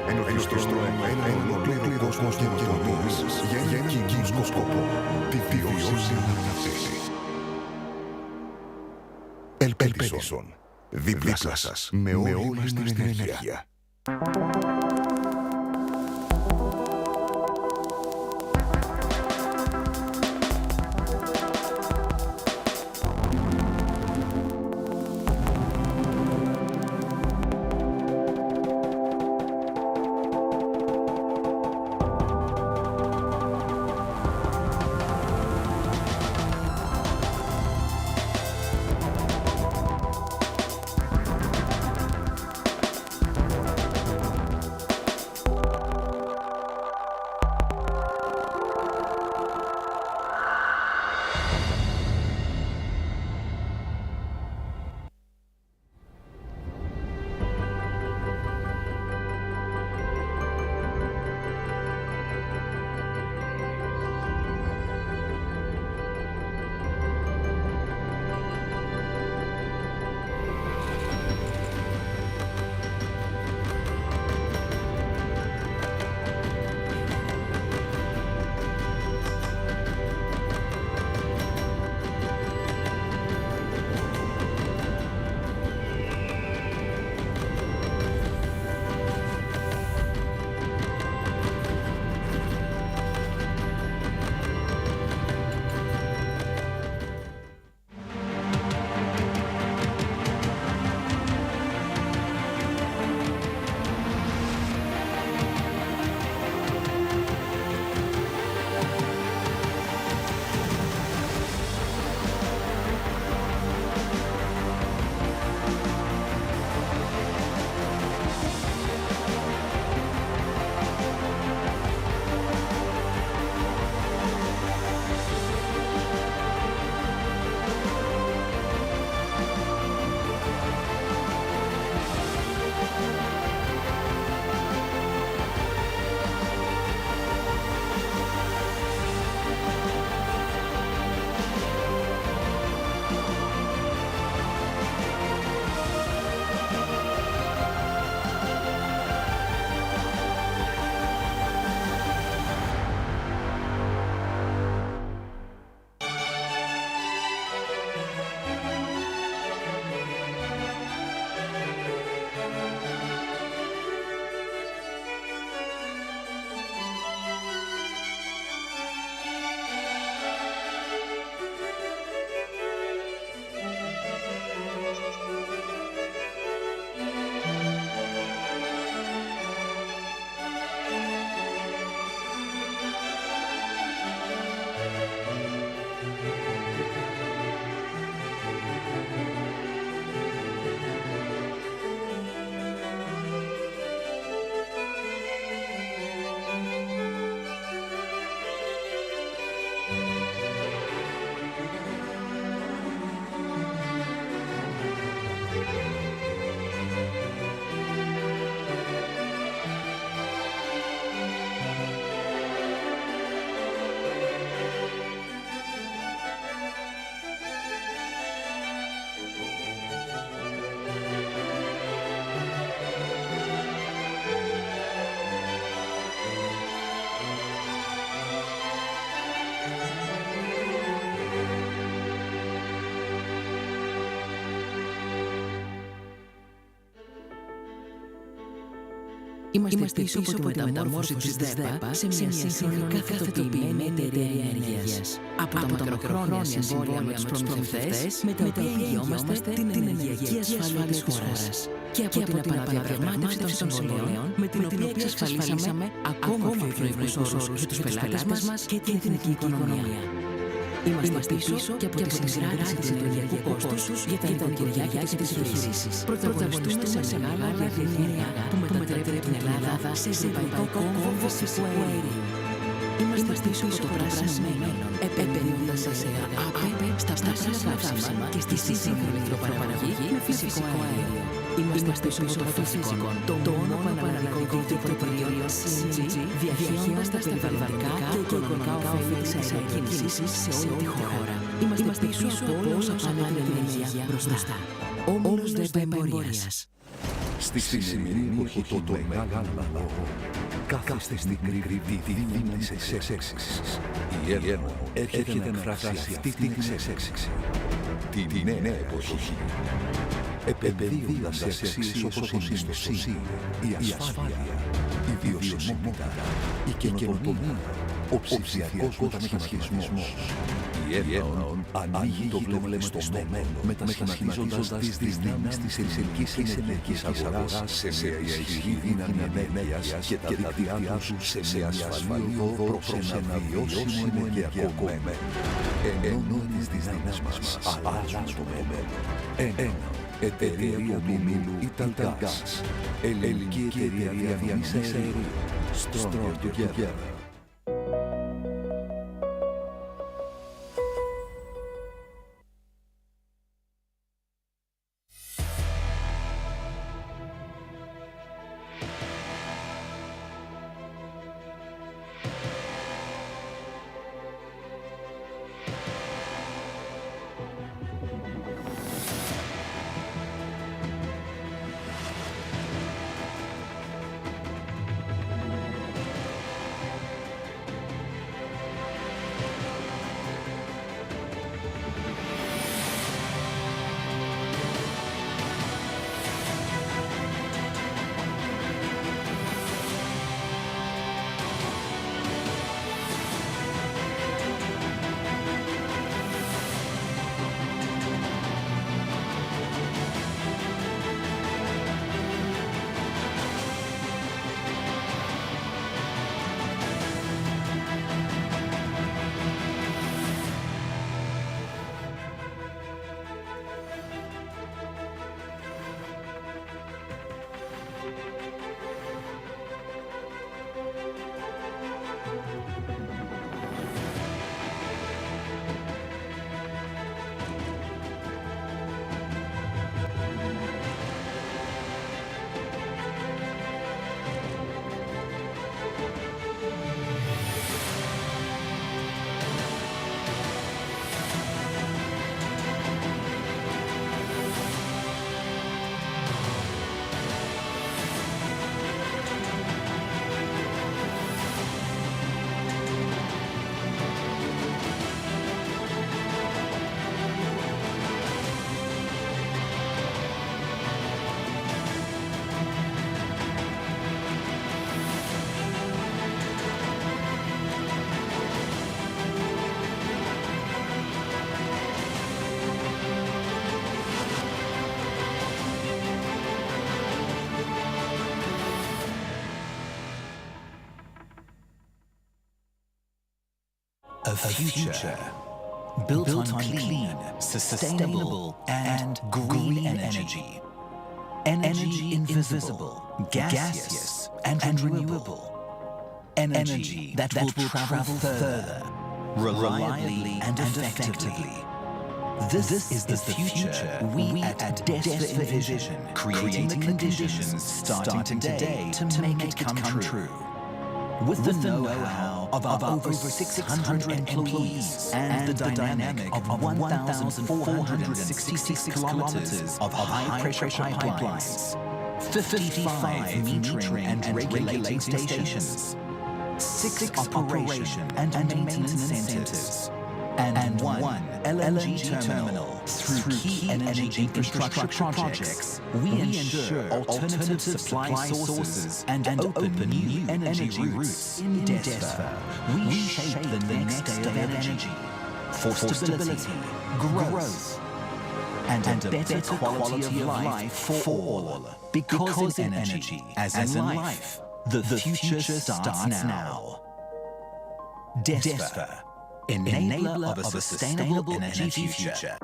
Ενορχιστρώνω έναν ολόκληρο κόσμο καινοτομίας για ένα κοινό σκοπό. Τη βιώσιμη ανάπτυξη. Ελπίδισον. Δίπλα σας με όλη μας την ενέργεια. Είμαστε πίσω από τη μεταμόρφωση της ΔΕΠΑ σε μια σύγχρονη καθετοποιημένη εταιρεία ενέργειας. Από τα μακροχρόνια συμβόλαια με τους προμηθευτές, με τα οποία εγγυόμαστε την ενεργειακή ασφάλεια της χώρας. Και από την επαναδιαπραγμάτευση των συμβολέων, με την οποία εξασφαλίσαμε ακόμα πιο ευνοϊκούς όρους για τους πελάτες μας και την εθνική οικονομία. Είμαστε πίσω και από τη συγκράτηση του ενεργειακού κόστους για τα νοικοκυριά και τις επιχειρήσεις. Πρωταγωνιστούμε σε μεγάλα διεθνή έργα που μετατρέπει την Ελλάδα σε ευρωπαϊκό κόμβο φυσικού αερίου. Είμαστε πίσω από το πράσινο μέλλον, επενδύοντας σε ΑΠΕ, στα πράσινα καύσιμα και στη σύγχρονη ηλεκτροπαραγωγή με φυσικό αέριο. Είμαστε πίσω από το φυσικό, το μόνο πανελλαδικό δίκτυο πλοίων ENG, διαχέοντας τα περιβαλλοντικά και οικονομικά ωφέλη της αεροκίνησης σε όλη τη χώρα. Είμαστε πίσω από όλα όσα πάνε την ενέργεια μπροστά. Όμιλος ΔΕΠΑ Εμπορίας. Στη σημερινή εποχή των μεγάλων λαών, κάθεστε στην κρυβή δύναμη της εξέλιξης. Η ΕΕ έρχεται να εκφράσει αυτή την εξέλιξη. Τη νέα εποχή. Επενδύοντας σε αξίες όπως η εμπιστοσύνη, η ασφάλεια, η βιωσιμότητα, η καινοτομία, ο ψηφιακός μετασχηματισμός. Η ΕΕ ανοίγει το βλέμμα στο μέλλον, μετασχηματίζοντας τις δυνάμεις της ελληνικής ενεργειακής αγοράς σε μια ισχυρή δύναμη ενέργειας και τα δίκτυά τους σε μια ασφαλή οδό προς ένα βιώσιμο ενεργειακό μέλλον. Ενώνουμε τις δυνάμεις μας, αλλάζουμε το μέλλον. Εταιρεία Ομίλου Ιταλγκάς. Ελληνική εταιρεία διανομής αερίου. Stronger together. A future built on clean, sustainable, and green energy. Energy invisible, gaseous, and renewable. Energy that will travel further, reliably and effectively. This is the future we at DESFA envision, creating the conditions starting today to make it come true. With the know-how of our over 600 employees and the dynamic of 1,466 kilometers of high-pressure pipelines, 55 metering and regulating stations, 6 operation and maintenance centers, and 1 LNG terminal. Through key energy infrastructure projects, we ensure alternative supply sources and open new energy routes in DESFA. We shape the next day of energy for stability, growth, and a better quality of life for all. Because in energy, as in life, the future starts now. DESFA, enabler of a sustainable energy future.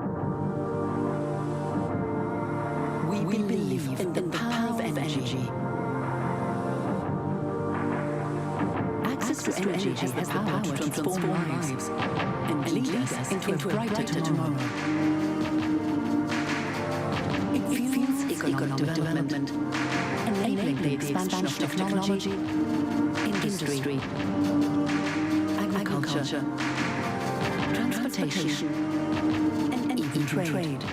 We believe in the power of energy. Access to energy has the power to transform lives and lead us into a brighter tomorrow. It fuels economic development, enabling the expansion of technology, industry, agriculture, transportation, and even trade.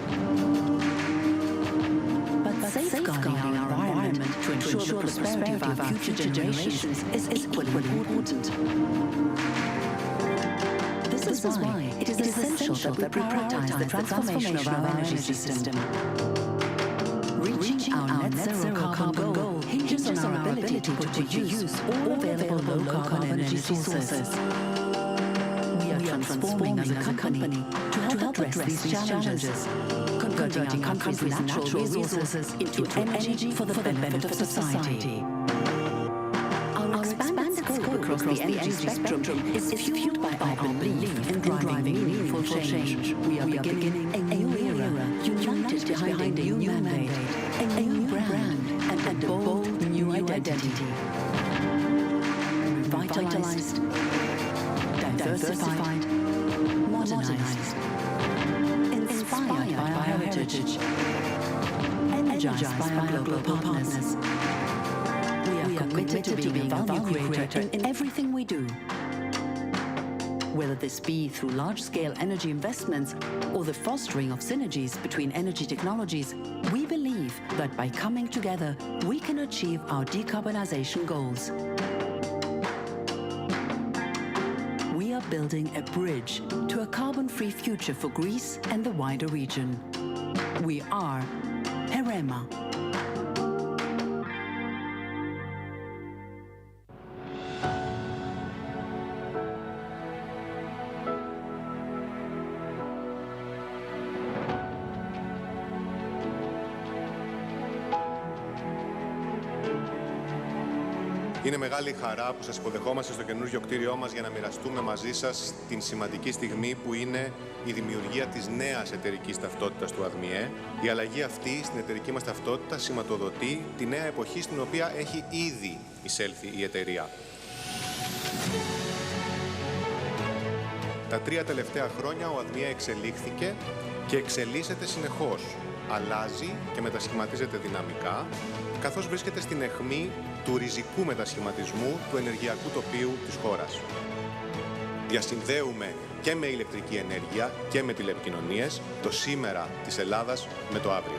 But safeguarding our environment prosperity of our future generations is equally important. This is why it is essential that we prioritize the transformation of our energy system. Reaching our net zero carbon goal hinges on our ability to put to use all available low-carbon energy sources. We are transforming as a company to help address these challenges, converting our country's natural resources into energy for the benefit of society. Our expanded scope across the energy spectrum is fueled by our belief in driving meaningful change. We are beginning a new era, united behind a new mandate, a new brand, and a bold new identity. Revitalized, diversified, modernized, inspired by our heritage, energized by our global partners. We are committed to being a value creator in everything we do. Whether this be through large-scale energy investments or the fostering of synergies between energy technologies, we believe that by coming together, we can achieve our decarbonization goals. We are building a bridge to a carbon-free future for Greece and the wider region. We are Herema. Είναι μεγάλη χαρά που σας υποδεχόμαστε στο καινούργιο κτίριό μας για να μοιραστούμε μαζί σας την σημαντική στιγμή που είναι η δημιουργία της νέας εταιρικής ταυτότητας του ΑΔΜΙΕ. Η αλλαγή αυτή στην εταιρική μας ταυτότητα σηματοδοτεί τη νέα εποχή στην οποία έχει ήδη εισέλθει η εταιρεία. Τα 3 τελευταία χρόνια ο ΑΔΜΙΕ εξελίχθηκε και εξελίσσεται συνεχώς. Αλλάζει και μετασχηματίζεται δυναμικά, καθώς βρίσκεται στην αιχμή του ριζικού μετασχηματισμού του ενεργειακού τοπίου της χώρας. Διασυνδέουμε και με ηλεκτρική ενέργεια και με τηλεπικοινωνίες το σήμερα της Ελλάδας με το αύριο.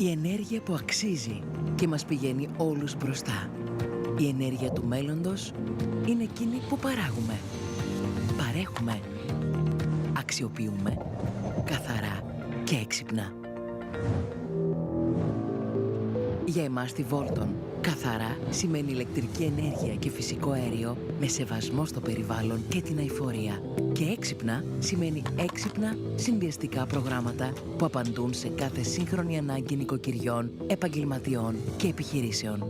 Η ενέργεια που αξίζει και μας πηγαίνει όλους μπροστά. Η ενέργεια του μέλλοντος είναι εκείνη που παράγουμε, παρέχουμε, αξιοποιούμε, καθαρά και έξυπνα. Για εμάς στη Volton, καθαρά σημαίνει ηλεκτρική ενέργεια και φυσικό αέριο με σεβασμό στο περιβάλλον και την αειφορία. Και έξυπνα σημαίνει έξυπνα συνδυαστικά προγράμματα που απαντούν σε κάθε σύγχρονη ανάγκη νοικοκυριών, επαγγελματιών και επιχειρήσεων.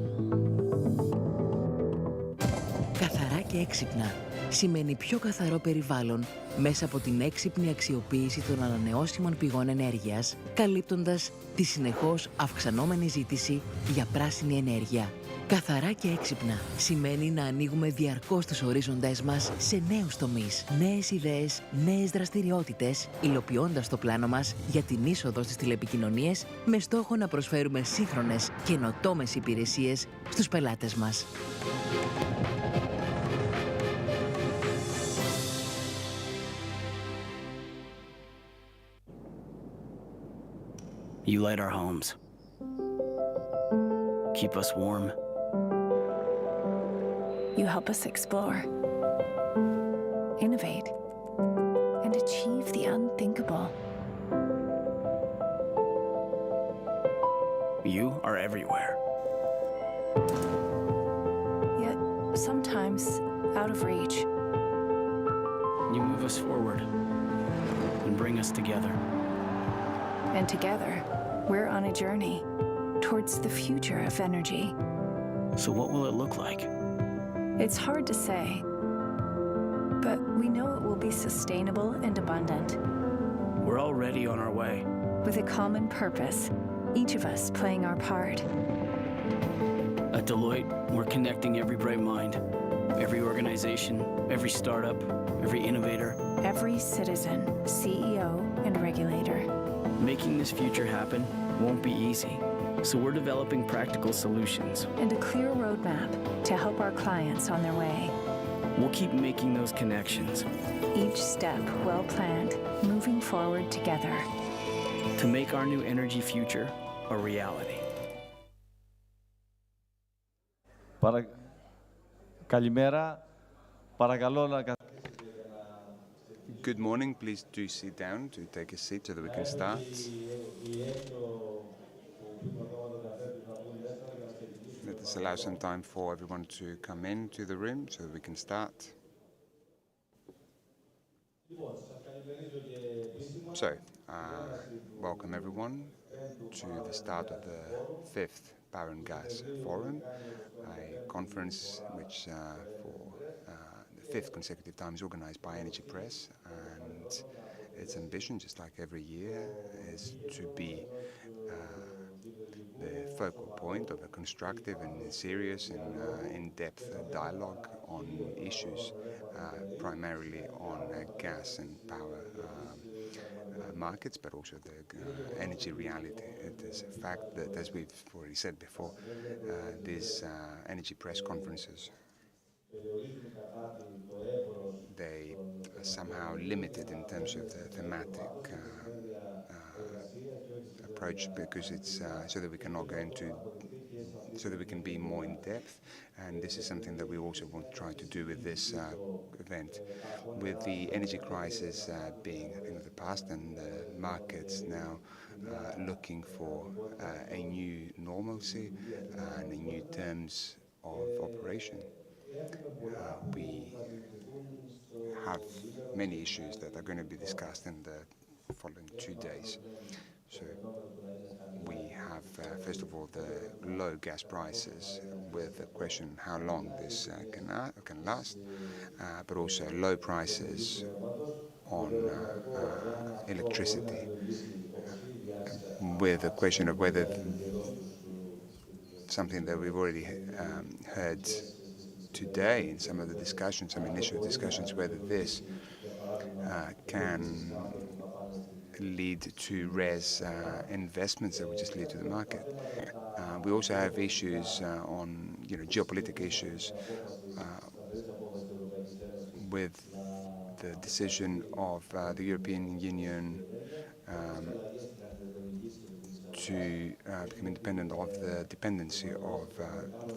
Καθαρά και έξυπνα σημαίνει πιο καθαρό περιβάλλον μέσα από την έξυπνη αξιοποίηση των ανανεώσιμων πηγών ενέργειας, καλύπτοντας τη συνεχώς αυξανόμενη ζήτηση για πράσινη ενέργεια. Καθαρά και έξυπνα σημαίνει να ανοίγουμε διαρκώς τους ορίζοντές μας σε νέους τομείς, νέες ιδέες, νέες δραστηριότητες, υλοποιώντας το πλάνο μας για την είσοδο στις τηλεπικοινωνίες με στόχο να προσφέρουμε σύγχρονες καινοτόμες υπηρεσίες στους πελάτες μας. You light our homes. Keep us warm. You help us explore, innovate, and achieve the unthinkable. You are everywhere. Yet, sometimes out of reach. You move us forward and bring us together. And together, we're on a journey towards the future of energy. So what will it look like? It's hard to say, but we know it will be sustainable and abundant. We're already on our way. With a common purpose, each of us playing our part. At Deloitte, we're connecting every bright mind, every organization, every startup, every innovator. Every citizen, CEO, and regulator. Making this future happen won't be easy, so we're developing practical solutions. And a clear roadmap to help our clients on their way. We'll keep making those connections Each step well planned, moving forward together. to make our new energy future a reality. Καλημέρα. Παρακαλώ να Good morning. Please do sit down to take a seat so that we can start. Let us allow some time for everyone to come into the room so that we can start. So, welcome everyone to the start of the 5th Power and Gas Forum, a conference which for the 5th consecutive time is organized by Energypress, and its ambition, just like every year, is to be the focal point of a constructive and serious and in-depth dialogue on issues primarily on gas and power markets, but also the energy reality. It is a fact that, as we've already said before, these Energypress conferences, they are somehow limited in terms of the thematic approach, because it's so that we cannot go into, so that we can be more in depth, and this is something that we also want to try to do with this event. With the energy crisis being a thing of the past and the markets now looking for a new normalcy and a new terms of operation, we have many issues that are going to be discussed in the following 2 days. So we have, first of all, the low gas prices, with the question how long this can last, but also low prices on electricity, with the question of whether something that we've already heard today in some of the discussions, some initial discussions, whether this can lead to investments that would just lead to the market. We also have issues on, geopolitical issues with the decision of the European Union to become independent of the dependency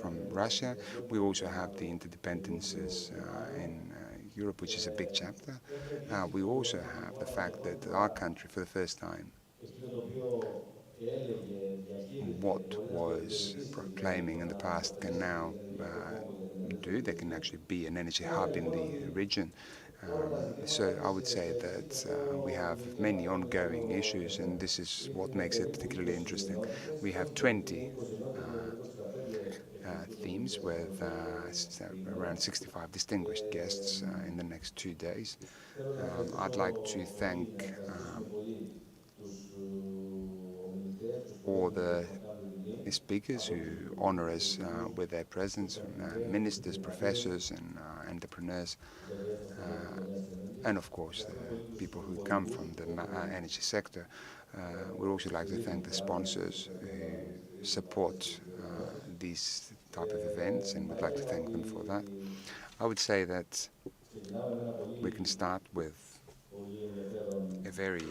from Russia. We also have the interdependencies in Europe, which is a big chapter. We also have the fact that our country, for the first time, what was proclaiming in the past can now do. They can actually be an energy hub in the region. So I would say that we have many ongoing issues, and this is what makes it particularly interesting. We have 20 themes with around 65 distinguished guests in the next 2 days. I'd like to thank all the speakers who honor us with their presence, ministers, professors, and entrepreneurs, and of course the people who come from the energy sector. We'd also like to thank the sponsors who support these type of events, and we'd like to thank them for that. I would say that we can start with a very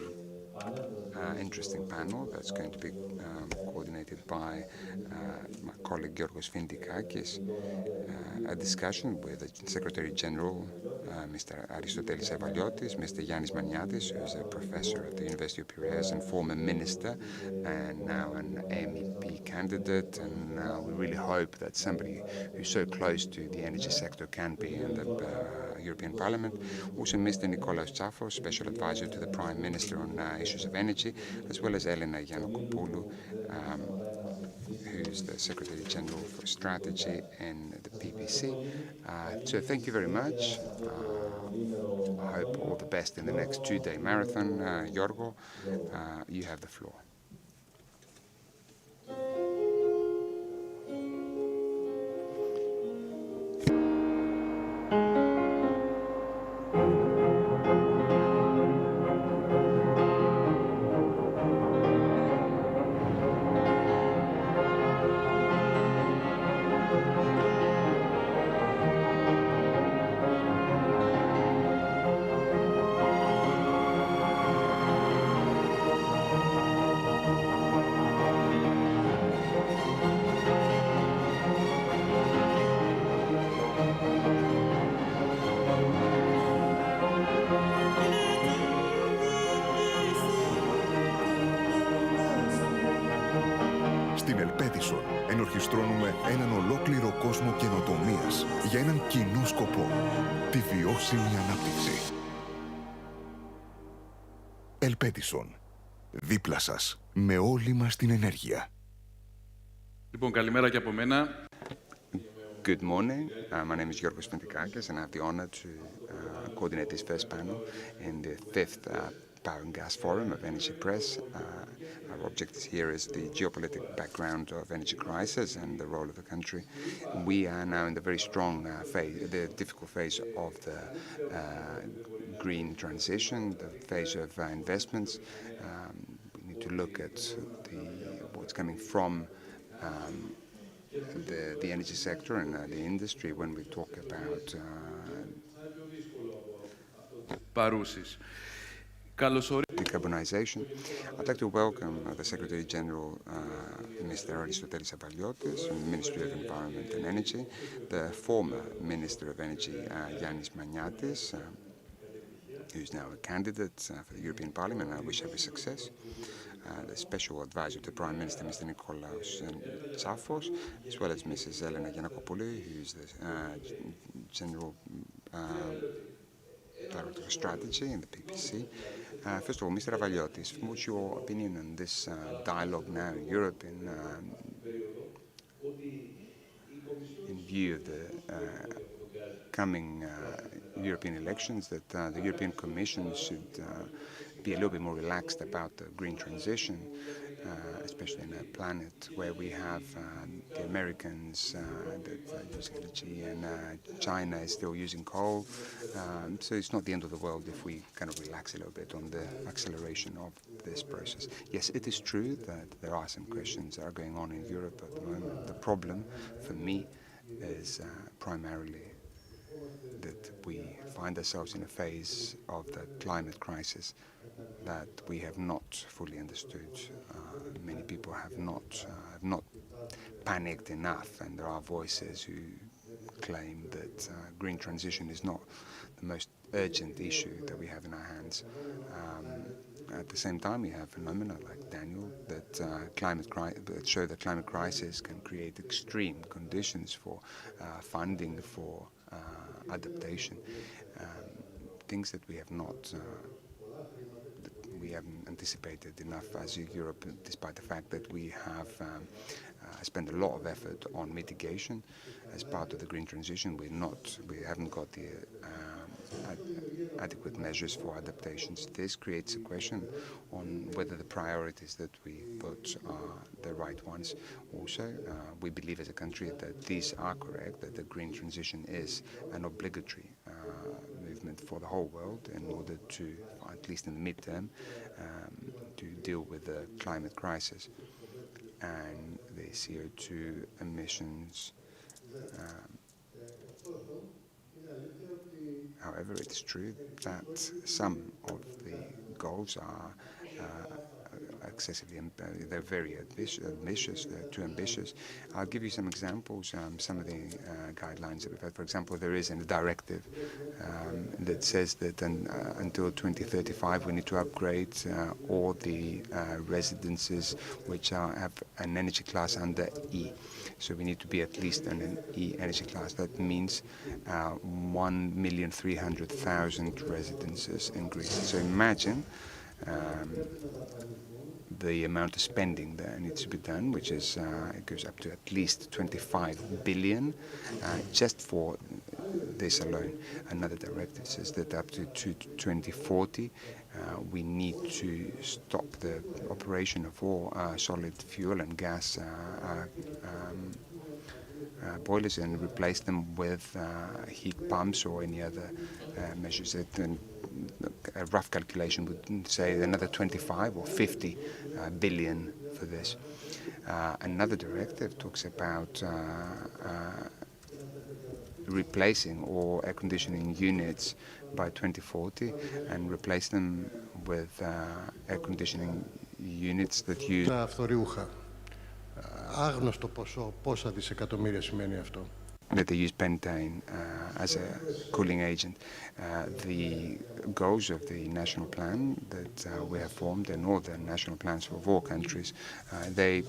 interesting panel that's going to be coordinated by my colleague Georgos Findikakis, a discussion with the Secretary General, Mr. Aristotelis Evaliotis, Mr. Yannis Maniatis, who is a professor at the University of Piraeus and former minister, and now an MEP candidate, and we really hope that somebody who's so close to the energy sector can be in the European Parliament. Also Mr. Nikolaos Tsafos, Special Advisor to the Prime Minister on issues of energy, as well as Elena Giannakopoulou, who's the Secretary General for Strategy in the PPC. So thank you very much. I hope all the best in the next 2-day marathon. Yorgo, you have the floor. Στην Ελπέτισον ενορχιστρώνουμε έναν ολόκληρο κόσμο καινοτομίας για έναν κοινό σκοπό, τη βιώσιμη ανάπτυξη. Ελπέτισον. Δίπλα σας, με όλη μας την ενέργεια. Λοιπόν, καλημέρα και από μένα. Good morning. My name is Georgos Findikakis, and I have the honor to coordinate this first panel in the 5th Power and Gas Forum of Energypress. Our objective here is the geopolitical background of energy crisis and the role of the country. We are now in the very strong phase, the difficult phase of the green transition, the phase of investments. We need to look at what's coming from the energy sector and the industry when we talk about decarbonization. I'd like to welcome the Secretary General, Mr. Aristotelis Evaliotis, from the Ministry of Environment and Energy, the former Minister of Energy, Yannis Maniatis, who's now a candidate for the European Parliament, and I wish every success. The Special Advisor to the Prime Minister, Mr. Nikolaos Tsafos, as well as Mrs. Elena Giannakopoulou, who's the General Director of Strategy in the PPC. First of all, Mr. Evaliotis, what's your opinion on this dialogue now in Europe in view of the coming European elections, that the European Commission should be a little bit more relaxed about the green transition, especially in a planet where we have the Americans that are using LNG and China is still using coal. So it's not the end of the world if we kind of relax a little bit on the acceleration of this process. Yes, it is true that there are some questions that are going on in Europe at the moment. The problem for me is primarily that we find ourselves in a phase of the climate crisis that we have not fully understood. Many people have not panicked enough, and there are voices who claim that green transition is not the most urgent issue that we have in our hands. At the same time, we have phenomena like Daniel that show that climate crisis can create extreme conditions for funding for adaptation, things that we haven't anticipated enough as Europe, despite the fact that we have spent a lot of effort on mitigation as part of the green transition. We haven't got the adequate measures for adaptations. This creates a question on whether the priorities that we put are the right ones. Also, we believe as a country that these are correct, that the green transition is an obligatory movement for the whole world in order to, at least in the midterm, to deal with the climate crisis and the CO2 emissions. However, it's true that some of the goals are excessively, they're very ambitious, they're too ambitious. I'll give you some examples, some of the guidelines that we've had. For example, there is a directive that says that until 2035 we need to upgrade all the residences which have an energy class under E. So we need to be at least in an E energy class. That means 1,300,000 residences in Greece. So imagine the amount of spending that needs to be done, which is it goes up to at least 25 billion just for this alone. Another directive says that up to 2040 we need to stop the operation of all solid fuel and gas boilers and replace them with heat pumps or any other measures. A rough calculation would say another 25 or 50 billion for this. Another directive talks about replacing all air conditioning units by 2040 and replace them with air conditioning units that use... Άγνωστο ποσό, πόσα δισεκατομμύρια σημαίνει αυτό. That they use pentane as a cooling agent. The goals of the national plan that we have formed and all the national plans of all countries, they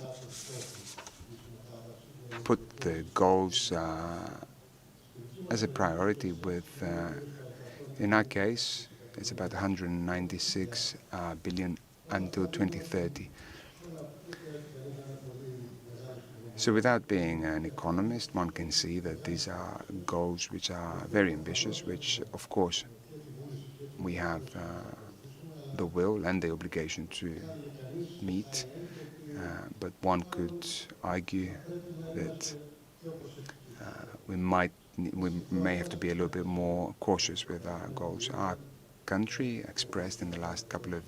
put the goals as a priority with, in our case, it's about 196 billion until 2030. So without being an economist, one can see that these are goals which are very ambitious, which of course we have the will and the obligation to meet, but one could argue that we may have to be a little bit more cautious with our goals. Our country expressed in the last couple of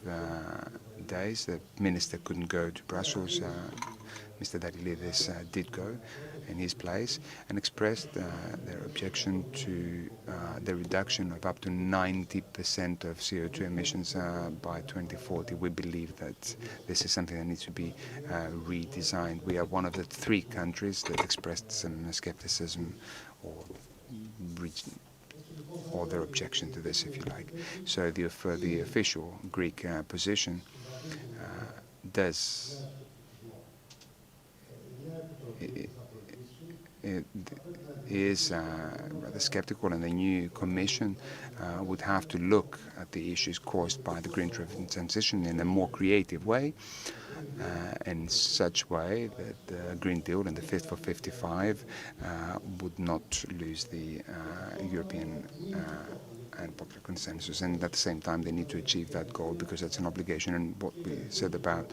days, the minister couldn't go to Brussels. Mr. Darilidis did go in his place and expressed their objection to the reduction of up to 90% of CO2 emissions by 2040. We believe that this is something that needs to be redesigned. We are one of the 3 countries that expressed some skepticism or their objection to this, if you like. So the official Greek position does... It is rather skeptical, and the new Commission would have to look at the issues caused by the green transition in a more creative way, in such way that the Green Deal and the Fit for 55 would not lose the European and popular consensus. And at the same time, they need to achieve that goal because that's an obligation. And what we said about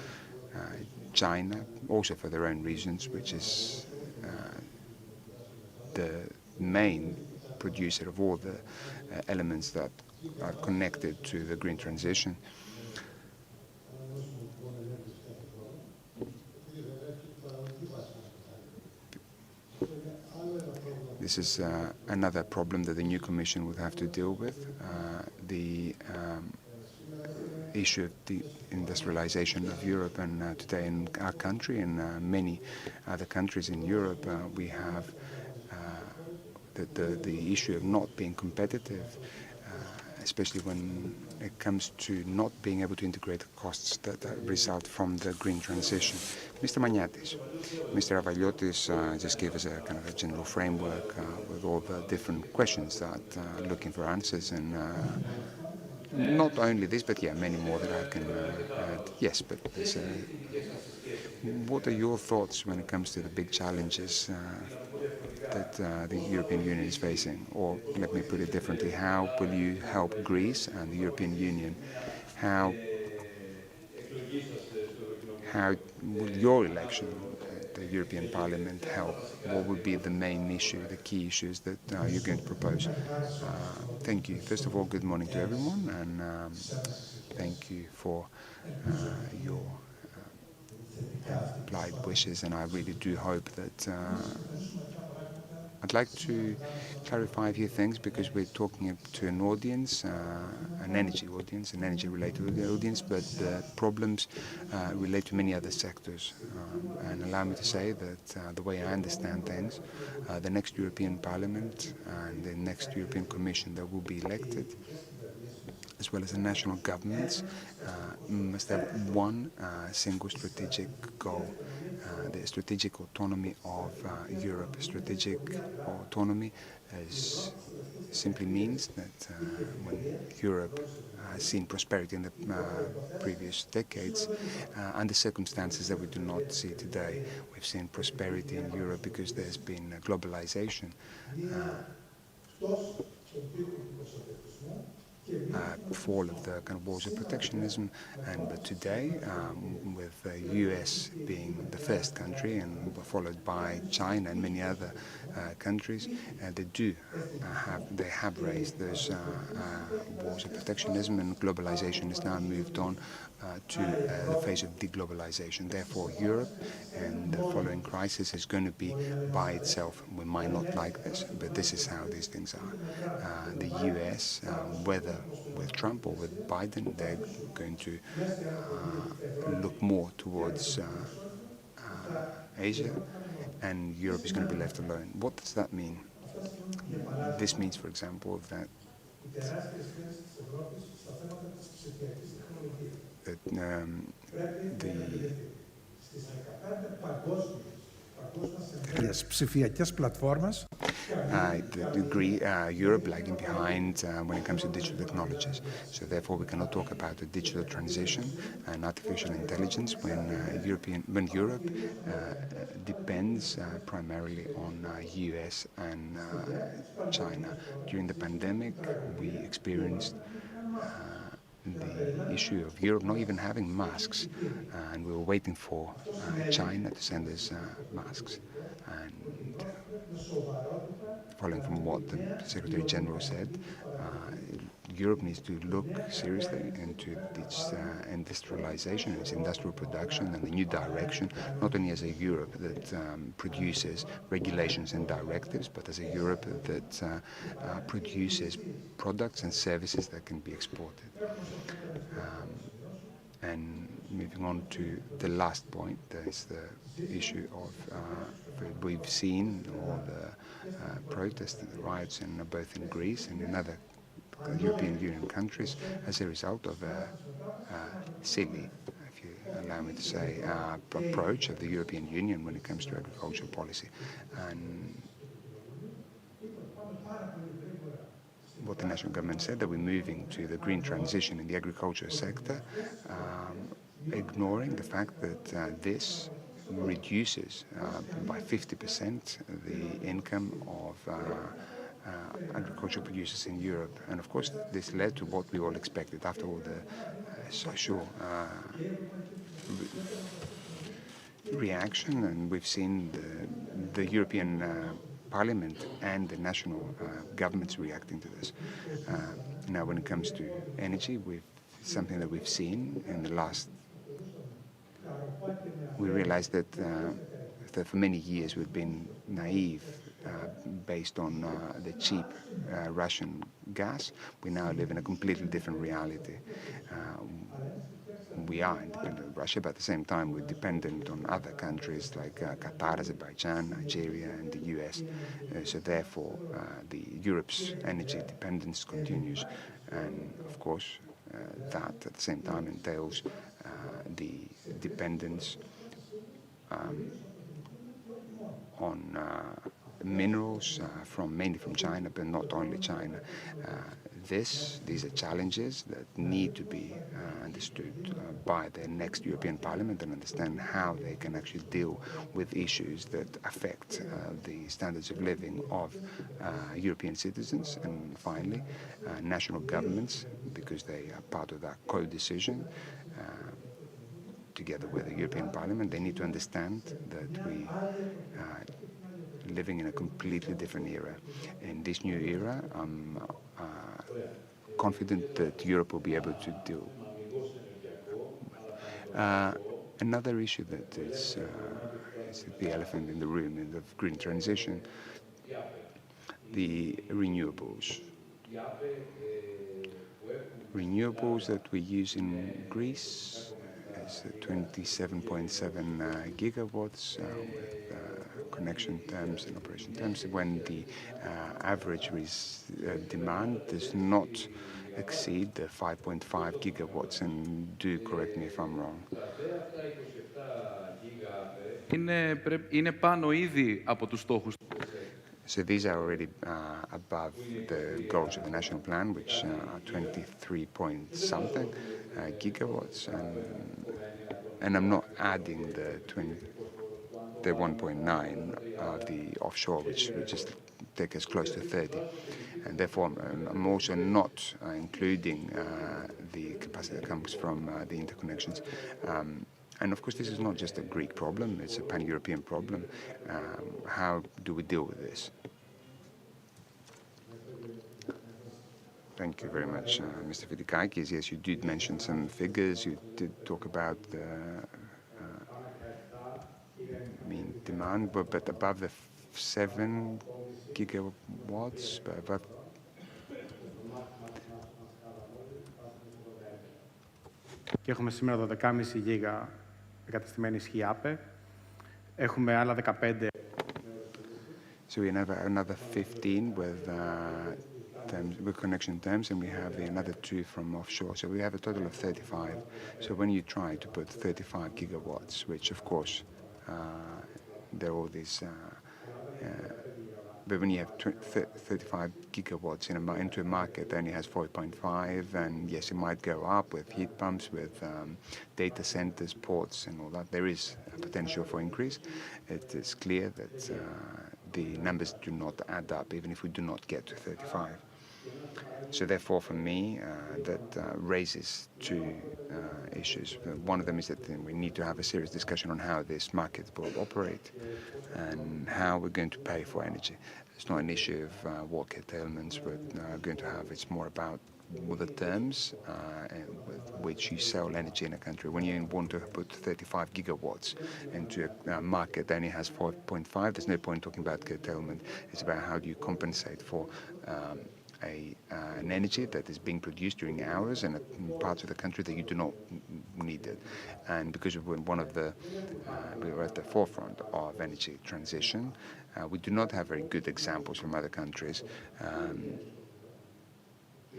China, also for their own reasons, which is the main producer of all the elements that are connected to the green transition. This is another problem that the new Commission would have to deal with. The issue of the industrialization of Europe, and today in our country and many other countries in Europe, we have the issue of not being competitive, especially when it comes to not being able to integrate the costs that result from the green transition. Mr. Magnatis, Mr. Avaliotis just gave us a kind of a general framework with all the different questions that are looking for answers, and not only this, but yeah, many more that I can add. Yes, but what are your thoughts when it comes to the big challenges that the European Union is facing? Or let me put it differently, how will you help Greece and the European Union? How will your election at the European Parliament help? What would be the main issue, the key issues that you're going to propose? Thank you. First of all, good morning to everyone, and thank you for your implied wishes, and I really do hope that I'd like to clarify a few things, because we're talking to an audience, an energy audience, an energy-related audience, but the problems relate to many other sectors. And allow me to say that the way I understand things, the next European Parliament and the next European Commission that will be elected, as well as the national governments, must have one single strategic goal. The strategic autonomy of Europe. Strategic autonomy simply means that when Europe has seen prosperity in the previous decades, under circumstances that we do not see today, we've seen prosperity in Europe because there's been globalization. Fall of the kind of walls of protectionism, but today, with the US being the first country and followed by China and many other countries, they have raised those walls of protectionism, and globalization has now moved on to the phase of deglobalization. Therefore, Europe and the following crisis is going to be by itself. We might not like this, but this is how these things are. The US, whether with Trump or with Biden, they're going to look more towards Asia, and Europe is going to be left alone. What does that mean? This means, for example, that ψηφιακές πλατφόρμες. Europe lagging behind when it comes to digital technologies. So therefore we cannot talk about a digital transition and artificial intelligence when Europe depends primarily on US and China. During the pandemic, we experienced the issue of Europe not even having masks, and we were waiting for China to send us masks. And following from what the Secretary General said, Europe needs to look seriously into its industrialization, its industrial production, and the new direction, not only as a Europe that produces regulations and directives, but as a Europe that produces products and services that can be exported. And moving on to the last point, there is the issue of we've seen all the protests and the riots both in Greece and in other European Union countries as a result of a silly, if you allow me to say, approach of the European Union when it comes to agricultural policy. And what the national government said, that we're moving to the green transition in the agriculture sector, ignoring the fact that this reduces by 50% the income of agricultural producers in Europe. And of course, this led to what we all expected after all the social reaction, and we've seen the European Parliament and the national governments reacting to this. Now, when it comes to energy, something that we've seen in the last. We realized that for many years we've been naive based on the cheap Russian gas. We now live in a completely different reality. We are independent of Russia, but at the same time we're dependent on other countries like Qatar, Azerbaijan, Nigeria, and the US. So therefore, Europe's energy dependence continues, and of course, that at the same time entails the dependence on minerals mainly from China, but not only China. These are challenges that need to be understood by the next European Parliament and understand how they can actually deal with issues that affect the standards of living of European citizens. And finally, national governments, because they are part of that co-decision, together with the European Parliament, they need to understand that we are living in a completely different era. In this new era, I'm confident that Europe will be able to deal. Another issue that is the elephant in the room in the green transition, the renewables. Renewables that we use in Greece is 27.7 gigawatts with connection terms and operation terms, when the average demand does not exceed the 5.5 gigawatts, and do correct me if I'm wrong. Είναι πάνω ήδη από τους στόχους. So these are already above the goals of the national plan, which are 23 point something gigawatts, and I'm not adding the 1.9 of the offshore, which just take us close to 30, and therefore I'm also not including the capacity that comes from the interconnections. And of course, this is not just a Greek problem, it's a pan-European problem. How do we deal with this? Thank you very much, Mr. Fidikakis. Yes, you did mention some figures. You did talk about the demand, but above the 7 gigawatts, above. Και έχουμε σήμερα 12,5 γίγα εγκαταστημένη ισχύ ΑΠΕ. Έχουμε άλλα 15. So we have another 15 with connection terms, and we have another 2 from offshore. So we have a total of 35. So when you try to put 35 gigawatts, which of course there are all these, but when you have 35 gigawatts into a market, then it has 4.5, and yes, it might go up with heat pumps, with data centers, ports, and all that. There is a potential for increase. It is clear that the numbers do not add up, even if we do not get to 35. So therefore, for me, that raises two issues. One of them is that we need to have a serious discussion on how this market will operate and how we're going to pay for energy. It's not an issue of what curtailments we're going to have. It's more about the terms with which you sell energy in a country. When you want to put 35 gigawatts into a market that only has 4.5, there's no point talking about curtailment. It's about how do you compensate for an energy that is being produced during hours and parts of the country that you do not need it. And because we're we're at the forefront of energy transition, we do not have very good examples from other countries.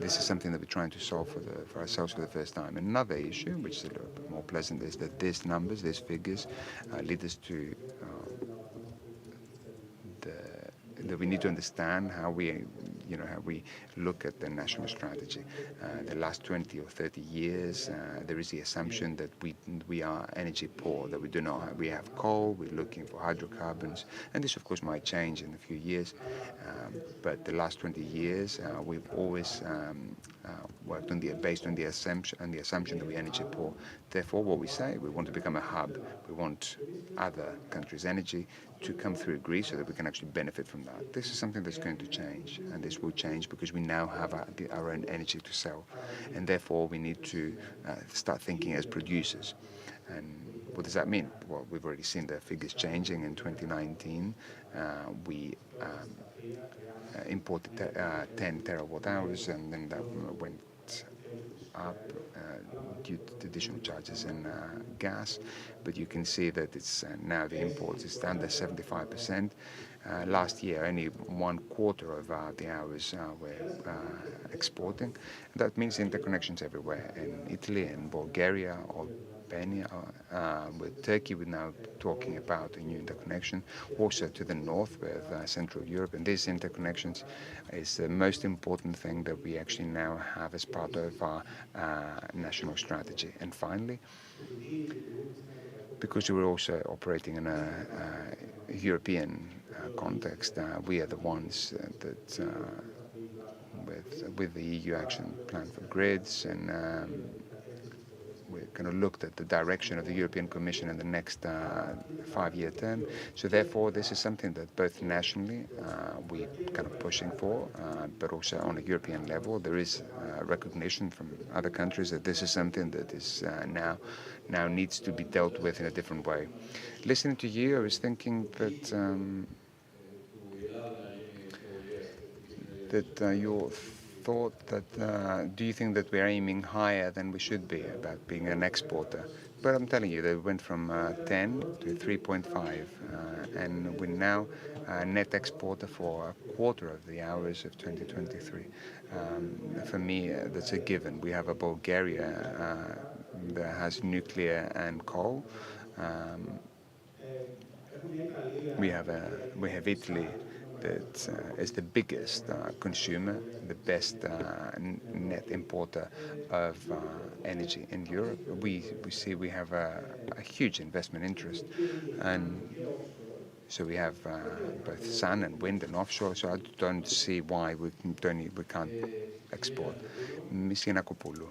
This is something that we're trying to solve for ourselves for the first time. Another issue, which is a little bit more pleasant, is that these numbers, these figures, lead us to that we need to understand how we look at the national strategy. The last 20 or 30 years, there is the assumption that we are energy poor, that we do not have. We have coal, we're looking for hydrocarbons, and this, of course, might change in a few years. But the last 20 years, we've always worked based on the assumption that we're energy poor. Therefore, what we say, we want to become a hub. We want other countries' energy to come through Greece so that we can actually benefit from that. This is something that's going to change, and this course, will change because we now have our own energy to sell. And therefore, we need to start thinking as producers. And what does that mean? Well, we've already seen the figures changing. In 2019, we imported 10 terawatt hours, and then that went up due to additional charges in gas. But you can see that it's now the imports is under 75%. Last year, only 1/4 of the hours were exporting. That means interconnections everywhere. In Italy, in Bulgaria, Albania, with Turkey, we're now talking about a new interconnection. Also to the north with Central Europe. And these interconnections is the most important thing that we actually now have as part of our national strategy. And finally, because we're also operating in a European context, we are the ones that, with the EU Action Plan for Grids, and we're kind of looked at the direction of the European Commission in the next 5-year term. So therefore, this is something that both nationally we're kind of pushing for, but also on a European level, there is recognition from other countries that this is something that is now needs to be dealt with in a different way. Listening to you, I was thinking that your thought that do you think that we're aiming higher than we should be about being an exporter? But I'm telling you, they went from 10 to 3.5, and we're now a net exporter for 1/4 of the hours of 2023. For me, that's a given. We have a Bulgaria that has nuclear and coal. We have Italy that is the biggest consumer, the best net importer of energy in Europe. We see we have a huge investment interest, and so we have both sun and wind and offshore. So I don't see why we can't export. Ms. Giannakopoulou.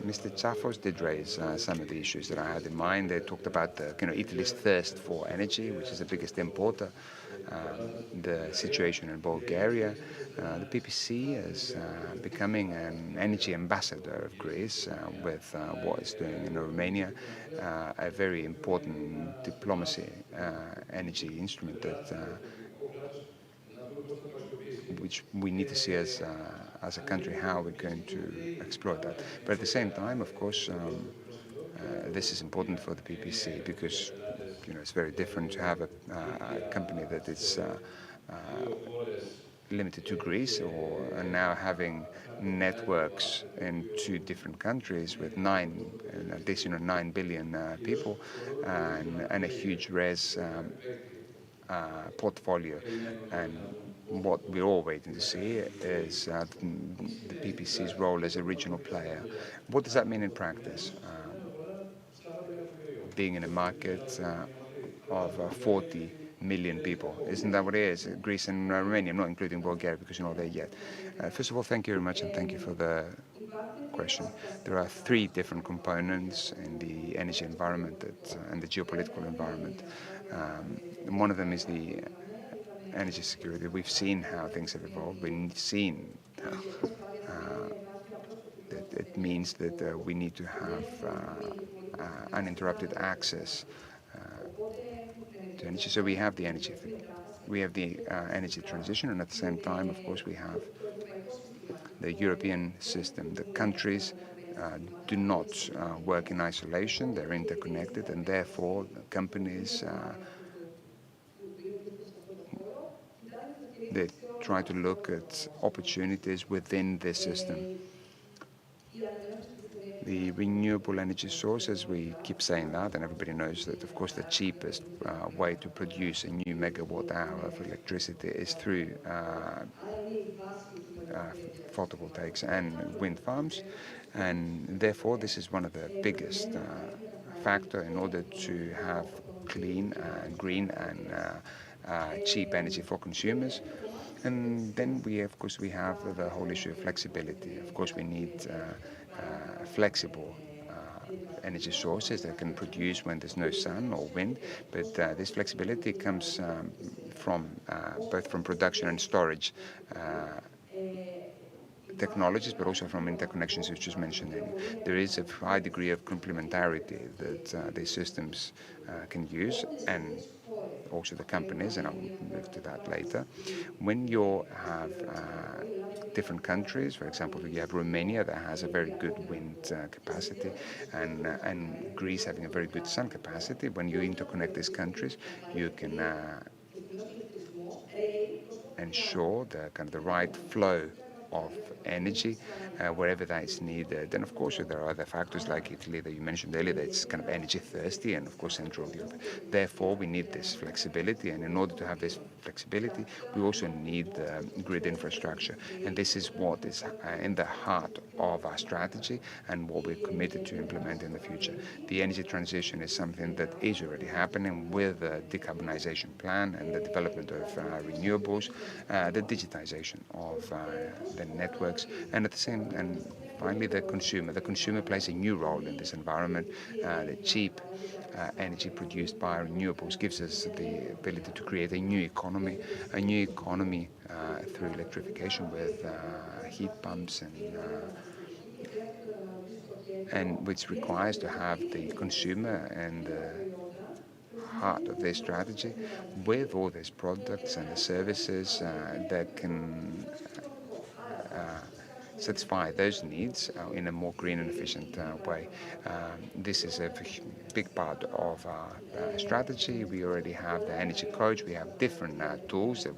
Mr. Tsafos did raise some of the issues that I had in mind. They talked about Italy's thirst for energy, which is the biggest importer, the situation in Bulgaria. The PPC is becoming an energy ambassador of Greece with what it's doing in Romania, a very important diplomacy energy instrument that which we need to see as a country how we're going to exploit that. But at the same time, of course, this is important for the PPC because it's very different to have a company that is limited to Greece or now having networks in 2 different countries with 9 billion people and a huge res portfolio. And what we're all waiting to see is the PPC's role as a regional player. What does that mean in practice? Being in a market of 40 million people. Isn't that what it is? Greece and Romania, not including Bulgaria because you're not there yet. First of all, thank you very much, and thank you for the question. There are 3 different components in the energy environment and the geopolitical environment. One of them is the energy security. We've seen how things have evolved. We've seen that it means that we need to have uninterrupted access to energy. So we have the energy transition, and at the same time, of course, we have the European system. The countries do not work in isolation. They're interconnected, and therefore companies they try to look at opportunities within this system. The renewable energy sources, we keep saying that, and everybody knows that, of course, the cheapest way to produce a new megawatt hour of electricity is through photovoltaics and wind farms. And therefore, this is one of the biggest factors in order to have clean, green, and cheap energy for consumers. And then of course, we have the whole issue of flexibility. Of course, we need flexible energy sources that can produce when there's no sun or wind, but this flexibility comes both from production and storage technologies, but also from interconnections, which was mentioned earlier. There is a high degree of complementarity that these systems can use, and also the companies, and I'll move to that later. When you have different countries, for example, you have Romania that has a very good wind capacity, and Greece having a very good sun capacity. When you interconnect these countries, you can ensure the right flow of energy wherever that is needed. And of course, there are other factors like Italy that you mentioned earlier, that's kind of energy thirsty, and of course Central Europe. Therefore, we need this flexibility, and in order to have this flexibility, we also need grid infrastructure. And this is what is in the heart of our strategy and what we're committed to implement in the future. The energy transition is something that is already happening with the decarbonization plan and the development of renewables, the digitization of the networks, and at the same, and finally the consumer. The consumer plays a new role in this environment. The cheap energy produced by renewables gives us the ability to create a new economy through electrification with heat pumps and which requires to have the consumer and the heart of their strategy with all these products and the services that can satisfy those needs in a more green and efficient way. This is a big part of our strategy. We already have the energy coach. We have different tools that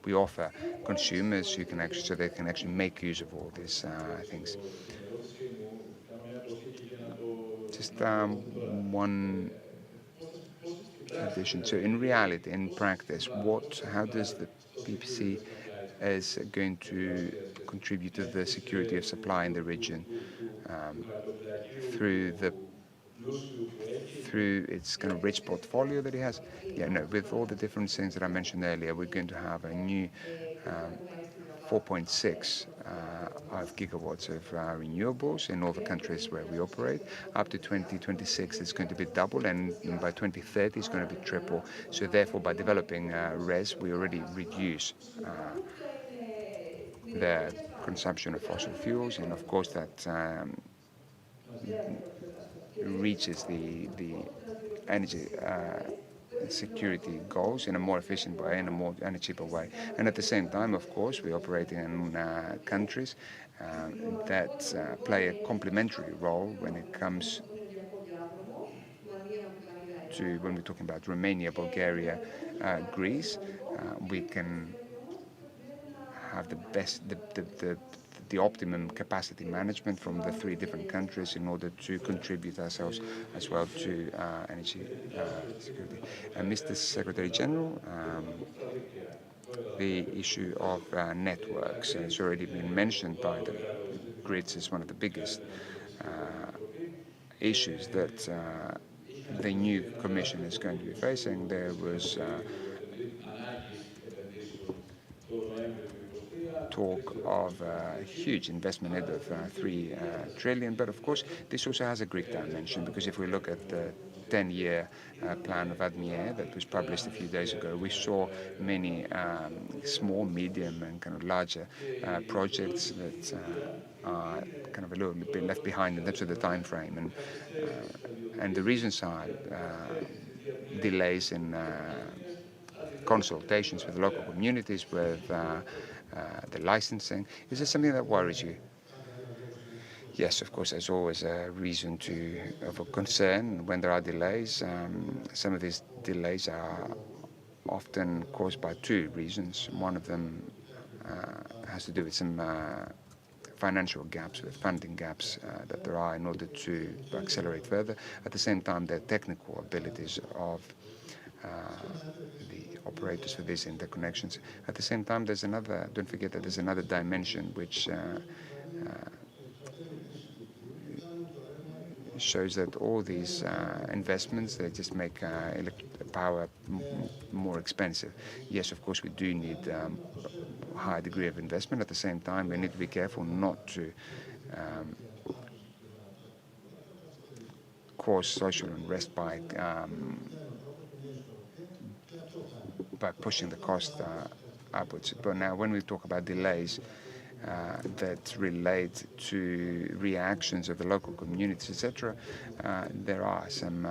we offer consumers who can actually, so they can actually make use of all these things. Just one addition. So in reality, in practice, how does the PPC is going to contribute to the security of supply in the region through its kind of rich portfolio that it has? Yeah, no, with all the different things that I mentioned earlier, we're going to have a new 4.6 of gigawatts of renewables in all the countries where we operate. Up to 2026, it's going to be double, and by 2030, it's going to be triple. So therefore, by developing RES, we already reduce the consumption of fossil fuels, and of course that reaches the energy security goals in a more efficient way, in a cheaper way. And at the same time, of course, we operate in countries that play a complementary role when it comes to, when we're talking about Romania, Bulgaria, Greece. We can have the optimum capacity management from the three different countries in order to contribute ourselves as well to energy security. Mr. Secretary General, the issue of networks has already been mentioned by the grids as one of the biggest issues that the new Commission is going to be facing. There was talk of a huge investment need of 3 trillion, but of course this also has a Greek dimension, because if we look at the 10-year plan of ADMIE that was published a few days ago, we saw many small, medium and kind of larger projects that are kind of a little bit left behind in terms of the time frame, and the reasons are delays in consultations with local communities, with the licensing. Is this something that worries you? Yes, of course, there's always a reason of a concern when there are delays. Some of these delays are often caused by 2 reasons. One of them has to do with some financial gaps, with funding gaps that there are in order to accelerate further. At the same time, the technical abilities of the operators for these interconnections. At the same time, don't forget that there's another dimension which shows that all these investments, they just make power more expensive. Yes, of course, we do need a high degree of investment. At the same time, we need to be careful not to cause social unrest by by pushing the cost upwards. But now when we talk about delays that relate to reactions of the local communities, etc., there are some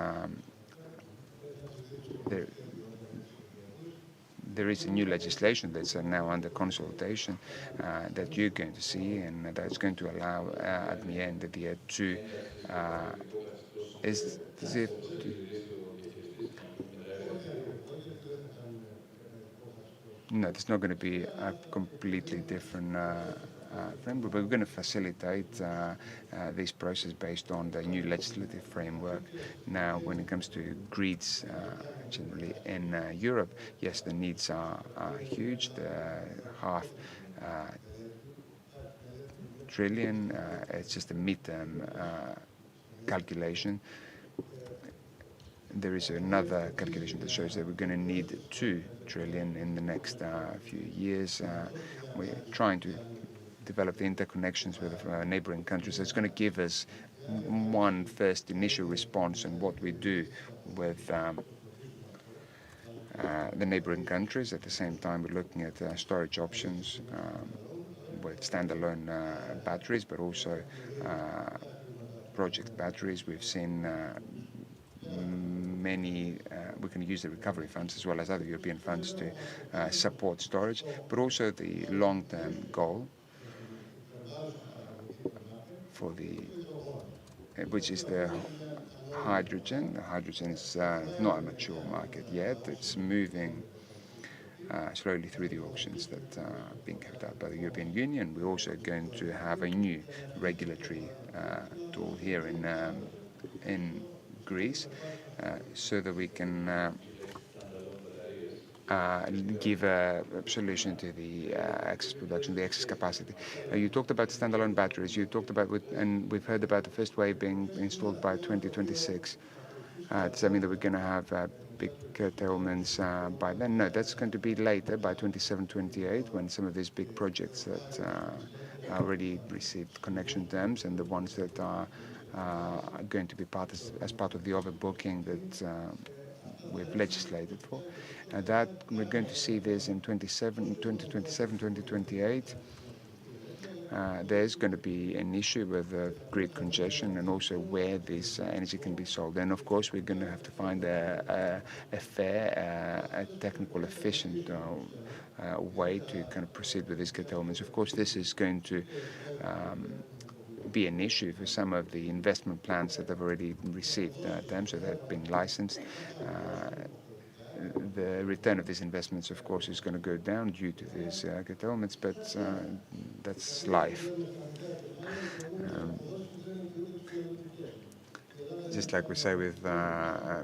there is a new legislation that's now under consultation that you're going to see, and that's going to allow at the end of the year to no, there's not going to be a completely different framework, but we're going to facilitate this process based on the new legislative framework. Now, when it comes to grids generally in Europe, yes, the needs are huge. The half trillion, it's just a midterm calculation. There is another calculation that shows that we're going to need 2 trillion in the next few years. We're trying to develop the interconnections with neighboring countries. It's going to give us one first initial response on what we do with the neighboring countries. At the same time, we're looking at storage options with standalone batteries, but also project batteries. We've seen many, we can use the recovery funds as well as other European funds to support storage, but also the long-term goal for which is the hydrogen. The hydrogen is not a mature market yet. It's moving slowly through the auctions that are being carried out by the European Union. We're also going to have a new regulatory tool here in Greece, so that we can give a solution to the excess production, the excess capacity. You talked about standalone batteries. You talked about, and we've heard about the first wave being installed by 2026. Does that mean that we're going to have big curtailments by then? No, that's going to be later, by 27, 28, when some of these big projects that already received connection terms and the ones that are going to be as part of the overbooking that we've legislated for. That we're going to see this in 2027, 2028. There's going to be an issue with grid congestion and also where this energy can be sold. And of course, we're going to have to find a fair, a technical, efficient way to kind of proceed with these curtailments. Of course, this is going to be an issue for some of the investment plans that have already received terms, so they've been licensed. The return of these investments, of course, is going to go down due to these curtailments, but that's life. Just like we say with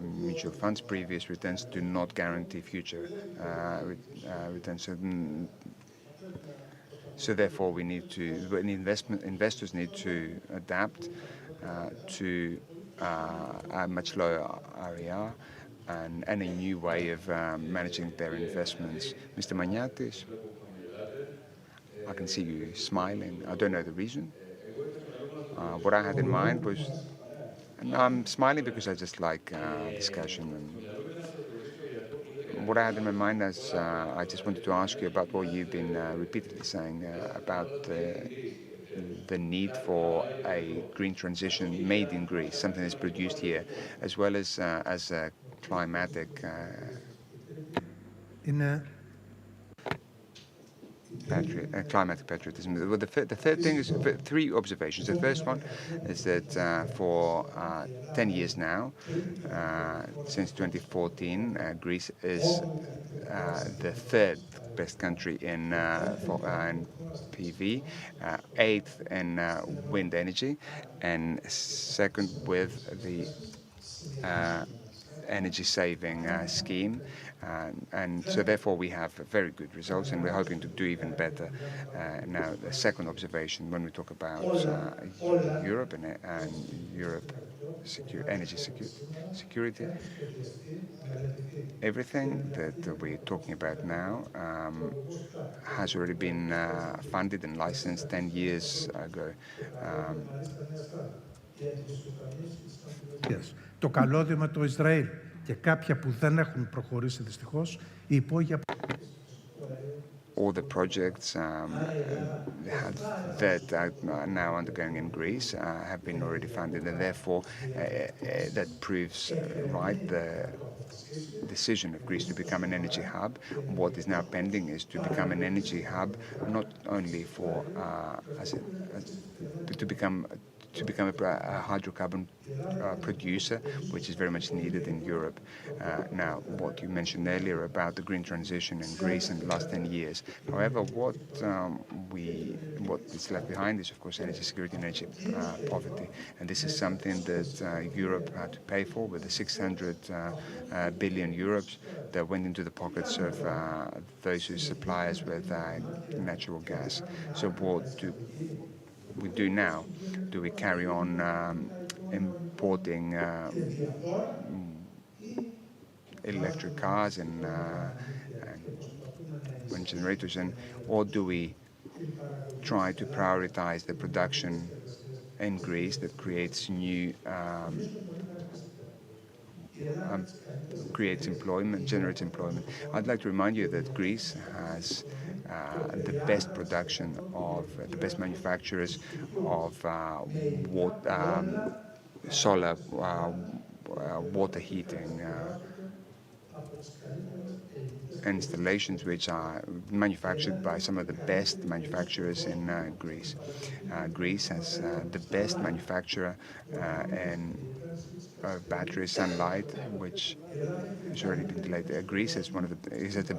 mutual funds, previous returns do not guarantee future returns. So therefore, we need to, investors need to adapt to a much lower RER and a new way of managing their investments. Mr. Maniatis, I can see you smiling. I don't know the reason. What I had in mind was, and I'm smiling because I just like discussion. And what I had in my mind is, I just wanted to ask you about what you've been repeatedly saying about the need for a green transition made in Greece, something that's produced here, as well as a climatic climatic patriotism. Well, the third thing is 3 observations. The first one is that for 10 years now, since 2014, Greece is the 3rd best country in PV, 8th in wind energy, and 2nd with the energy saving scheme, and so therefore we have very good results, and we're hoping to do even better. Now, the second observation, when we talk about Europe and Europe energy security, everything that we're talking about now has already been funded and licensed 10 years ago. Το καλώδιο με το Ισραήλ. και κάποια που δεν έχουν προχωρήσει δυστυχώς, οι υπόγεια... All the projects that are now undergoing in Greece have been already funded, and therefore that proves right the decision of Greece to become an energy hub. What is now pending is to become an energy hub, not only for to become a hydrocarbon producer, which is very much needed in Europe. Now, what you mentioned earlier about the green transition in Greece in the last 10 years. However, what is left behind is, of course, energy security and energy poverty. And this is something that Europe had to pay for with the 600 billion euros that went into the pockets of those who supply us with natural gas. So what do we do now? Do we carry on importing electric cars and generators, or do we try to prioritize the production in Greece that creates creates employment, generates employment? I'd like to remind you that Greece has the best production of the best manufacturers of solar water heating installations, which are manufactured by some of the best manufacturers in Greece. Greece has the best manufacturer in battery sunlight, which has already been delayed. Greece is is the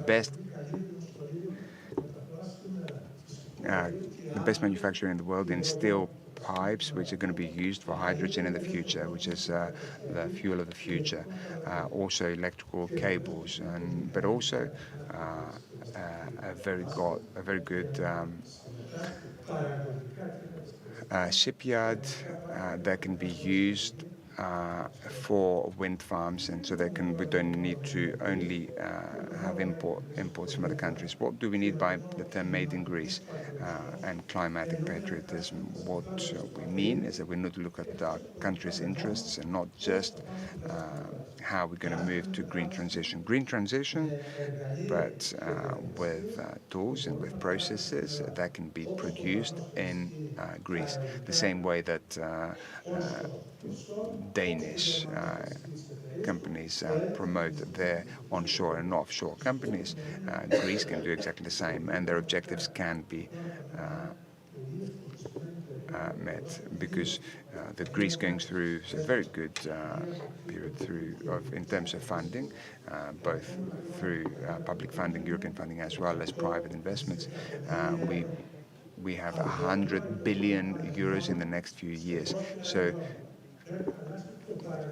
best manufacturer in the world in steel pipes, which are going to be used for hydrogen in the future, which is the fuel of the future. Also electrical cables, but also a very good shipyard that can be used for wind farms, and so we don't need to only have imports from other countries. What do we need by the term made in Greece and climatic patriotism? What we mean is that we need to look at our country's interests and not just how we're going to move to green transition. Green transition, but with tools and with processes that can be produced in Greece, the same way that Danish companies promote their onshore and offshore companies. Greece can do exactly the same, and their objectives can be met, because the Greece going through a very good period in terms of funding, both through public funding, European funding, as well as private investments. We have 100 billion euros in the next few years.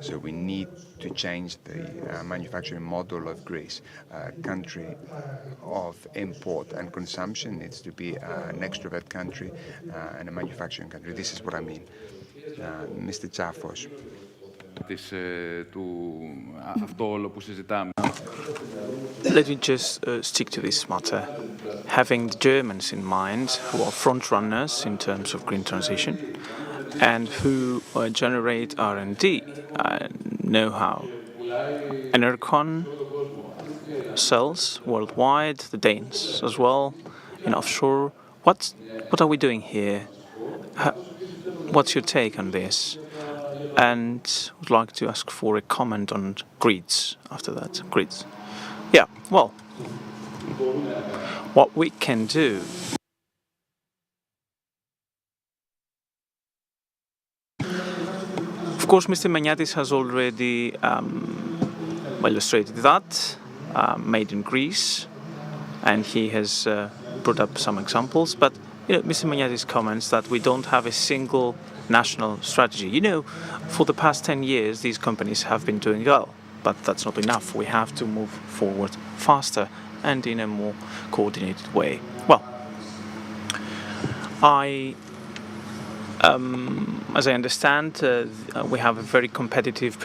So we need to change the manufacturing model of Greece. A country of import and consumption needs to be an extrovert country and a manufacturing country. This is what I mean. Mr. Tsafos. Let me just stick to this matter. Having the Germans in mind, who are front runners in terms of green transition, and who generate R&D know-how. Enercon sells worldwide, the Danes as well, in offshore. What are we doing here? What's your take on this? And would like to ask for a comment on grids after that. Grids. Yeah, well, what we can do. Of course, Mr. Maniatis has already illustrated that, made in Greece, and he has brought up some examples. But Mr. Maniatis comments that we don't have a single national strategy. For the past 10 years, these companies have been doing well, but that's not enough. We have to move forward faster and in a more coordinated way. Well, as I understand, we have a very competitive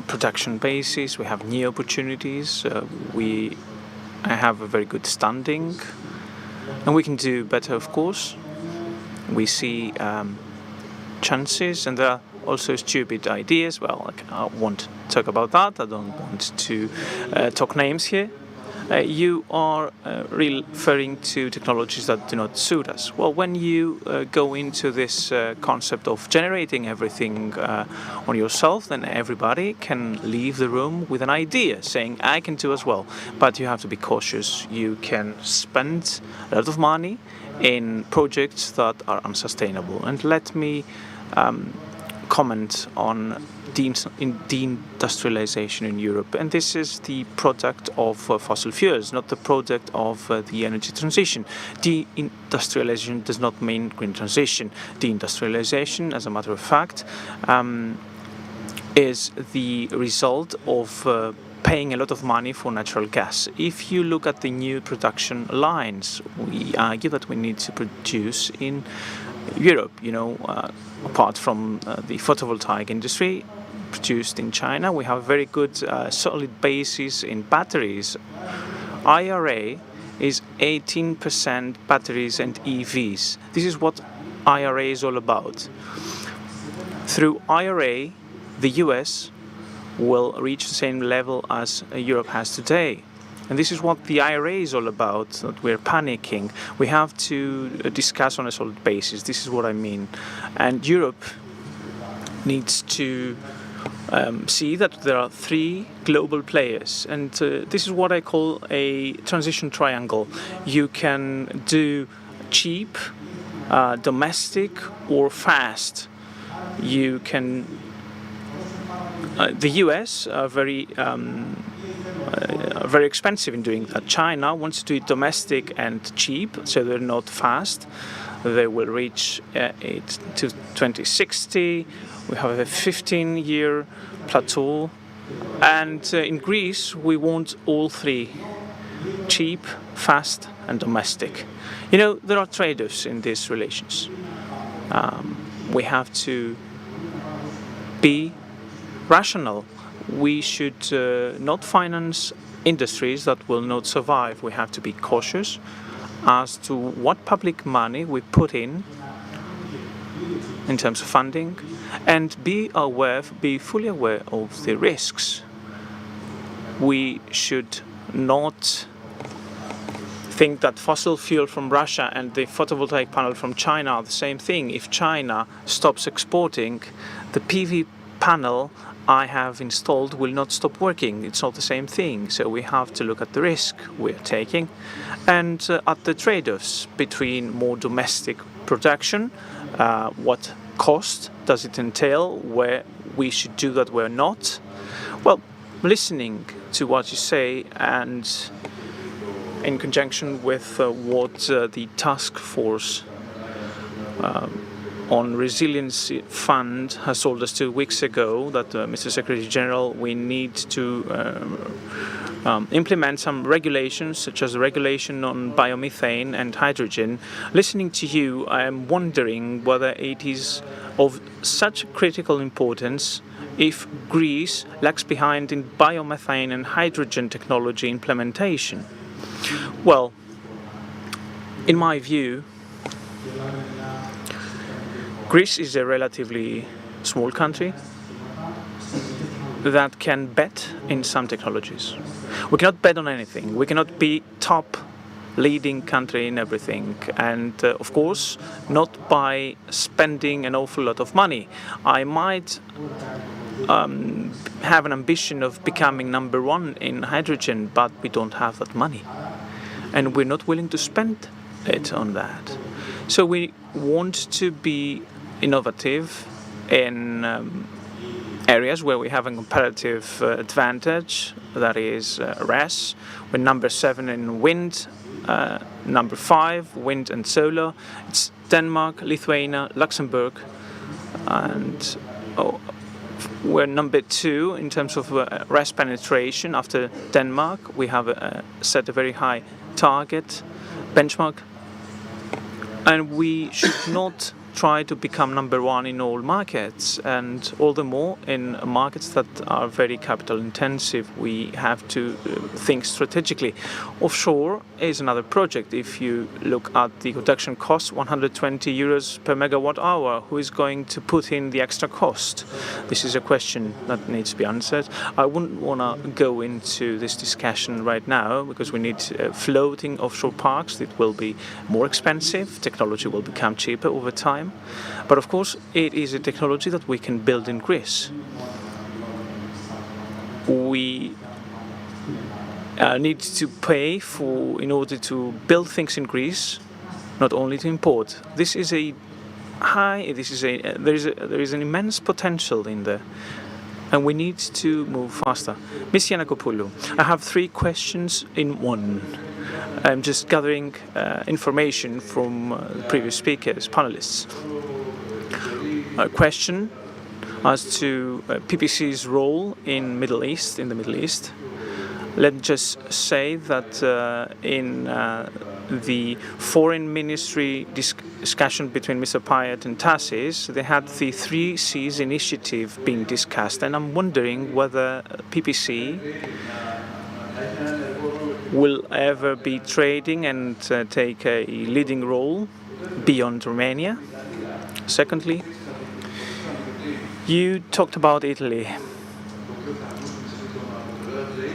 production basis. We have new opportunities. I have a very good standing, and we can do better, of course. We see chances, and there are also stupid ideas. Well, I won't talk about that. I don't want to talk names here. You are referring to technologies that do not suit us. Well, when you go into this concept of generating everything on yourself, then everybody can leave the room with an idea, saying, I can do as well. But you have to be cautious. You can spend a lot of money in projects that are unsustainable. And let me comment on deindustrialization in Europe, and this is the product of fossil fuels, not the product of the energy transition. Deindustrialization does not mean green transition. Deindustrialization, as a matter of fact, is the result of paying a lot of money for natural gas. If you look at the new production lines, we argue that we need to produce in Europe, apart from the photovoltaic industry produced in China. We have a very good solid basis in batteries. IRA is 18% batteries and EVs. This is what IRA is all about. Through IRA, the US will reach the same level as Europe has today. And this is what the IRA is all about, that we're panicking. We have to discuss on a solid basis. This is what I mean. And Europe needs to see that there are three global players. And this is what I call a transition triangle. You can do cheap, domestic, or fast. You can... the US are very expensive in doing that. China wants to do it domestic and cheap, so they're not fast. They will reach it to 2060. We have a 15-year plateau. And in Greece, we want all three: cheap, fast, and domestic. There are trade-offs in these relations. We have to be rational. We should not finance industries that will not survive. We have to be cautious as to what public money we put in terms of funding, and be fully aware of the risks. We should not think that fossil fuel from Russia and the photovoltaic panel from China are the same thing. If China stops exporting, the PV panel I have installed will not stop working. It's not the same thing. So we have to look at the risk we're taking and at the trade-offs between more domestic production, what cost does it entail, where we should do that, where not. Well, listening to what you say and in conjunction with what the task force on Resiliency Fund has told us 2 weeks ago, that Mr. Secretary General, we need to implement some regulations, such as regulation on biomethane and hydrogen. Listening to you, I am wondering whether it is of such critical importance if Greece lags behind in biomethane and hydrogen technology implementation. Well, in my view, Greece is a relatively small country that can bet in some technologies. We cannot bet on anything. We cannot be top leading country in everything. And of course, not by spending an awful lot of money. I might have an ambition of becoming number one in hydrogen, but we don't have that money. And we're not willing to spend it on that. So we want to be innovative in areas where we have a comparative advantage, that is RES. We're number 7 in wind, number 5 wind and solar. It's Denmark, Lithuania, Luxembourg, and we're number 2 in terms of RES penetration after Denmark. We have set a very high target benchmark, and we should not try to become number one in all markets, and all the more in markets that are very capital intensive. We have to think strategically. Offshore is another project. If you look at the production cost, 120 euros per megawatt hour, who is going to put in the extra cost? This is a question that needs to be answered. I wouldn't want to go into this discussion right now because we need floating offshore parks. It will be more expensive. Technology will become cheaper over time. But of course, it is a technology that we can build in Greece. We need to pay in order to build things in Greece, not only to import. There is an immense potential in there, and we need to move faster. Ms. Giannakopoulou, I have 3 questions in one. I'm just gathering information from previous speakers, panelists. A question as to PPC's role in the Middle East. Let me just say that in the foreign ministry discussion between Mr. Payet and Tassis, they had the 3 Cs initiative being discussed, and I'm wondering whether PPC will ever be trading and take a leading role beyond Romania. Secondly, you talked about Italy.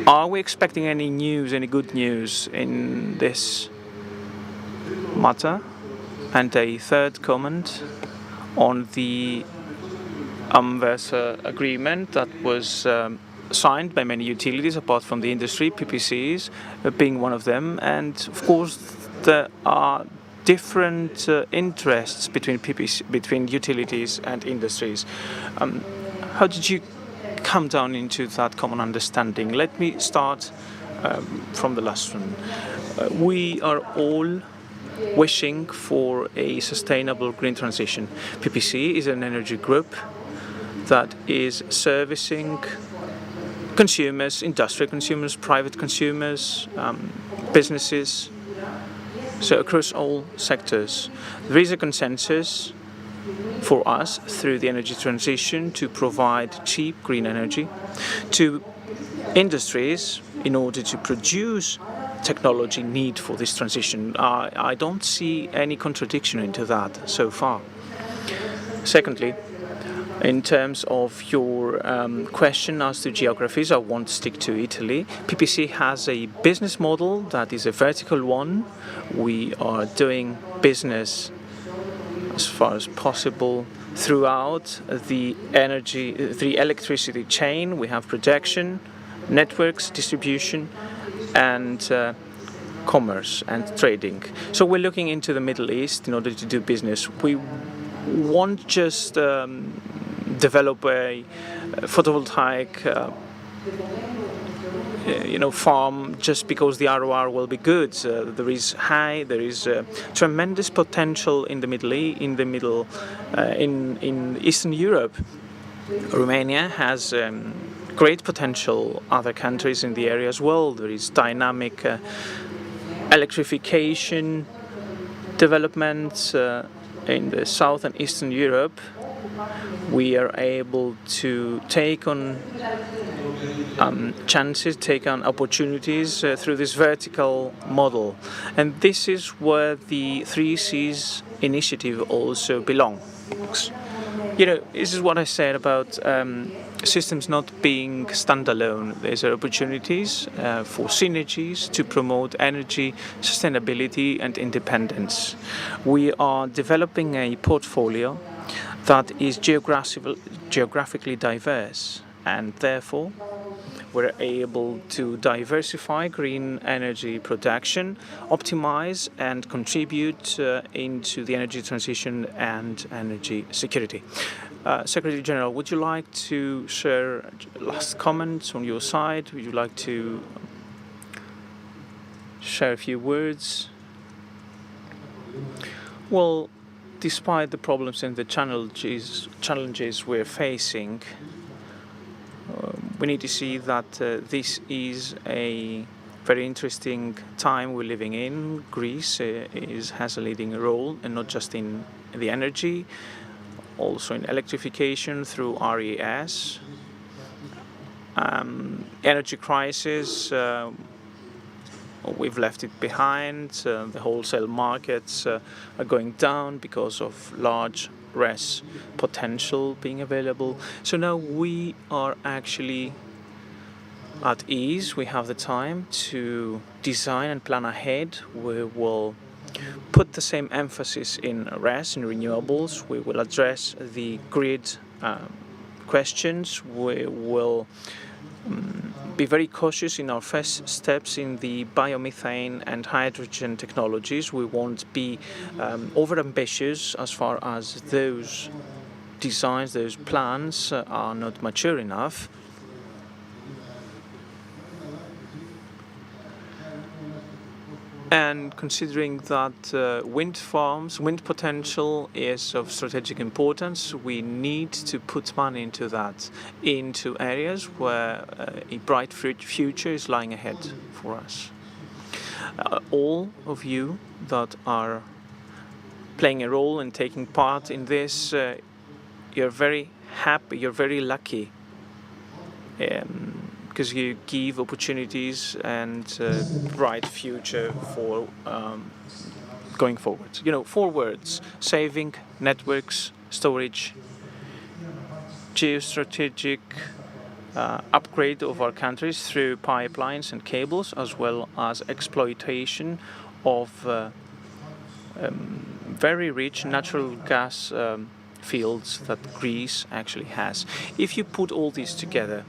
Are we expecting any good news in this matter? And a third comment on the Anvers agreement that was signed by many utilities apart from the industry, PPCs being one of them. And of course, there are different interests between utilities and industries. How did you come down into that common understanding? Let me start from the last one. We are all wishing for a sustainable green transition. PPC is an energy group that is servicing consumers, industrial consumers, private consumers, businesses, so across all sectors. There is a consensus for us through the energy transition to provide cheap green energy to industries in order to produce technology need for this transition. I don't see any contradiction into that so far. Secondly, in terms of your question as to geographies, I won't stick to Italy. PPC has a business model that is a vertical one. We are doing business as far as possible throughout the electricity chain. We have production, networks, distribution, and commerce and trading. So we're looking into the Middle East in order to do business. We won't just develop a photovoltaic farm just because the ROR will be good. There is tremendous potential in in Eastern Europe. Romania has great potential. Other countries in the area as well. There is dynamic electrification developments in the South and Eastern Europe. We are able to take on chances, take on opportunities through this vertical model. And this is where the 3 Cs initiative also belongs. This is what I said about systems not being standalone. There's opportunities for synergies to promote energy sustainability and independence. We are developing a portfolio that is geographically diverse, and therefore we're able to diversify green energy production, optimize and contribute into the energy transition and energy security. Secretary General, would you like to share last comments on your side? Would you like to share a few words? Well, despite the problems and the challenges we're facing, we need to see that this is a very interesting time we're living in. Greece has a leading role, and not just in the energy, also in electrification through RES. Energy crisis, we've left it behind. The wholesale markets are going down because of large RES potential being available. So now we are actually at ease. We have the time to design and plan ahead. We will put the same emphasis in RES, in renewables. We will address the grid questions. We will be very cautious in our first steps in the biomethane and hydrogen technologies. We won't be over-ambitious as far as those designs, those plans are not mature enough. And considering that wind farms, wind potential is of strategic importance, we need to put money into that, into areas where a bright future is lying ahead for us. All of you that are playing a role and taking part in this, you're very happy, you're very lucky. Because you give opportunities and bright future for going forward. You know, 4 words: saving, networks, storage, geostrategic upgrade of our countries through pipelines and cables, as well as exploitation of very rich natural gas fields that Greece actually has. If you put all these together,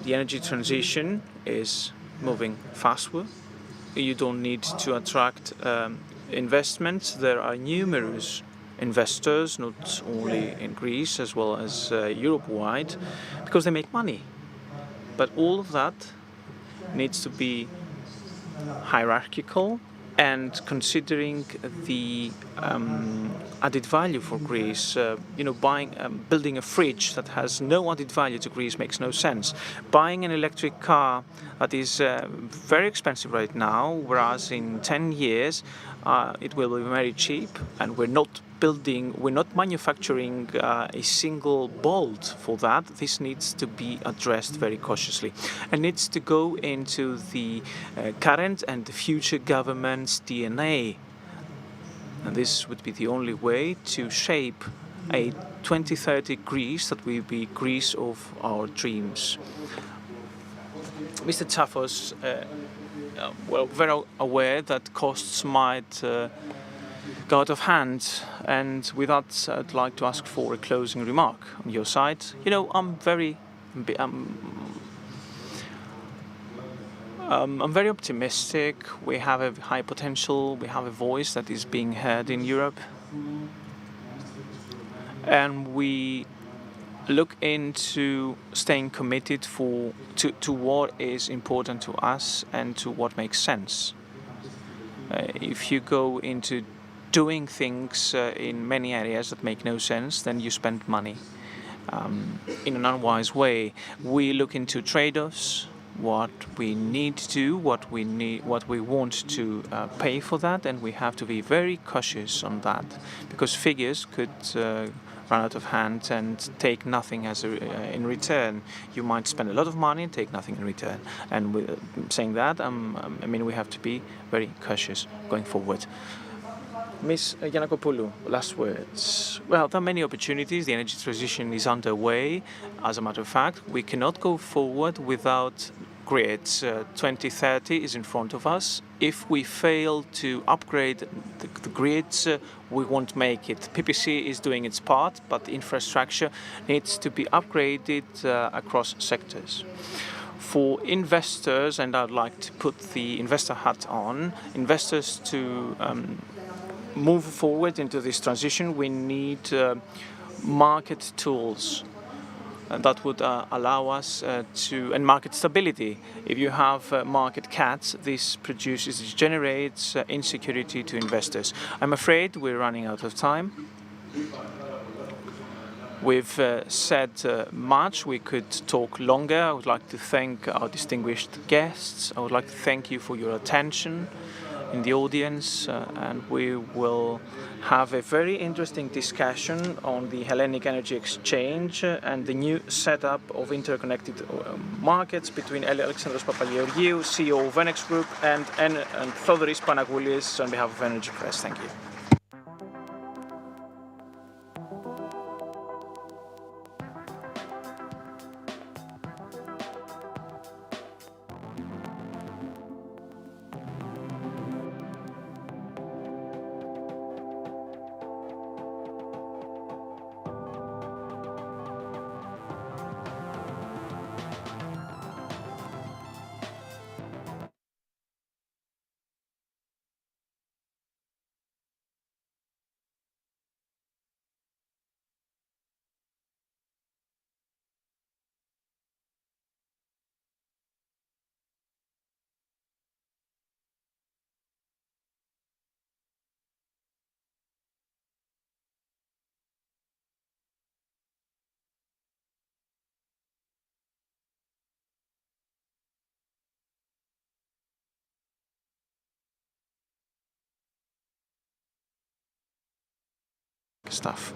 the energy transition is moving faster. You don't need to attract investments. There are numerous investors, not only in Greece as well as Europe-wide, because they make money. But all of that needs to be hierarchical and considering the added value for Greece. You know, building a fridge that has no added value to Greece makes no sense. Buying an electric car that is very expensive right now, whereas in 10 years it will be very cheap, and we're not manufacturing a single bolt for that. This needs to be addressed very cautiously and needs to go into the current and the future government's DNA. And this would be the only way to shape a 2030 Greece that will be Greece of our dreams. Mr. Tsafos, well, very aware that costs might go out of hand, and with that I'd like to ask for a closing remark on your side. You know, I'm very optimistic. We have a high potential. We have a voice that is being heard in Europe, and we look into staying committed to what is important to us and to what makes sense. If you go into doing things in many areas that make no sense, then you spend money in an unwise way. We look into trade-offs, what we need to do, what we want to pay for that, and we have to be very cautious on that, because figures could run out of hand and take nothing in return. You might spend a lot of money and take nothing in return. And with saying that, I mean, we have to be very cautious going forward. Ms. Giannakopoulou, last words. Well, there are many opportunities. The energy transition is underway. As a matter of fact, we cannot go forward without grids. 2030 is in front of us. If we fail to upgrade the grids, we won't make it. PPC is doing its part, but the infrastructure needs to be upgraded across sectors. For investors, and I'd like to put the investor hat on, investors to move forward into this transition, we need market tools that would allow us and market stability. If you have market cuts, this generates insecurity to investors. I'm afraid we're running out of time. We've said much. We could talk longer. I would like to thank our distinguished guests. I would like to thank you for your attention. in the audience, and we will have a very interesting discussion on the Hellenic Energy Exchange and the new setup of interconnected markets between Alexandros Papageorgiou, CEO of Venex Group, and Thodoris Panagoulis on behalf of Energypress. Thank you. Stuff.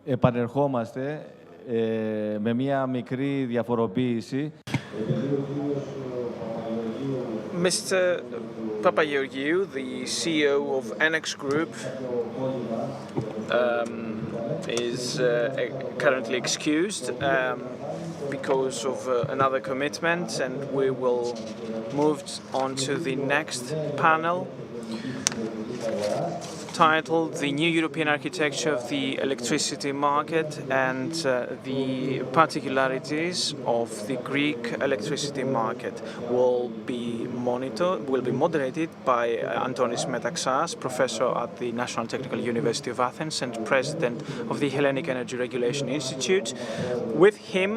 επανερχόμαστε με μία μικρή διαφοροποίηση. Mr. Papageorgiou, the CEO of ENG Group, is currently excused because of another commitment, and we will move on to the next panel titled The New European Architecture of the Electricity Market and the Particularities of the Greek Electricity Market will be moderated by Antonis Metaxas, professor at the National Technical University of Athens and president of the Hellenic Energy Regulation Institute. With him,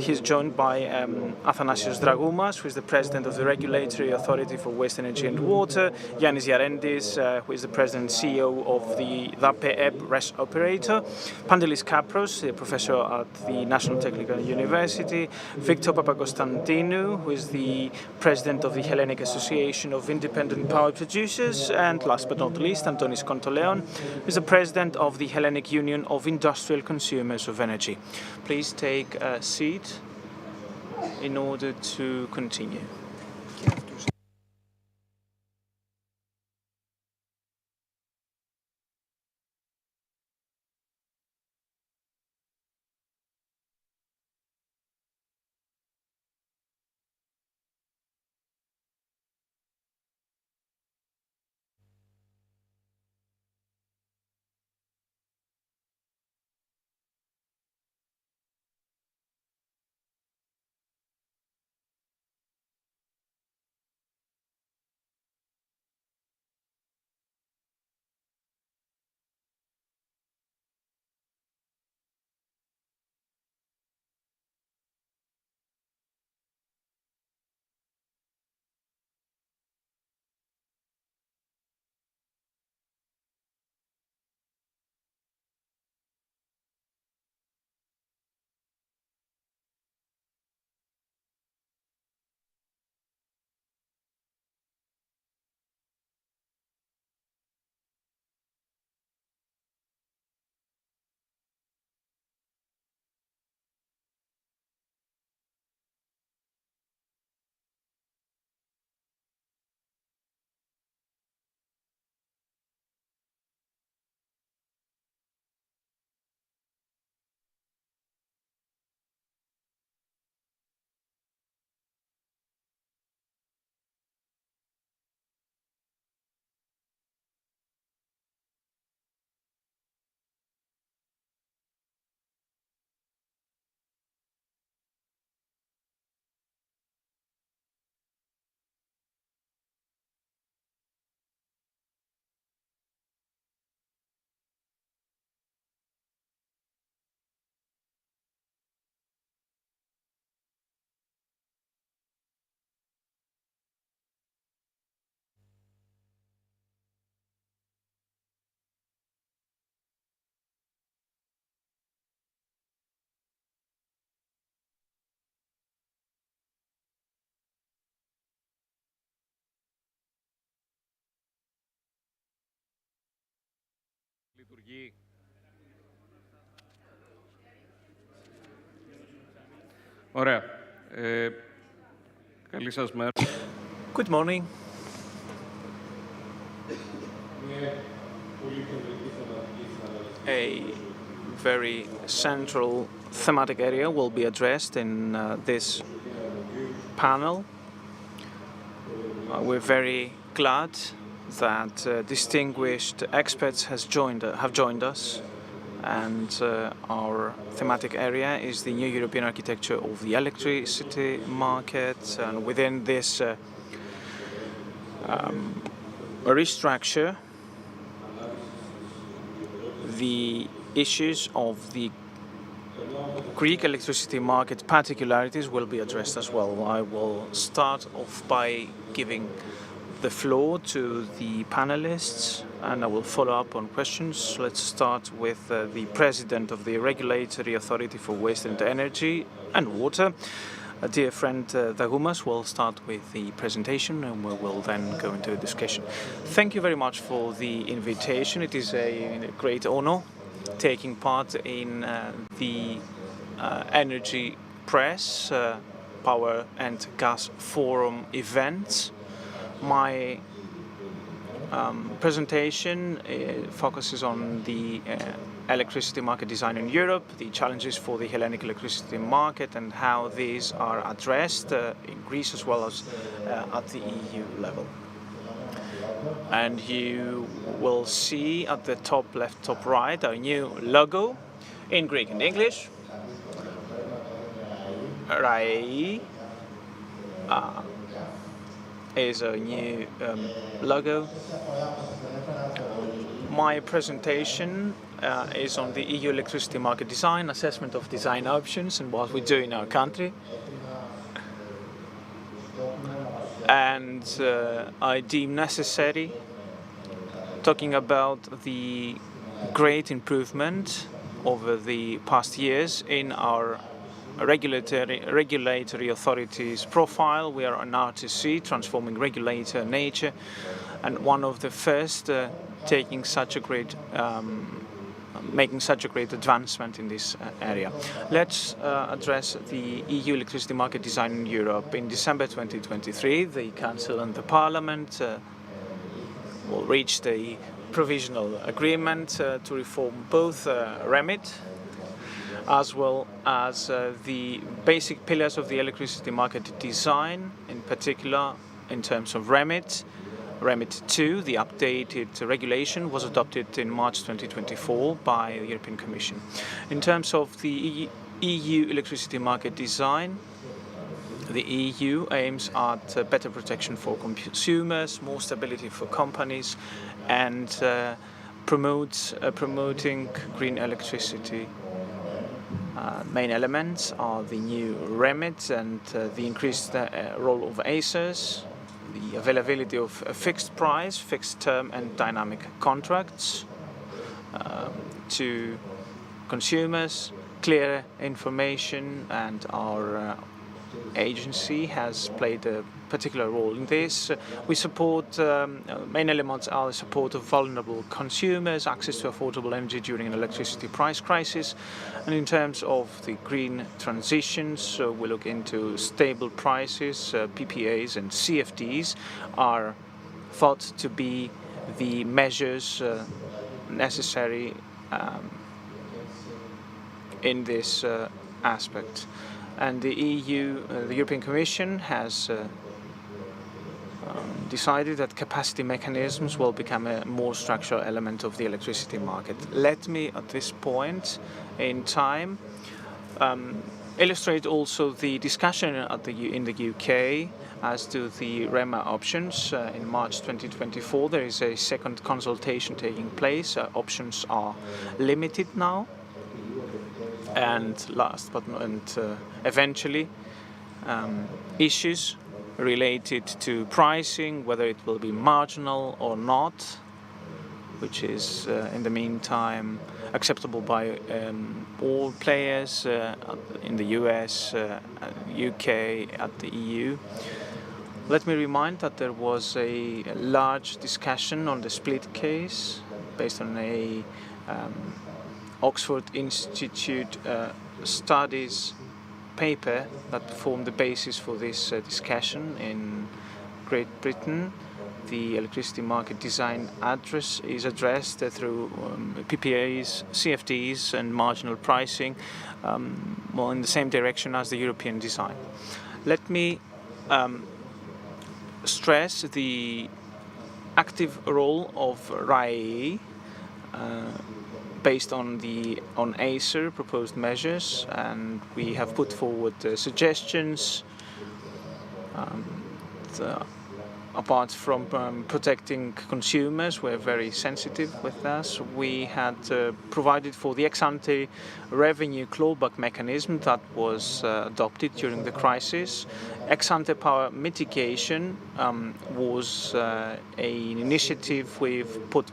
he's joined by Athanasios Dragoumas, who is the president of the Regulatory Authority for Waste Energy and Water, Yannis Yarendis, who is the president and CEO of the DAPEB RES operator, Pantelis Kapros, a professor at the National Technical University, Victor Papakonstantinou, who is the president of the Hellenic Association of Independent Power Producers, and last but not least, Antonis Kontoleon, who is the president of the Hellenic Union of Industrial Consumers of Energy. Please take a seat in order to continue. Λειτουργεί. Ωραία. Καλή σας μέρα. Good morning. A very central thematic area will be addressed in this panel. We're very glad that distinguished experts have joined us, and our thematic area is the new European architecture of the electricity market, and within this restructure, the issues of the Greek electricity market particularities will be addressed as well. I will start off by giving the floor to the panelists, and I will follow up on questions. Let's start with the President of the Regulatory Authority for Waste and Energy and Water, dear friend Dagumas will start with the presentation and we will then go into a discussion. Thank you very much for the invitation. It is a great honor taking part in the Energypress Power and Gas Forum event. My presentation focuses on the electricity market design in Europe, the challenges for the Hellenic electricity market and how these are addressed in Greece as well as at the EU level. And you will see at the top left, top right, our new logo in Greek and English. RAI is a new logo. My presentation is on the EU electricity market design, assessment of design options and what we do in our country. And I deem necessary talking about the great improvement over the past years in our regulatory authorities profile. We are an RTC, transforming regulator nature, and one of the first taking such a great making such a great advancement in this area. Let's address the EU electricity market design in Europe. In December 2023, the Council and the Parliament will reach the provisional agreement to reform both REMIT as well as the basic pillars of the electricity market design, in particular in terms of REMIT. REMIT 2, the updated regulation, was adopted in March 2024 by the European Commission. In terms of the EU electricity market design, the EU aims at better protection for consumers, more stability for companies, and promoting green electricity. Main elements are the new REMIT and the increased role of ACERs, the availability of a fixed price, fixed term and dynamic contracts to consumers, clear information, and our agency has played a particular role in this. We support, main elements are the support of vulnerable consumers, access to affordable energy during an electricity price crisis, and in terms of the green transitions, we look into stable prices, PPAs and CFDs are thought to be the measures necessary in this aspect. And the the European Commission has decided that capacity mechanisms will become a more structural element of the electricity market. Let me, at this point in time, illustrate also the discussion in the UK as to the REMA options. In March 2024, there is a second consultation taking place. Options are limited now. And eventually, issues related to pricing, whether it will be marginal or not, which is in the meantime acceptable by all players in the US, UK, at the EU. Let me remind that there was a large discussion on the split case based on a Oxford Institute studies paper that formed the basis for this discussion in Great Britain. The electricity market design is addressed through PPAs, CFDs and marginal pricing, well, in the same direction as the European design. Let me stress the active role of RAI based on ACER proposed measures, and we have put forward suggestions. Apart from protecting consumers, we're very sensitive with this. We had provided for the ex-ante revenue clawback mechanism that was adopted during the crisis. Ex-ante power mitigation was an initiative we've put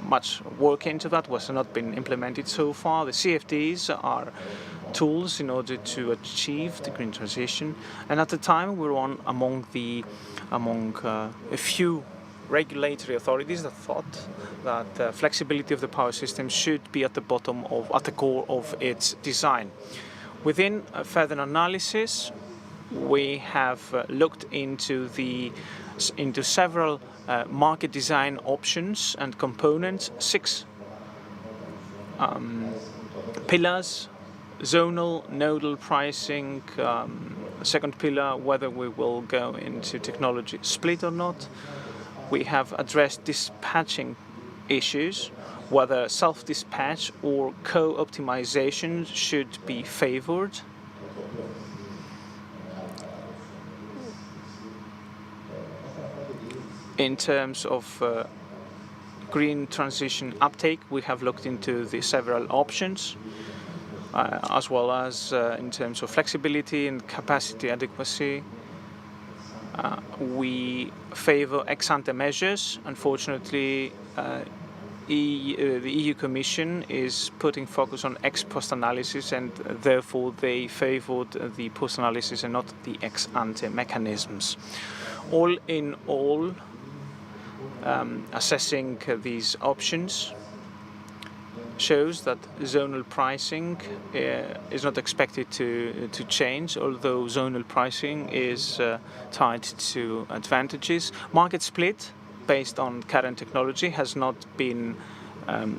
much work into that, was not been implemented so far. The CFDs are tools in order to achieve the green transition. And at the time, we were among a few regulatory authorities that thought that flexibility of the power system should be at the core of its design. Within further analysis, we have looked into several market design options and components, 6 pillars: zonal, nodal pricing, second pillar, whether we will go into technology split or not. We have addressed dispatching issues, whether self-dispatch or co-optimization should be favored. In terms of green transition uptake, we have looked into the several options, as well as in terms of flexibility and capacity adequacy. We favor ex-ante measures. Unfortunately, the EU Commission is putting focus on ex-post analysis, and therefore they favored the post-analysis and not the ex-ante mechanisms. All in all, assessing these options shows that zonal pricing is not expected to change, although zonal pricing is tied to advantages. Market split based on current technology has not been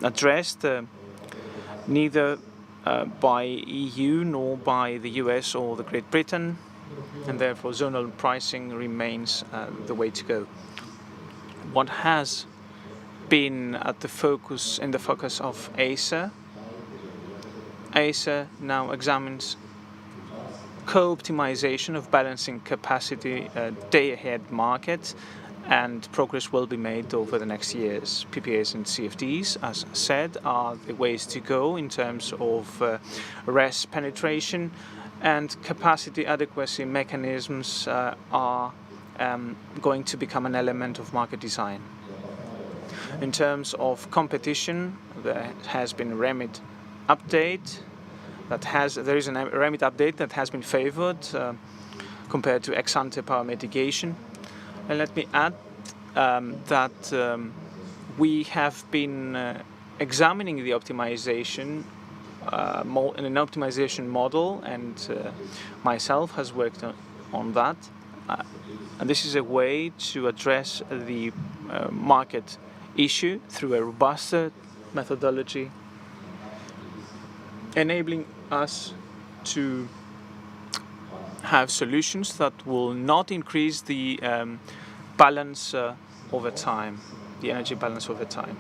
addressed neither by EU nor by the US or the Great Britain, and therefore zonal pricing remains the way to go. What has been in the focus of ACER. ACER now examines co-optimization of balancing capacity day-ahead market, and progress will be made over the next years. PPAs and CFDs, as said, are the ways to go in terms of RES penetration, and capacity adequacy mechanisms are going to become an element of market design. In terms of competition, there has been a REMIT update there is a REMIT update that has been favored compared to ex-ante power mitigation. And let me add that we have been examining the optimization in an optimization model, and myself has worked on that. And this is a way to address the market issue through a robust methodology, enabling us to have solutions that will not increase the balance over time, the energy balance over time.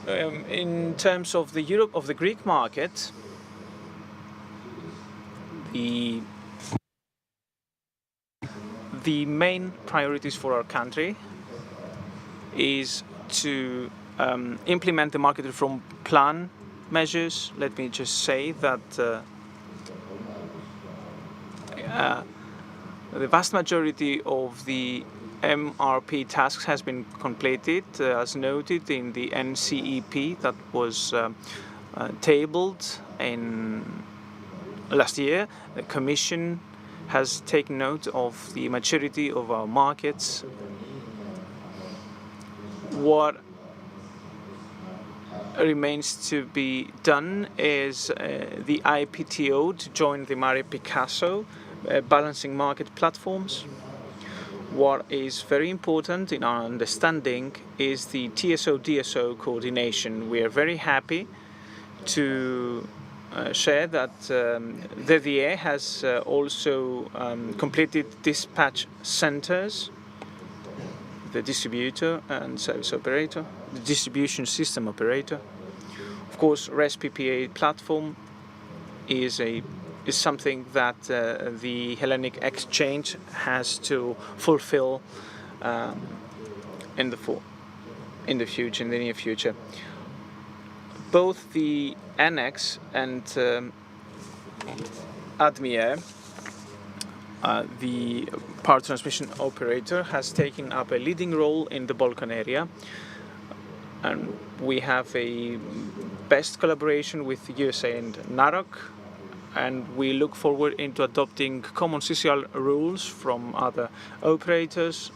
In terms of the Greek market, the main priorities for our country is to implement the market reform plan measures. Let me just say that the vast majority of the MRP tasks has been completed, as noted in the NCEP that was tabled in last year. The Commission has taken note of the maturity of our markets. What remains to be done is the IPTO to join the Mare Picasso balancing market platforms. What is very important in our understanding is the TSO-DSO coordination. We are very happy to share that the VVA has also completed dispatch centers, the distributor and service operator, the distribution system operator. Of course, RES PPA platform is something that the Hellenic Exchange has to fulfill in the near future. Both the NX and ADMIE, the power transmission operator, has taken up a leading role in the Balkan area. and we have a best collaboration with USA and NAROC, and we look forward into adopting common CCR rules from other operators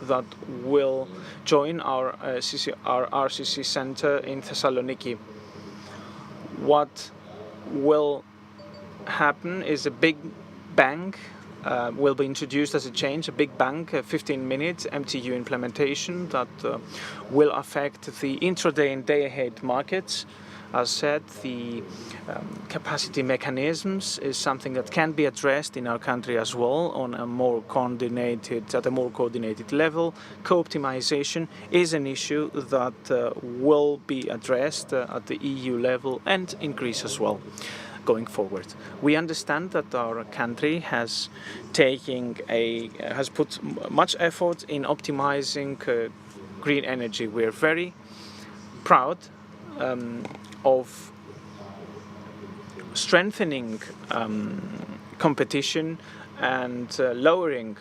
that will join our RCC center in Thessaloniki. What will happen is a big bang will be introduced as a change, a big bang, a 15-minute MTU implementation that will affect the intraday and day-ahead markets. As said, the capacity mechanisms is something that can be addressed in our country as well on a more coordinated, at a more coordinated level. Co-optimization is an issue that will be addressed at the EU level and in Greece as well going forward. We understand that our country has put much effort in optimizing green energy. We're very proud of strengthening competition and lowering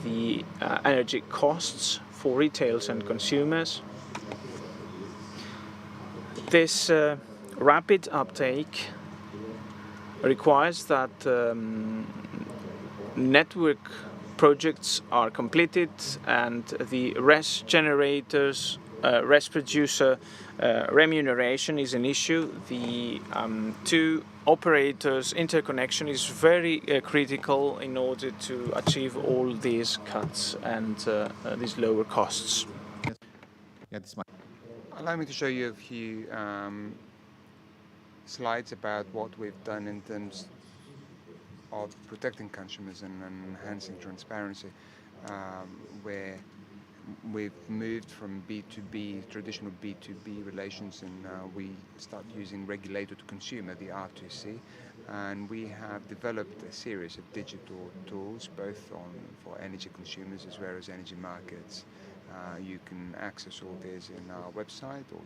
the energy costs for retailers and consumers. This rapid uptake requires that network projects are completed and the RES generators, RES producer remuneration is an issue. The two operators interconnection is very critical in order to achieve all these cuts and these lower costs. Allow me to show you a few slides about what we've done in terms of protecting consumers and enhancing transparency, where we've moved from B2B, traditional B2B relations, and we start using regulator to consumer, the R2C, and we have developed a series of digital tools, both for energy consumers as well as energy markets. You can access all this in our website, or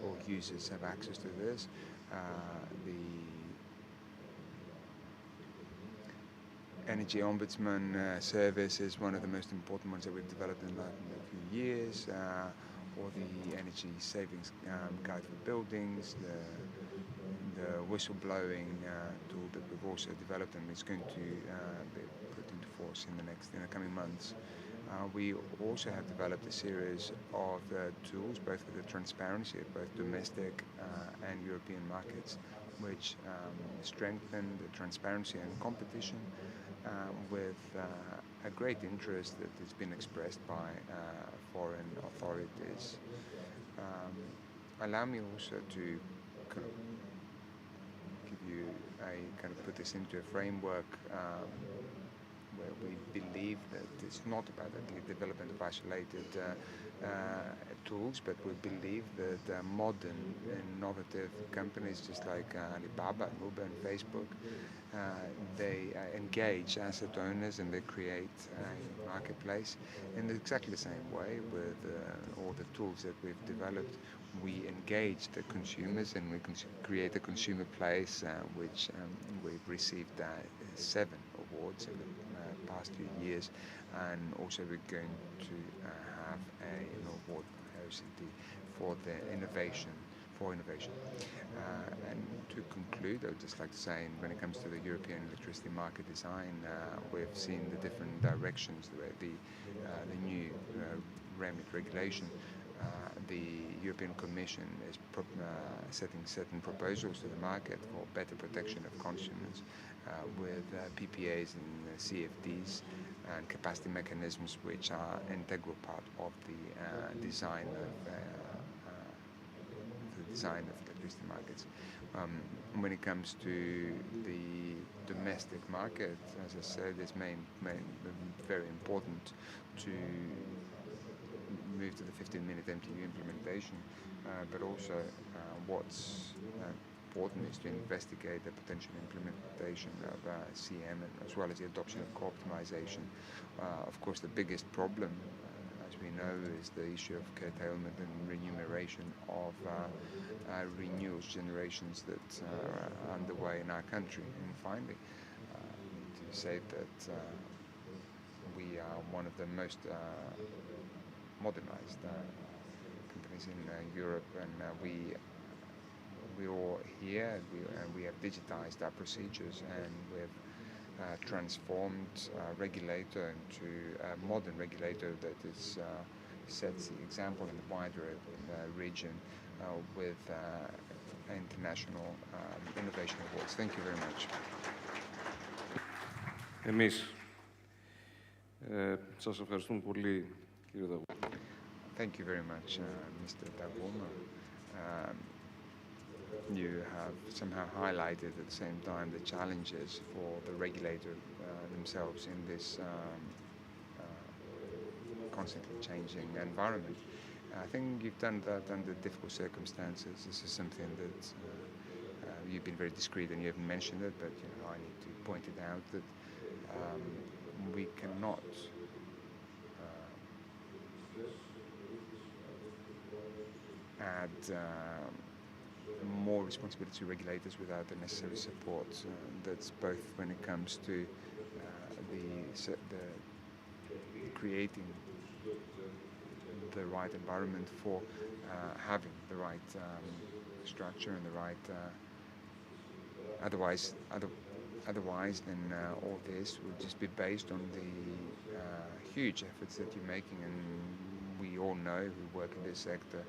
all users have access to this. The Energy Ombudsman service is one of the most important ones that we've developed in a few years, or the Energy Savings Guide for Buildings, the whistleblowing tool that we've also developed and is going to be put into force in the coming months. We also have developed a series of tools, both for the transparency of both domestic and European markets, which strengthen the transparency and competition with a great interest that has been expressed by foreign authorities. Allow me also to kind of give you put this into a framework where we believe that it's not about the development of isolated tools, but we believe that modern, innovative companies just like Alibaba, Uber, and Facebook, they engage asset owners and they create a marketplace in exactly the same way with all the tools that we've developed. We engage the consumers and we create a consumer place, which we've received 7 awards in the past few years, and also we're going to have an award from OECD for the innovation. And to conclude, I would just like to say, when it comes to the European electricity market design, we've seen the different directions, the new REMIT regulation. The European Commission is setting certain proposals to the market for better protection of consumers with PPAs and CFDs and capacity mechanisms, which are an integral part of the design of electricity markets. When it comes to the domestic market, as I said, it's very important to move to the 15-minute MTU implementation, but also what's important is to investigate the potential implementation of CM, as well as the adoption of co-optimization. Of course, the biggest problem, as we know, is the issue of curtailment and remuneration of renewals generations that are underway in our country. And finally, to say that we are one of the most modernized companies in Europe, and we all here, and we have digitized our procedures, and we've transformed our regulator into a modern regulator that is sets the example in the wider region with international innovation awards. Thank you very much. Εμείς σας ευχαριστούμε πολύ, κύριε Δαγούλα. Thank you very much, Mr. Daguma. You have somehow highlighted at the same time the challenges for the regulator themselves in this constantly changing environment. I think you've done that under difficult circumstances. This is something that you've been very discreet and you haven't mentioned it, but you know, I need to point it out that we cannot add more responsibility to regulators without the necessary support. That's both when it comes to the creating the right environment for having the right structure and the right. Otherwise, then all this would just be based on the huge efforts that you're making, and we all know who work in this sector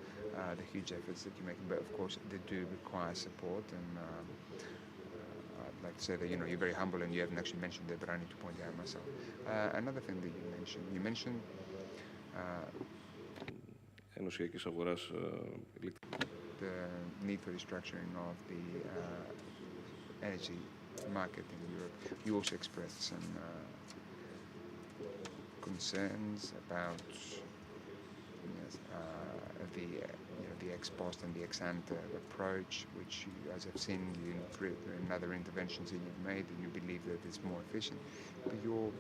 the huge efforts that you're making. But of course, they do require support, and I'd like to say that you're very humble, and you haven't actually mentioned it, but I need to point it out myself. Another thing that you mentioned. Ενωσιακής αγοράς The need for restructuring of the energy market in Europe. You also expressed some concerns about the ex post and the ex ante approach, which you, as I've seen you in other interventions that you've made, and you believe that it's more efficient. But your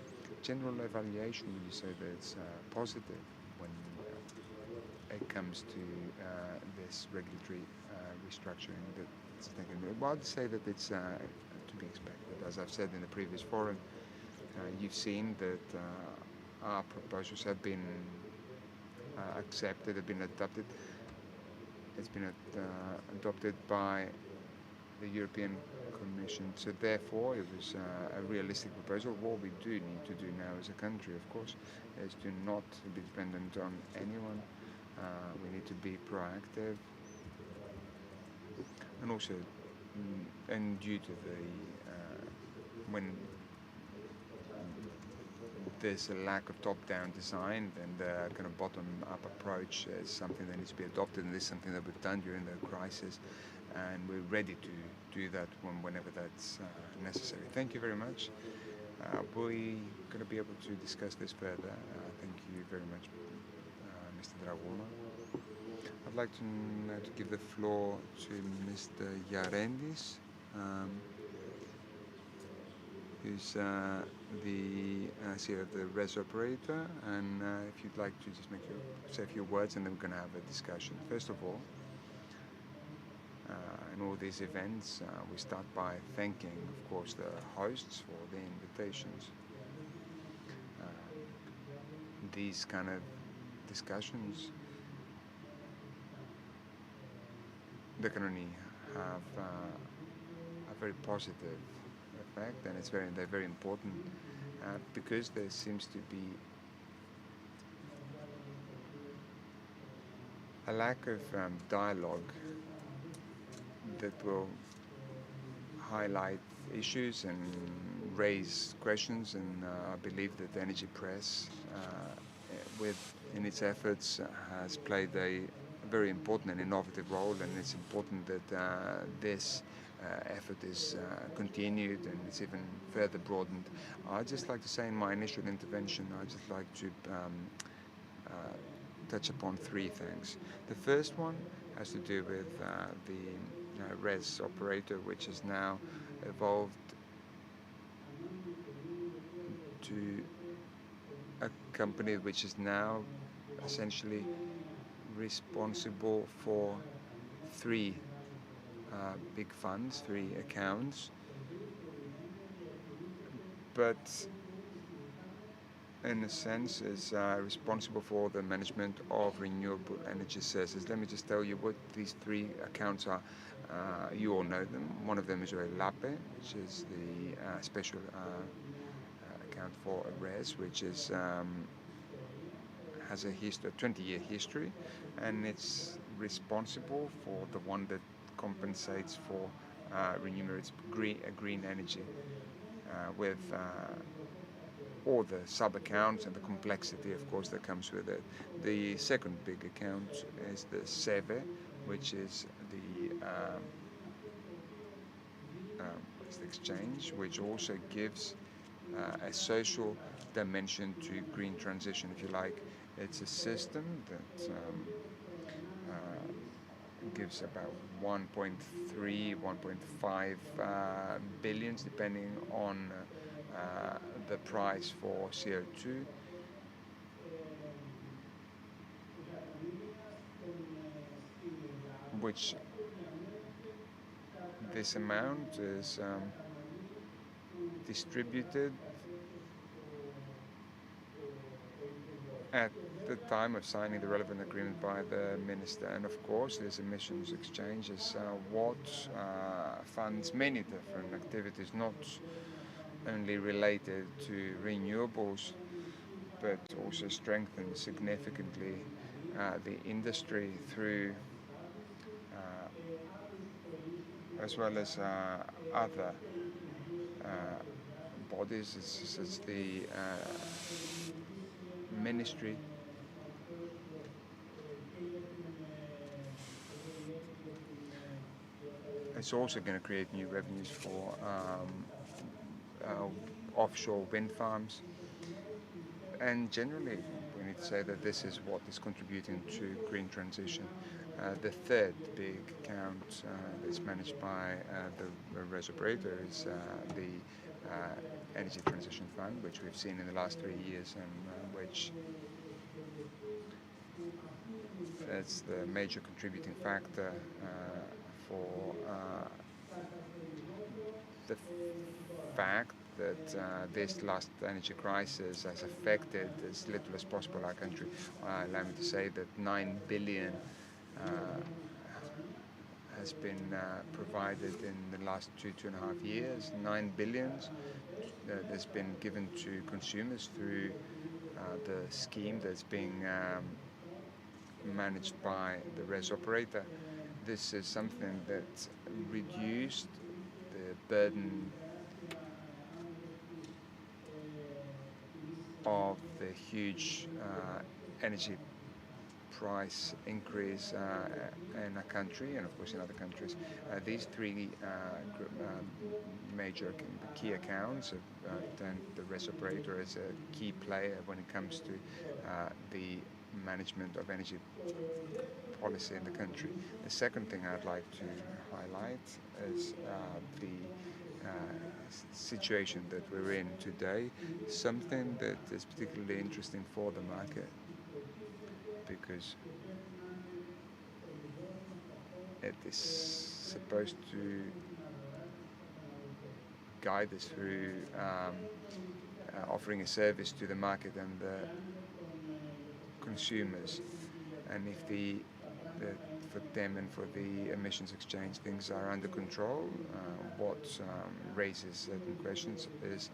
general evaluation, would you say that it's positive when it comes to this regulatory restructuring that's taken? Well, I'd say that it's to be expected. As I've said in the previous forum, you've seen that our proposals have been accepted, have been adopted. It's been adopted by the European Commission. So therefore, it was a realistic proposal. What we do need to do now as a country, of course, is to not be dependent on anyone. We need to be proactive, and also, and due to the when there's a lack of top-down design, then the kind of bottom-up approach is something that needs to be adopted, and this is something that we've done during the crisis, and we're ready to do that whenever that's necessary. Thank you very much. We're going to be able to discuss this further. Thank you very much, Mr. Draguma. I'd like to give the floor to Mr. Yarendis, who's the CEO of the RES operator, and if you'd like to just say a few words, and then we're going to have a discussion. First of all, in all these events, we start by thanking, of course, the hosts for the invitations. These kind of discussions, they can only have a very positive effect, and they're very important because there seems to be a lack of dialogue that will highlight issues and raise questions, and I believe that the Energypress, in its efforts, has played a very important and innovative role, and it's important that this effort is continued and it's even further broadened. I'd just like to say in my initial intervention, I'd just like to touch upon three things. The first one has to do with the RES operator, which has now evolved to a company which is now essentially responsible for three big funds, three accounts, but in a sense, is responsible for the management of renewable energy sources. Let me just tell you what these three accounts are. You all know them. One of them is LAPE, which is the special account for RES, which is has a 20-year history, and it's responsible for the one that compensates for remunerates green energy with all the sub-accounts and the complexity, of course, that comes with it. The second big account is the SEVE, which is the exchange, which also gives a social dimension to green transition, if you like. It's a system that gives about 1.3, 1.5 billions, depending on the price for CO2. Which this amount is distributed at the time of signing the relevant agreement by the minister. And of course, this emissions exchange is what funds many different activities, not only related to renewables, but also strengthens significantly the industry through as well as other bodies, such as the ministry. It's also going to create new revenues for offshore wind farms. And generally, we need to say that this is what is contributing to green transition. The third big account that's managed by the RES operator is the Energy Transition Fund, which we've seen in the last 3 years, and which is the major contributing factor for the fact that this last energy crisis has affected as little as possible our country. Allow me to say that 9 billion has been provided in the last 2.5 years. 9 billions that has been given to consumers through the scheme that's being managed by the RES operator. This is something that reduced the burden of the huge energy price increase in our country, and of course in other countries. These three major key accounts have turned the RES operator as a key player when it comes to the management of energy policy in the country. The second thing I'd like to highlight is the situation that we're in today, something that is particularly interesting for the market, because it is supposed to guide us through offering a service to the market and the consumers. And if for them and for the emissions exchange things are under control, what raises certain questions is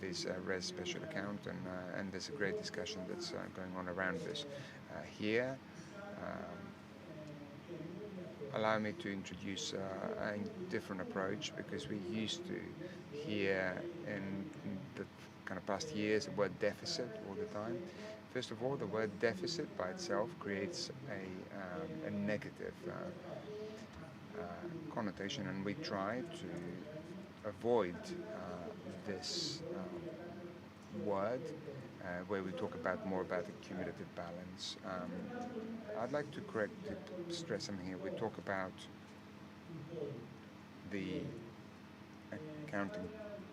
this RES special account, and there's a great discussion that's going on around this. Here, allow me to introduce a different approach, because we used to hear in the kind of past years the word deficit all the time. First of all, the word deficit by itself creates a negative connotation, and we try to avoid this word where we talk more about the cumulative balance. I'd like to stress something here. We talk about the accounting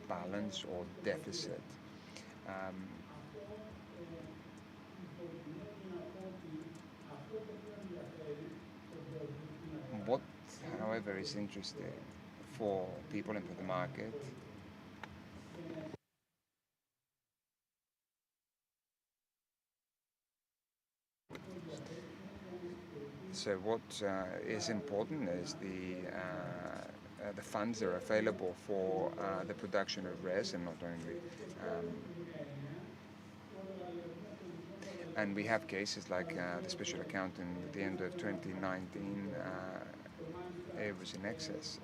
balance or deficit. What, however, is interesting for people and for the market So what is important is the funds that are available for the production of RES, and not only. And we have cases like the special account at the end of 2019, it was in excess.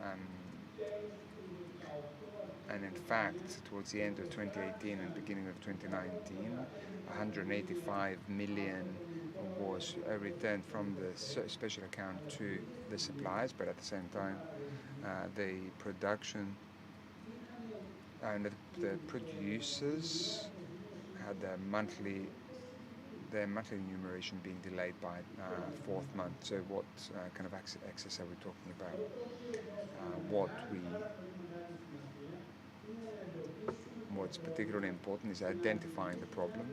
And in fact, towards the end of 2018 and beginning of 2019, 185 million was returned from the special account to the suppliers, but at the same time, the production and the producers had their monthly enumeration being delayed by fourth month. So what kind of excess are we talking about? What's particularly important is identifying the problem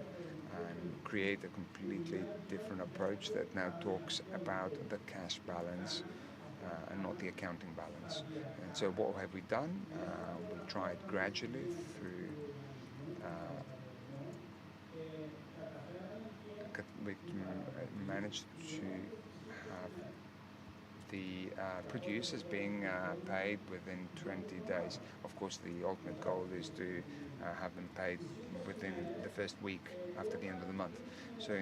and create a completely different approach that now talks about the cash balance and not the accounting balance. And so what have we done? We tried gradually through we managed to have the producers being paid within 20 days. Of course, the ultimate goal is to have them paid within the first week after the end of the month. So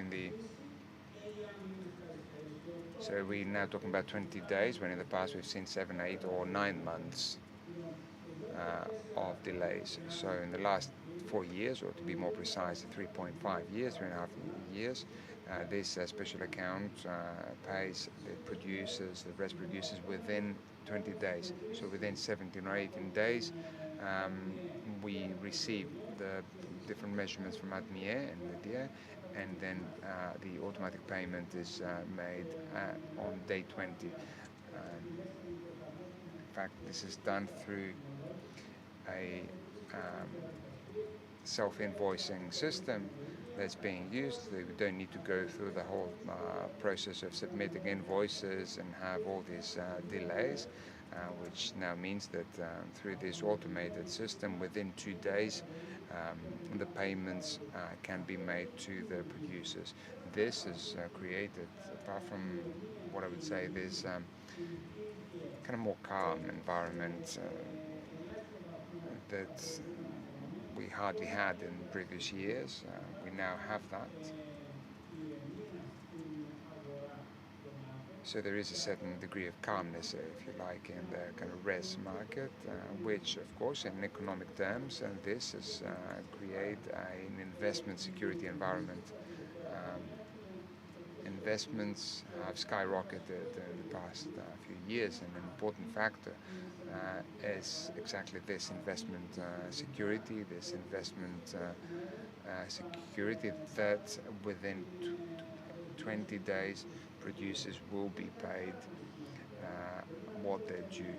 we're now talking about 20 days, when in the past we've seen 7, 8 or 9 months of delays. So in the last 4 years, or to be more precise, 3.5 years, 3.5 years, this special account pays the producers, the RES producers, within 20 days. So within 17 or 18 days, we receive the different measurements from ADMIE and Lydia, and then the automatic payment is made on day 20. In fact, this is done through a self-invoicing system that's being used. We don't need to go through the whole process of submitting invoices and have all these delays, which now means that through this automated system, within 2 days, the payments can be made to the producers. This has created, apart from what I would say, this kind of more calm environment that we hardly had in previous years. We now have that. So there is a certain degree of calmness, if you like, in the kind of RES market, which, of course, in economic terms, and this has created an investment security environment. Investments have skyrocketed in the past few years, and an important factor is exactly this investment security, that within 20 days producers will be paid what they're due.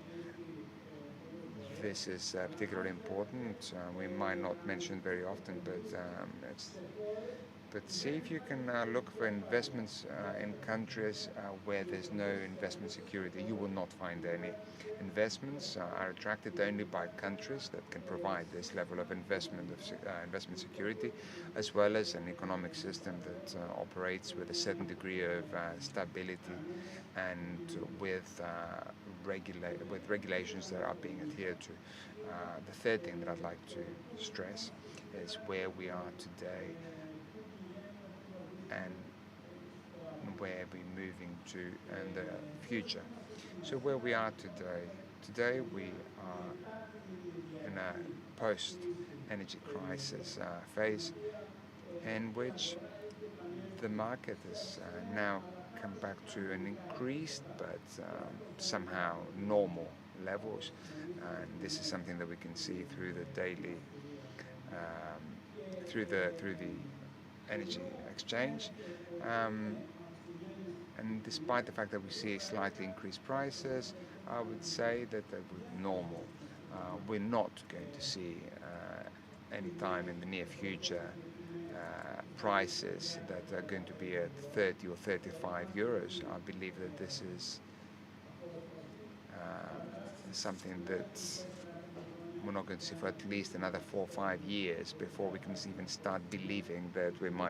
This is particularly important. We might not mention very often, but see if you can look for investments in countries where there's no investment security. You will not find any. Investments are attracted only by countries that can provide this level of investment security, as well as an economic system that operates with a certain degree of stability and with regulations that are being adhered to. The third thing that I'd like to stress is where we are today and where we're moving to in the future. So where we are today we are in a post-energy crisis phase in which the market has now come back to an increased but somehow normal levels, and this is something that we can see through the daily through the energy exchange, and despite the fact that we see slightly increased prices, I would say that they were normal. We're not going to see any time in the near future prices that are going to be at 30 or 35 euros. I believe that this is something that we're not going to see for at least another 4 or 5 years before we can even start believing that we might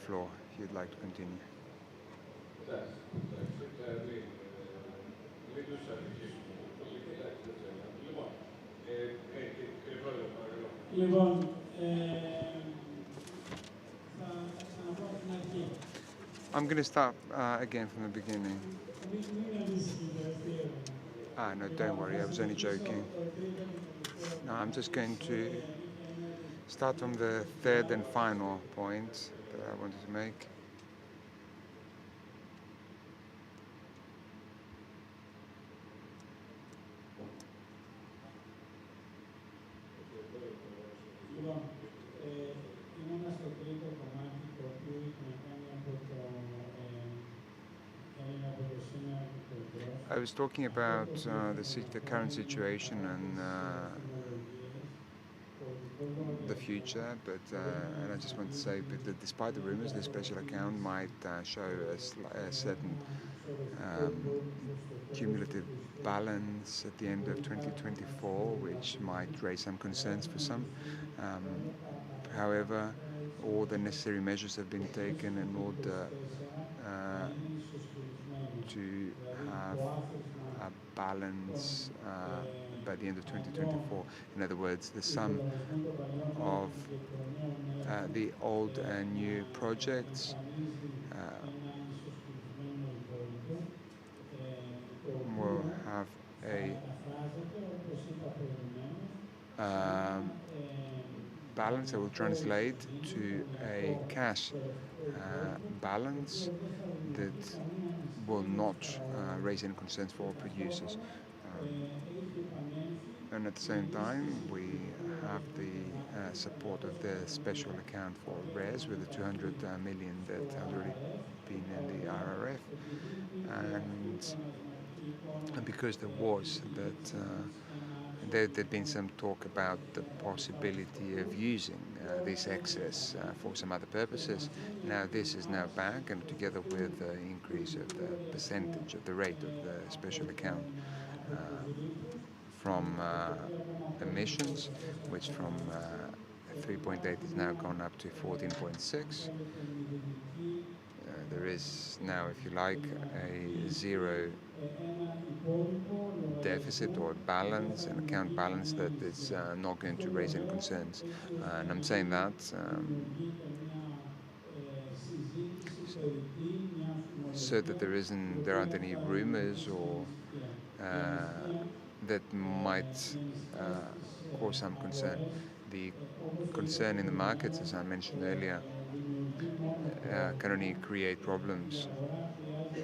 floor if you'd like to continue. I'm going to start again from the beginning. No, don't worry, I was only joking. No, I'm just going to start from the third and final point that I wanted to make. I was talking about the current situation and the future, but and I just want to say that despite the rumors, the special account might show a certain cumulative balance at the end of 2024, which might raise some concerns for some. However, all the necessary measures have been taken in order to have a balance by the end of 2024. In other words, the sum of the old and new projects will have a balance that will translate to a cash balance that will not raise any concerns for all producers. And at the same time, we have the support of the special account for RES with the 200 million that has already been in the RRF. And because there was that there'd been some talk about the possibility of using this excess for some other purposes. Now this is now back, and together with the increase of the percentage of the rate of the special account from emissions, which from 3.8 is now gone up to 14.6. There is now, if you like, a zero deficit or balance, an account balance that is not going to raise any concerns. And I'm saying that so that there aren't any rumors or that might cause some concern. The concern in the markets, as I mentioned earlier, can only create problems.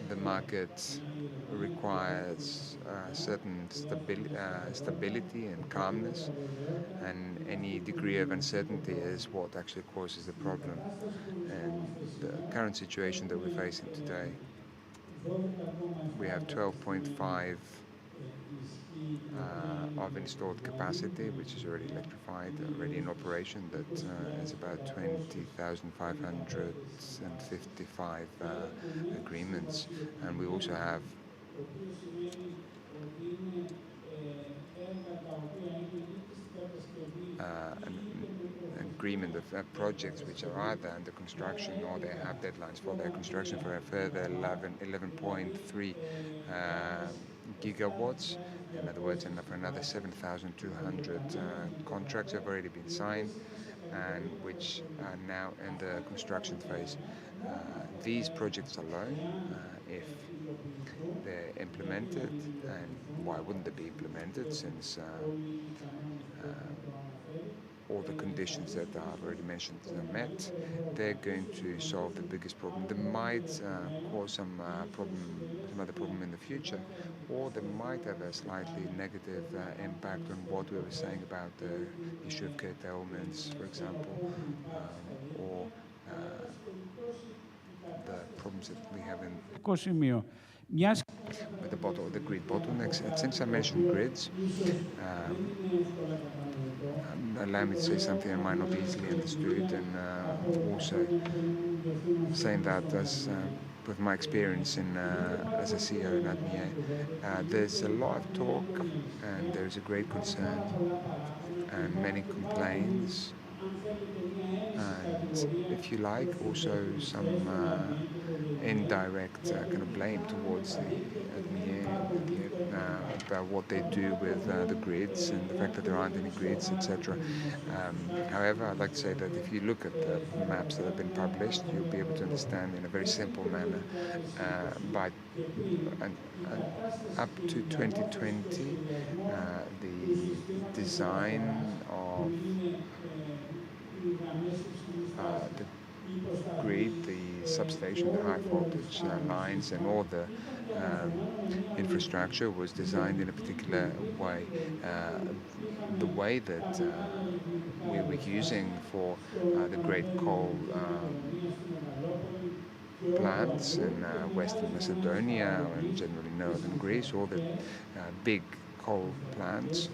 The market requires certain stability and calmness, and any degree of uncertainty is what actually causes the problem. And the current situation that we're facing today, we have 12.5 of installed capacity, which is already electrified, already in operation. That is about 20,555 agreements, and we also have an agreement of projects which are either under construction or they have deadlines for their construction for a further 11.3 gigawatts. In other words, for another 7,200 contracts have already been signed and which are now in the construction phase. These projects alone, if they're implemented, and why wouldn't they be implemented since all the conditions that I've already mentioned are met, they're going to solve the biggest problem. They might cause some other problem in the future, or they might have a slightly negative impact on what we were saying about the issue of curtailments, for example, or the problems that we have in with the grid bottlenecks. And since I mentioned grids, allow me to say something that might not be easily understood, and also saying that as with my experience as a CEO in ADMIE, there's a lot of talk and there's a great concern and many complaints and, if you like, also some indirect kind of blame towards the ADMIE about what they do with the grids and the fact that there aren't any grids, etc. However, I'd like to say that if you look at the maps that have been published, you'll be able to understand in a very simple manner by up to 2020 the design of the grid, the substation, the high voltage lines, and all the infrastructure was designed in a particular way. The way that we were using for the great coal plants in Western Macedonia and generally northern Greece, all the big coal plants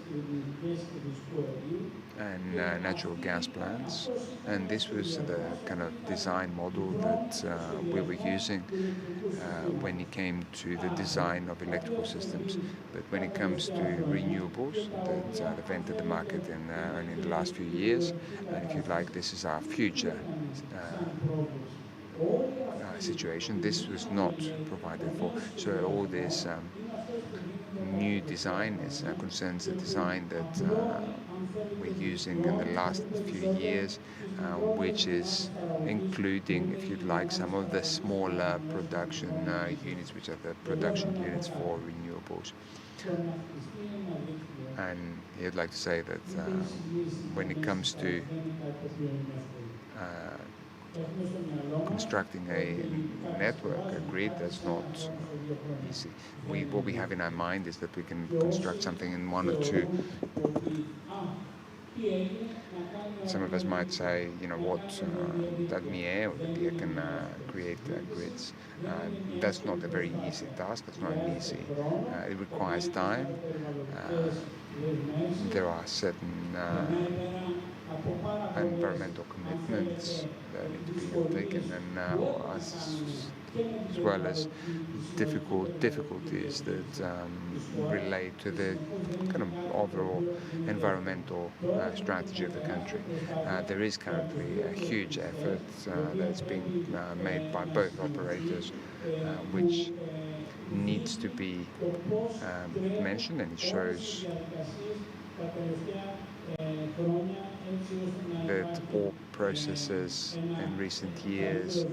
and natural gas plants, and this was the kind of design model that we were using when it came to the design of electrical systems. But when it comes to renewables that have entered the market only in the last few years, and if you like, this is our future situation. This was not provided for. So all this new design concerns the design that we're using in the last few years, which is including, if you'd like, some of the smaller production units, which are the production units for renewables. And he'd like to say that when it comes to constructing a network, a grid, that's not easy. What we have in our mind is that we can construct something in 1 or 2. Some of us might say, what that ADMIE or the DIA can create grids. That's not a very easy task. That's not easy. It requires time. There are certain environmental commitments that need to be undertaken, and as well as difficulties that relate to the kind of overall environmental strategy of the country. There is currently a huge effort that's being made by both operators, which needs to be mentioned, and it shows that all processes in recent years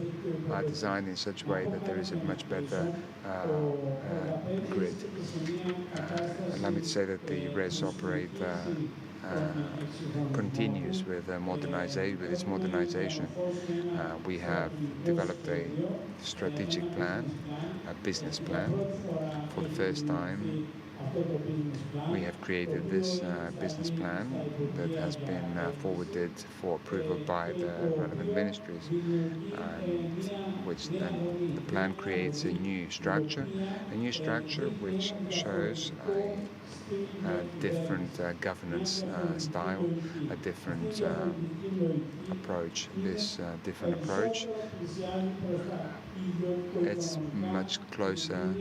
are designed in such a way that there is a much better grid. Allow me to say that the RES operator continues with its modernization. We have developed a strategic plan, a business plan. For the first time, we have created this business plan that has been forwarded for approval by the relevant ministries, and the plan creates a new structure which shows a different governance style, a different approach. This different approach, it's much closer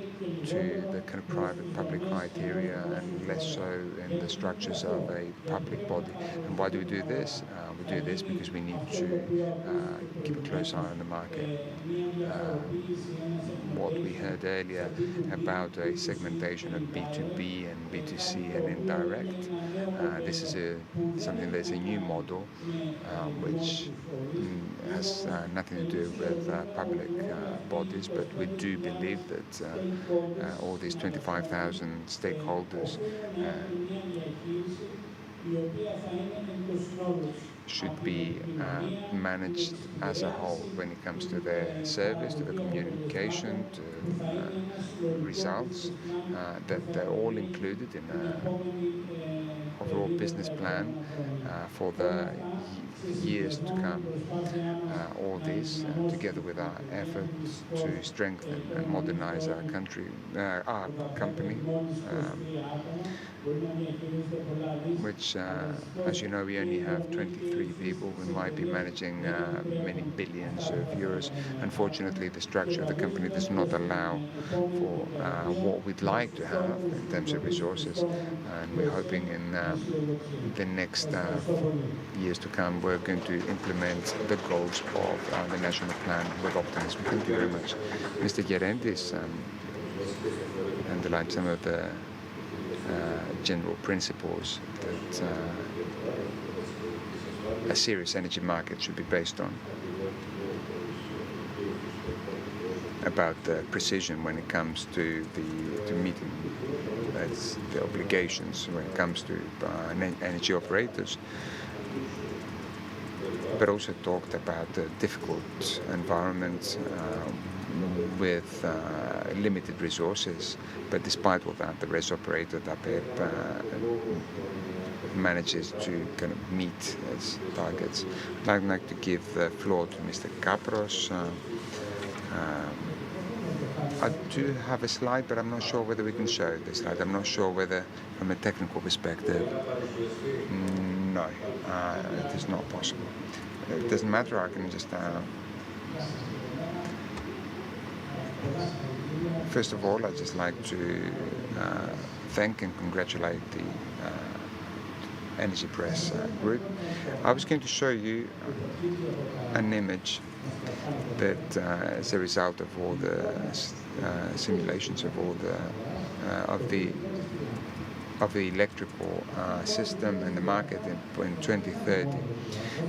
to the kind of private-public criteria and less so in the structures of a public body. And why do we do this? We do this because we need to keep a close eye on the market. What we heard earlier about a segmentation of B2B and B2C and indirect, this is something that's a new model which has nothing to do with public bodies, but we do believe that all these 25,000 stakeholders should be managed as a whole when it comes to their service, to the communication, to results, that they're all included in an overall business plan for the years to come. All this, together with our efforts to strengthen and modernize our company, which, as you know, we only have 23 people. We might be managing many billions of euros. Unfortunately, the structure of the company does not allow for what we'd like to have in terms of resources, and we're hoping in the next years to come we're going to implement the goals of the national plan with optimism. Thank you very much. Mr. Gerendis underlined some of the general principles that a serious energy market should be based on, about the precision when it comes to meeting the obligations when it comes to energy operators, but also talked about the difficult environment with limited resources. But despite all that, the RES operator, TAPEP, manages to kind of meet its targets. I'd like to give the floor to Mr. Kapros. I do have a slide, but I'm not sure whether we can show the slide. I'm not sure whether, from a technical perspective, no, it is not possible. It doesn't matter, I can just... First of all, I'd just like to thank and congratulate the Energypress group. I was going to show you an image that as a result of all the simulations of all the electrical system and the market in 2030.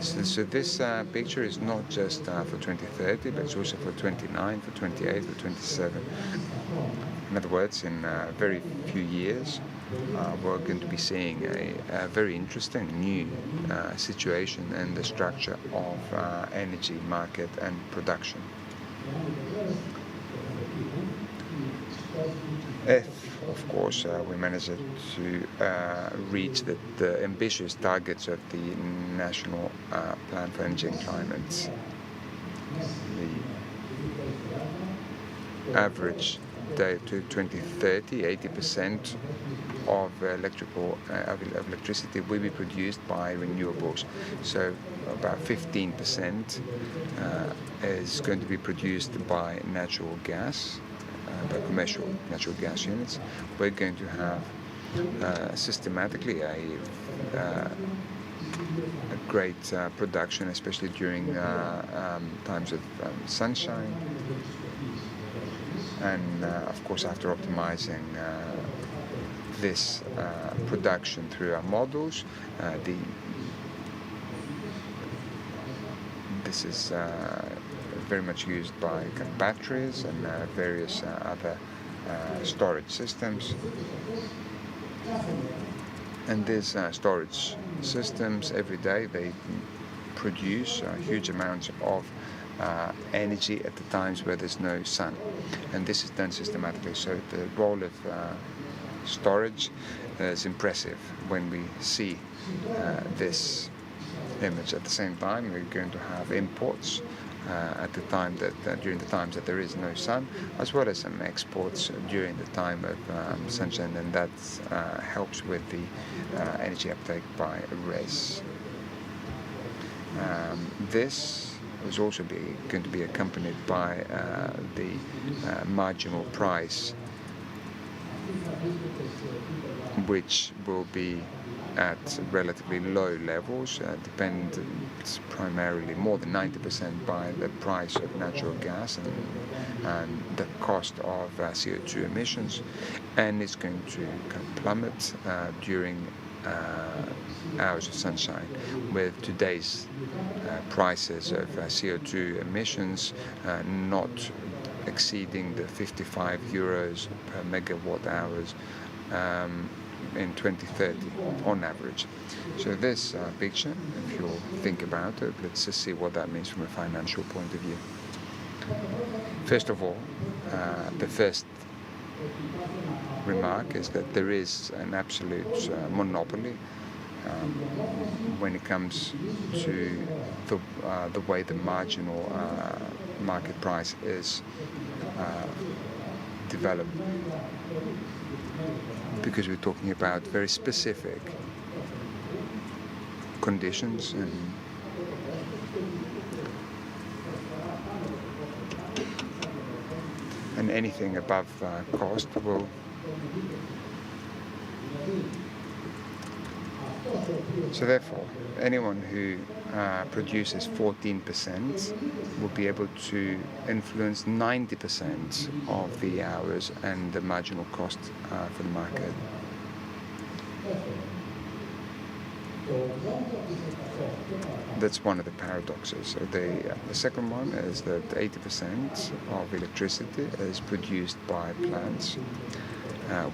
So this picture is not just for 2030, but it's also for 29, for 28, for 27. In other words, in very few years, we're going to be seeing a very interesting new situation in the structure of energy market and production. If, of course, we manage to reach the ambitious targets of the National Plan for Energy and Climate, the average day to 2030, 80% of electricity will be produced by renewables. So about 15% is going to be produced by natural gas, by commercial natural gas units. We're going to have systematically a great production, especially during times of sunshine. And of course, after optimizing this production through our models, this is very much used by batteries and various other storage systems. And these storage systems, every day, they produce huge amounts of energy at the times where there's no sun. And this is done systematically. So the role of storage is impressive when we see this image. At the same time, we're going to have imports at the time that during the times that there is no sun, as well as some exports during the time of sunshine, and that helps with the energy uptake by RES. This is also going to be accompanied by the marginal price, which will be at relatively low levels, dependent primarily more than 90% by the price of natural gas and the cost of CO2 emissions, and it's going to plummet during hours of sunshine, with today's prices of CO2 emissions not exceeding the 55 euros per megawatt hours in 2030 on average. So this picture, if you'll think about it, let's just see what that means from a financial point of view. First of all, the first remark is that there is an absolute monopoly when it comes to the way the marginal market price is developed, because we're talking about very specific conditions, and anything above cost will So therefore, anyone who produces 14% will be able to influence 90% of the hours and the marginal cost for the market. That's one of the paradoxes. So the second one is that 80% of electricity is produced by plants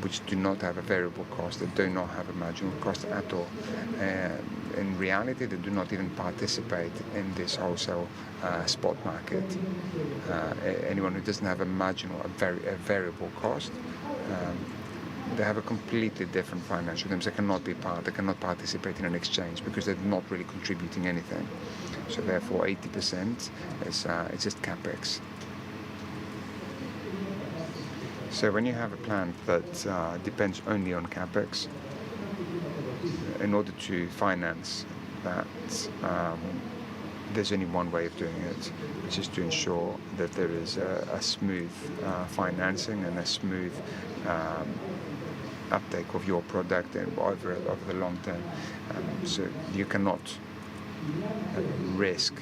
which do not have a variable cost, they do not have a marginal cost at all. In reality, they do not even participate in this wholesale spot market. Anyone who doesn't have a marginal, a variable cost, they have a completely different financial terms. They cannot participate in an exchange because they're not really contributing anything. So therefore, 80% is it's just capex. So when you have a plant that depends only on capex, in order to finance that, there's only one way of doing it, which is to ensure that there is a smooth financing and a smooth uptake of your product over the long term. So you cannot risk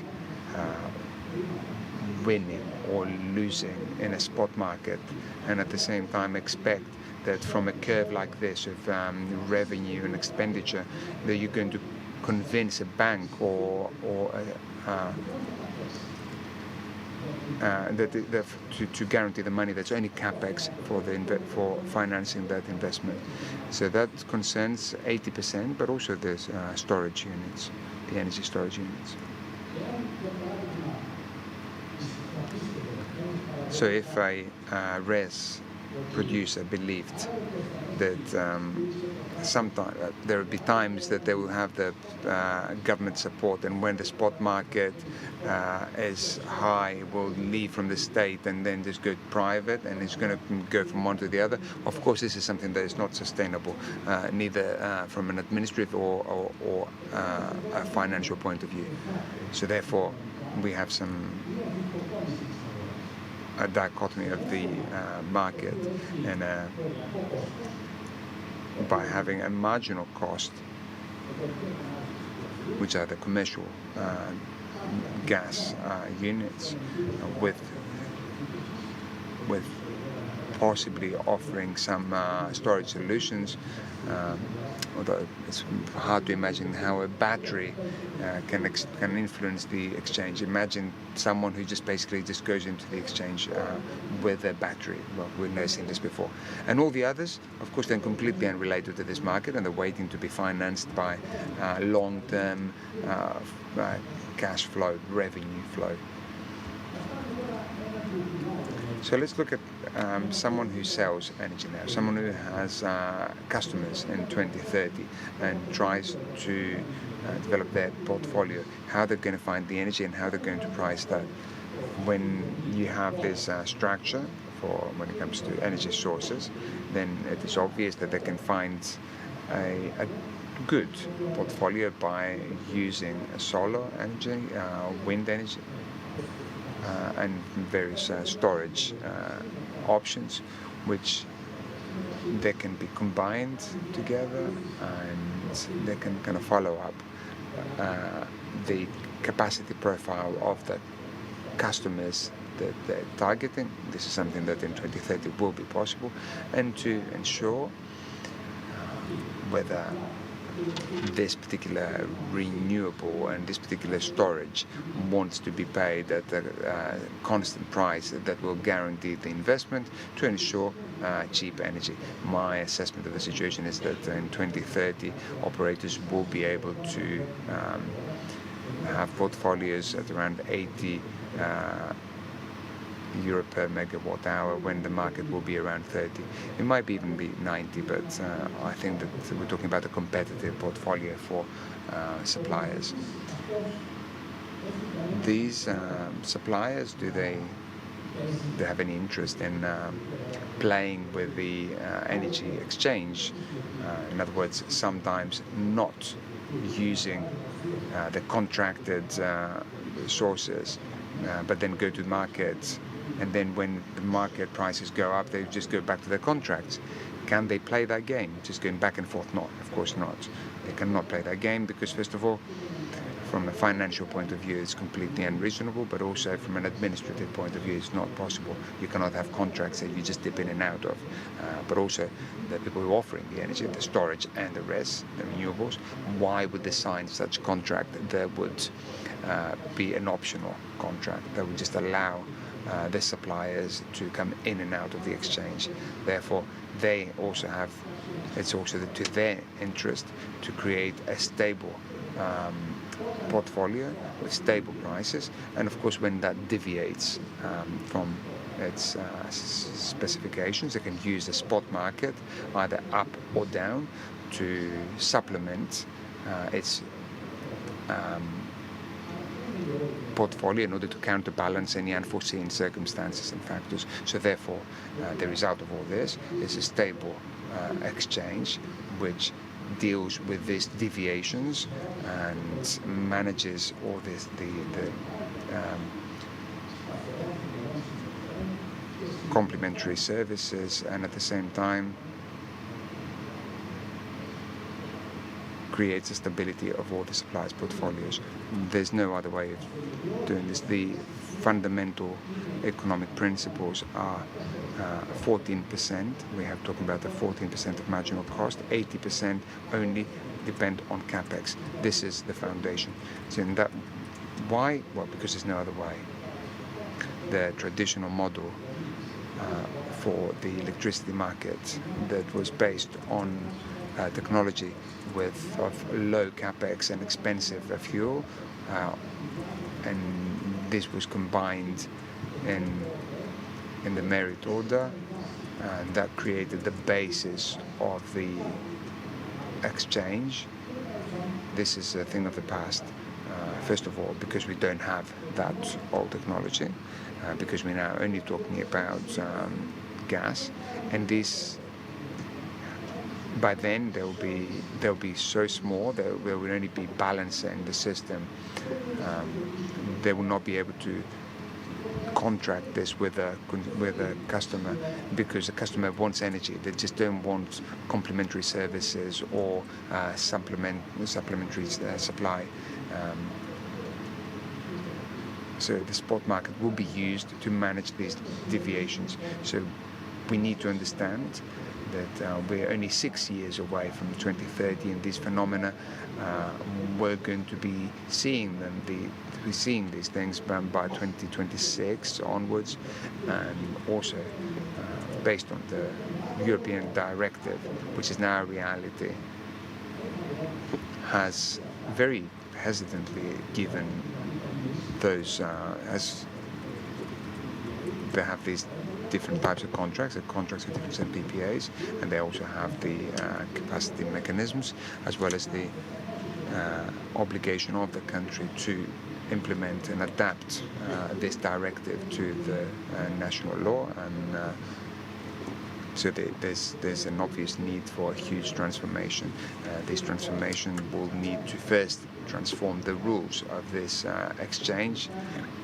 winning or losing in a spot market and at the same time expect that from a curve like this of revenue and expenditure that you're going to convince a bank or to guarantee the money that's only capex for financing that investment. So that concerns 80%, but also there's storage units, the energy storage units. So if a res producer believed that sometimes there will be times that they will have the government support, and when the spot market is high, will leave from the state and then just go private, and it's going to go from one to the other. Of course, this is something that is not sustainable, neither from an administrative or a financial point of view. So therefore, we have a dichotomy of the market, and by having a marginal cost, which are the commercial gas units, with possibly offering some storage solutions, although it's hard to imagine how a battery can influence the exchange. Imagine someone who just basically goes into the exchange with a battery. Well, we've never seen this before. And all the others, of course, they're completely unrelated to this market, and they're waiting to be financed by long-term cash flow, revenue flow. So let's look at someone who sells energy now, someone who has customers in 2030 and tries to develop their portfolio, how they're going to find the energy and how they're going to price that. When you have this structure for when it comes to energy sources, then it is obvious that they can find a good portfolio by using solar energy, wind energy, and various storage options, which they can be combined together, and they can kind of follow up the capacity profile of the customers that they're targeting. This is something that in 2030 will be possible, and to ensure whether this particular renewable and this particular storage wants to be paid at a constant price that will guarantee the investment to ensure cheap energy. My assessment of the situation is that in 2030 operators will be able to have portfolios at around 80 euro per megawatt hour, when the market will be around 30. It might even be 90, but I think that we're talking about a competitive portfolio for suppliers. These suppliers, do they have any interest in playing with the energy exchange? In other words, sometimes not using the contracted sources, but then go to the market, and then when the market prices go up, they just go back to their contracts. Can they play that game, just going back and forth? No, of course not. They cannot play that game because, first of all, from a financial point of view, it's completely unreasonable, but also from an administrative point of view, it's not possible. You cannot have contracts that you just dip in and out of. But also, the people who are offering the energy, the storage and the rest, the renewables, why would they sign such a contract that would be an optional contract that would just allow the suppliers to come in and out of the exchange? Therefore, they also have, it's also to their interest to create a stable portfolio with stable prices, and of course when that deviates from its specifications, they can use the spot market either up or down to supplement its portfolio in order to counterbalance any unforeseen circumstances and factors. So therefore, the result of all this is a stable exchange which deals with these deviations and manages all this, the complementary services, and at the same time creates a stability of all the suppliers' portfolios. There's no other way of doing this. The fundamental economic principles are 14%. We have talking about the 14% of marginal cost. 80% only depend on capex. This is the foundation. So in that, why? Well, because there's no other way. The traditional model for the electricity market that was based on technology of low capex and expensive fuel, and this was combined in the merit order, and that created the basis of the exchange. This is a thing of the past. First of all, because we don't have that old technology, because we're now only talking about gas, and this, by then they'll be so small that they will only be balancing the system. They will not be able to contract this with a customer, because the customer wants energy. They just don't want complementary services or supplementary supply. So the spot market will be used to manage these deviations. So we need to understand that we're only 6 years away from 2030, and these phenomena, we're going to be seeing them, seeing these things by 2026 onwards, and also based on the European directive, which is now a reality, has very hesitantly given those, as they have these different types of contracts, with different PPAs, and they also have the capacity mechanisms, as well as the obligation of the country to implement and adapt this directive to the national law, and so there's an obvious need for a huge transformation. This transformation will need to first transform the rules of this exchange,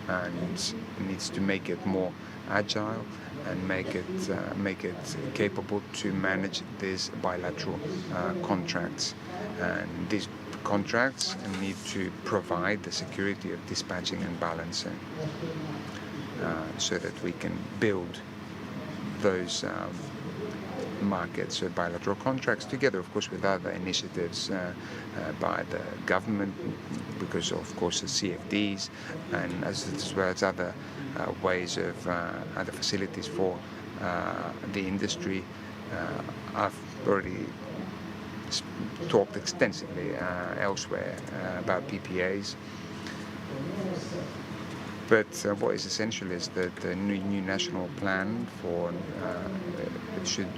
and needs to make it more agile and make it capable to manage these bilateral contracts. And these contracts need to provide the security of dispatching and balancing, so that we can build those markets, so bilateral contracts, together of course with other initiatives by the government, because of course the CFDs, and as well as other ways of other facilities for the industry. I've already talked extensively elsewhere about PPAs. But what is essential is that the new national plan for should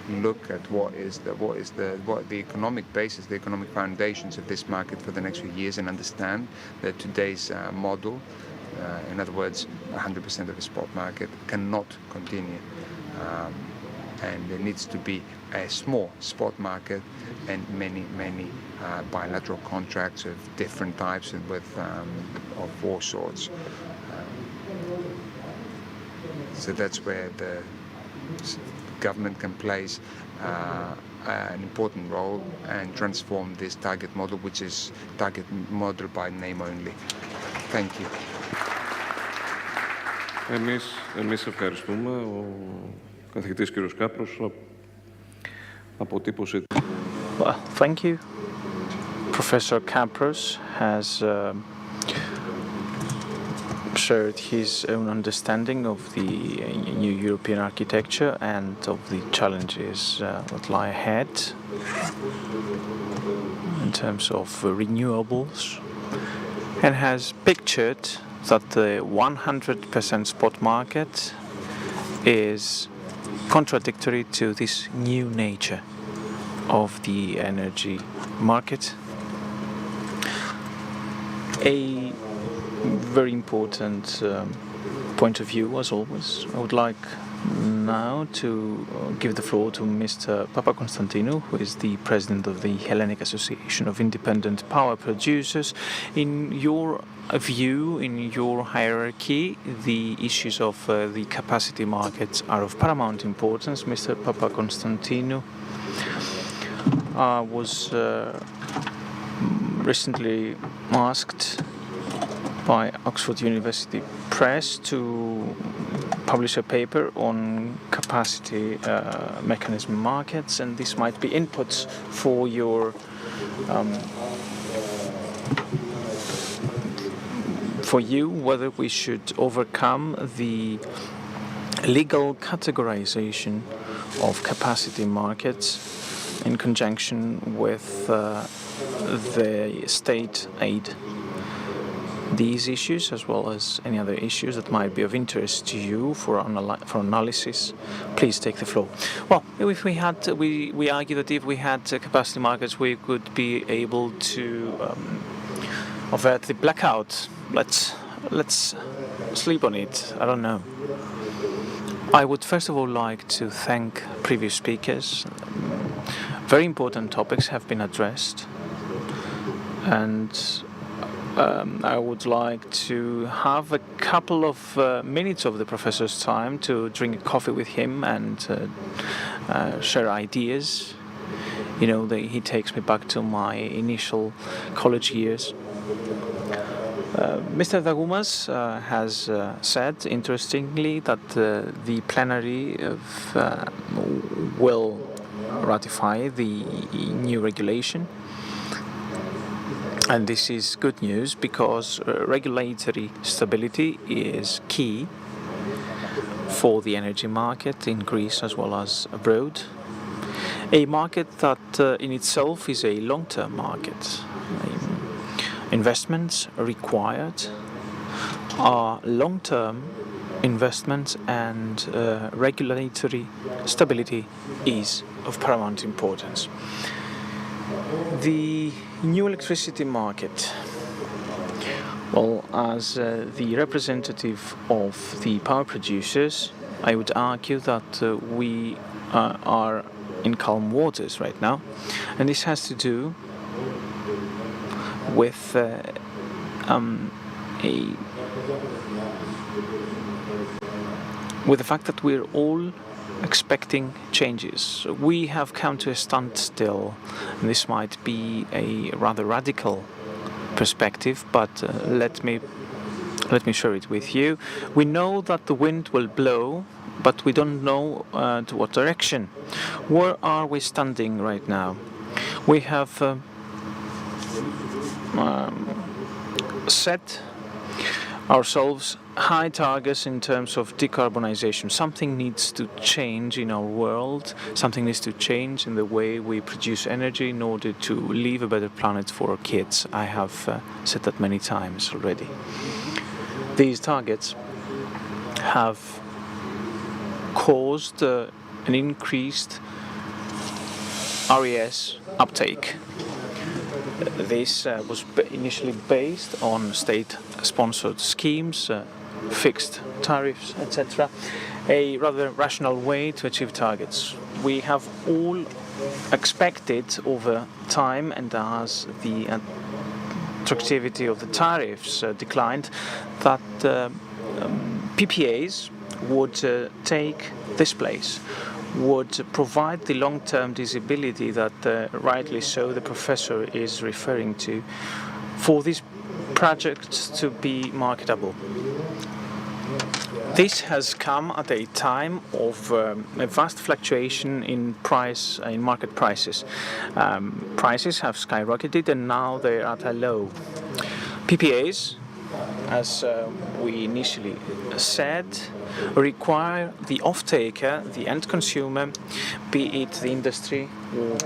look at what the economic basis, the economic foundations of this market for the next few years, and understand that today's model, in other words, 100% of the spot market, cannot continue, and there needs to be a small spot market and many bilateral contracts of different types and with of all sorts. So that's where government can play an important role and transform this target model, which is target model by name only. Thank you. Εμείς ευχαριστούμε. Ο καθηγητής κ. Κάπρος αποτύπωσε. Well, thank you. Professor Kapros has shared his own understanding of the new European architecture and of the challenges that lie ahead in terms of renewables, and has pictured that the 100% spot market is contradictory to this new nature of the energy market. A very important point of view, as always. I would like now to give the floor to Mr. Papakonstantinou, who is the president of the Hellenic Association of Independent Power Producers. In your view, in your hierarchy, the issues of the capacity markets are of paramount importance. Mr. Papakonstantinou was recently asked by Oxford University Press to publish a paper on capacity mechanism markets, and this might be inputs for your for you, whether we should overcome the legal categorization of capacity markets in conjunction with the state aid. These issues, as well as any other issues that might be of interest to you for analysis, please take the floor. Well, if we argue that if we had capacity markets, we could be able to avert the blackout. Let's sleep on it. I don't know. I would first of all like to thank previous speakers. Very important topics have been addressed, and I would like to have a couple of minutes of the professor's time to drink coffee with him and share ideas. You know, he takes me back to my initial college years. Mr. Dagoumas has said, interestingly, that the plenary will ratify the new regulation. And this is good news because regulatory stability is key for the energy market in Greece as well as abroad. A market that in itself is a long-term market. Investments required are long-term investments, and regulatory stability is of paramount importance. The new electricity market. Well, as the representative of the power producers, I would argue that we are in calm waters right now, and this has to do with the fact that we're all expecting changes. We have come to a standstill, and this might be a rather radical perspective, but let me share it with you. We know that the wind will blow, but we don't know to what direction. Where are we standing right now? We have set ourselves high targets in terms of decarbonization. Something needs to change in our world. Something needs to change in the way we produce energy in order to leave a better planet for our kids. I have said that many times already. These targets have caused an increased RES uptake. This was initially based on state-sponsored schemes, fixed tariffs, etc. A rather rational way to achieve targets. We have all expected over time, and as the attractivity of the tariffs declined, that PPAs would take this place, would provide the long-term visibility that rightly so the professor is referring to, for these projects to be marketable. This has come at a time of a vast fluctuation in market prices. Prices have skyrocketed and now they're at a low. PPAs, as we initially said, require the off-taker, the end consumer, be it the industry or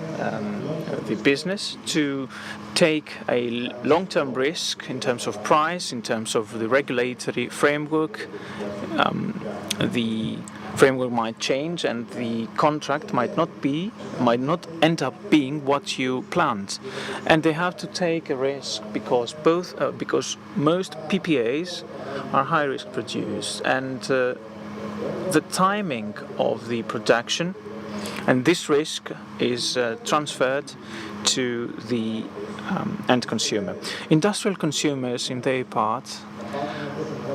the business, to take a long-term risk in terms of price, in terms of the regulatory framework. The framework might change and the contract might not end up being what you planned, and they have to take a risk because most PPAs are high risk produced, and the timing of the production and this risk is transferred to the end consumer. Industrial consumers, in their part,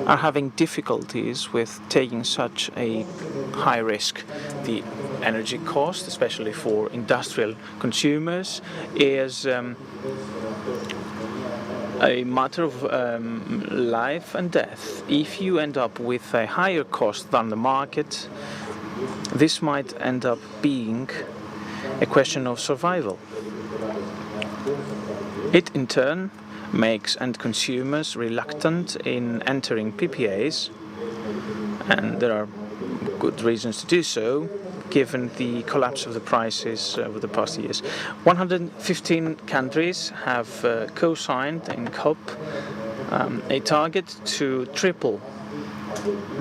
are having difficulties with taking such a high risk. The energy cost, especially for industrial consumers, is a matter of life and death. If you end up with a higher cost than the market, this might end up being a question of survival. It in turn makes end consumers reluctant in entering PPAs, and there are good reasons to do so, given the collapse of the prices over the past years. 115 countries have co-signed in COP a target to triple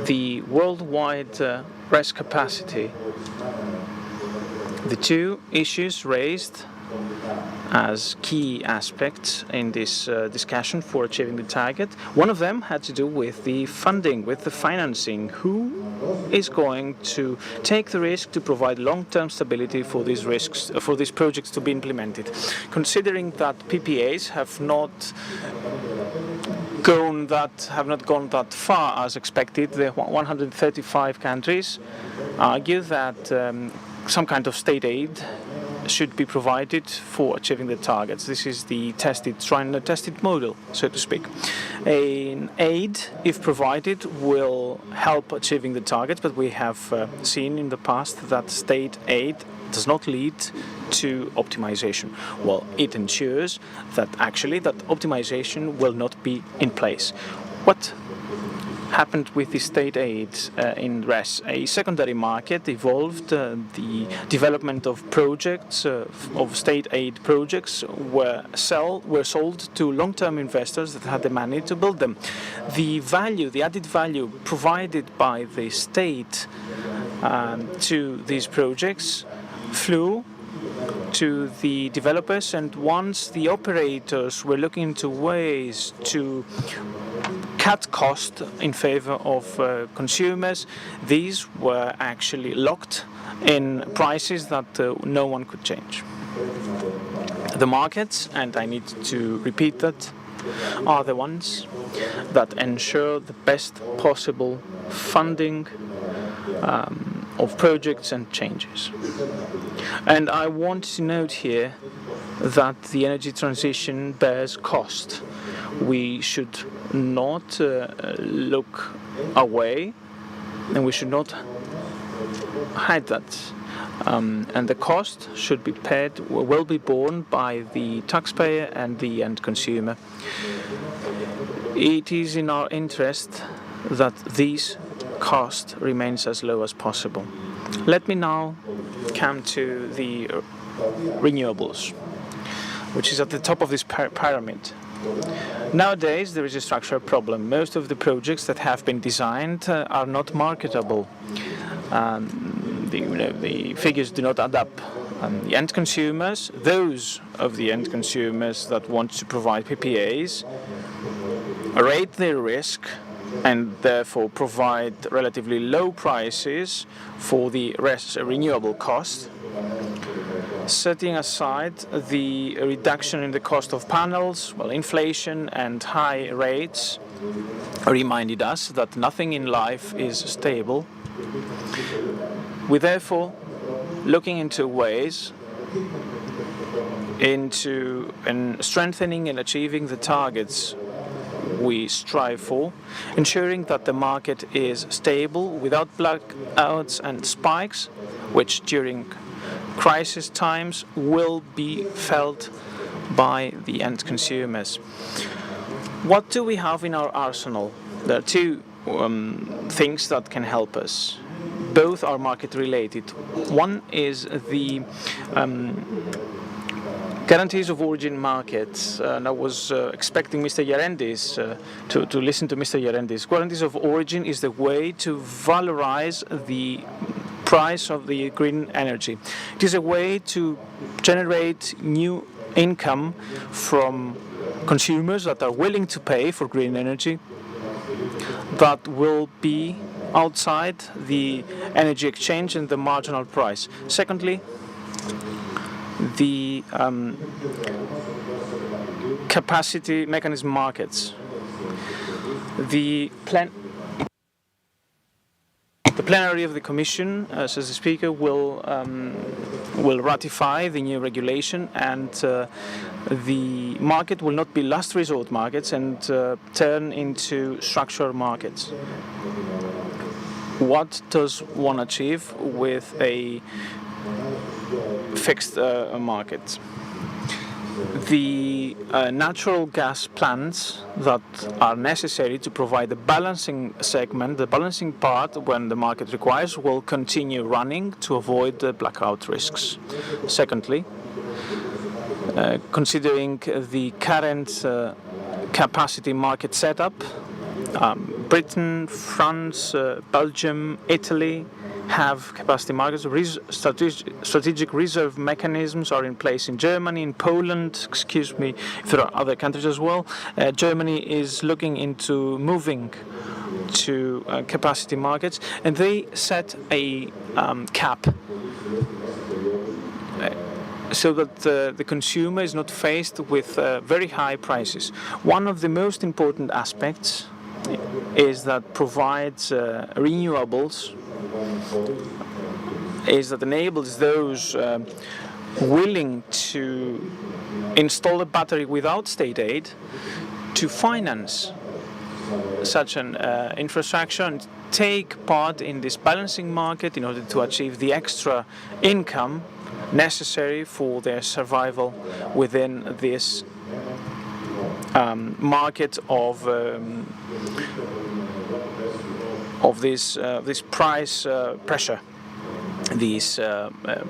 the worldwide RES capacity. The two issues raised as key aspects in this discussion for achieving the target. One of them had to do with the funding, with the financing. Who is going to take the risk to provide long-term stability for these risks, for these projects to be implemented? Considering that PPAs have not gone that far as expected, the 135 countries argue that some kind of state aid should be provided for achieving the targets. This is the tested model, so to speak. An aid, if provided, will help achieving the targets, but we have seen in the past that state aid does not lead to optimization. Well, it ensures that actually that optimization will not be in place. What happened with the state aid in RES? A secondary market evolved. The development of projects, of state aid projects, were sold to long-term investors that had the money to build them. The added value provided by the state to these projects flew to the developers, and once the operators were looking into ways to cut cost in favor of consumers, these were actually locked in prices that no one could change. The markets, and I need to repeat that, are the ones that ensure the best possible funding of projects and changes. And I want to note here that the energy transition bears cost. We should not look away, and we should not hide that. And the cost should be paid, will be borne by the taxpayer and the end consumer. It is in our interest that this cost remains as low as possible. Let me now come to the renewables, which is at the top of this pyramid. Nowadays, there is a structural problem. Most of the projects that have been designed are not marketable. The figures do not add up. The end consumers, those of the end consumers that want to provide PPAs, rate their risk and therefore provide relatively low prices for the renewable cost, setting aside the reduction in the cost of panels, well, inflation and high rates reminded us that nothing in life is stable. We therefore looking into ways into strengthening and achieving the targets we strive for, ensuring that the market is stable without blackouts and spikes, which during crisis times will be felt by the end consumers. What do we have in our arsenal? There are two things that can help us. Both are market related. One is the guarantees of origin markets, and I was expecting Mr. Yarendis to listen to Mr. Yarendis. Guarantees of origin is the way to valorize the price of the green energy. It is a way to generate new income from consumers that are willing to pay for green energy that will be outside the energy exchange and the marginal price. Secondly, the capacity mechanism markets. The plenary of the Commission, says the Speaker, will ratify the new regulation, and the market will not be last resort markets and turn into structural markets. What does one achieve with a fixed market? The natural gas plants that are necessary to provide the balancing segment, the balancing part when the market requires, will continue running to avoid the blackout risks. Secondly, considering the current capacity market setup, Britain, France, Belgium, Italy have capacity markets. Strategic reserve mechanisms are in place in Germany, in Poland, if there are other countries as well. Germany is looking into moving to capacity markets, and they set a cap so that the consumer is not faced with very high prices. One of the most important aspects is that provides renewables, is that enables those willing to install a battery without state aid to finance such an infrastructure and take part in this balancing market in order to achieve the extra income necessary for their survival within this market of this price pressure. This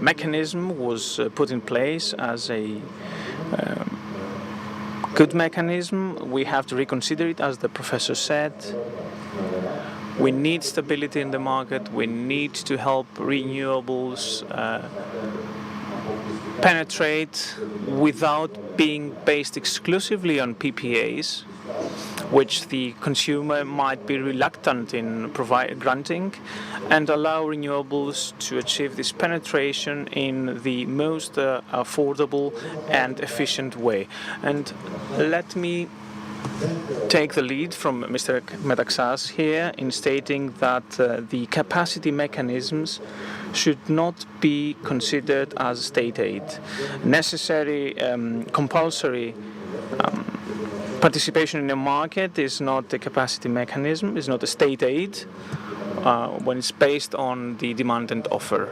mechanism was put in place as a good mechanism. We have to reconsider it, as the professor said. We need stability in the market. We need to help renewables penetrate without being based exclusively on PPAs, which the consumer might be reluctant in granting, and allow renewables to achieve this penetration in the most affordable and efficient way. And let me take the lead from Mr. Metaxas here in stating that the capacity mechanisms should not be considered as state aid. Necessary compulsory participation in a market is not a capacity mechanism, is not a state aid when it's based on the demand and offer.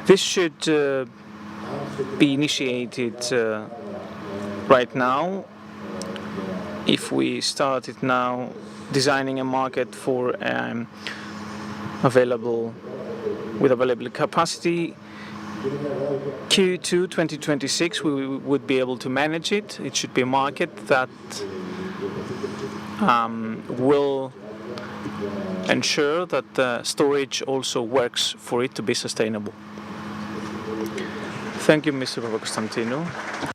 This should be initiated right now. If we started now designing a market for available capacity, Q2 2026 we would be able to manage it. It should be a market that will ensure that the storage also works for it to be sustainable. Thank you, Mr. Papakonstantinou. Thank you, Mr. Papakonstantinou.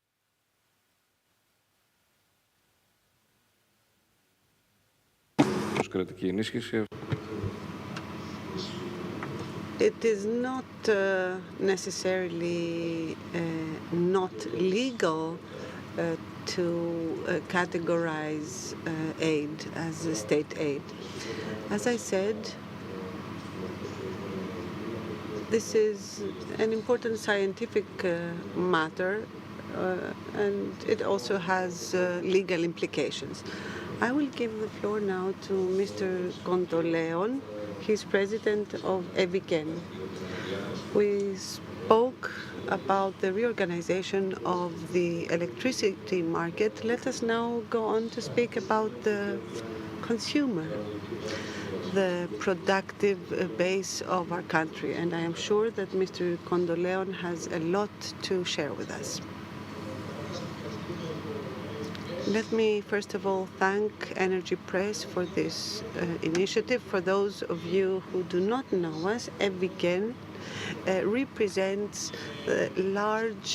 κρατική ενίσχυση. It is not necessarily not legal to categorize aid as a state aid. As I said, this is an important scientific matter, and it also has legal implications. I will give the floor now to Mr. Kontoleon. He's president of EVICEN. We spoke about the reorganization of the electricity market. Let us now go on to speak about the consumer, the productive base of our country. And I am sure that Mr. Kontoleon has a lot to share with us. Let me first of all thank Energypress for this initiative. For those of you who do not know us, EVICEN represents large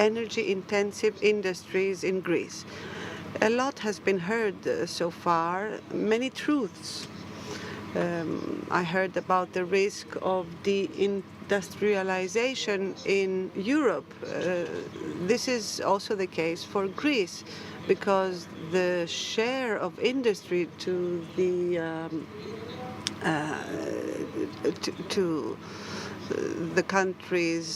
energy-intensive industries in Greece. A lot has been heard so far, many truths. I heard about the risk of deindustrialization in Europe. This is also the case for Greece, because the share of industry to the country's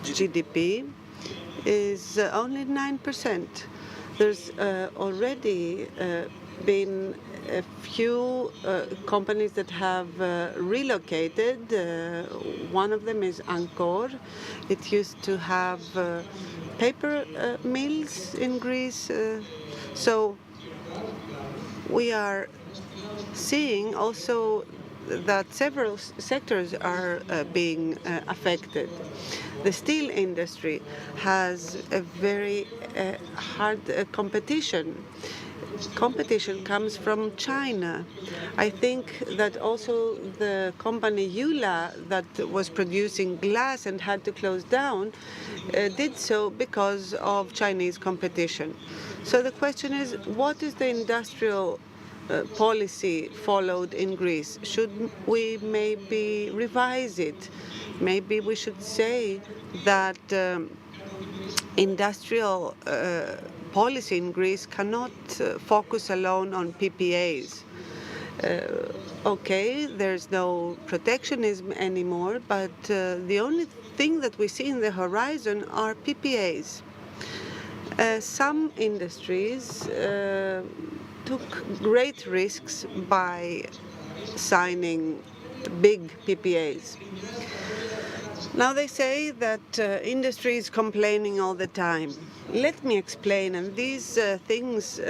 GDP is only 9%. There's already been a few companies that have relocated. One of them is Ancor. It used to have paper mills in Greece. So we are seeing also that several sectors are being affected. The steel industry has a very hard competition. Competition comes from China. I think that also the company Eula that was producing glass and had to close down did so because of Chinese competition. So the question is, what is the industrial policy followed in Greece? Should we maybe revise it? Maybe we should say that industrial policy in Greece cannot focus alone on PPAs. Okay, there's no protectionism anymore, but the only thing that we see in the horizon are PPAs. Some industries took great risks by signing big PPAs. Now they say that industry is complaining all the time. Let me explain, and these things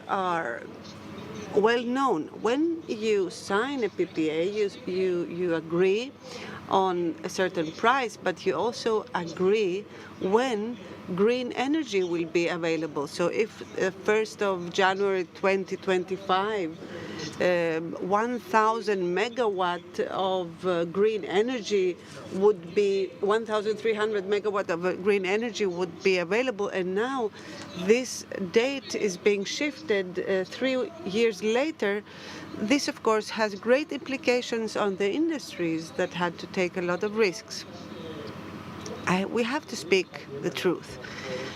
are well known. When you sign a PPA, you agree on a certain price, but you also agree when green energy will be available. So if 1st of January 2025, 1,000 megawatt of green energy would be 1,300 megawatt of green energy would be available, and now this date is being shifted 3 years later. This, of course, has great implications on the industries that had to take a lot of risks. We have to speak the truth.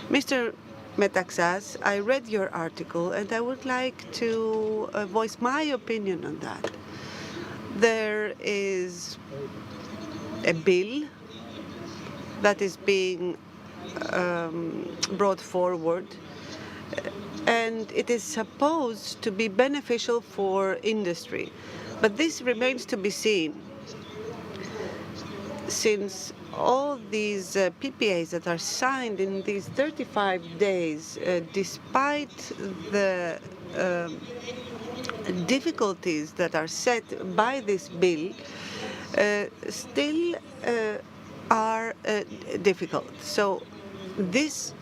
Mr. Metaxas, I read your article and I would like to voice my opinion on that. There is a bill that is being brought forward, and it is supposed to be beneficial for industry. But this remains to be seen, since all these PPAs that are signed in these 35 days, despite the difficulties that are set by this bill, still are difficult. So this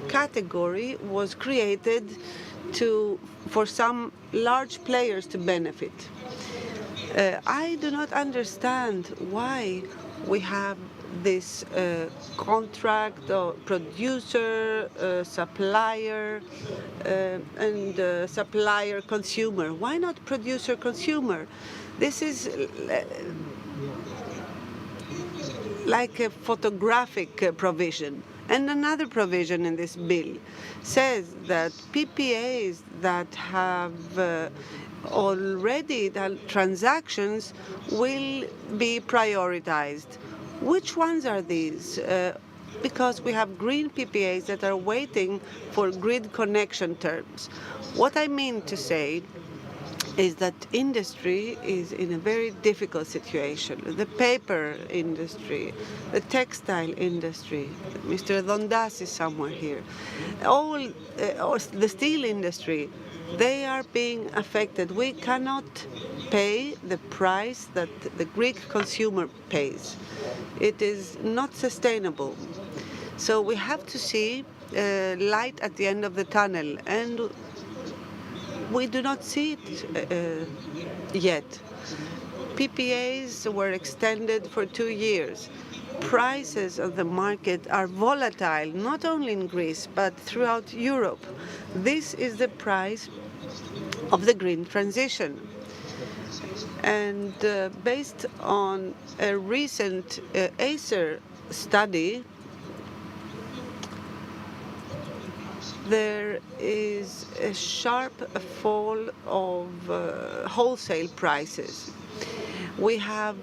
category was created for some large players to benefit. I do not understand why we have this contract or producer, supplier, and supplier consumer. Why not producer consumer? This is like a photographic provision. And another provision in this bill says that PPAs that have already done transactions will be prioritized. Which ones are these? Because we have green PPAs that are waiting for grid connection terms. What I mean to say is that industry is in a very difficult situation. The paper industry, the textile industry, Mr. Dondas is somewhere here, or the steel industry, they are being affected. We cannot pay the price that the Greek consumer pays. It is not sustainable. So we have to see light at the end of the tunnel, and we do not see it yet. PPAs were extended for 2 years. Prices of the market are volatile, not only in Greece, but throughout Europe. This is the price of the green transition. And based on a recent Acer study, there is a sharp fall of wholesale prices. We have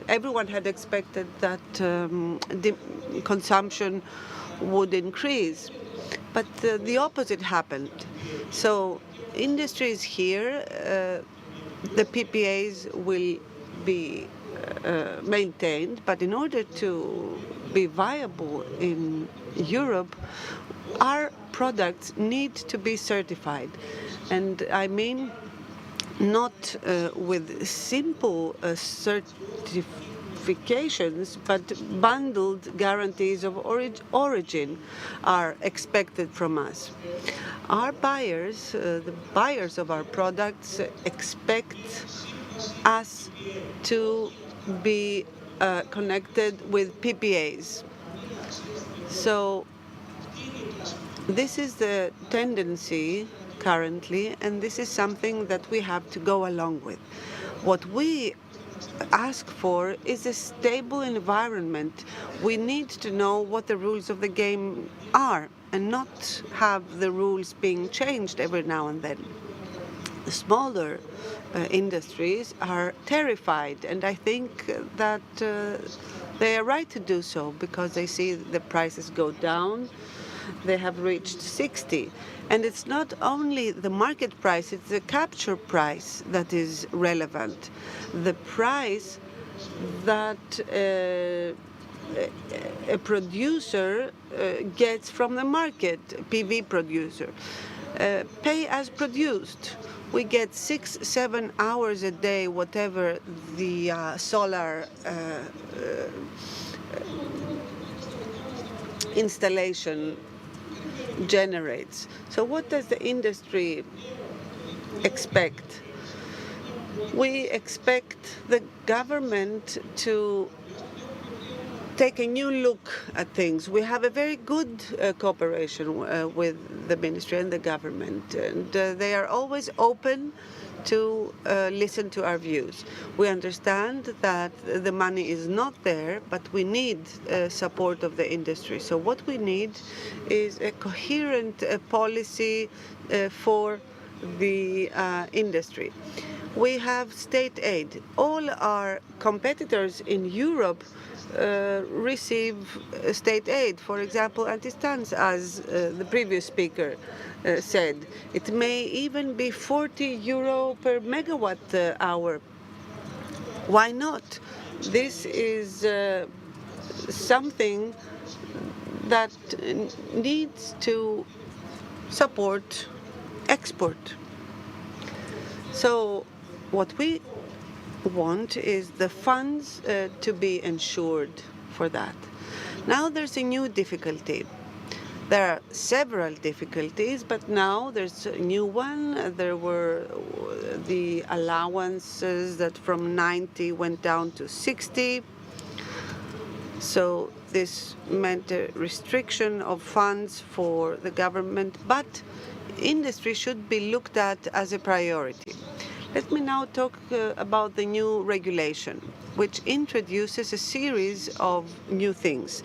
everyone had expected that the consumption would increase, but the opposite happened. So industry is here, the PPAs will be maintained, but in order to be viable in Europe, our products need to be certified. And I mean not with simple certifications, but bundled guarantees of origin are expected from us. Our buyers, the buyers of our products, expect us to be connected with PPAs. So this is the tendency currently, and this is something that we have to go along with. What we ask for is a stable environment. We need to know what the rules of the game are and not have the rules being changed every now and then. The smaller industries are terrified, and I think that they are right to do so because they see the prices go down. They have reached 60, and it's not only the market price, it's the capture price that is relevant. The price that a producer gets from the market, PV producer, pay as produced. We get 6-7 hours a day, whatever the solar installation generates. So what does the industry expect? We expect the government to take a new look at things. We have a very good cooperation with the ministry and the government, and they are always open to listen to our views. We understand that the money is not there, but we need support of the industry. So what we need is a coherent policy for the industry. We have state aid. All our competitors in Europe receive state aid. For example, Antistans, as the previous speaker said, it may even be 40 euro per megawatt hour. Why not? This is something that needs to support export. So what we want is the funds to be ensured for that. Now there's a new difficulty. There are several difficulties, but now there's a new one. There were the allowances that from 90 went down to 60. So this meant a restriction of funds for the government, but industry should be looked at as a priority. Let me now talk about the new regulation, which introduces a series of new things.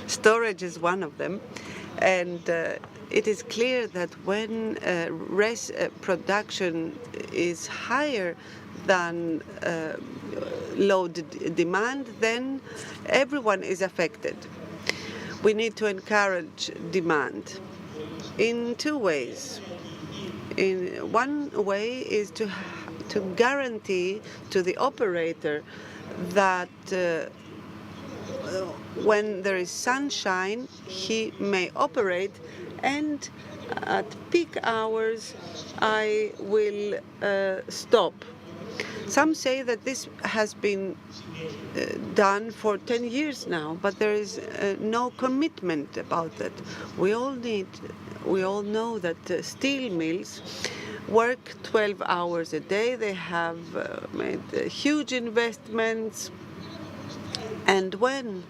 Storage is one of them, and it is clear that when production is higher than load demand, then everyone is affected. We need to encourage demand in two ways. In one way is to guarantee to the operator that when there is sunshine, he may operate, and at peak hours, I will stop. Some say that this has been done for 10 years now, but there is no commitment about that. We all know that steel mills work 12 hours a day. They have made huge investments. And when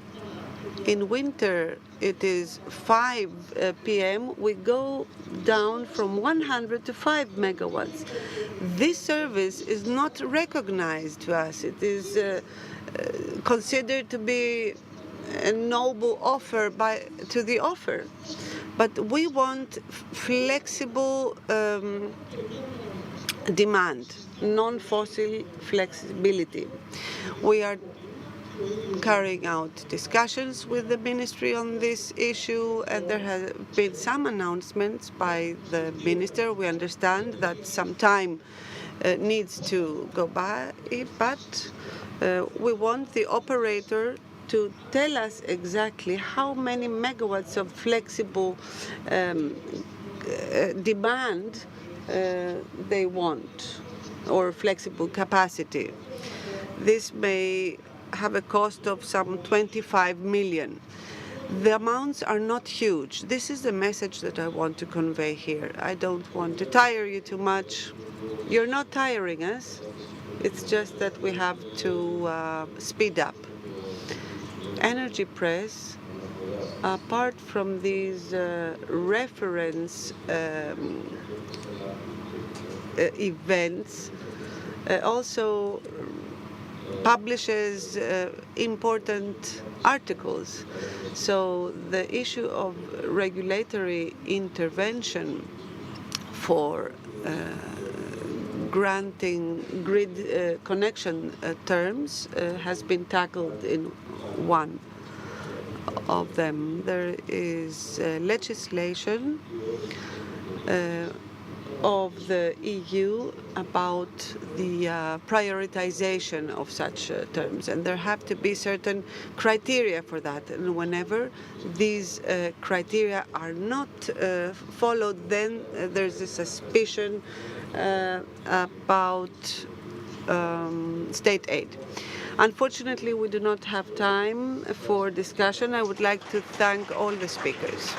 in winter it is 5 p.m., we go down from 100 to 5 megawatts. This service is not recognized to us. It is considered to be a noble offer to the offer. But we want flexible demand, non-fossil flexibility. We are carrying out discussions with the ministry on this issue, and there have been some announcements by the minister. We understand that some time needs to go by, but we want the operator to tell us exactly how many megawatts of flexible demand they want, or flexible capacity. This may have a cost of some 25 million. The amounts are not huge. This is the message that I want to convey here. I don't want to tire you too much. You're not tiring us. It's just that we have to speed up. Energypress, apart from these reference events, also publishes important articles. So the issue of regulatory intervention for granting grid connection terms has been tackled in one of them. There is legislation of the EU about the prioritization of such terms, and there have to be certain criteria for that. And whenever these criteria are not followed, then there's a suspicion about state aid. Unfortunately, we do not have time for discussion. I would like to thank all the speakers.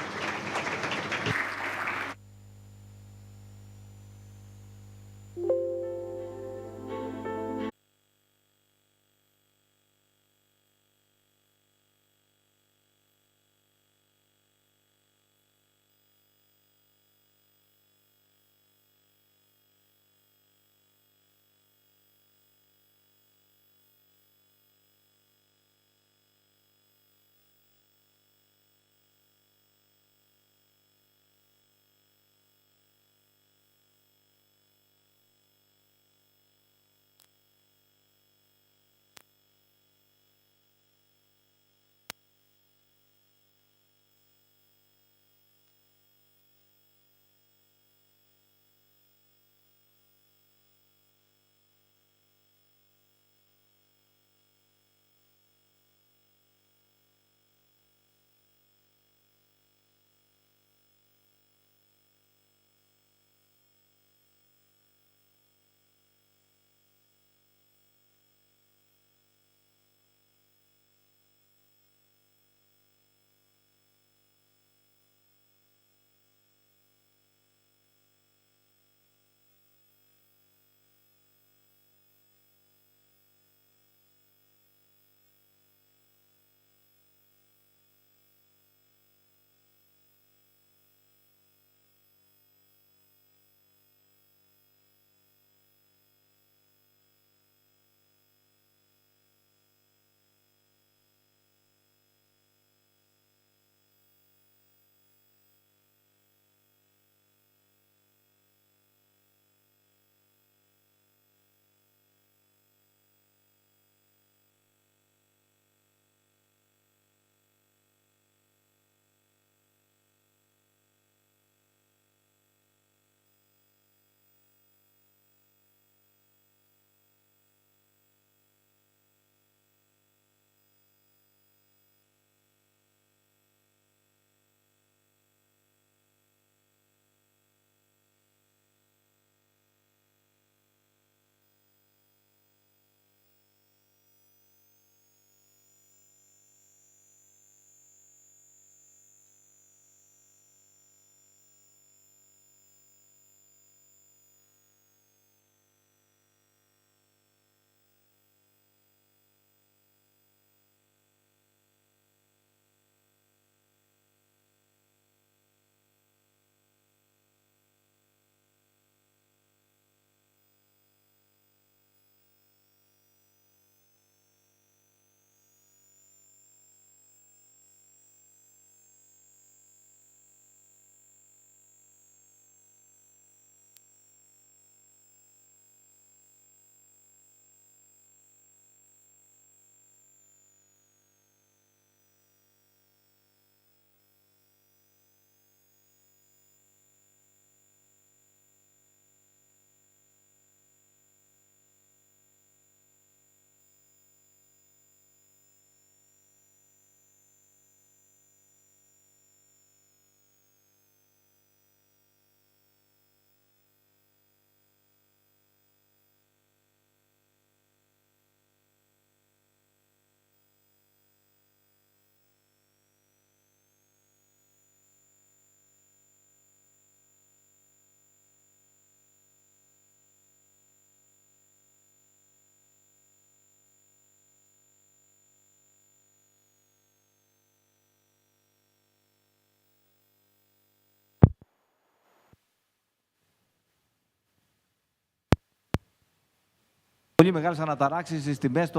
πολύ μεγάλες αναταράξεις στις τιμές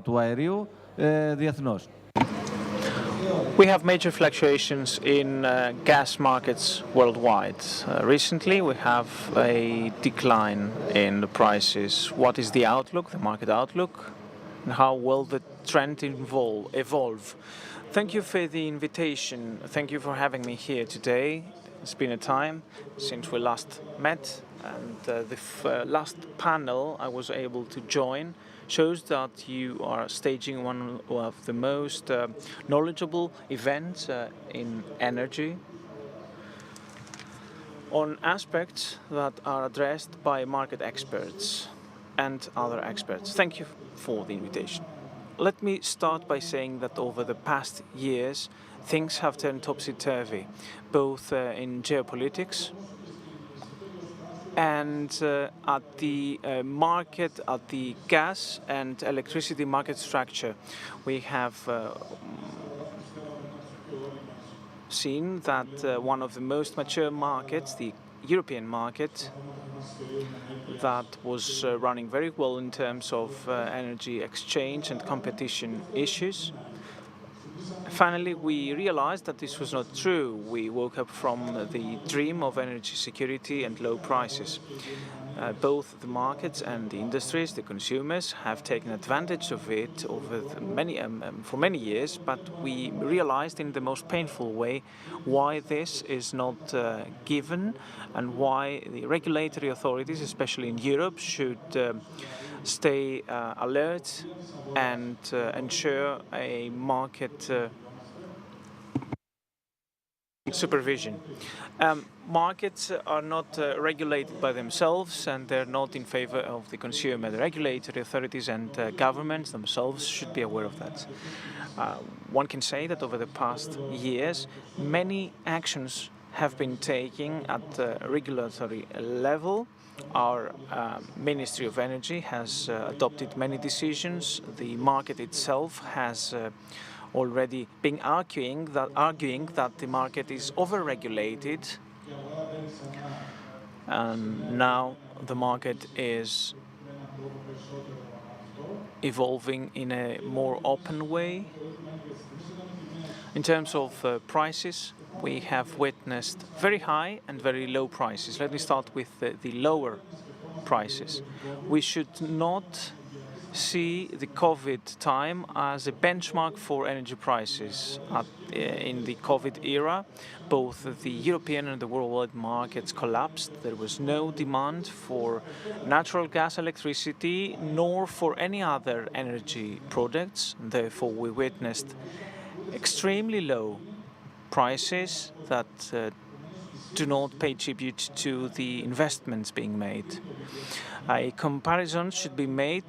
του αερίου διεθνώς. We have major fluctuations in gas markets worldwide. Recently, we have a decline in the prices. What is the outlook, the market outlook, and how will the trend evolve? Thank you for the invitation. Thank you for having me here today. It's been a time since we last met, and the last panel I was able to join shows that you are staging one of the most knowledgeable events in energy on aspects that are addressed by market experts and other experts. Thank you for the invitation. Let me start by saying that over the past years, things have turned topsy-turvy, both in geopolitics and at the market, at the gas and electricity market structure. We have seen that one of the most mature markets, the European market, that was running very well in terms of energy exchange and competition issues. Finally, we realized that this was not true. We woke up from the dream of energy security and low prices. Both the markets and the industries, the consumers, have taken advantage of it for many years, but we realized in the most painful way why this is not given and why the regulatory authorities, especially in Europe, should stay alert and ensure a market supervision. Markets are not regulated by themselves, and they're not in favor of the consumer. The regulatory authorities and governments themselves should be aware of that. One can say that over the past years, many actions have been taken at the regulatory level. Our Ministry of Energy has adopted many decisions. The market itself has already been arguing that the market is over-regulated, and now the market is evolving in a more open way. In terms of prices, we have witnessed very high and very low prices. Let me start with the lower prices. We should not see the COVID time as a benchmark for energy prices. In the COVID era, both the European and the worldwide markets collapsed. There was no demand for natural gas, electricity, nor for any other energy products. Therefore, we witnessed extremely low prices that do not pay tribute to the investments being made. A comparison should be made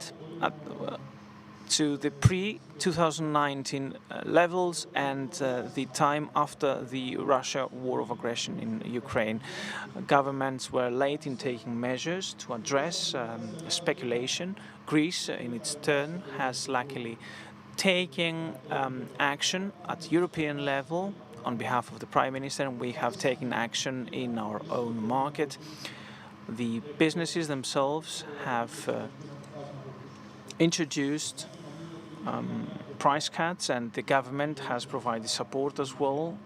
to the pre-2019 levels and the time after the Russia war of aggression in Ukraine. Governments were late in taking measures to address speculation. Greece, in its turn, has luckily taken action at European level on behalf of the Prime Minister, and we have taken action in our own market. The businesses themselves have introduced price cuts, and the government has provided support as well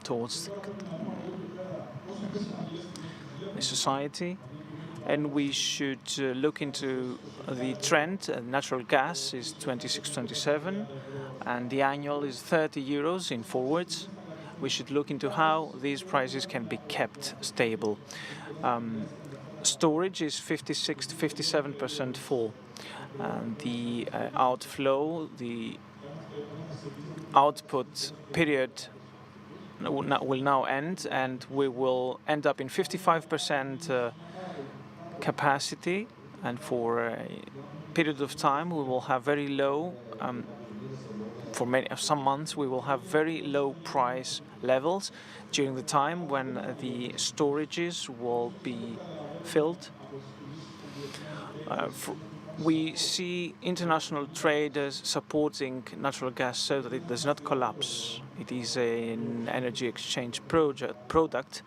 towards the society. And we should look into the trend. Natural gas is 26-27, and the annual is 30 euros in forwards. We should look into how these prices can be kept stable. Storage is 56-57% full. The outflow, the output period will now end, and we will end up in 55% capacity, and for a period of time we will have very low, for some months we will have very low price levels during the time when the storages will be filled. We see international traders supporting natural gas so that it does not collapse. It is an energy exchange product.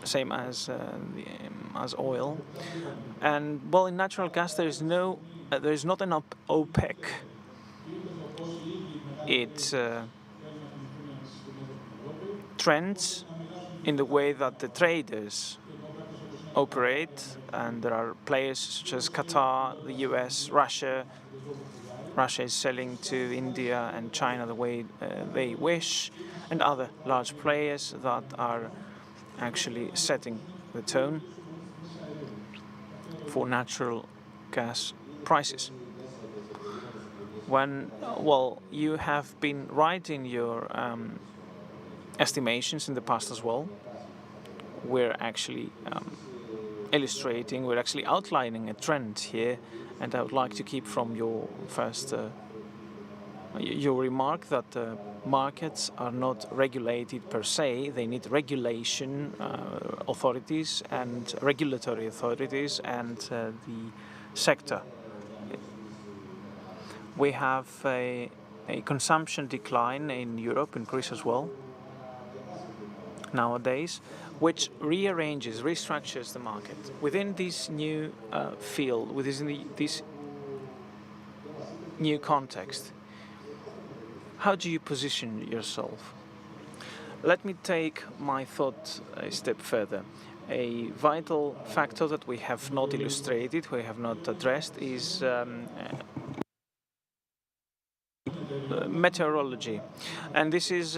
same as oil. And well, in natural gas there is not an OPEC. It trends in the way that the traders operate, and there are players such as Qatar, the US, Russia. Russia is selling to India and China the way they wish, and other large players that are actually setting the tone for natural gas prices. When, well, you have been right in your estimations in the past as well. We're actually we're actually outlining a trend here, and I would like to keep from your first your remark that markets are not regulated per se. They need regulation authorities and regulatory authorities and the sector. We have a consumption decline in Europe, in Greece as well, nowadays, which restructures the market. Within this new field, within this new context, how do you position yourself? Let me take my thought a step further. A vital factor that we have not illustrated, we have not addressed, is meteorology. And this is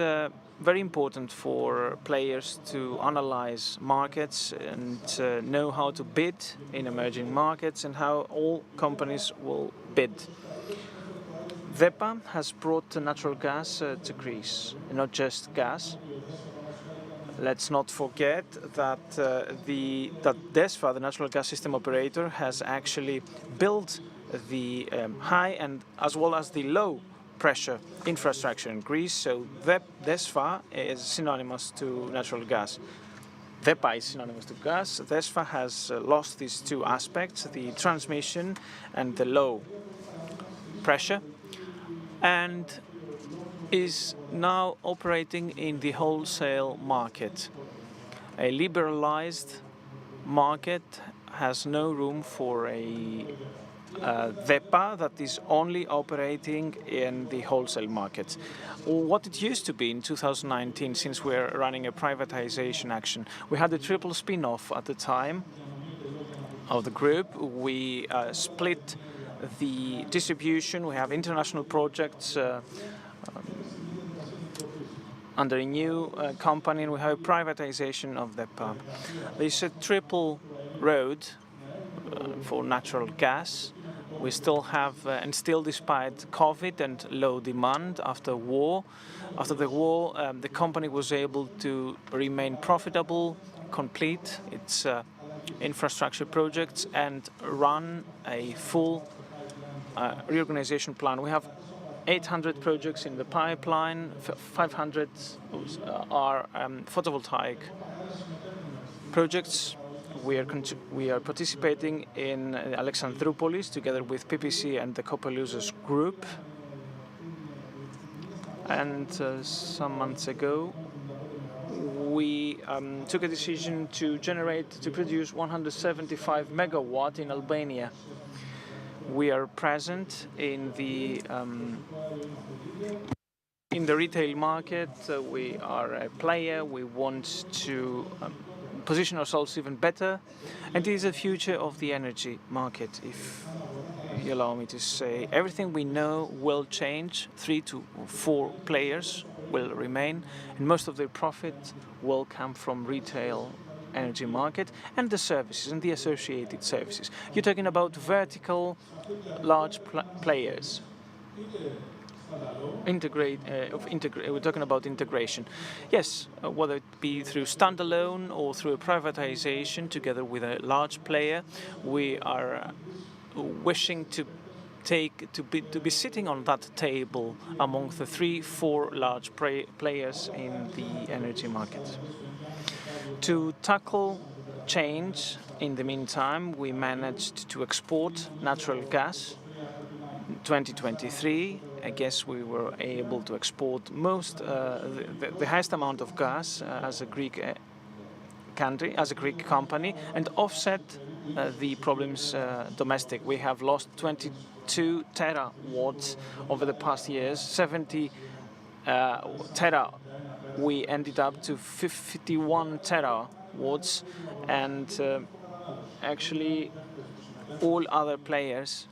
very important for players to analyze markets and know how to bid in emerging markets and how all companies will bid. DEPA has brought natural gas to Greece, not just gas. Let's not forget that that DESFA, the natural gas system operator, has actually built the high and as well as the low pressure infrastructure in Greece. So DESFA is synonymous to natural gas. DEPA is synonymous to gas. DESFA has lost these two aspects, the transmission and the low pressure, and is now operating in the wholesale market. A liberalized market has no room for a DEPA that is only operating in the wholesale market. What it used to be in 2019, since we're running a privatization action, we had a triple spin-off at the time of the group. We split the distribution. We have international projects under a new company, and we have a privatization of DEPA. There's a triple road for natural gas. We still have, and still despite COVID and low demand after the war, the company was able to remain profitable, complete its infrastructure projects, and run a full reorganization plan. We have 800 projects in the pipeline, 500 are photovoltaic projects. We are participating in Alexandroupolis together with PPC and the Copelouzos group. And some months ago, we took a decision to produce 175 megawatt in Albania. We are present in the retail market. We are a player. We want to position ourselves even better, and it is the future of the energy market. If you allow me to say, everything we know will change. 3 to 4 players will remain, and most of their profit will come from retail energy market and the services and the associated services. You're talking about vertical, large players. We're talking about integration. Yes, whether it be through standalone or through a privatization together with a large player, we are wishing to be sitting on that table among the 3-4 large players in the energy market. To tackle change, in the meantime, we managed to export natural gas. In 2023, I guess we were able to export the highest amount of gas as a Greek country, as a Greek company, and offset the problems domestic. We have lost 22 terawatts over the past years, 70 tera. We ended up to 51 terawatts, and actually all other players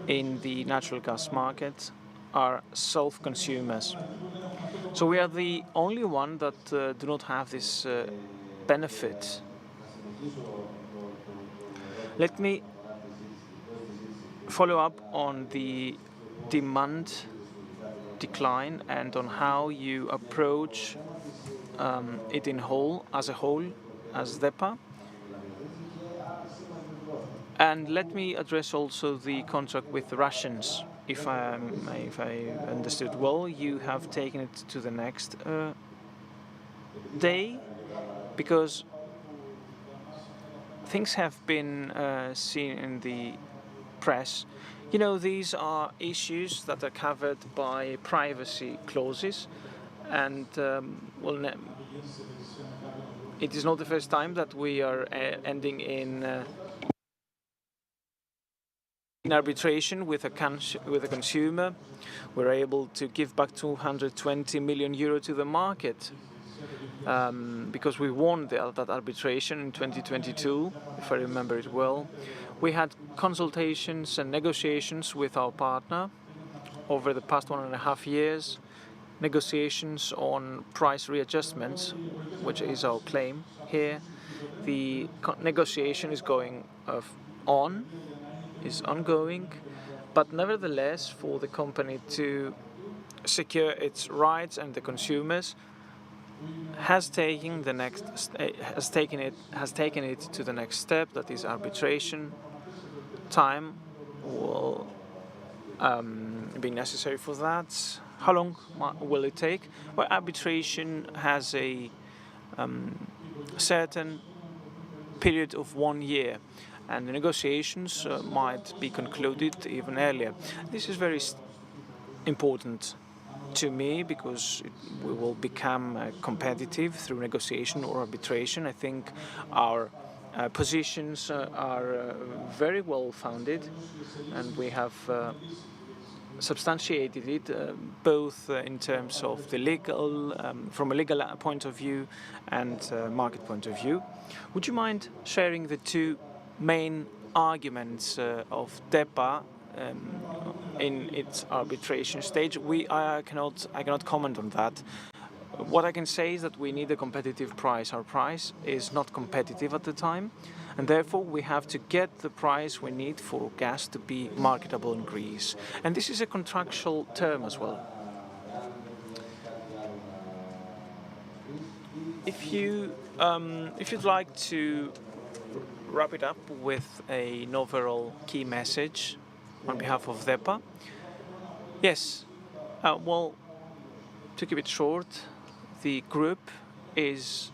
in the natural gas market are self-consumers. So we are the only one that do not have this benefit. Let me follow up on the demand decline and on how you approach it in whole, as DEPA. And let me address also the contract with the Russians. If I understood well, you have taken it to the next day, because things have been seen in the press. You know, these are issues that are covered by privacy clauses, and it is not the first time that we are ending in arbitration with a consumer. We're able to give back 220 million euro to the market because we won that arbitration in 2022, if I remember it well. We had consultations and negotiations with our partner over the past 1.5 years, negotiations on price readjustments, which is our claim here. The negotiation is going is ongoing, but nevertheless, for the company to secure its rights and the consumers, has taken it to the next step, that is arbitration. Time will be necessary for that. How long will it take? Well, arbitration has a certain period of 1 year, and the negotiations might be concluded even earlier. This is very important to me because we will become competitive through negotiation or arbitration. I think our positions are very well founded, and we have substantiated it both in terms of the legal, from a legal point of view and market point of view. Would you mind sharing the two main arguments of DEPA in its arbitration stage? I cannot comment on that. What I can say is that we need a competitive price. Our price is not competitive at the time, and therefore we have to get the price we need for gas to be marketable in Greece. And this is a contractual term as well. If you'd like to wrap it up with an overall key message on behalf of DEPA, yes. Well, to keep it short, the group is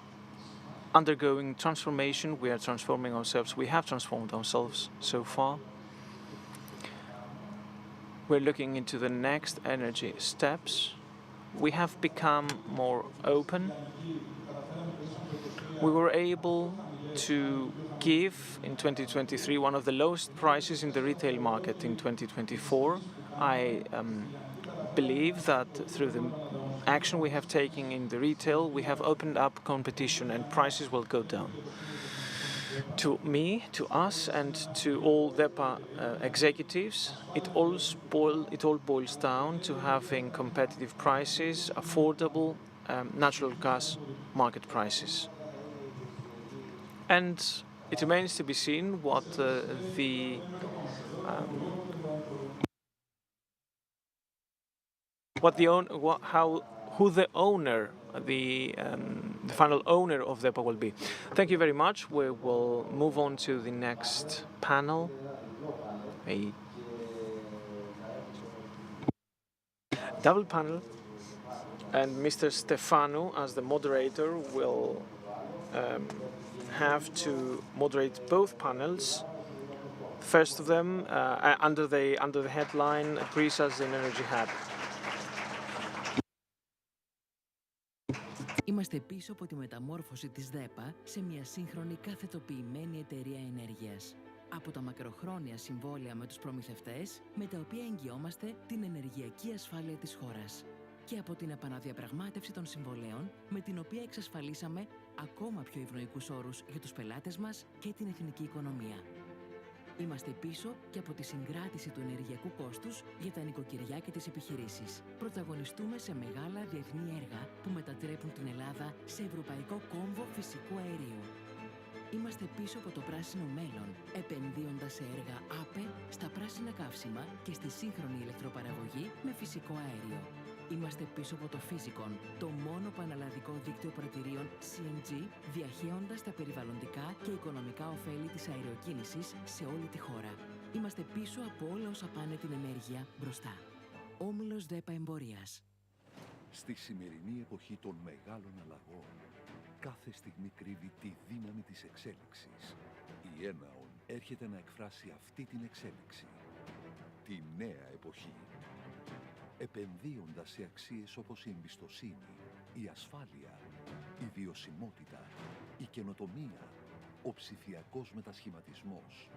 undergoing transformation. We are transforming ourselves. We have transformed ourselves so far. We're looking into the next energy steps. We have become more open. We were able to give in 2023 one of the lowest prices in the retail market in 2024. I believe that through the action we have taken in the retail, we have opened up competition and prices will go down. To me, to us, and to all DEPA executives, it all boils down to having competitive prices, affordable natural gas market prices. And it remains to be seen what who the owner, the final owner of DEPA will be. Thank you very much. We will move on to the next panel. A double panel, and Mr. Stefanou, as the moderator, will have to moderate both panels. First of them, under the headline "Greece as an Energy Hub." Είμαστε πίσω από τη μεταμόρφωση της ΔΕΠΑ σε μια σύγχρονη καθετοποιημένη εταιρεία ενέργειας. Από τα μακροχρόνια συμβόλαια με τους προμηθευτές, με τα οποία εγγυόμαστε την ενεργειακή ασφάλεια της χώρας. Και από την επαναδιαπραγμάτευση των συμβολέων, με την οποία εξασφαλίσαμε ακόμα πιο ευνοϊκούς όρους για τους πελάτες μας και την εθνική οικονομία. Είμαστε πίσω και από τη συγκράτηση του ενεργειακού κόστους για τα νοικοκυριά και τις επιχειρήσεις. Πρωταγωνιστούμε σε μεγάλα διεθνή έργα που μετατρέπουν την Ελλάδα σε ευρωπαϊκό κόμβο φυσικού αερίου. Είμαστε πίσω από το πράσινο μέλλον, επενδύοντας σε έργα ΑΠΕ, στα πράσινα καύσιμα και στη σύγχρονη ηλεκτροπαραγωγή με φυσικό αέριο. Είμαστε πίσω από το Φύσικον, το μόνο πανελλαδικό δίκτυο πρατηρίων CNG, διαχέοντας τα περιβαλλοντικά και οικονομικά ωφέλη της αεροκίνησης σε όλη τη χώρα. Είμαστε πίσω από όλα όσα πάνε την ενέργεια μπροστά. Όμιλος ΔΕΠΑ Εμπορίας. Στη σημερινή εποχή των μεγάλων αλλαγών, κάθε στιγμή κρύβει τη δύναμη της εξέλιξης. Η Έναον έρχεται να εκφράσει αυτή την εξέλιξη. Τη νέα εποχή. Επενδύοντας σε αξίες όπως η εμπιστοσύνη, η ασφάλεια, η βιωσιμότητα, η καινοτομία, ο ψηφιακός μετασχηματισμός.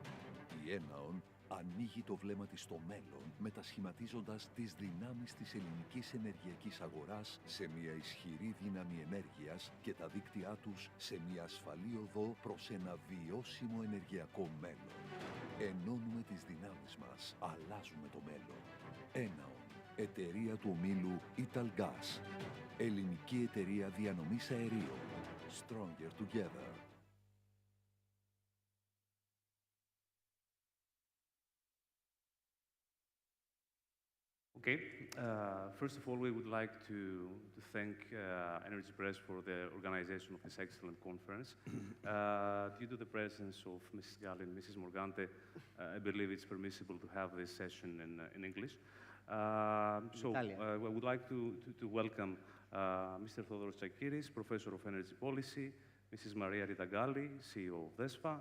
Η Έναον ανοίγει το βλέμμα της στο μέλλον, μετασχηματίζοντας τις δυνάμεις της ελληνικής ενεργειακής αγοράς σε μια ισχυρή δύναμη ενέργειας και τα δίκτυά τους σε μια ασφαλή οδό προς ένα βιώσιμο ενεργειακό μέλλον. Ενώνουμε τις δυνάμεις μας, αλλάζουμε το μέλλον. Έναον, εταιρεία του ομίλου Italgas, ελληνική εταιρεία διανομής αερίων. Stronger together. Okay. First of all, we would like to thank Energypress for the organization of this excellent conference. Due to the presence of Mrs. Galli and Mrs. Morgante, I believe it's permissible to have this session in English. I would like to welcome Mr. Theodoros Tsakiris, Professor of Energy Policy, Mrs. Maria Rita Galli, CEO of DESFA,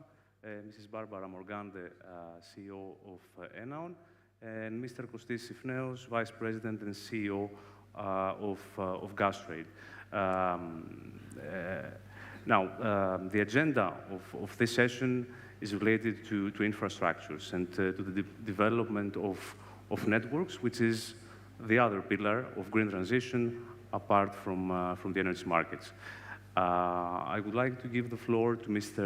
Mrs. Barbara Morgante, CEO of ENAON, and Mr. Kostis Sifneos, Vice President and CEO of Gastrade. The agenda of this session is related to infrastructures and to the development of networks, which is the other pillar of green transition apart from the energy markets. I would like to give the floor to Mr.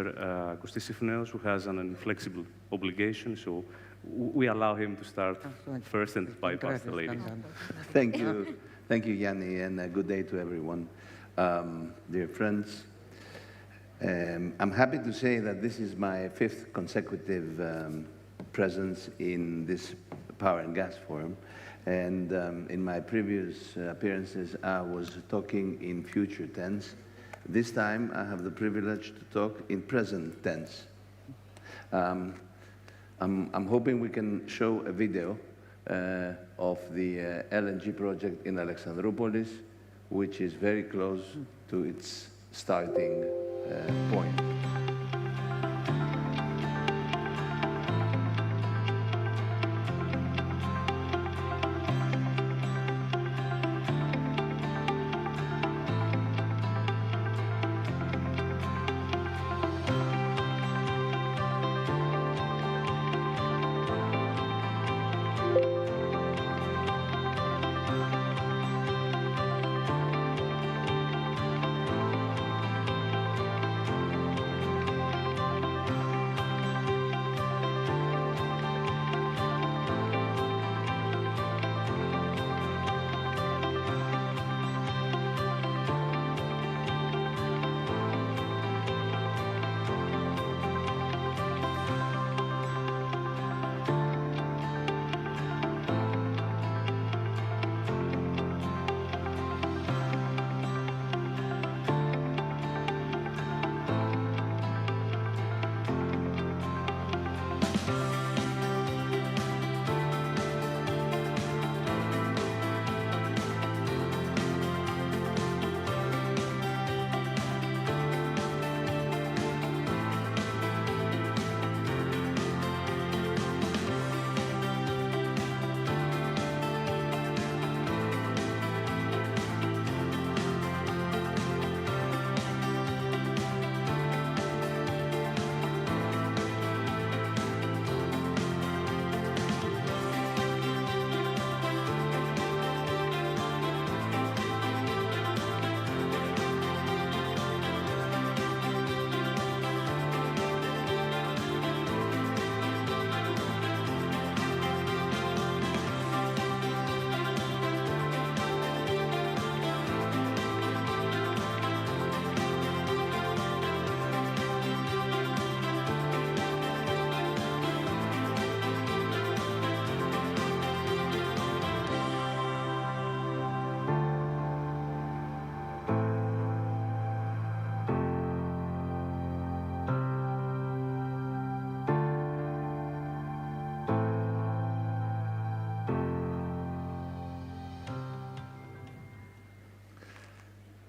Kostis Sifneos, who has an inflexible obligation, so we allow him to start first and bypass the ladies. Thank you, Yanni, and good day to everyone. Dear friends, I'm happy to say that this is my 5th consecutive presence in this Power and Gas Forum, and in my previous appearances I was talking in future tense. This time I have the privilege to talk in present tense. I'm hoping we can show a video of the LNG project in Alexandroupolis, which is very close to its starting point.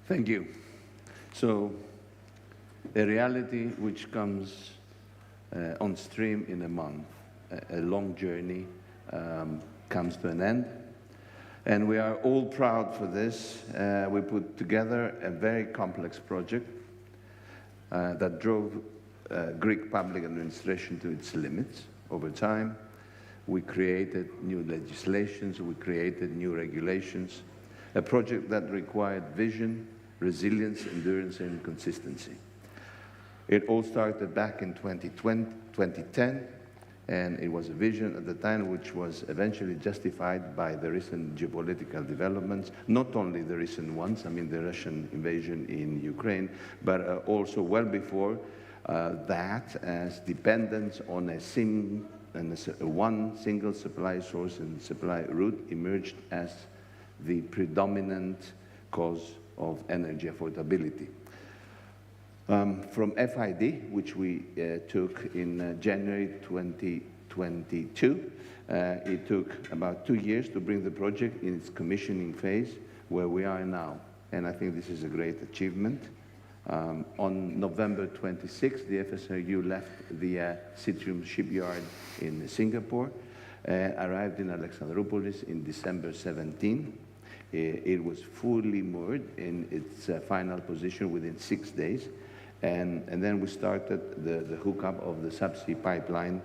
Thank you. So, a reality which comes on stream in a month, a long journey comes to an end. And we are all proud for this. We put together a very complex project that drove Greek public administration to its limits over time. We created new legislations, we created new regulations, a project that required vision, resilience, endurance, and consistency. It all started back in 2010, and it was a vision at the time which was eventually justified by the recent geopolitical developments, not only the recent ones, I mean the Russian invasion in Ukraine, but also well before that, as dependence on one single supply source and supply route emerged as the predominant cause of energy affordability. From FID, which we took in January 2022, it took about 2 years to bring the project in its commissioning phase, where we are now. And I think this is a great achievement. On November 26, the FSRU left the Citrium shipyard in Singapore, arrived in Alexandroupolis in December 17. It was fully moored in its final position within 6 days. And then we started the hookup of the subsea pipeline,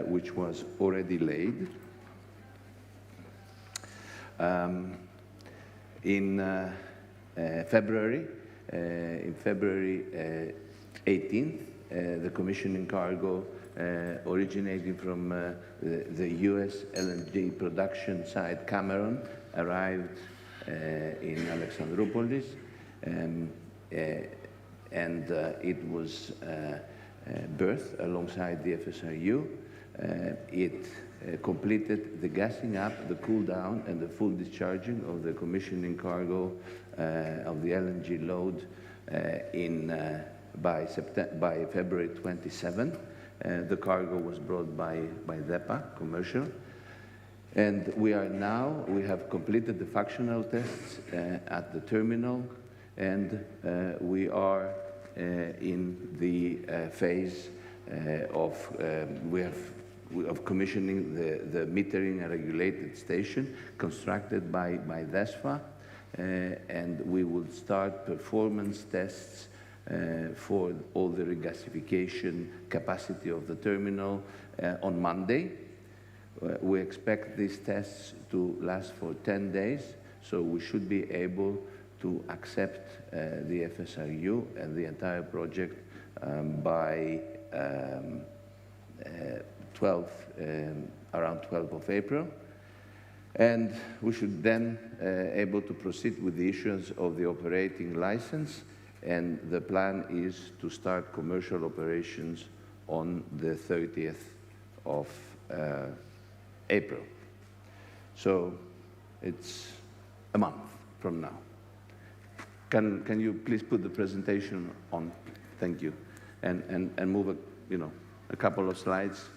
which was already laid. In February 18th, the commissioning cargo originating from the US LNG production site Cameron arrived in Alexandroupolis, and it was berthed alongside the FSRU. It completed the gassing up, the cool down, and the full discharging of the commissioning cargo of the LNG load by February 27. The cargo was brought by DEPA, commercial. And we have completed the functional tests at the terminal, and we are in the phase of commissioning the metering and regulated station constructed by DESFA, and we will start performance tests for all the regasification capacity of the terminal on Monday. We expect these tests to last for 10 days, so we should be able to accept the FSRU and the entire project by around 12th of April. And we should then able to proceed with the issuance of the operating license, and the plan is to start commercial operations on the 30th of April. So it's a month from now. Can you please put the presentation on? Thank you. And move a couple of slides.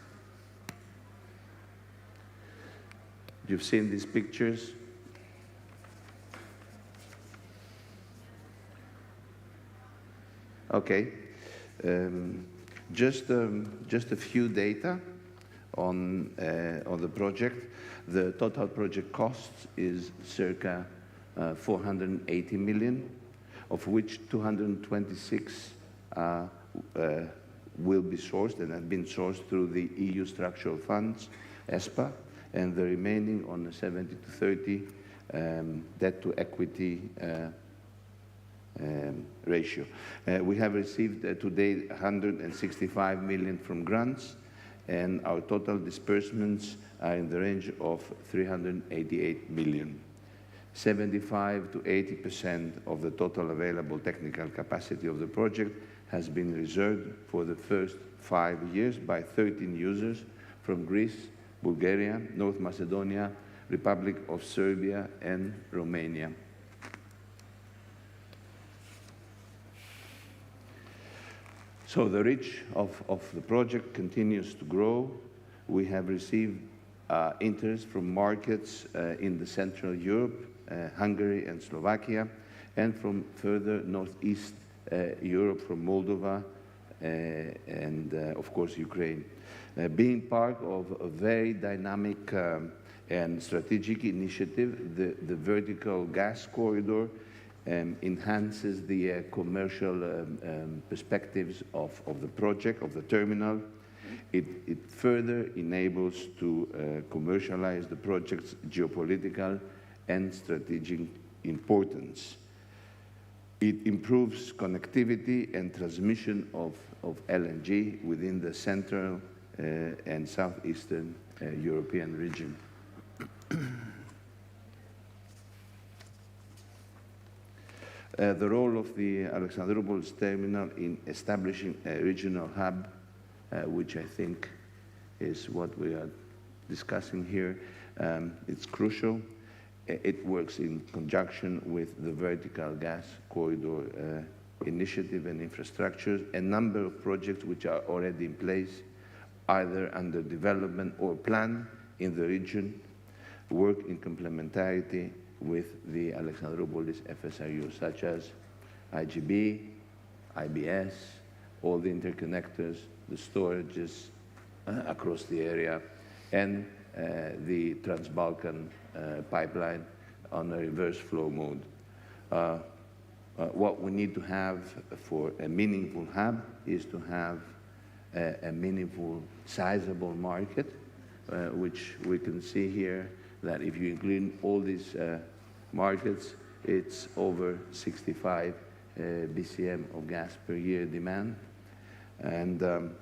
You've seen these pictures. Okay. Just a few data on the project. The total project cost is circa 480 million, of which 226 will be sourced and have been sourced through the EU structural funds, ESPA, and the remaining on a 70-30 debt to equity ratio. We have received to date 165 million from grants, and our total disbursements are in the range of 388 million. 75 to 80% of the total available technical capacity of the project has been reserved for the first 5 years by 13 users from Greece, Bulgaria, North Macedonia, Republic of Serbia, and Romania. So the reach of the project continues to grow. We have received interest from markets in the Central Europe, Hungary and Slovakia, and from further northeast Europe, from Moldova and, of course, Ukraine. Being part of a very dynamic and strategic initiative, the vertical gas corridor enhances the commercial perspectives of the project, of the terminal. It further enables to commercialize the project's geopolitical and strategic importance. It improves connectivity and transmission of LNG within the central and southeastern European region. The role of the Alexandroupolis terminal in establishing a regional hub, which I think is what we are discussing here, it's crucial. It works in conjunction with the vertical gas corridor initiative and infrastructure, a number of projects which are already in place, either under development or plan in the region, work in complementarity with the Alexandroupolis FSRU, such as IGB, IBS, all the interconnectors, the storages across the area, and the Trans-Balkan pipeline on a reverse flow mode. What we need to have for a meaningful hub is to have a meaningful, sizable market, which we can see here that if you include all these markets, it's over 65 BCM of gas per year demand, and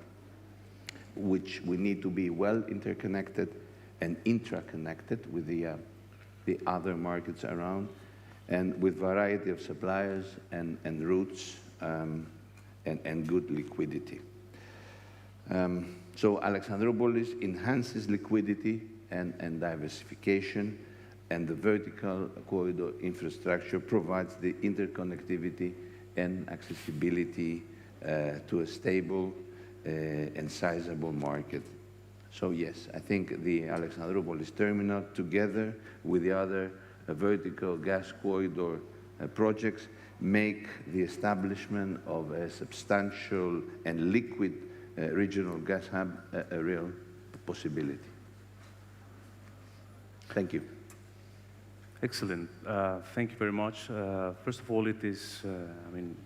which we need to be well interconnected and intraconnected with the other markets around, and with variety of suppliers and routes and good liquidity. So Alexandroupolis enhances liquidity and diversification, and the vertical corridor infrastructure provides the interconnectivity and accessibility to a stable and sizable market. So yes, I think the Alexandroupolis terminal, together with the other vertical gas corridor projects, make the establishment of a substantial and liquid regional gas hub a real possibility. Thank you. Excellent. Thank you very much. First of all, it is, I mean,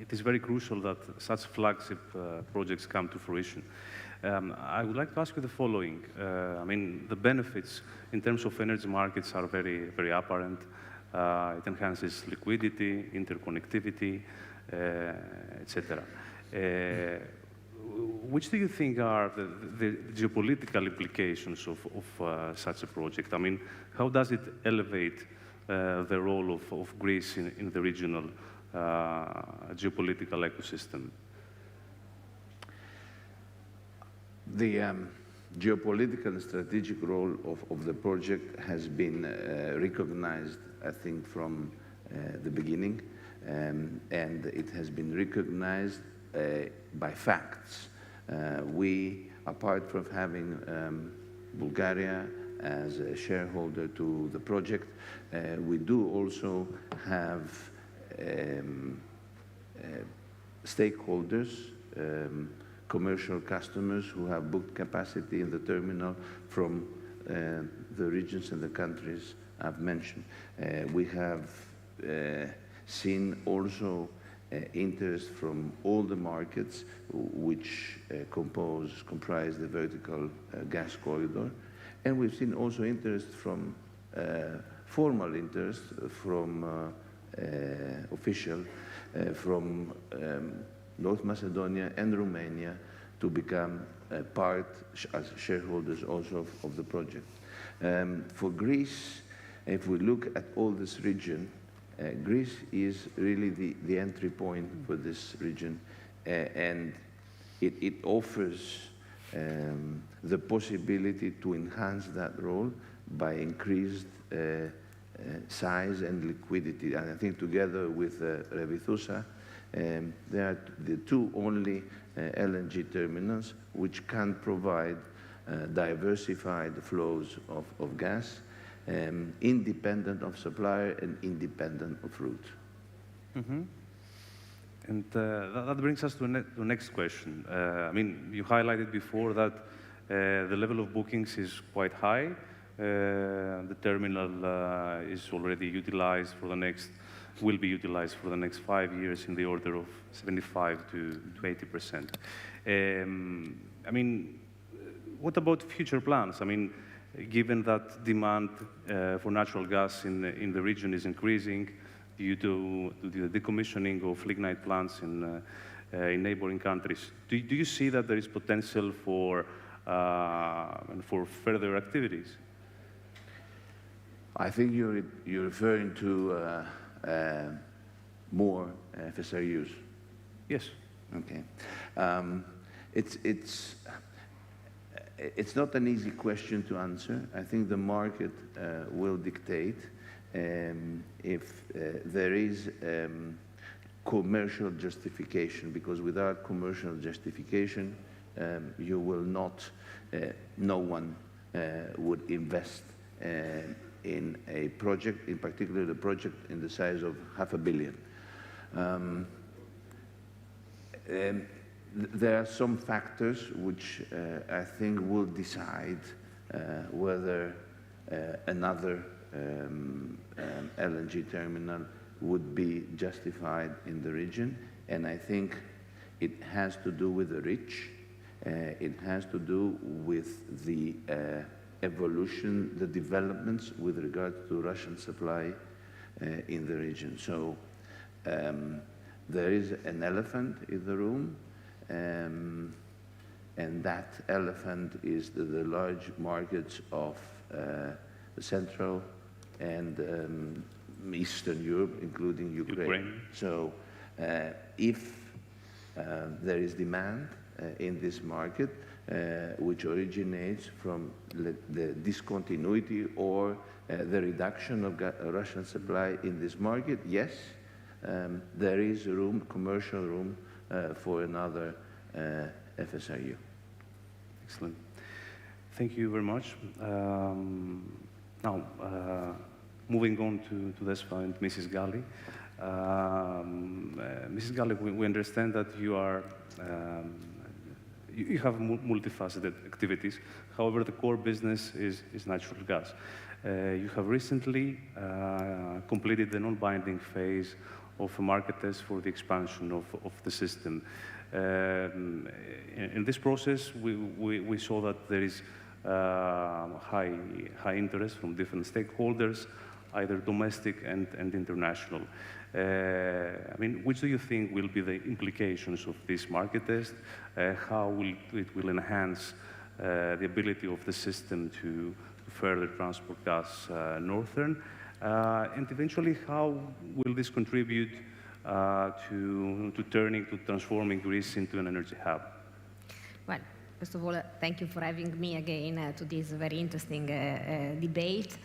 it is very crucial that such flagship projects come to fruition. I would like to ask you the following. I mean, the benefits in terms of energy markets are very, very apparent. It enhances liquidity, interconnectivity, etc. Which do you think are the geopolitical implications of such a project? I mean, how does it elevate the role of Greece in the regional geopolitical ecosystem? The geopolitical and strategic role of the project has been recognized, I think, from the beginning, and it has been recognized by facts. We, apart from having Bulgaria as a shareholder to the project, we do also have stakeholders, commercial customers who have booked capacity in the terminal from the regions and the countries I've mentioned. We have seen also interest from all the markets which comprise the vertical gas corridor. And we've seen also interest from, formal interest from official, from North Macedonia and Romania to become part as shareholders also of the project. For Greece, if we look at all this region, Greece is really the entry point for this region, and it offers the possibility to enhance that role by increased size and liquidity. And I think together with Revithoussa, they are the two only LNG terminals which can provide diversified flows of gas, independent of supplier and independent of route. Mm-hmm. And that brings us to the next question. I mean, you highlighted before that the level of bookings is quite high. The terminal is already utilized for the next, will be utilized for the next 5 years in the order of 75 to 80%. I mean, what about future plans? I mean, given that demand for natural gas in the region is increasing due to the decommissioning of lignite plants in neighboring countries, do you see that there is potential for further activities? I think you're referring to more FSRUs. Yes. Okay. It's not an easy question to answer. I think the market will dictate if there is commercial justification, because without commercial justification, you will not, no one would invest in a project, in particular the project in the size of $500 million. There are some factors which I think will decide whether another LNG terminal would be justified in the region, and I think it has to do with the reach. It has to do with the evolution, the developments with regard to Russian supply in the region. So there is an elephant in the room, and that elephant is the large markets of Central and Eastern Europe, including Ukraine. So if there is demand in this market, which originates from the discontinuity or the reduction of Russian supply in this market, yes, there is room, commercial room, for another FSRU. Excellent. Thank you very much. Now, moving on to this point, Mrs. Galli. Mrs. Galli, we understand that you are you have multifaceted activities. However, the core business is natural gas. You have recently completed the non-binding phase of a market test for the expansion of the system. In this process, we saw that there is high interest from different stakeholders, either domestic and international. I mean, which do you think will be the implications of this market test? How it will enhance the ability of the system to further transport gas northern? And eventually, how will this contribute to transforming Greece into an energy hub? Well, first of all, thank you for having me again to this very interesting debate.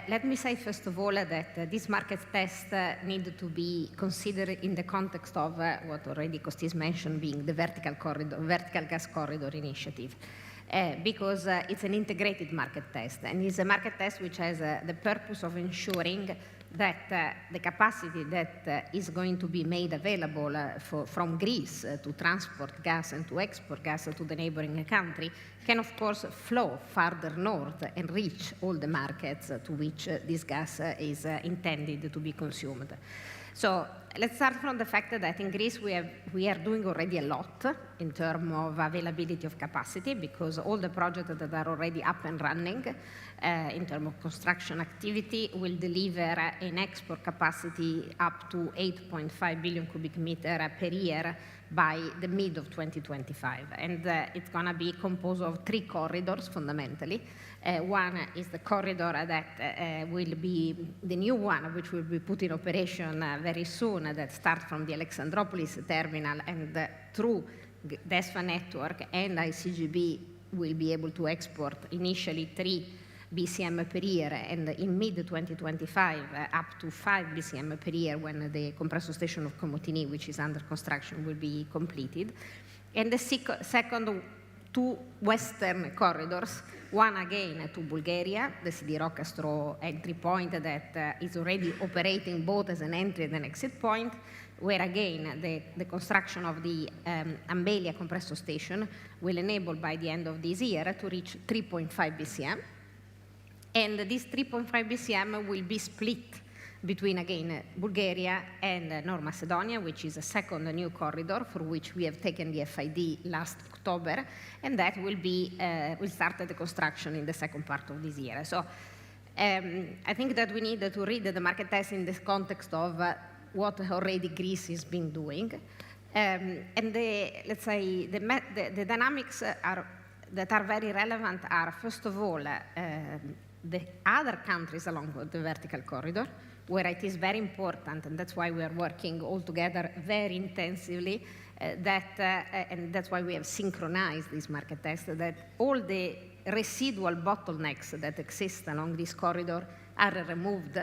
Let me say, first of all, that this market test needed to be considered in the context of what already Kostis mentioned, being the vertical gas corridor initiative. Because it's an integrated market test, and it's a market test which has the purpose of ensuring that the capacity that is going to be made available from Greece to transport gas and to export gas to the neighboring country can, of course, flow farther north and reach all the markets to which this gas is intended to be consumed. So let's start from the fact that in Greece we are doing already a lot in terms of availability of capacity, because all the projects that are already up and running in terms of construction activity will deliver an export capacity up to 8.5 billion cubic meter per year by the mid of 2025. And it's going to be composed of 3 corridors fundamentally. One is the corridor that will be the new one, which will be put in operation very soon, that starts from the Alexandroupolis terminal and through DESFA network and ICGB will be able to export initially 3 BCM per year, and in mid-2025 up to 5 BCM per year when the compressor station of Komotini, which is under construction, will be completed. And the second two western corridors, one again to Bulgaria, the CD Rockastro entry point that is already operating both as an entry and an exit point, where again the construction of the Ambelia compressor station will enable by the end of this year to reach 3.5 BCM. And this 3.5 BCM will be split between, again, Bulgaria and North Macedonia, which is a second new corridor for which we have taken the FID last October, and that will start the construction in the second part of this year. So I think that we need to read the market test in this context of what already Greece has been doing. And let's say the dynamics that are very relevant are, first of all, the other countries along the vertical corridor, where it is very important, and that's why we are working all together very intensively, and that's why we have synchronized this market test, that all the residual bottlenecks that exist along this corridor are removed,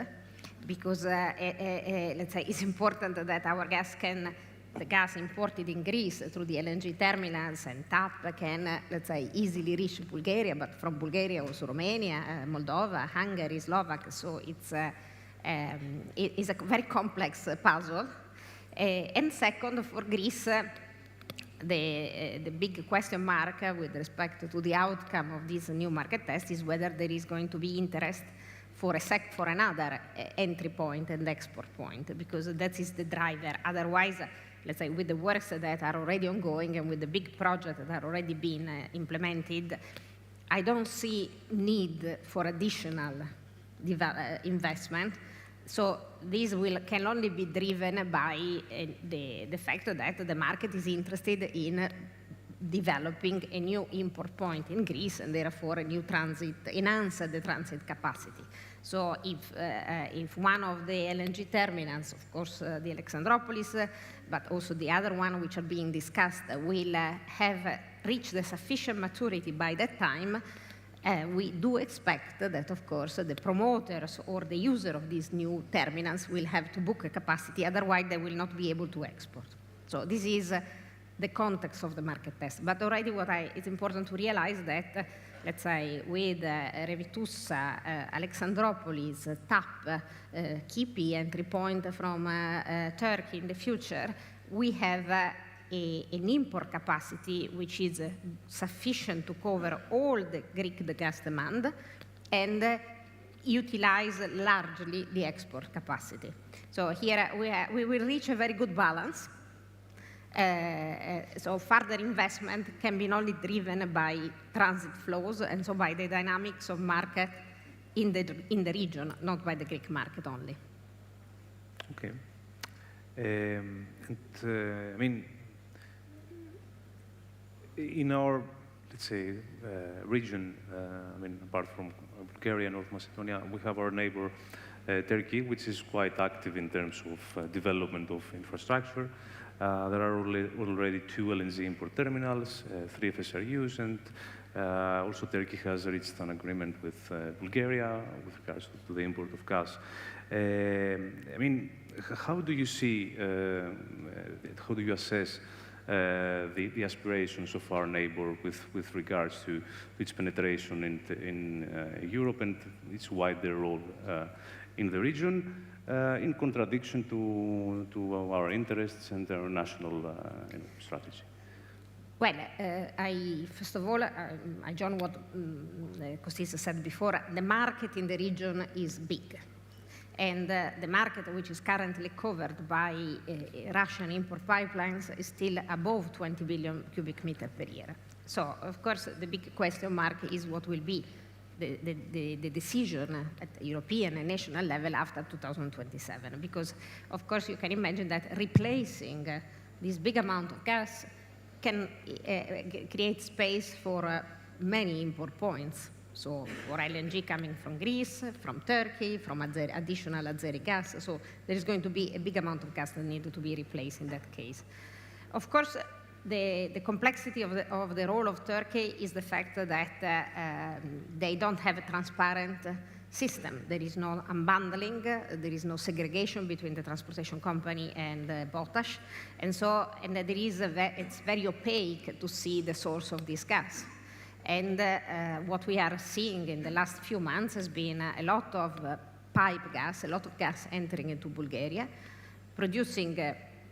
because let's say it's important that our gas the gas imported in Greece through the LNG terminals and TAP can, let's say, easily reach Bulgaria, but from Bulgaria also Romania, Moldova, Hungary, Slovak, so it's a very complex puzzle. And second, for Greece, the big question mark with respect to the outcome of this new market test is whether there is going to be interest for another entry point and export point, because that is the driver. Otherwise, let's say, with the works that are already ongoing and with the big projects that are already being implemented, I don't see need for additional investment. So this can only be driven by the fact that the market is interested in developing a new import point in Greece and therefore a new enhance the transit capacity. So if one of the LNG terminals, of course the Alexandroupolis, but also the other one which are being discussed, will have reached the sufficient maturity by that time, we do expect that, of course, the promoters or the user of these new terminals will have to book a capacity, otherwise they will not be able to export. So this is the context of the market test. But already it's important to realize that, let's say, with Revitussa, Alexandroupolis, TAP, Kipi entry point from Turkey in the future, we have an import capacity which is sufficient to cover all the Greek gas demand and utilize largely the export capacity. So here we will reach a very good balance. So further investment can be only driven by transit flows and so by the dynamics of market in the region, not by the Greek market only. Okay. I mean, in our, let's say, region, I mean, apart from Bulgaria and North Macedonia, we have our neighbor Turkey, which is quite active in terms of development of infrastructure. There are already 2 LNG import terminals, 3 FSRUs, and also Turkey has reached an agreement with Bulgaria with regards to the import of gas. I mean, how do you see, how do you assess the aspirations of our neighbor with regards to its penetration in Europe and its wider role in the region, in contradiction to our interests and our national strategy? Well, first of all, I join what Kostis said before. The market in the region is big. And the market, which is currently covered by Russian import pipelines, is still above 20 billion cubic meters per year. So, of course, the big question mark is what will be the decision at European and national level after 2027. Because, of course, you can imagine that replacing this big amount of gas can create space for many import points. So for LNG coming from Greece, from Turkey, from additional Azeri gas. So there is going to be a big amount of gas that needs to be replaced in that case. Of course, the complexity of the role of Turkey is the fact that they don't have a transparent system. There is no unbundling, there is no segregation between the transportation company and potash, and there is it's very opaque to see the source of this gas. And what we are seeing in the last few months has been a lot of pipe gas, a lot of gas entering into Bulgaria, producing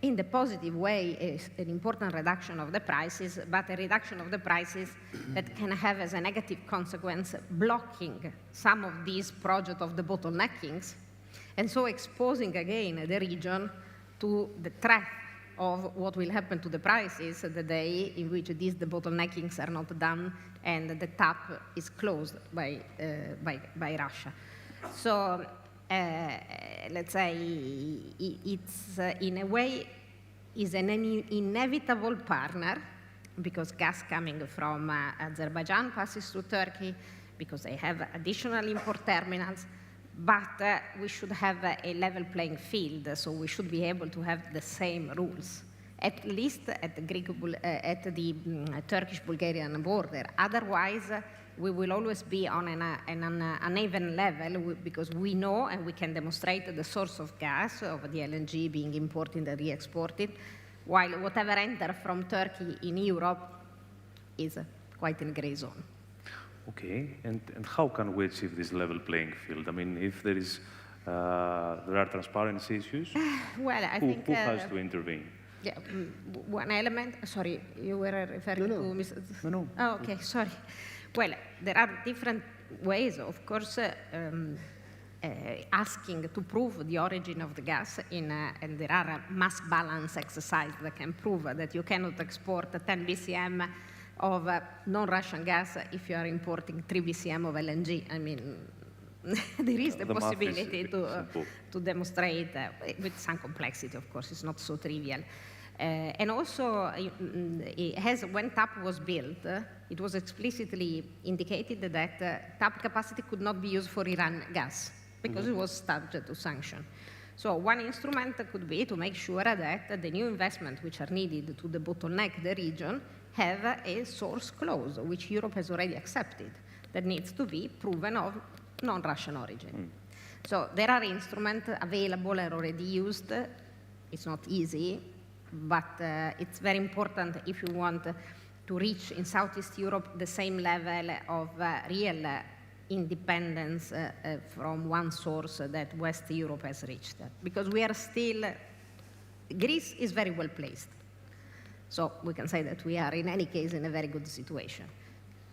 in the positive way an important reduction of the prices, but a reduction of the prices that can have as a negative consequence blocking some of these projects of the bottleneckings, and so exposing again the region to the threat of what will happen to the prices the day in which the bottleneckings are not done and the tap is closed by Russia. So let's say it's in a way is an inevitable partner, because gas coming from Azerbaijan passes through Turkey, because they have additional import terminals, but we should have a level playing field, so we should be able to have the same rules, at least at the Turkish-Bulgarian border. Otherwise, we will always be on an uneven level, because we know and we can demonstrate the source of gas, of the LNG being imported and re-exported, while whatever enters from Turkey in Europe is quite in a gray zone. Okay, and how can we achieve this level playing field? I mean, if there are transparency issues, well, I think, who has to intervene? Yeah, one element, sorry, you were referring to Mr. No. Oh, okay, sorry. Well, there are different ways, of course, asking to prove the origin of the gas, and there are a mass balance exercise that can prove that you cannot export 10 BCM of non-Russian gas if you are importing 3 BCM of LNG. I mean, there is the possibility to demonstrate with some complexity, of course, it's not so trivial. And also, when TAP was built, it was explicitly indicated that TAP capacity could not be used for Iran gas, because it was subject to sanction. So one instrument could be to make sure that the new investments which are needed to bottleneck the region have a source clause, which Europe has already accepted, that needs to be proven of non-Russian origin. So there are instruments available and already used. It's not easy, but it's very important if you want to reach in Southeast Europe the same level of real independence from one source that West Europe has reached. Because we are still, Greece is very well placed. So we can say that we are in any case in a very good situation.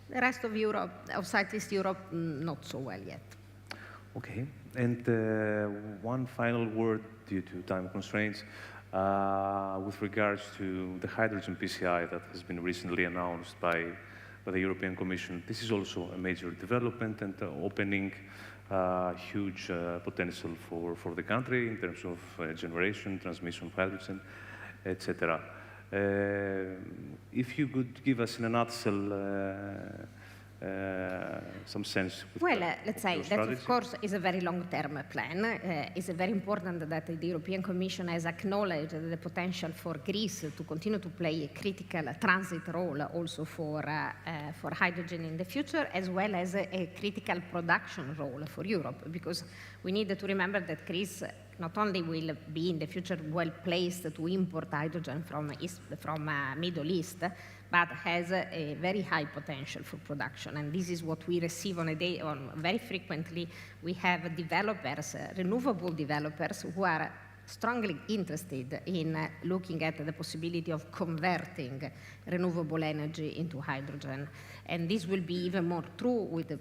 The rest of Europe, of Southeast Europe, not so well yet. Okay, and one final word due to time constraints with regards to the hydrogen PCI that has been recently announced by the European Commission. This is also a major development and opening huge potential for the country in terms of generation, transmission of hydrogen, etc. If you could give us in a nutshell some sense. Well, let's say that, of course, is a very long-term plan. It's very important that the European Commission has acknowledged the potential for Greece to continue to play a critical transit role also for hydrogen in the future, as well as a critical production role for Europe, because we need to remember that Greece not only will be in the future well placed to import hydrogen from Middle East, but has a very high potential for production. And this is what we receive very frequently. We have developers, renewable developers, who are strongly interested in looking at the possibility of converting renewable energy into hydrogen. And this will be even more true with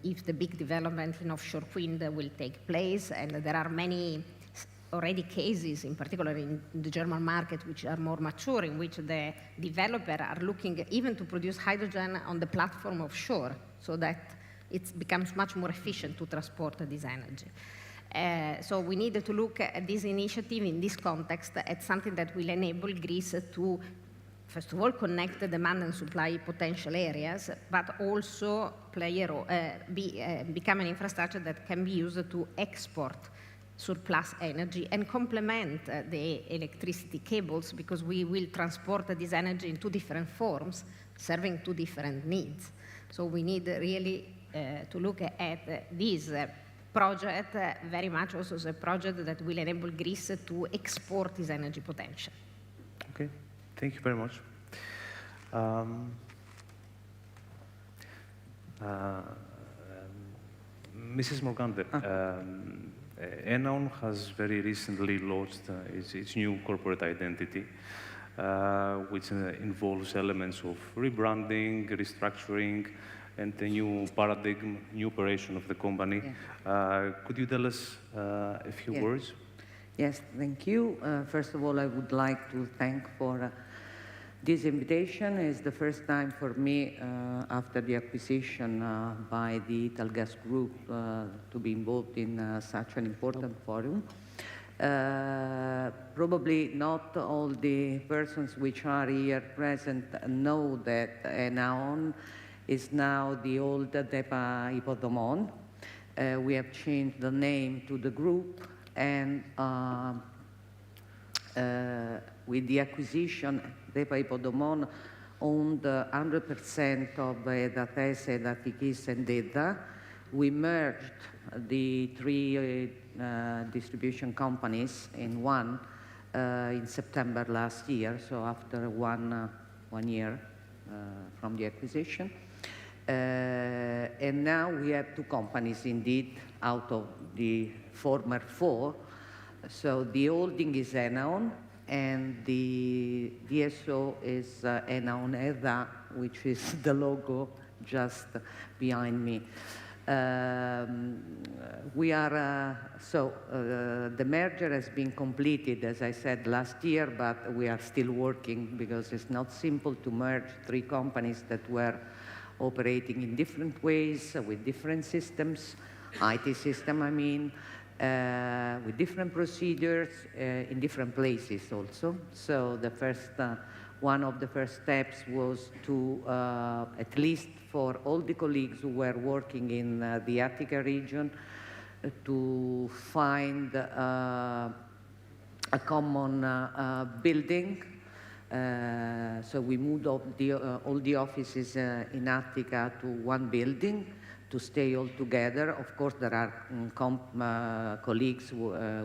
if the big development in offshore wind will take place. And there are many already cases, in particular in the German market, which are more mature, in which the developers are looking even to produce hydrogen on the platform offshore, so that it becomes much more efficient to transport this energy. So we need to look at this initiative in this context as something that will enable Greece to, first of all, connect the demand and supply potential areas, but also become an infrastructure that can be used to export surplus energy and complement the electricity cables, because we will transport this energy in two different forms, serving two different needs. So we need really to look at this project very much also as a project that will enable Greece to export its energy potential. Okay, thank you very much. Mrs. Morgante, Enaon has very recently launched its new corporate identity, which involves elements of rebranding, restructuring, and a new paradigm, new operation of the company. Yeah. Could you tell us a few words? Yes, thank you. First of all, I would like to thank for this invitation. It's the first time for me after the acquisition by the Italgas Group to be involved in such an important forum. Probably not all the persons which are here present know that Enaon is now the old DEPA Hypodomon. We have changed the name to the group, and with the acquisition, DEPA Hypodomon owned 100% of EDA TESE, EDA TIKIS, and EDA. We merged the three distribution companies in one in September last year, so after one year from the acquisition. And now we have two companies indeed out of the former four. So the holding is Enaon, and the DSO is Enaon EDA, which is the logo just behind me. The merger has been completed, as I said, last year, but we are still working because it's not simple to merge three companies that were operating in different ways, with different systems, IT system, I mean, with different procedures in different places also. So the first, one of the first steps was to, at least for all the colleagues who were working in the Attica region, to find a common building. So we moved all the offices in Attica to one building to stay all together. Of course, there are colleagues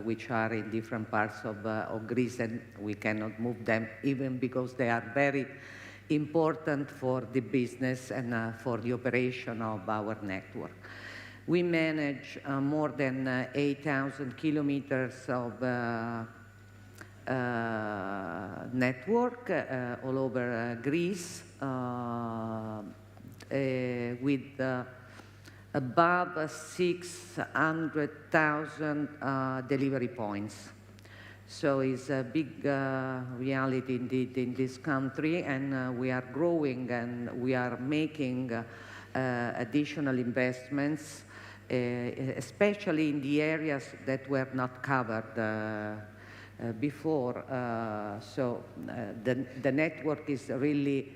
which are in different parts of Greece, and we cannot move them, even because they are very important for the business and for the operation of our network. We manage more than 8,000 kilometers of network all over Greece, with above 600,000 delivery points. So it's a big reality indeed in this country, and we are growing and we are making additional investments, especially in the areas that were not covered before. The network is really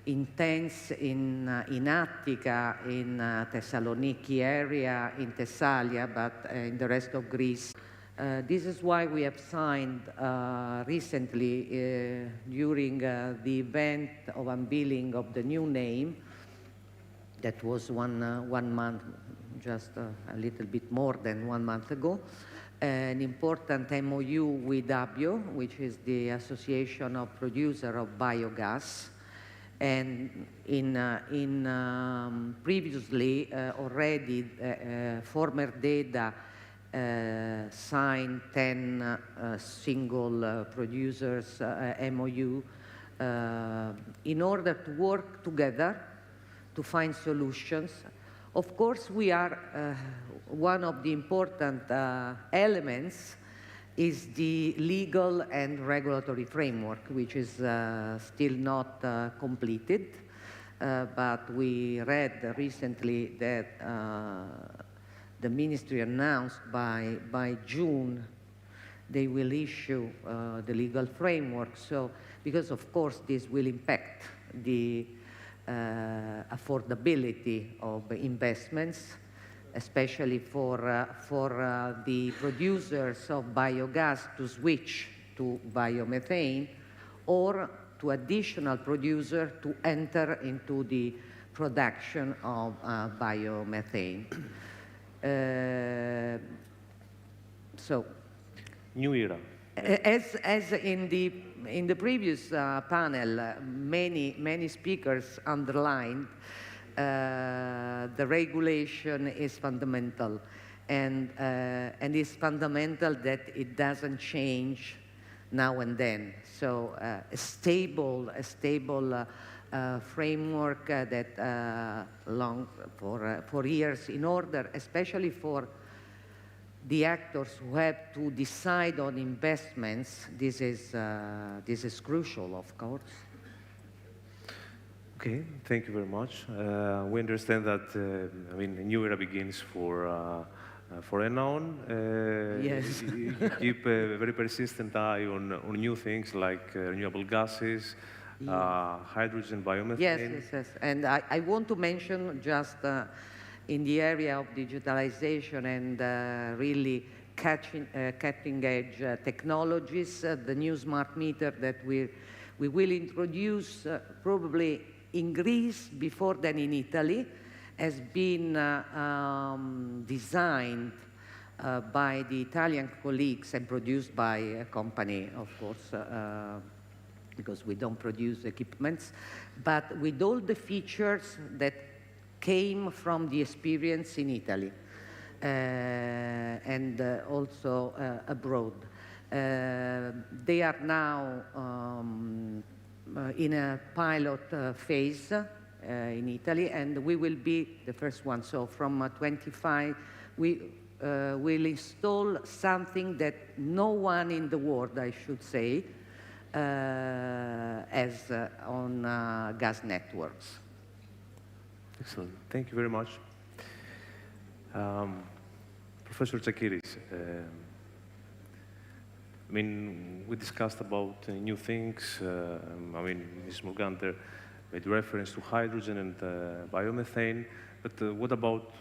intense in Attica, in Thessaloniki area, in Thessalia, but in the rest of Greece. This is why we have signed recently, during the event of unveiling of the new name, that was one month, just a little bit more than 1 month ago, an important MOU with ABIO, which is the Association of Producers of Biogas. And previously already former DEDA signed 10 single producers MOU in order to work together to find solutions. Of course, we are one of the important elements is the legal and regulatory framework, which is still not completed. But we read recently that the ministry announced by June they will issue the legal framework. So, because of course this will impact the affordability of investments, especially for the producers of biogas to switch to biomethane, or to additional producer to enter into the production of biomethane. So, new era. as in the previous panel, many speakers underlined the regulation is fundamental, and it's fundamental that it doesn't change now and then. So a stable framework that long for years, in order, especially for the actors who have to decide on investments. This is crucial, of course. Okay, thank you very much. We understand that I mean, a new era begins for Enaon. Yes. You keep a very persistent eye on new things like renewable gases, hydrogen, biomethane. Yes. And I want to mention just in the area of digitalization and really cutting-edge technologies, the new smart meter that we will introduce probably in Greece before then in Italy, has been designed by the Italian colleagues and produced by a company, of course, because we don't produce equipments, but with all the features that came from the experience in Italy and also abroad. They are now in a pilot phase in Italy, and we will be the first one. So from 25, we will install something that no one in the world, I should say, has on gas networks. Excellent. Thank you very much. Professor Tsakiris, I mean, we discussed about new things. I mean, Ms. Morganter made reference to hydrogen and biomethane, but what about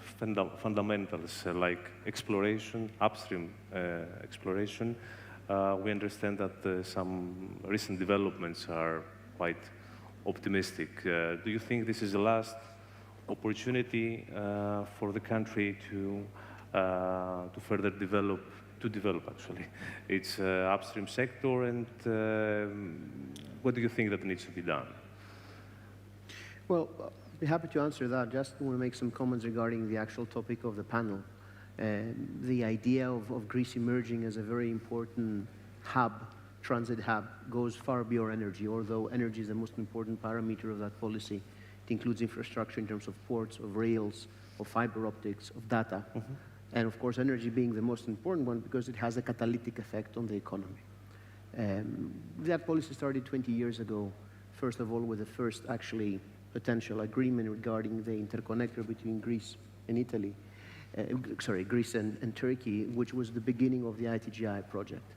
fundamentals like exploration, upstream exploration? We understand that some recent developments are quite optimistic. Do you think this is the last opportunity for the country to further develop actually its upstream sector, and what do you think that needs to be done? Well, I'd be happy to answer that. Just want to make some comments regarding the actual topic of the panel. The idea of Greece emerging as a very important hub, transit hub, goes far beyond energy, although energy is the most important parameter of that policy. It includes infrastructure in terms of ports, of rails, of fiber optics, of data. Mm-hmm. And of course, energy being the most important one because it has a catalytic effect on the economy. That policy started 20 years ago, first of all, with the first actually potential agreement regarding the interconnector between Greece and Italy, Greece and Turkey, which was the beginning of the ITGI project.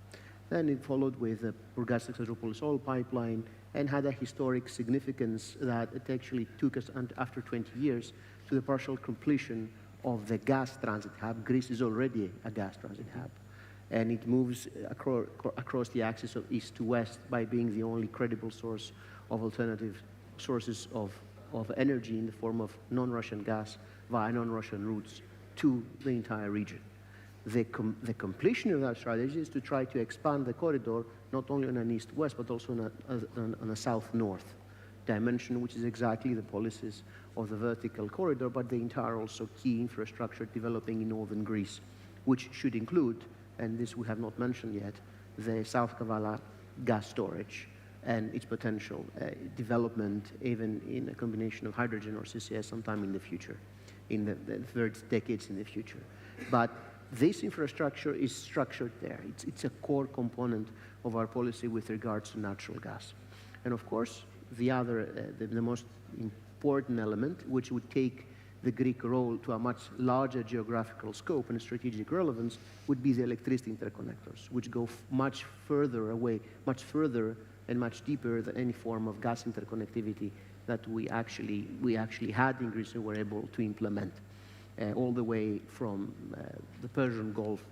Then it followed with the Burgas-Alexandroupolis oil pipeline and had a historic significance that it actually took us after 20 years to the partial completion of the gas transit hub. Greece is already a gas transit hub, and it moves across the axis of east to west by being the only credible source of alternative sources of energy in the form of non-Russian gas via non-Russian routes to the entire region. The completion of that strategy is to try to expand the corridor not only on an east-west but also on a south-north dimension, which is exactly the policies of the vertical corridor, but the entire also key infrastructure developing in northern Greece, which should include, and this we have not mentioned yet, the South Kavala gas storage and its potential development even in a combination of hydrogen or CCS sometime in the future, in the third decades in the future. But this infrastructure is structured there. It's a core component of our policy with regards to natural gas. And of course, the most important element, which would take the Greek role to a much larger geographical scope and strategic relevance, would be the electricity interconnectors, which go much further away, much further and much deeper than any form of gas interconnectivity that we actually had in Greece and were able to implement, all the way from the Persian Gulf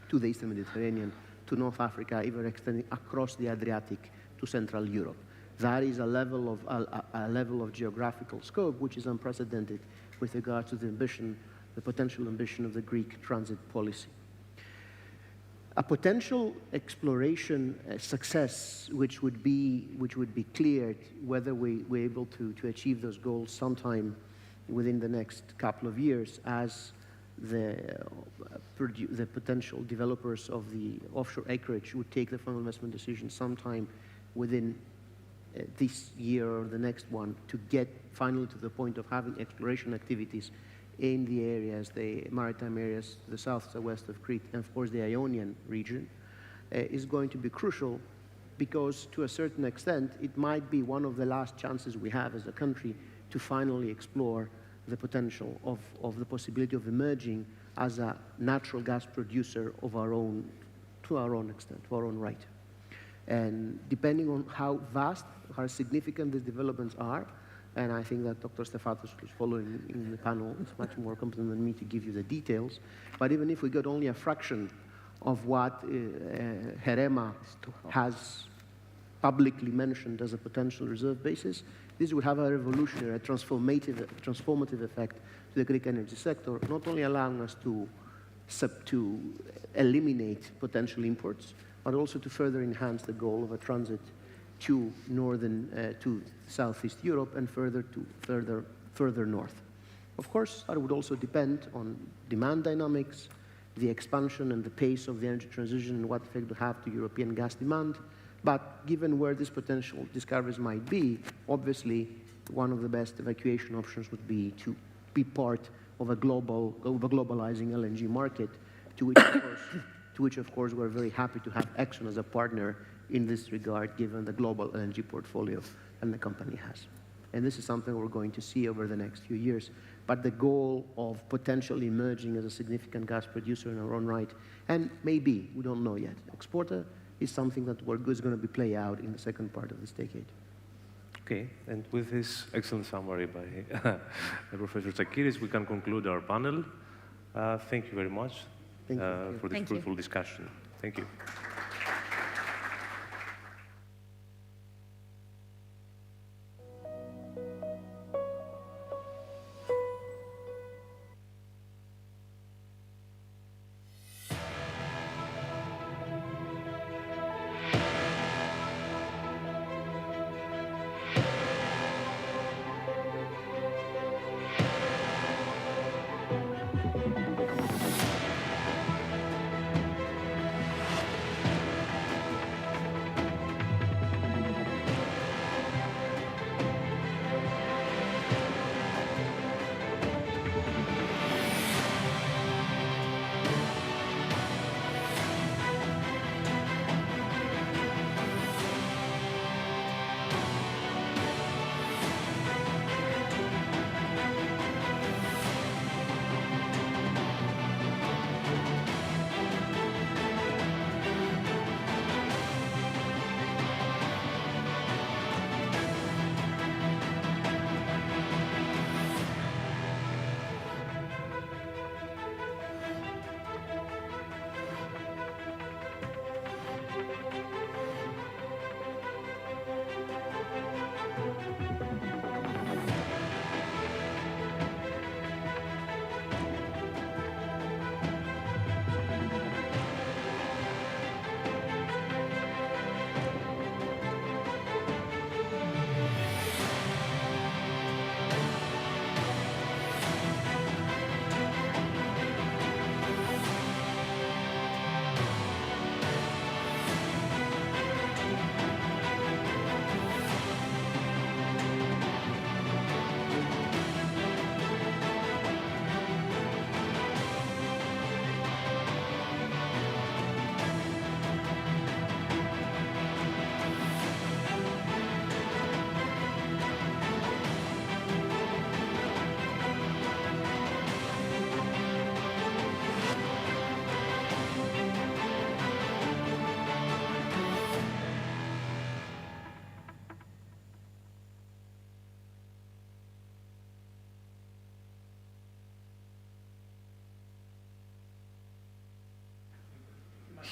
to the Eastern Mediterranean to North Africa, even extending across the Adriatic to Central Europe. That is a level of geographical scope which is unprecedented with regard to the ambition the potential ambition of the Greek transit policy. A potential exploration success, which would be cleared whether we're able to achieve those goals sometime within the next couple of years, as the potential developers of the offshore acreage would take the final investment decision sometime within this year or the next one, to get finally to the point of having exploration activities in the areas, the maritime areas, the south and west of Crete, and of course the Ionian region, is going to be crucial, because to a certain extent it might be one of the last chances we have as a country to finally explore the potential of the possibility of emerging as a natural gas producer of our own, to our own extent, to our own right. And depending on how vast, how significant these developments are, and I think that Dr. Stefatos, who's following in the panel, is much more competent than me to give you the details. But even if we got only a fraction of what Herema has publicly mentioned as a potential reserve basis, this would have a revolutionary, a transformative effect to the Greek energy sector, not only allowing us to eliminate potential imports, but also to further enhance the goal of a transit to to Southeast Europe and further north. Of course, that would also depend on demand dynamics, the expansion and the pace of the energy transition, and what effect it would have to European gas demand. But given where these potential discoveries might be, obviously one of the best evacuation options would be to be part of a globalizing LNG market, to which of course we're very happy to have Exxon as a partner in this regard, given the global LNG portfolio and the company has. And this is something we're going to see over the next few years. But the goal of potentially emerging as a significant gas producer in our own right, and maybe, we don't know yet, exporter, is something that is going to be play out in the second part of this decade. Okay, and with this excellent summary by Professor Tsakiris, we can conclude our panel. Thank you very much for this fruitful discussion. Thank you.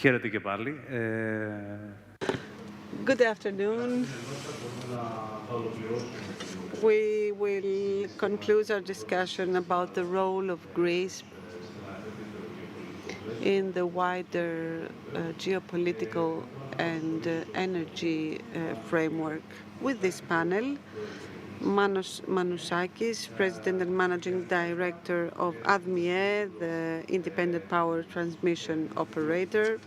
Χαίρετε και πάλι. Good afternoon. we will conclude our discussion about the role of Greece in the wider geopolitical and energy framework with this panel. Manos Manousakis, President and Managing Director of ADMIE, the Independent Power Transmission Operator,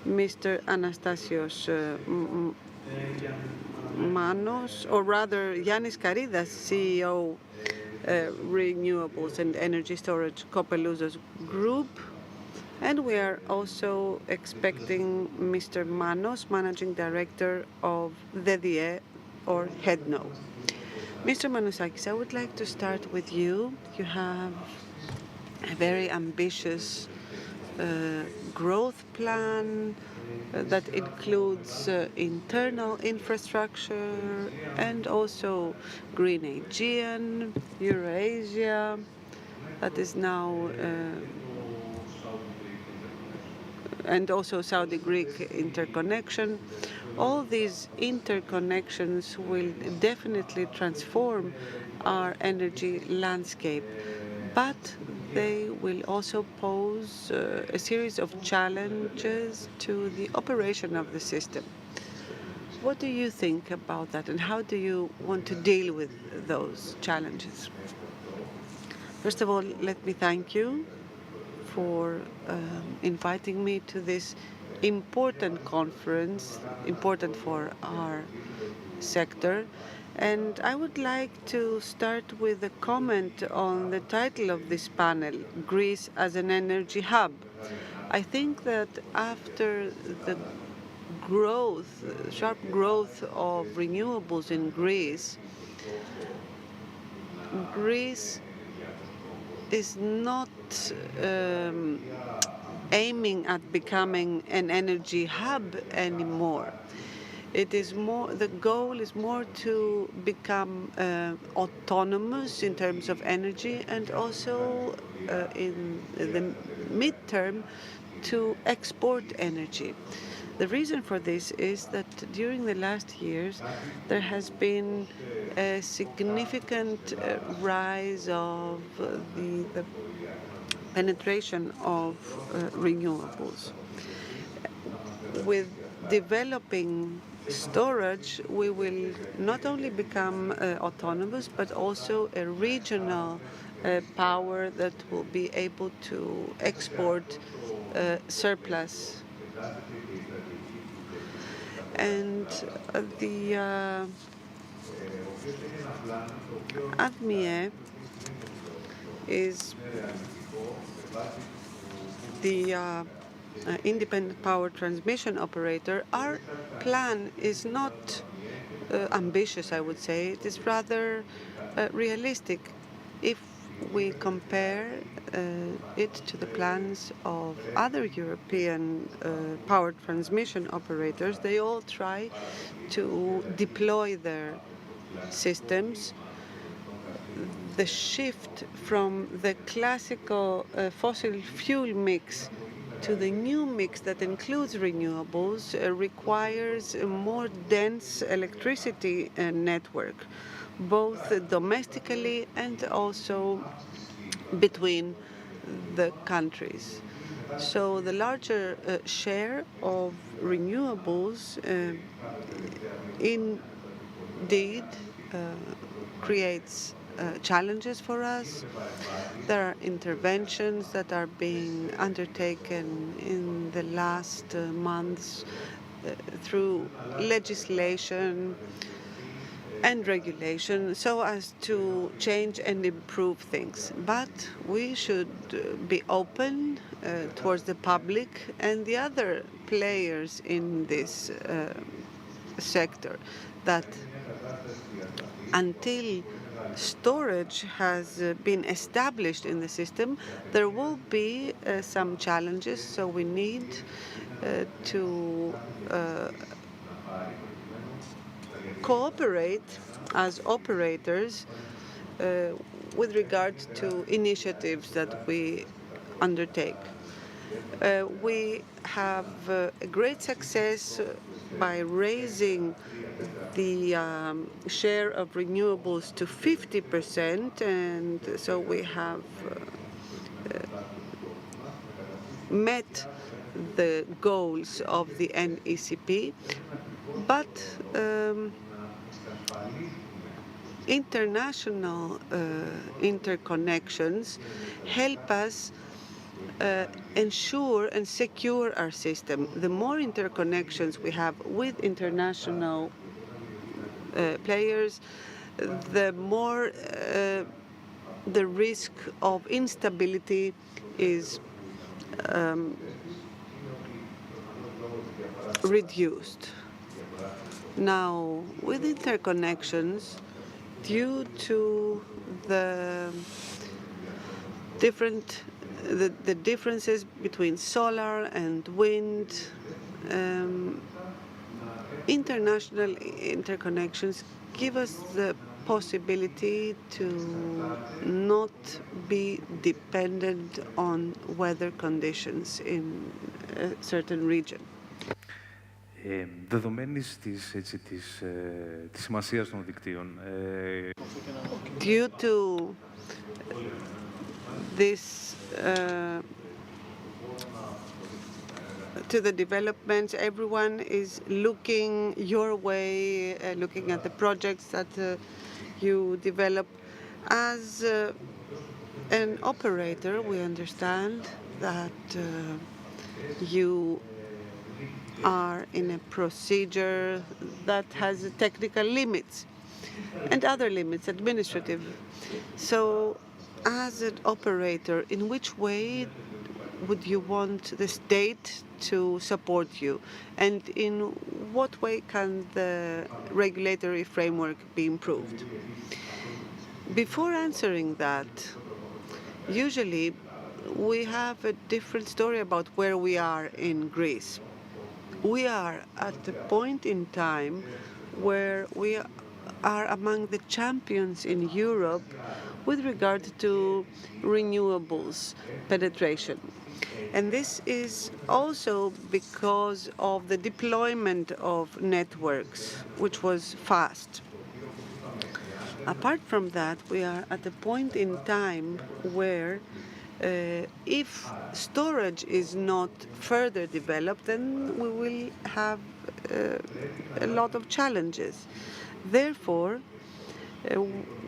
Mr. Anastasios Manos, or rather Yannis Karidas, CEO, Renewables and Energy Storage, Kopelouzos Group. And we are also expecting Mr. Manos, Managing Director of DDE, or HEDNO. Mr. Manousakis, I would like to start with you. You have a very ambitious growth plan that includes internal infrastructure and also Green Aegean, Eurasia, that is now and also Saudi-Greek interconnection. All these interconnections will definitely transform our energy landscape, but they will also pose a series of challenges to the operation of the system. What do you think about that, and how do you want to deal with those challenges? First of all, let me thank you for inviting me to this important conference, important for our sector. And I would like to start with a comment on the title of this panel, Greece as an Energy Hub. I think that after the sharp growth of renewables in Greece, Greece is not aiming at becoming an energy hub anymore. It is more, the goal is more to become autonomous in terms of energy, and also in the midterm to export energy. The reason for this is that during the last years there has been a significant rise of the penetration of renewables. With developing storage, we will not only become autonomous, but also a regional power that will be able to export surplus. And the ADMIE is the independent power transmission operator. Our plan is not ambitious, I would say. It is rather realistic if we compare it to the plans of other European power transmission operators. They all try to deploy their systems. The shift from the classical fossil fuel mix to the new mix that includes renewables requires a more dense electricity network, both domestically and also between the countries. So the larger share of renewables indeed creates challenges for us. There are interventions that are being undertaken in the last months through legislation and regulation so as to change and improve things. But we should be open towards the public and the other players in this sector, that until storage has been established in the system, there will be some challenges. So we need to cooperate as operators with regard to initiatives that we undertake. We have a great success by raising the share of renewables to 50%, and so we have met the goals of the NECP, but international interconnections help us ensure and secure our system. The more interconnections we have with international players, the more the risk of instability is reduced. Now, with interconnections, due to the differences between solar and wind, international interconnections give us the possibility to not be dependent on weather conditions in a certain region. Δεδομένης της σημασίας των δικτύων. Due to this, to the developments, everyone is looking your way, looking at the projects that you develop. As an operator, we understand that you are in a procedure that has technical limits and other limits, administrative. So, as an operator, in which way would you want the state to support you? And in what way can the regulatory framework be improved? Before answering that, usually we have a different story about where we are in Greece. We are at a point in time where we are among the champions in Europe with regard to renewables penetration. And this is also because of the deployment of networks, which was fast. Apart from that, we are at a point in time where if storage is not further developed, then we will have a lot of challenges. Therefore,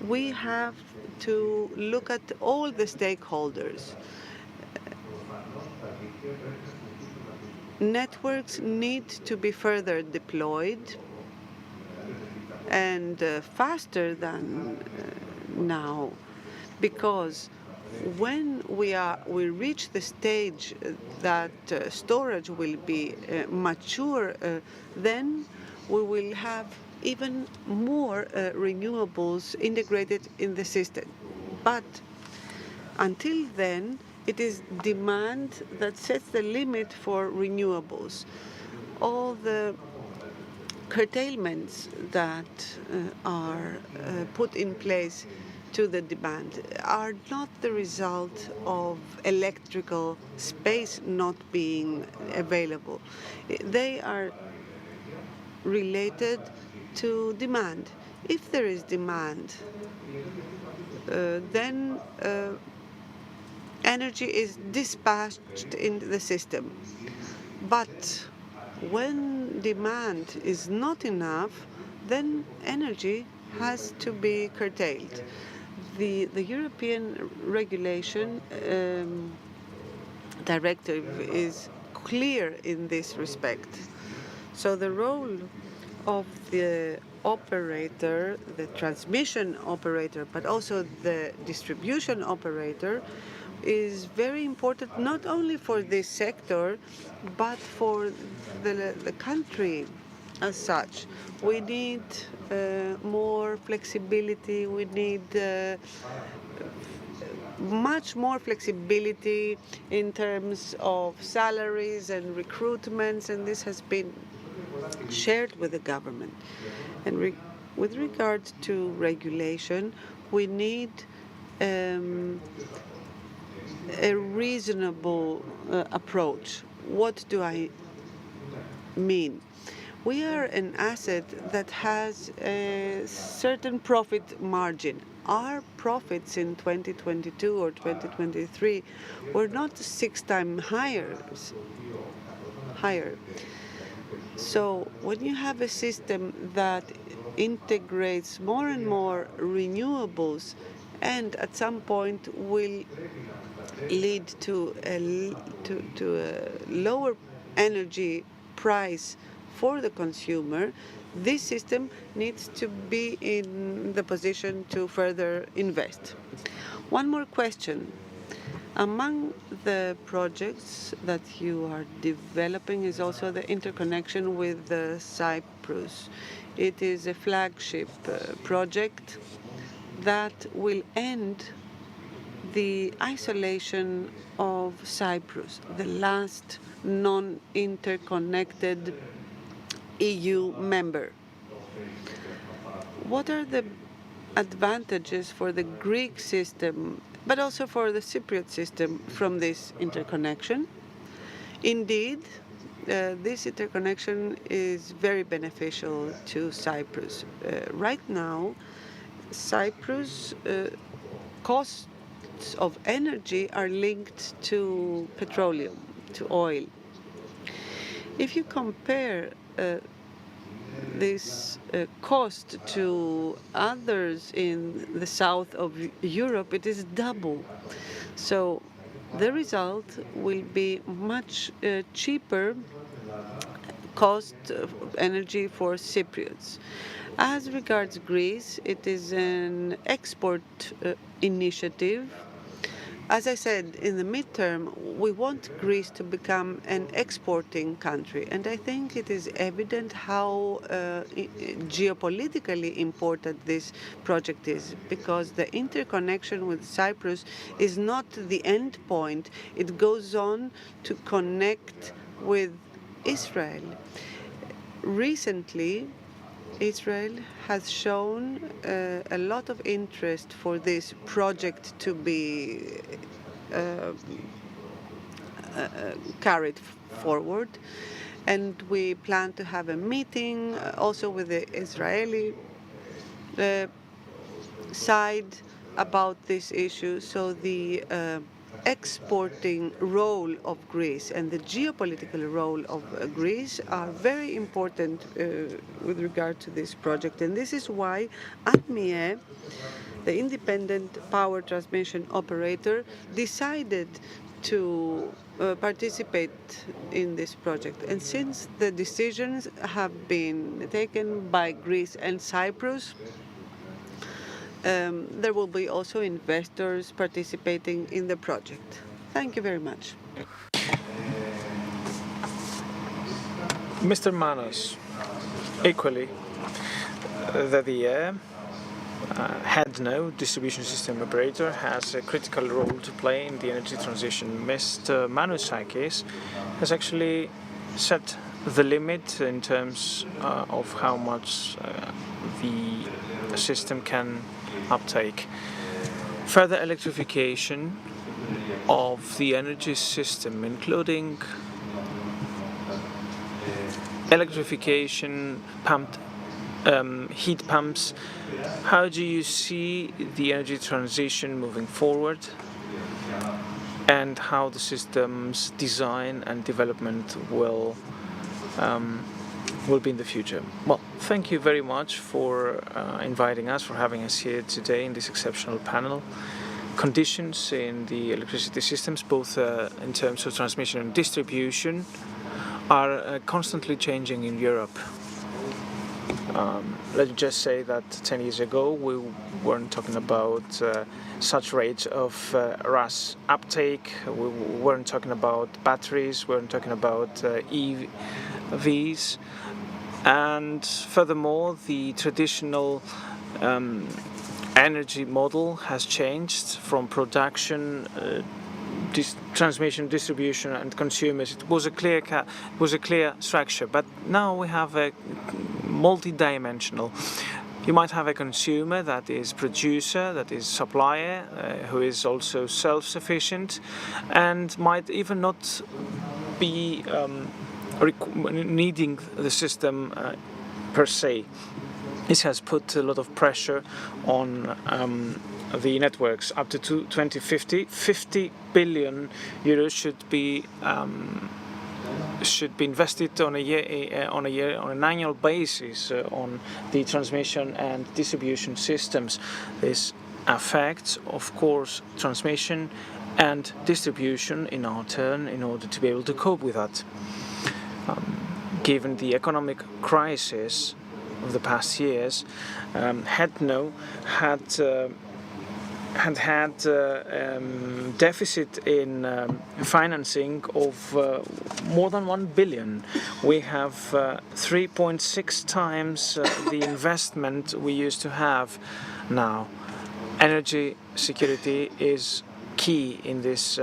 we have to look at all the stakeholders. Networks need to be further deployed and faster than now, because when we reach the stage that storage will be mature, then we will have even more renewables integrated in the system. But until then, it is demand that sets the limit for renewables. All the curtailments that are put in place to the demand are not the result of electrical space not being available. They are related to demand. If there is demand, then energy is dispatched in the system. But when demand is not enough, then energy has to be curtailed. The European regulation directive is clear in this respect. So the role of the operator, the transmission operator, but also the distribution operator, is very important not only for this sector, but for the country as such. We need more flexibility. We need much more flexibility in terms of salaries and recruitments, and this has been shared with the government. And with regard to regulation, we need a reasonable approach. What do I mean? We are an asset that has a certain profit margin. Our profits in 2022 or 2023 were not 6 times higher. So when you have a system that integrates more and more renewables and at some point will lead to a lower energy price for the consumer, this system needs to be in the position to further invest. One more question. Among the projects that you are developing is also the interconnection with Cyprus. It is a flagship project that will end the isolation of Cyprus, the last non-interconnected EU member. What are the advantages for the Greek system, but also for the Cypriot system from this interconnection? Indeed, this interconnection is very beneficial to Cyprus. Right now, Cyprus costs of energy are linked to petroleum, to oil. If you compare this cost to others in the south of Europe, it is double. So the result will be much cheaper cost of energy for Cypriots. As regards Greece, it is an export initiative. As I said, in the midterm, we want Greece to become an exporting country. And I think it is evident how geopolitically important this project is, because the interconnection with Cyprus is not the end point. It goes on to connect with Israel. Recently, Israel has shown a lot of interest for this project to be carried forward, and we plan to have a meeting also with the Israeli side about this issue. So the exporting role of Greece and the geopolitical role of Greece are very important with regard to this project. And this is why ATMIE, the independent power transmission operator, decided to participate in this project. And since the decisions have been taken by Greece and Cyprus, there will be also investors participating in the project. Thank you very much. Mr. Manos, equally, the DE had no distribution system operator has a critical role to play in the energy transition. Mr. Manousakis has actually set the limit in terms of how much the system can uptake. Further electrification of the energy system, including electrification, heat pumps. How do you see the energy transition moving forward, and how the system's design and development will be in the future? Well, thank you very much for inviting us, for having us here today in this exceptional panel. Conditions in the electricity systems, both in terms of transmission and distribution, are constantly changing in Europe. Let's just say that 10 years ago we weren't talking about such rates of RAS uptake, we weren't talking about batteries, we weren't talking about EVs, and furthermore the traditional energy model has changed from production, transmission, distribution, and consumers. It was a clear structure, but now we have a multi-dimensional. You might have a consumer that is producer, that is supplier, who is also self-sufficient, and might even not be needing the system per se. This has put a lot of pressure on the networks. Up to 2050, 50 billion euros should be invested on an annual basis on the transmission and distribution systems. This affects, of course, transmission and distribution in our turn, in order to be able to cope with that. Given the economic crisis of the past years, HEDNO had deficit in financing of more than 1 billion. We have 3.6 times the investment we used to have now. Energy security is key in this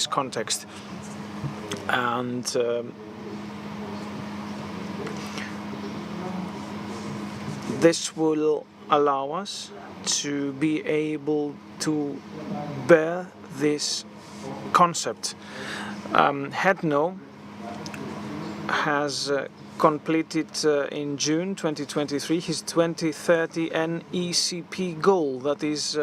context, and this will allow us to be able to bear this concept. HEDNO has completed in June 2023 his 2030 NECP goal, that is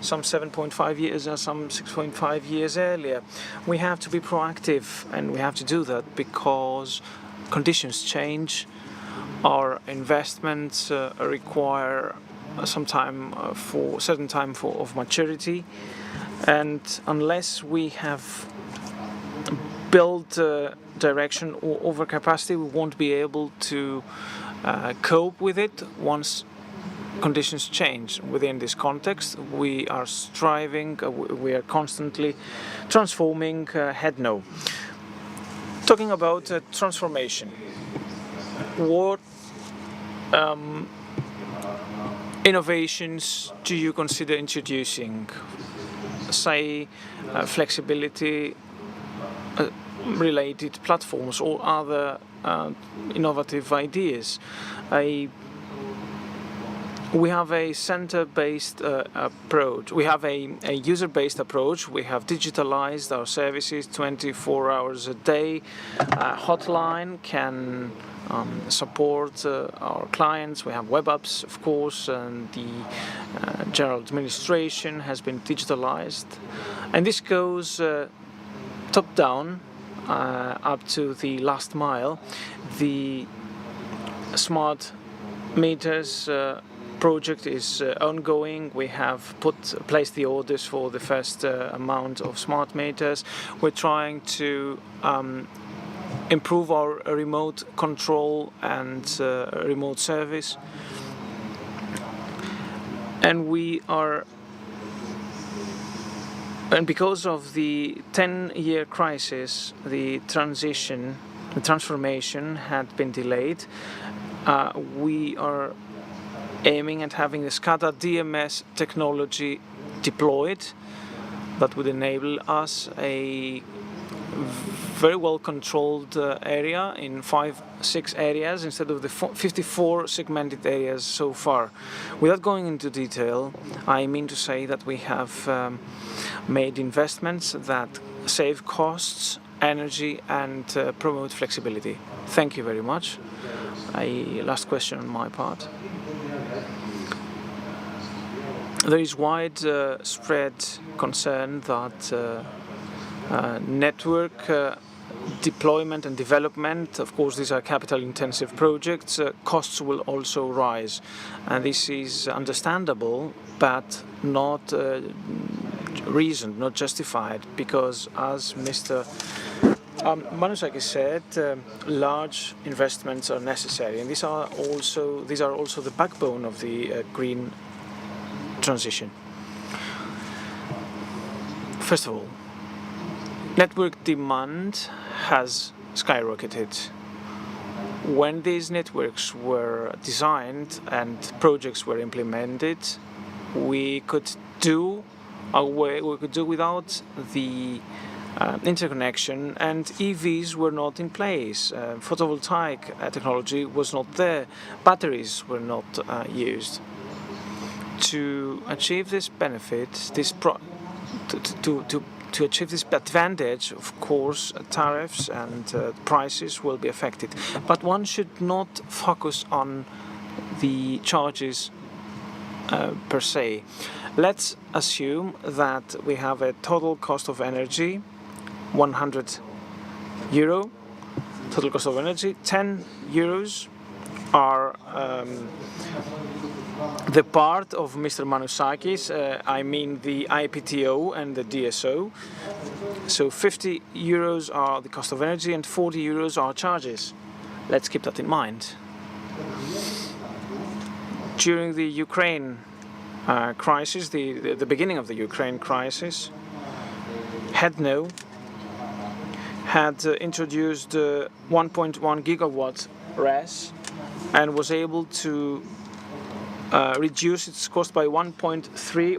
some 7.5 years and some 6.5 years earlier. We have to be proactive, and we have to do that because conditions change. Our investments require some time certain time of maturity, and unless we have built direction or overcapacity, we won't be able to cope with it once conditions change. Within this context, we are striving, we are constantly transforming HEDNO. Talking about transformation, what innovations do you consider introducing? Say, flexibility related platforms or other innovative ideas. We have a center-based approach. We have a user-based approach. We have digitalized our services 24 hours a day. Hotline can support our clients. We have web apps, of course, and the general administration has been digitalized. And this goes top-down up to the last mile. The smart meters project is ongoing. We have placed the orders for the first amount of smart meters. We're trying to improve our remote control and remote service, and because of the 10-year crisis, the transformation had been delayed. We are aiming at having the SCADA DMS technology deployed. That would enable us a very well controlled area in 5-6 areas instead of the 54 segmented areas so far. Without going into detail, I mean to say that we have made investments that save costs, energy, and promote flexibility. Thank you very much. A last question on my part. There is widespread concern that network deployment and development, of course these are capital-intensive projects, costs will also rise. And this is understandable, but not reasoned, not justified, because as Mr. Manusakis said, large investments are necessary, and these are also the backbone of the green transition. First of all, network demand has skyrocketed. When these networks were designed and projects were implemented, we could do without the interconnection, and EVs were not in place. Photovoltaic technology was not there. Batteries were not used. To achieve this benefit, to achieve this advantage, of course, tariffs and prices will be affected. But one should not focus on the charges per se. Let's assume that we have a total cost of energy, 100 euro. Total cost of energy, 10 euros are the part of Mr. Manusakis, I mean the IPTO and the DSO. So 50 euros are the cost of energy and 40 euros are charges. Let's keep that in mind. During the Ukraine crisis, the beginning of the Ukraine crisis, HEDNO had introduced 1.1 gigawatt RES and was able to reduce its cost by 1.3,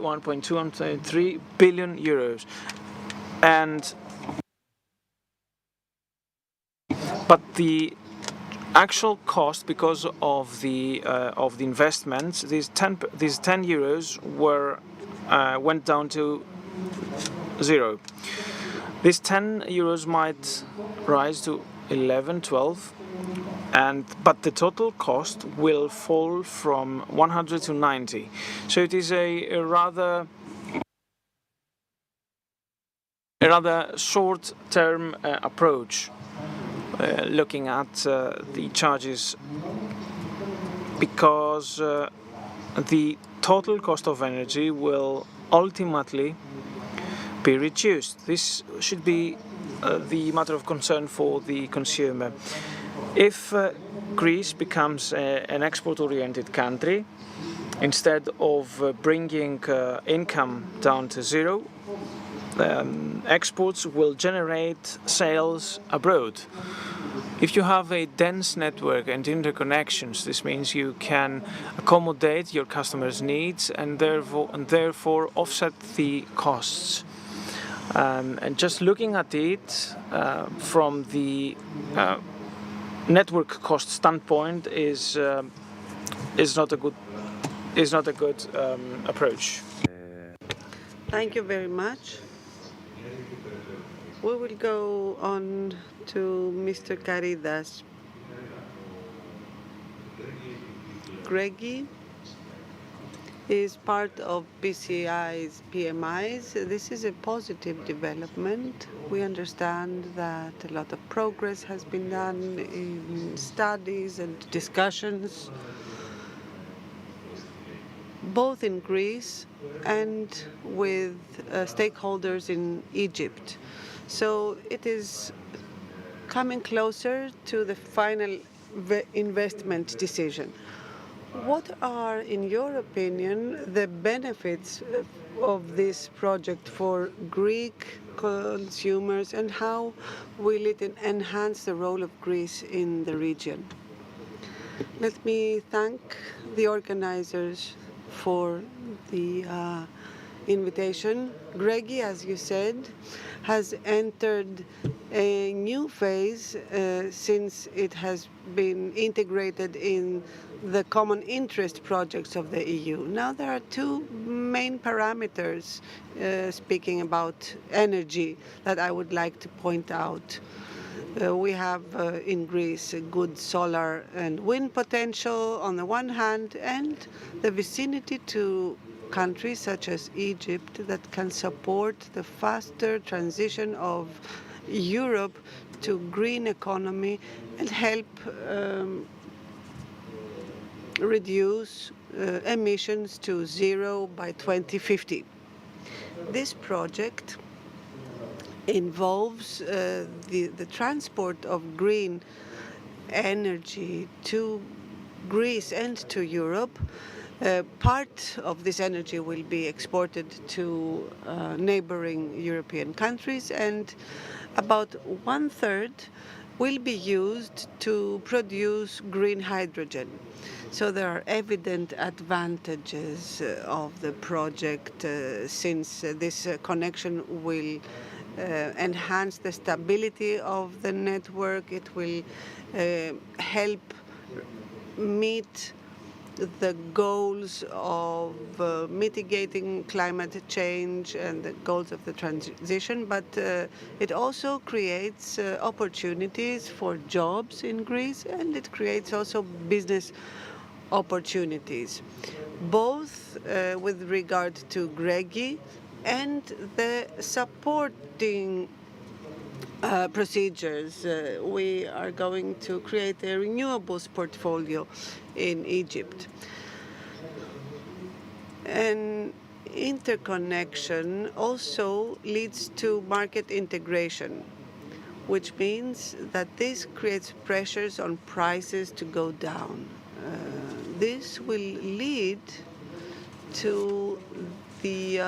1.2, 1.3 billion euros. But the actual cost, because of the investments, these 10 euros went down to zero. These 10 euros might rise to 11, 12, but the total cost will fall from 100 to 90. So it is a rather short-term approach, looking at the charges, because the total cost of energy will ultimately be reduced. This should be the matter of concern for the consumer. If Greece becomes an export-oriented country, instead of bringing income down to zero, exports will generate sales abroad. If you have a dense network and interconnections, this means you can accommodate your customers' needs and therefore offset the costs. And just looking at it from the network cost standpoint is not a good approach. Thank you very much. We will go on to Mr. Karidas. Greggy is part of PCI's PMIs. This is a positive development. We understand that a lot of progress has been done in studies and discussions, both in Greece and with stakeholders in Egypt. So it is coming closer to the final investment decision. What are, in your opinion, the benefits of this project for Greek consumers, and how will it enhance the role of Greece in the region? Let me thank the organizers for the invitation. Greggy, as you said, has entered a new phase since it has been integrated in the common interest projects of the EU. Now there are two main parameters, speaking about energy, that I would like to point out. We have in Greece a good solar and wind potential on the one hand, and the vicinity to countries such as Egypt that can support the faster transition of Europe to green economy and help reduce emissions to zero by 2050. This project involves the transport of green energy to Greece and to Europe. Part of this energy will be exported to neighboring European countries, and about 1/3 will be used to produce green hydrogen. So there are evident advantages of the project since this connection will enhance the stability of the network. It will help meet the goals of mitigating climate change and the goals of the transition, but it also creates opportunities for jobs in Greece, and it creates also business opportunities, both with regard to GREGI and the supporting procedures. We are going to create a renewables portfolio in Egypt. And interconnection also leads to market integration, which means that this creates pressures on prices to go down. This will lead to the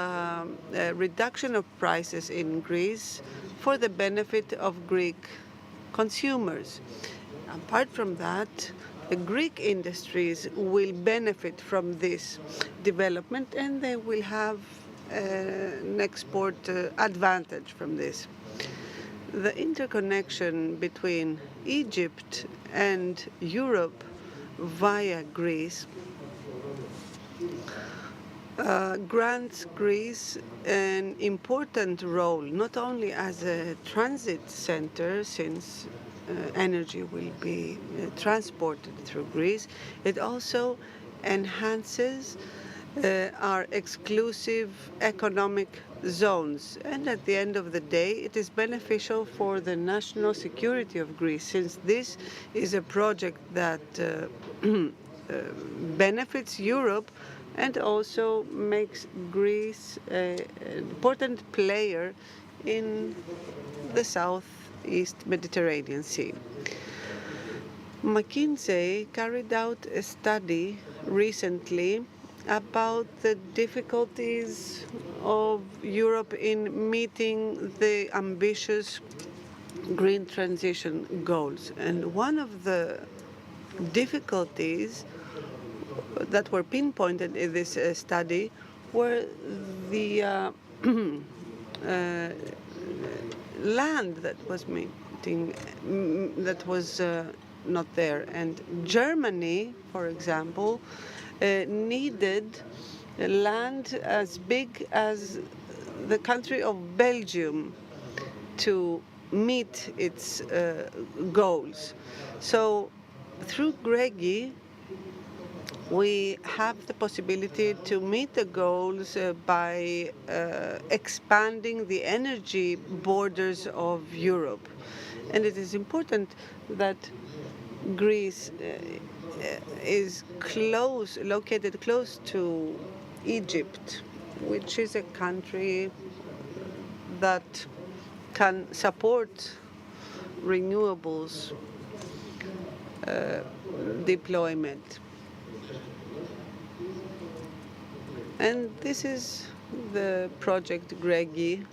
reduction of prices in Greece for the benefit of Greek consumers. Apart from that, the Greek industries will benefit from this development, and they will have an export advantage from this. The interconnection between Egypt and Europe via Greece grants Greece an important role, not only as a transit center, since energy will be transported through Greece, it also enhances our exclusive economic zones. And at the end of the day, it is beneficial for the national security of Greece, since this is a project that benefits Europe and also makes Greece an important player in the Southeast Mediterranean Sea. McKinsey carried out a study recently about the difficulties of Europe in meeting the ambitious green transition goals. And one of the difficulties that were pinpointed in this study were the land that was not there. And Germany, for example, needed land as big as the country of Belgium to meet its goals. So through GREGI, we have the possibility to meet the goals by expanding the energy borders of Europe. And it is important that Greece is located close to Egypt, which is a country that can support renewables deployment. And this is the project GREGI.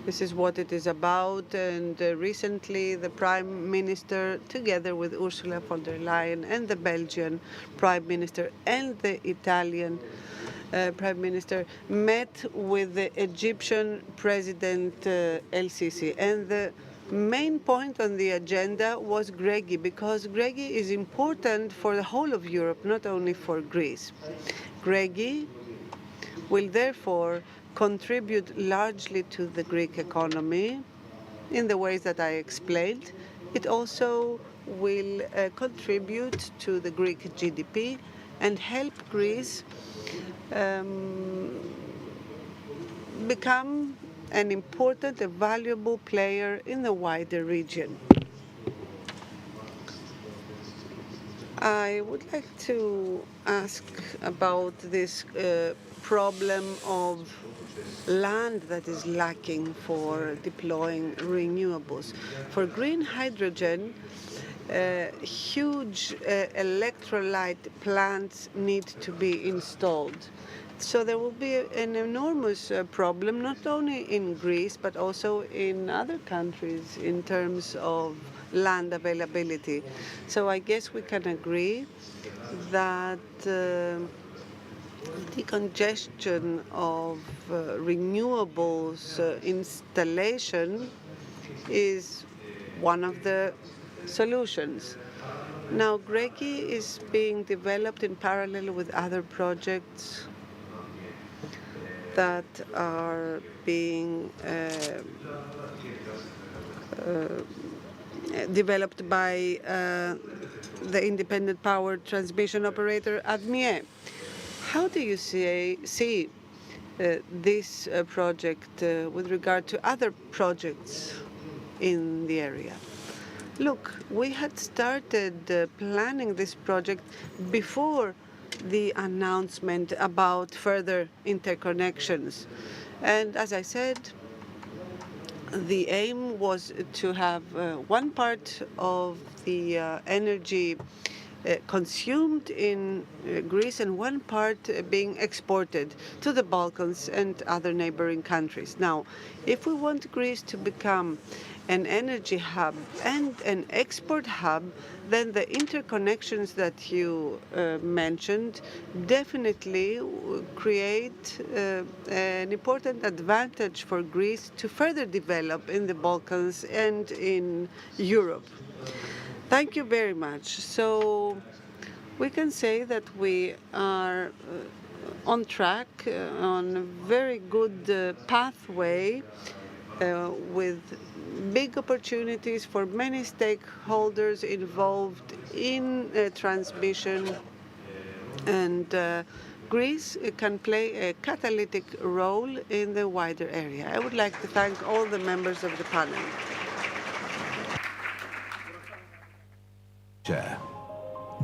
This is what it is about. And recently, the Prime Minister, together with Ursula von der Leyen and the Belgian Prime Minister and the Italian Prime Minister, met with the Egyptian President El-Sisi. And the main point on the agenda was GREGI, because GREGI is important for the whole of Europe, not only for Greece. GREGI will therefore contribute largely to the Greek economy in the ways that I explained. It also will contribute to the Greek GDP and help Greece become an important, a valuable player in the wider region. I would like to ask about this problem of land that is lacking for deploying renewables. For green hydrogen, huge electrolyte plants need to be installed. So there will be an enormous problem, not only in Greece, but also in other countries in terms of land availability. So I guess we can agree that decongestion of renewables installation is one of the solutions. Now, GRECI is being developed in parallel with other projects that are being developed by the independent power transmission operator ADMIE. How do you see this project with regard to other projects in the area? Look, we had started planning this project before the announcement about further interconnections. And as I said, the aim was to have one part of the energy consumed in Greece and one part being exported to the Balkans and other neighboring countries. Now, if we want Greece to become an energy hub and an export hub, then the interconnections that you mentioned definitely create an important advantage for Greece to further develop in the Balkans and in Europe. Thank you very much. So we can say that we are on track, on a very good pathway with big opportunities for many stakeholders involved in transmission, and Greece can play a catalytic role in the wider area. I would like to thank all the members of the panel.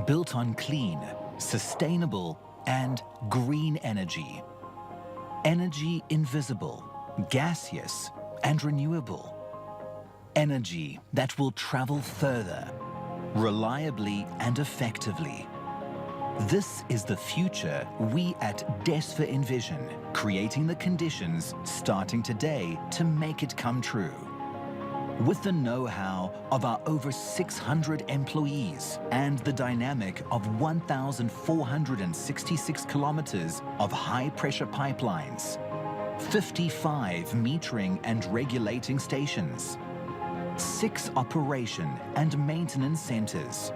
Built on clean, sustainable, and green energy. Energy invisible, gaseous, and renewable. Energy that will travel further, reliably and effectively. This is the future we at DESFA envision, creating the conditions starting today to make it come true. With the know-how of our over 600 employees and the dynamic of 1,466 kilometers of high-pressure pipelines, 55 metering and regulating stations, 6 operation and maintenance centers,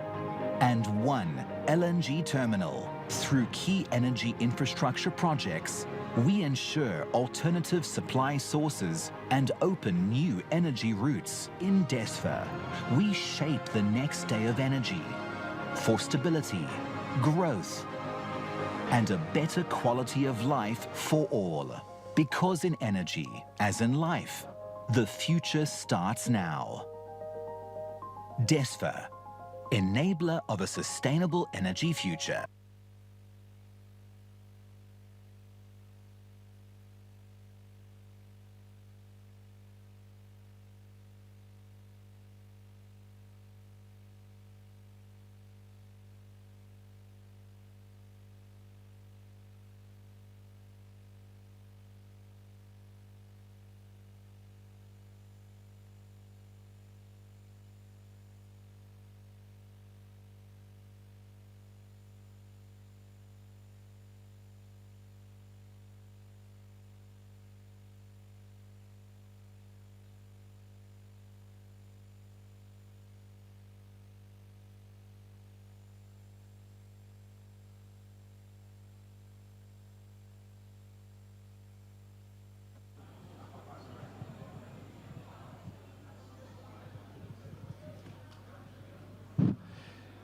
and 1 LNG terminal. Through key energy infrastructure projects, we ensure alternative supply sources and open new energy routes. In DESFA, we shape the next day of energy for stability, growth, and a better quality of life for all. Because in energy, as in life, the future starts now. DESFA, enabler of a sustainable energy future.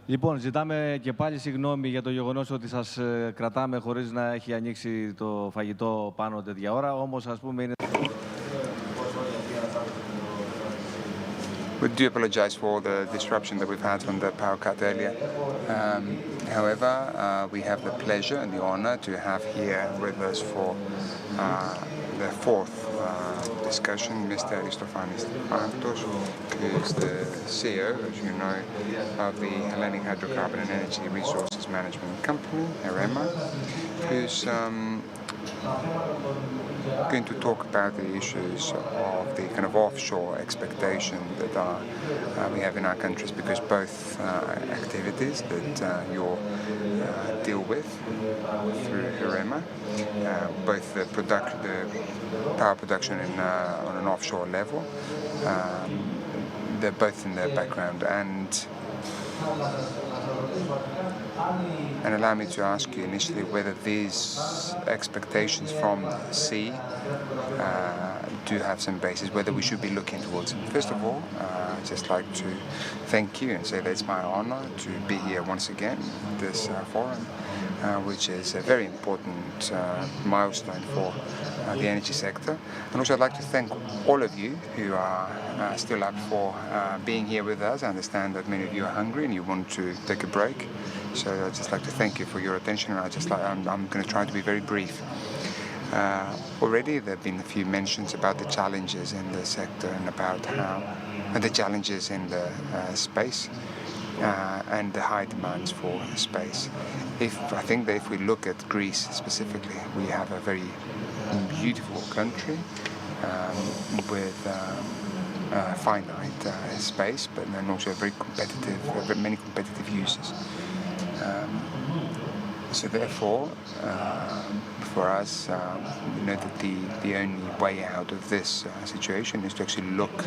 Λοιπόν, ζητάμε και πάλι συγγνώμη για το γεγονός ότι σας κρατάμε χωρίς να έχει ανοίξει το φαγητό πάνω τέτοια ώρα, όμως ας πούμε είναι... We do apologize for the disruption that we've had from the power cut earlier. However, we have the pleasure and the honor to have here with us for the fourth discussion, Mr. Aristofanis Pantos, who is the CEO, as you know, of the Hellenic Hydrocarbon and Energy Resources Management Company, HEREMA, whose going to talk about the issues of the kind of offshore expectation that we have in our countries, because both activities that you deal with through HEREMA, both the power production on an offshore level, they're both in the background, and allow me to ask you initially whether these expectations from the sea do have some basis, whether we should be looking towards them. First of all, I'd just like to thank you and say that it's my honor to be here once again at this forum, which is a very important milestone for the energy sector. And also I'd like to thank all of you who are still up for being here with us. I understand that many of you are hungry and you want to take a break. So I'd just like to thank you for your attention, and I'm going to try to be very brief. Already there have been a few mentions about the challenges in the sector and about the challenges in the space and the high demands for space. I think that if we look at Greece specifically, we have a very beautiful country with finite space, but then also very competitive, many competitive uses. So therefore, for us, we know that the only way out of this situation is to actually look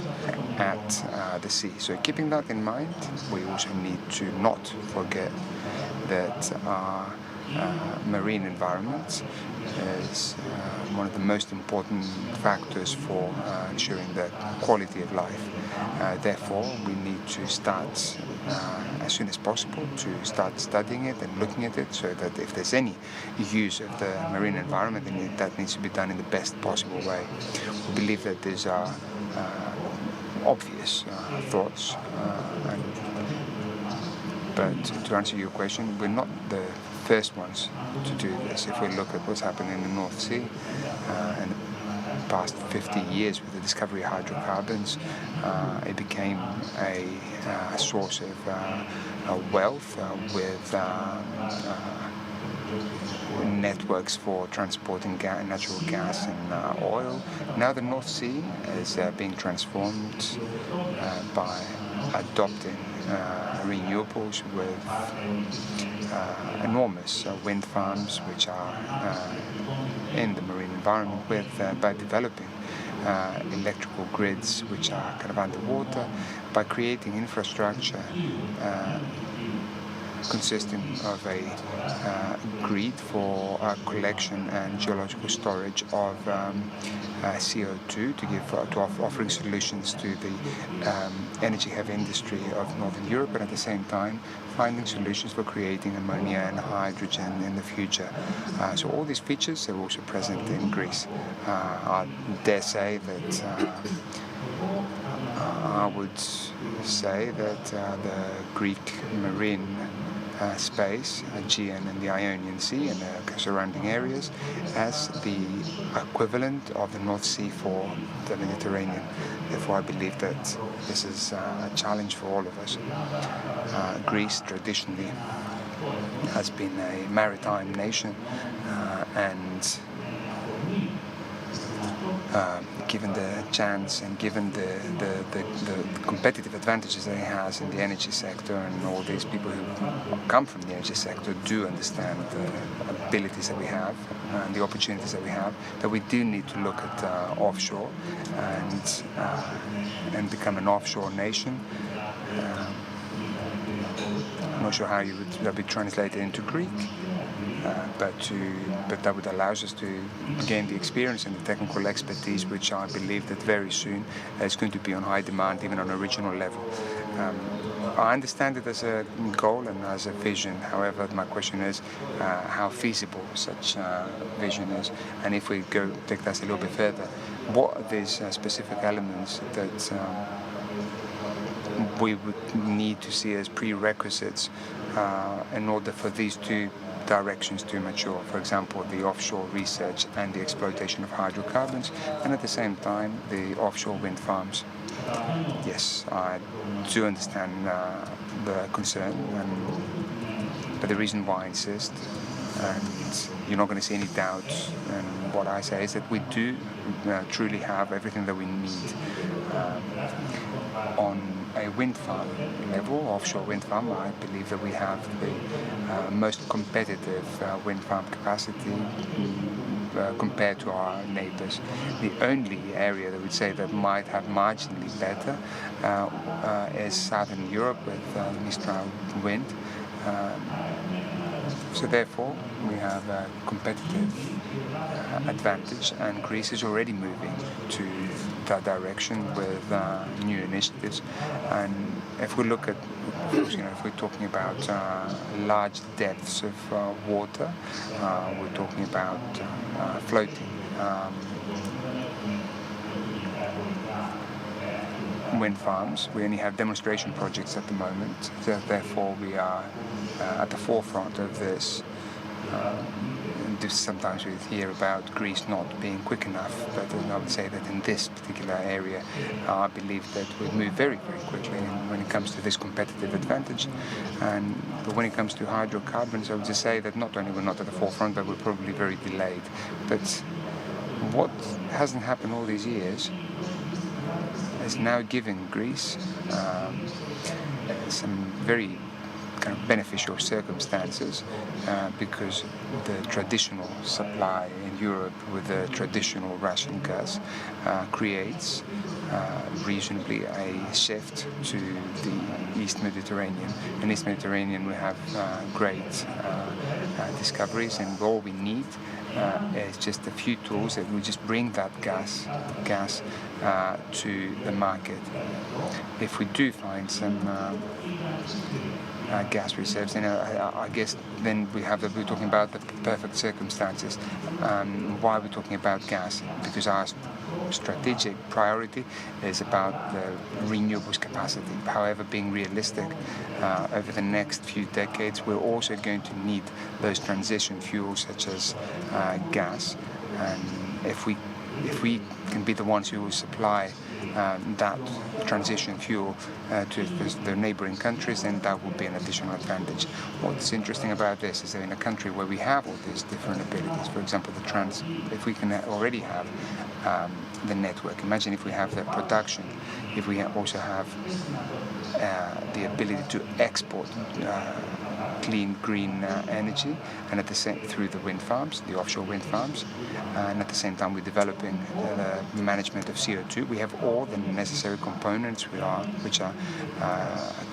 at the sea. So keeping that in mind, we also need to not forget that our marine environment is one of the most important factors for ensuring the quality of life. Therefore, we need to start as soon as possible to start studying it and looking at it, so that if there's any use of the marine environment, then that needs to be done in the best possible way. We believe that these are obvious thoughts, but to answer your question, we're not the first ones to do this. If we look at what's happened in the North Sea in the past 50 years with the discovery of hydrocarbons, it became a source of wealth with networks for transporting natural gas and oil. Now the North Sea is being transformed by adopting renewables with enormous wind farms, which are in the marine environment, by developing electrical grids which are kind of underwater, by creating infrastructure consisting of a grid for collection and geological storage of CO2 to offering solutions to the energy-heavy industry of Northern Europe, but at the same time finding solutions for creating ammonia and hydrogen in the future. So all these features are also present in Greece. I dare say that I would say that the Greek marine space, Aegean and the Ionian Sea and the surrounding areas, as the equivalent of the North Sea for the Mediterranean. Therefore, I believe that this is a challenge for all of us. Greece traditionally has been a maritime nation, and given the chance and given the competitive advantages that it has in the energy sector, and all these people who come from the energy sector do understand the abilities that we have and the opportunities that we have, that we do need to look at offshore and become an offshore nation. I'm not sure how that would be translated into Greek, but that would allow us to gain the experience and the technical expertise, which I believe that very soon is going to be on high demand, even on a regional level. I understand it as a goal and as a vision. However, my question is how feasible such a vision is, and if we take that a little bit further, what are these specific elements that we would need to see as prerequisites in order for these two directions to mature. For example, the offshore research and the exploitation of hydrocarbons, and at the same time the offshore wind farms. Yes, I do understand the concern, but the reason why I insist and you're not going to see any doubts. And what I say is that we do truly have everything that we need. On a wind farm level, offshore wind farm, I believe that we have the most competitive wind farm capacity compared to our neighbors. The only area that we'd say that might have marginally better is Southern Europe with Mistral wind. So therefore, we have a competitive advantage, and Greece is already moving to that direction with new initiatives. And if we look at, if we're talking about large depths of water, we're talking about floating wind farms. We only have demonstration projects at the moment, so therefore we are at the forefront of this. Sometimes we hear about Greece not being quick enough, but I would say that in this particular area, I believe that we move very, very quickly when it comes to this competitive advantage. But when it comes to hydrocarbons, I would just say that not only we're not at the forefront, but we're probably very delayed. But what hasn't happened all these years is now giving Greece some very kind of beneficial circumstances because the traditional supply in Europe with the traditional Russian gas creates reasonably a shift to the East Mediterranean. In East Mediterranean we have great discoveries, and all we need is just a few tools that will just bring that gas to the market. If we do find some gas reserves, then I guess then we're talking about the perfect circumstances. Why are we talking about gas? Because our strategic priority is about the renewables capacity. However, being realistic, over the next few decades, we're also going to need those transition fuels such as gas. And if we can be the ones who will supply that transition fuel to the neighboring countries, then that will be an additional advantage. What's interesting about this is that in a country where we have all these different abilities, for example, if we can already have the network, imagine if we have the production, if we also have the ability to export clean green energy, and at the same through the wind farms, the offshore wind farms, and at the same time we're developing the management of CO2. We have all the necessary components which are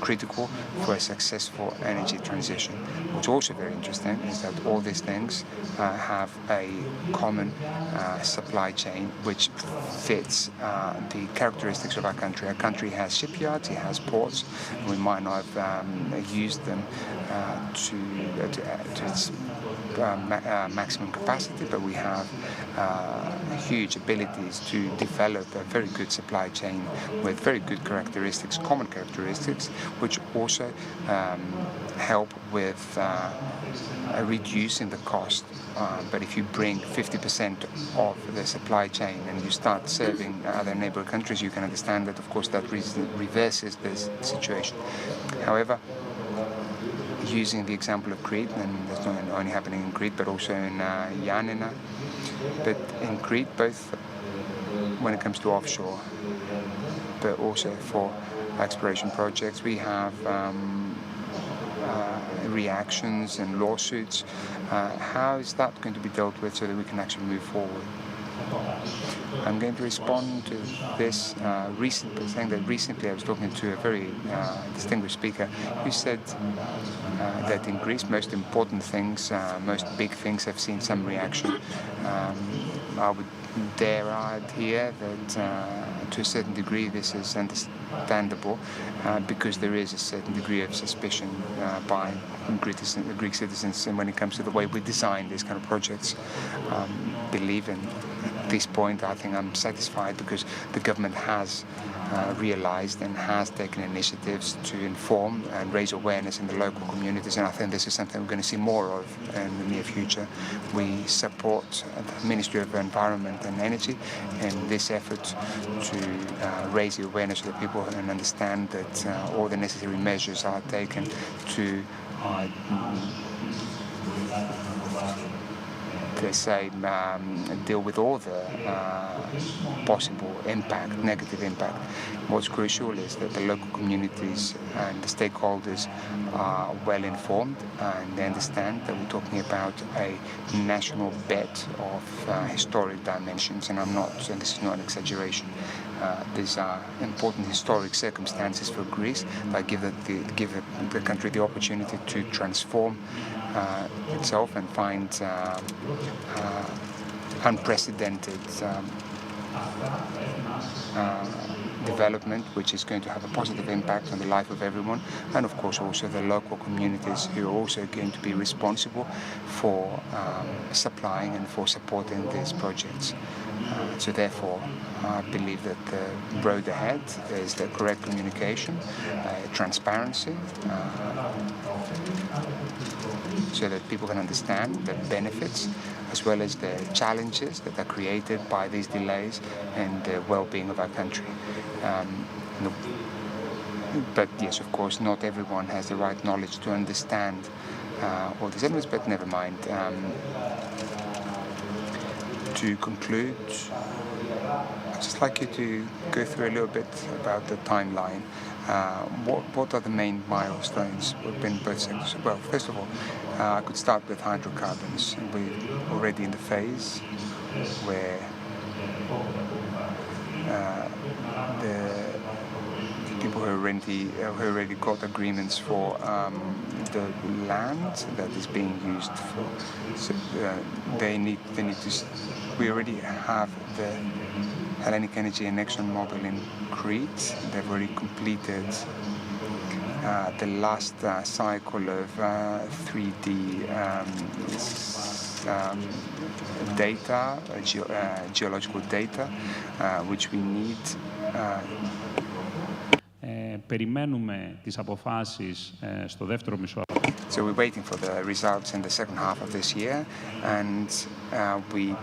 critical for a successful energy transition. What's also very interesting is that all these things have a common supply chain which fits the characteristics of our country. Our country has shipyards, it has ports. We might not have used them to its maximum capacity, but we have huge abilities to develop a very good supply chain with very good characteristics, common characteristics, which also help with reducing the cost. But if you bring 50% of the supply chain and you start serving other neighboring countries, you can understand that, of course, that reverses this situation. However, using the example of Crete, and that's not only happening in Crete, but also in Ioannina. But in Crete, both when it comes to offshore, but also for exploration projects, we have reactions and lawsuits. How is that going to be dealt with so that we can actually move forward? I'm going to respond to this recently, saying that recently I was talking to a very distinguished speaker who said that in Greece most important things, most big things have seen some reaction. I would dare add here that to a certain degree this is understandable because there is a certain degree of suspicion by Greek citizens, and when it comes to the way we design these kind of projects, believe in. At this point, I think I'm satisfied because the government has realized and has taken initiatives to inform and raise awareness in the local communities, and I think this is something we're going to see more of in the near future. We support the Ministry of Environment and Energy in this effort to raise the awareness of the people and understand that all the necessary measures are taken to say, deal with all the possible impact, negative impact. What's crucial is that the local communities and the stakeholders are well informed and they understand that we're talking about a national bet of historic dimensions, and this is not an exaggeration. These are important historic circumstances for Greece that give the country the opportunity to transform itself and find unprecedented development, which is going to have a positive impact on the life of everyone, and of course also the local communities who are also going to be responsible for supplying and for supporting these projects. So therefore, I believe that the road ahead is the correct communication, transparency, so that people can understand the benefits as well as the challenges that are created by these delays and the well-being of our country. But yes, of course, not everyone has the right knowledge to understand all these elements, but never mind. To conclude, I'd just like you to go through a little bit about the timeline. What are the main milestones within both sectors? Well, first of all, I could start with hydrocarbons. We're already in the phase where the people who already got agreements for the land that is being used for. So they need to. We already have the Hellenic Energy and ExxonMobil in Crete. They've already completed the last cycle of 3D data, geological data, which we need. Περιμένουμε τις αποφάσεις στο δεύτερο μισό. So we're waiting for the results in the second half of this year, and we're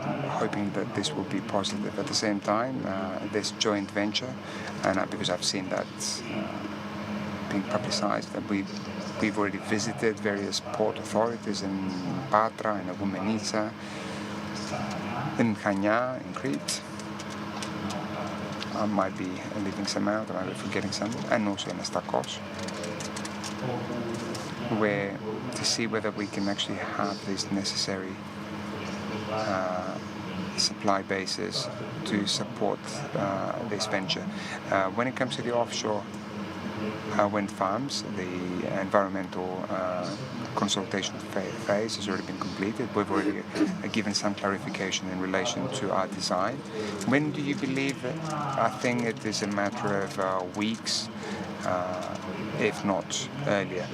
hoping that this will be positive. At the same time, this joint venture, and because I've seen that being publicized, that we've already visited various port authorities in Patra, in Agoumenitsa, in Chania, in Crete. I might be leaving some out, I might be forgetting some, and also in Astakos, where to see whether we can actually have this necessary supply bases to support this venture. When it comes to the offshore wind farms, the environmental consultation phase has already been completed. We've already given some clarification in relation to our design. When do you believe that? I think it is a matter of weeks, if not earlier.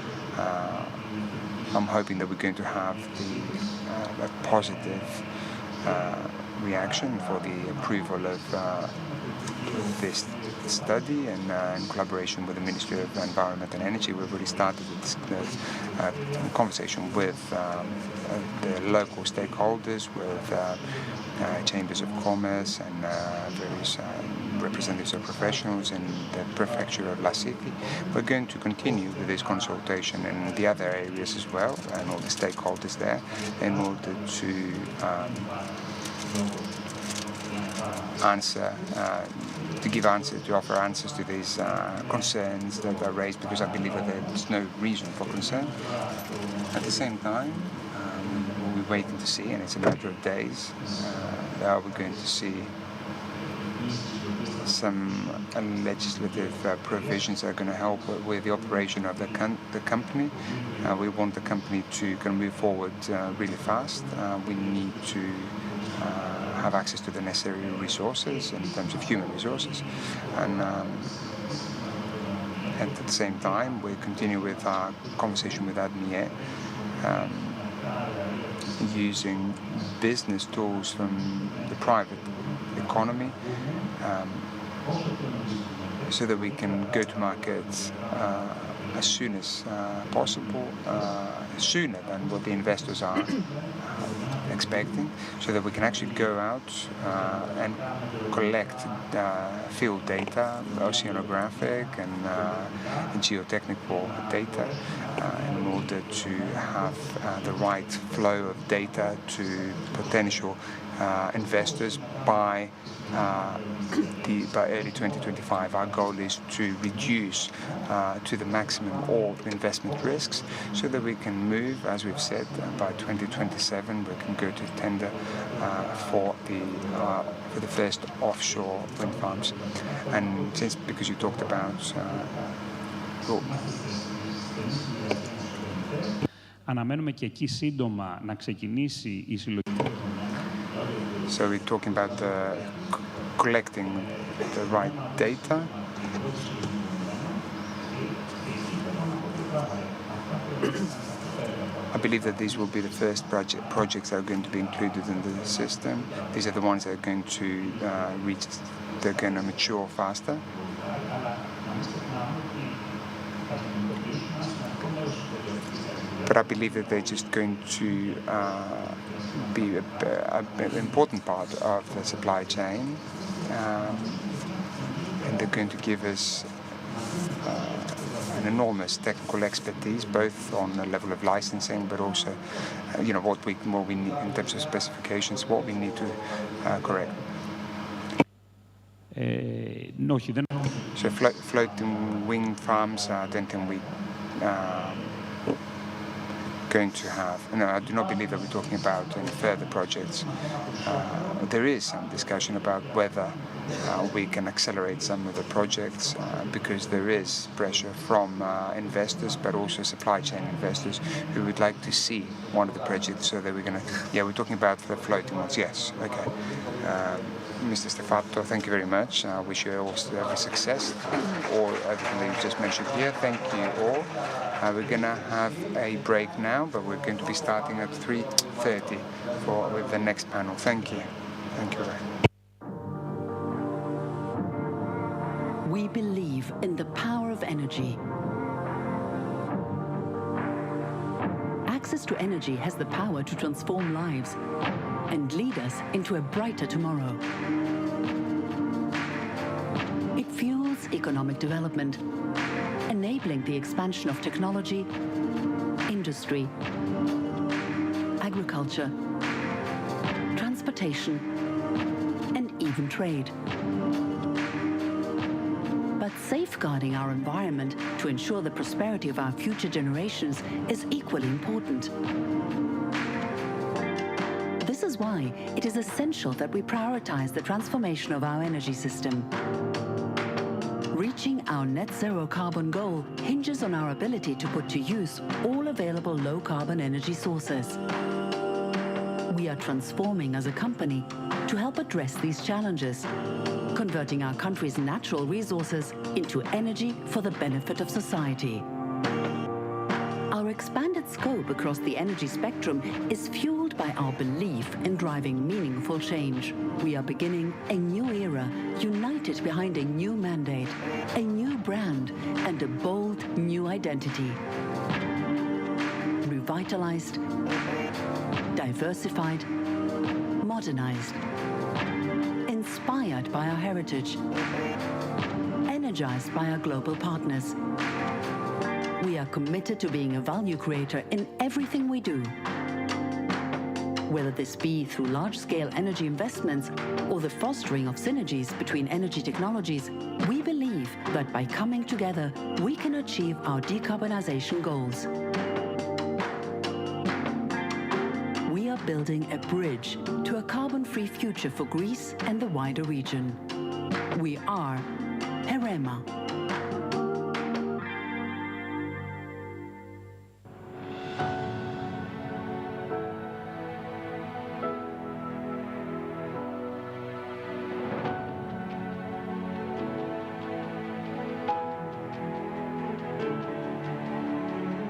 I'm hoping that we're going to have a positive reaction for the approval of this study, and in collaboration with the Ministry of Environment and Energy, we've already started this conversation with the local stakeholders, with chambers of commerce and various representatives of professionals in the prefecture of Lassiti. We're going to continue with this consultation in the other areas as well, and all the stakeholders there, in order to offer answers to these concerns that are raised, because I believe that there's no reason for concern. At the same time, we're waiting to see, and it's a matter of days, we're going to see some legislative provisions that are going to help with the operation of the company. We want the company to move forward really fast. We need to have access to the necessary resources in terms of human resources, and at the same time we continue with our conversation with ADMIE, using business tools from the private economy, so that we can go to market as soon as possible, sooner than what the investors are expecting, so that we can actually go out and collect field data, oceanographic and geotechnical data, in order to have the right flow of data to potential investors by early 2025. Our goal is to reduce to the maximum all investment risks, so that we can move, as we've said, by 2027 we can go to tender for the first offshore wind farms. And since, because you talked about Αναμένουμε και εκεί σύντομα να ξεκινήσει η συλλογή. So we're talking about collecting the right data. I believe that these will be the first projects that are going to be included in the system. These are the ones that are going to they're going to mature faster. But I believe that they're just going to be an important part of the supply chain, and they're going to give us an enormous technical expertise, both on the level of licensing, but also, what we need in terms of specifications, what we need to correct. So floating wind farms, I don't think we going to have. No, I do not believe that we're talking about any further projects. There is some discussion about whether we can accelerate some of the projects, because there is pressure from investors, but also supply chain investors who would like to see one of the projects, so that we're going to. Yeah, we're talking about the floating ones. Yes, okay. Mr. Stefato, thank you very much. I wish you all every success, or everything that you just mentioned here. Thank you all. We're going to have a break now, but we're going to be starting at 3:30 with the next panel. Thank you. Thank you. We believe in the power of energy. Access to energy has the power to transform lives and lead us into a brighter tomorrow. It fuels economic development, enabling the expansion of technology, industry, agriculture, transportation, and even trade. But safeguarding our environment to ensure the prosperity of our future generations is equally important. This is why it is essential that we prioritize the transformation of our energy system. Reaching our net zero carbon goal hinges on our ability to put to use all available low-carbon energy sources. We are transforming as a company to help address these challenges, converting our country's natural resources into energy for the benefit of society. Our expanded scope across the energy spectrum is fueled by our belief in driving meaningful change. We are beginning a new era, united behind a new mandate, a new brand, and a bold new identity. Revitalized, diversified, modernized, inspired by our heritage, energized by our global partners. We are committed to being a value creator in everything we do. Whether this be through large-scale energy investments or the fostering of synergies between energy technologies, we believe that by coming together, we can achieve our decarbonization goals. We are building a bridge to a carbon-free future for Greece and the wider region. We are Herema.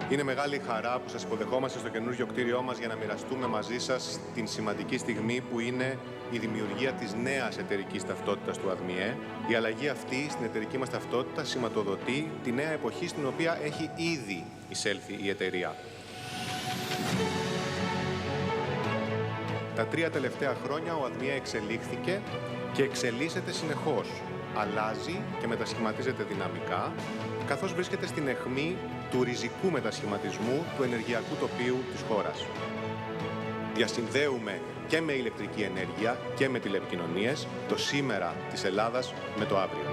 Είναι μεγάλη χαρά που σας υποδεχόμαστε στο καινούργιο κτίριό μας για να μοιραστούμε μαζί σας την σημαντική στιγμή που είναι η δημιουργία της νέας εταιρικής ταυτότητας του ΑΔΜΙΕ. Η αλλαγή αυτή στην εταιρική μας ταυτότητα σηματοδοτεί τη νέα εποχή στην οποία έχει ήδη εισέλθει η εταιρεία. Τα 3 τελευταία χρόνια ο ΑΔΜΙΕ εξελίχθηκε και εξελίσσεται συνεχώς. Αλλάζει και μετασχηματίζεται δυναμικά, καθώς βρίσκεται στην αιχμή του ριζικού μετασχηματισμού του ενεργειακού τοπίου της χώρας. Διασυνδέουμε και με ηλεκτρική ενέργεια και με τηλεπικοινωνίες το σήμερα της Ελλάδας με το αύριο.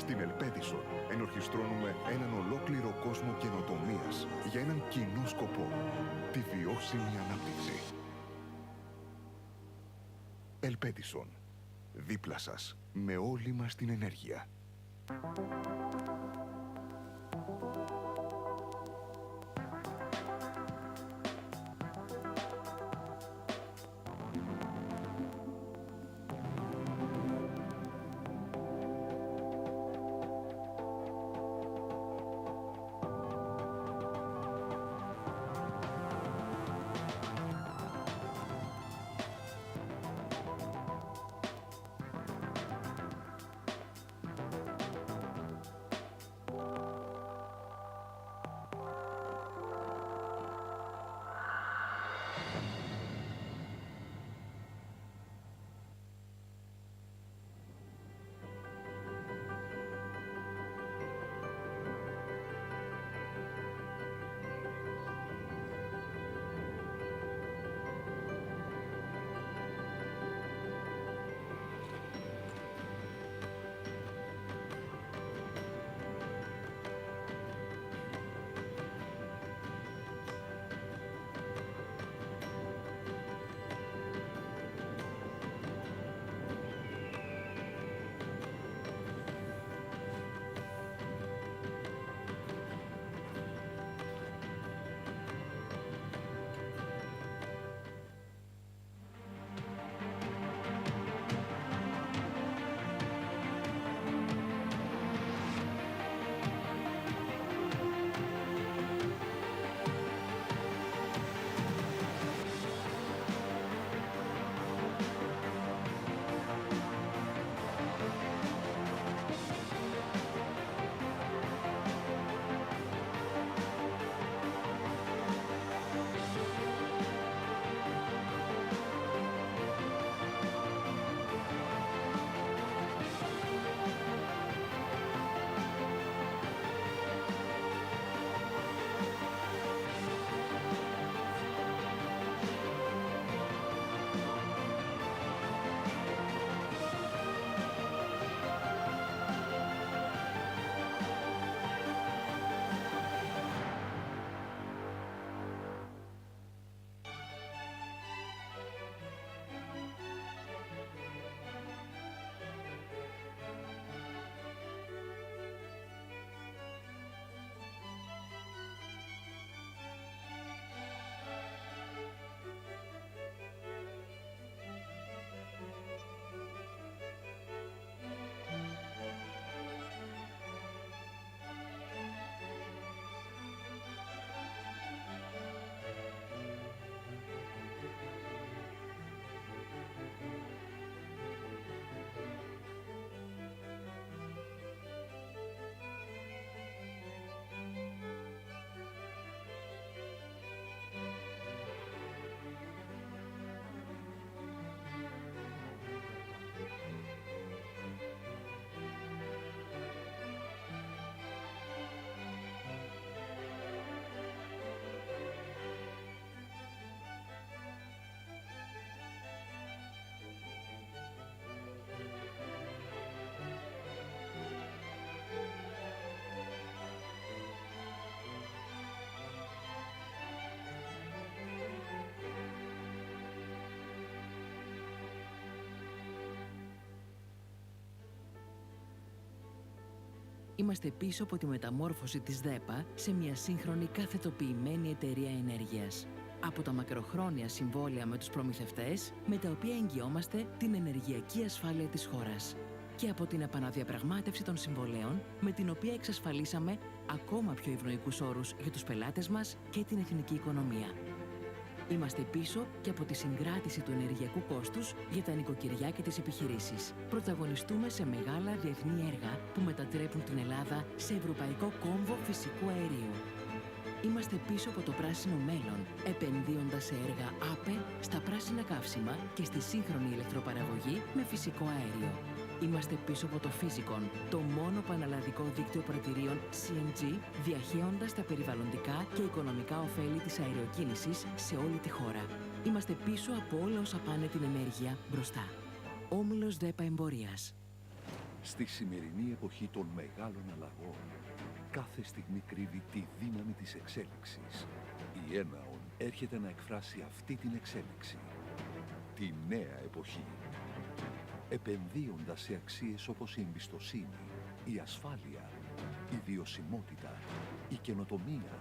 Στην Ελπέτισον ενορχιστρώνουμε έναν ολόκληρο κόσμο καινοτομίας για έναν κοινό σκοπό, τη βιώσιμη ανάπτυξη. Ελπέτισον. Δίπλα σας, με όλη μας την ενέργεια. Είμαστε πίσω από τη μεταμόρφωση της ΔΕΠΑ σε μια σύγχρονη καθετοποιημένη εταιρεία ενέργειας. Από τα μακροχρόνια συμβόλαια με τους προμηθευτές, με τα οποία εγγυόμαστε την ενεργειακή ασφάλεια της χώρας. Και από την επαναδιαπραγμάτευση των συμβολέων, με την οποία εξασφαλίσαμε ακόμα πιο ευνοϊκούς όρους για τους πελάτες μας και την εθνική οικονομία. Είμαστε πίσω και από τη συγκράτηση του ενεργειακού κόστους για τα νοικοκυριά και τις επιχειρήσεις. Πρωταγωνιστούμε σε μεγάλα διεθνή έργα που μετατρέπουν την Ελλάδα σε ευρωπαϊκό κόμβο φυσικού αερίου. Είμαστε πίσω από το πράσινο μέλλον, επενδύοντας σε έργα ΑΠΕ, στα πράσινα καύσιμα και στη σύγχρονη ηλεκτροπαραγωγή με φυσικό αέριο. Είμαστε πίσω από το Physicon, το μόνο πανελλαδικό δίκτυο πρατηρίων CNG, διαχέοντας τα περιβαλλοντικά και οικονομικά ωφέλη της αεροκίνησης σε όλη τη χώρα. Είμαστε πίσω από όλα όσα πάνε την ενέργεια μπροστά. Όμιλος ΔΕΠΑ Εμπορίας. Στη σημερινή εποχή των μεγάλων αλλαγών, κάθε στιγμή κρύβει τη δύναμη της εξέλιξης. Η Έναον έρχεται να εκφράσει αυτή την εξέλιξη. Τη νέα εποχή. Επενδύοντας σε αξίες όπως η εμπιστοσύνη, η ασφάλεια, η βιωσιμότητα, η καινοτομία,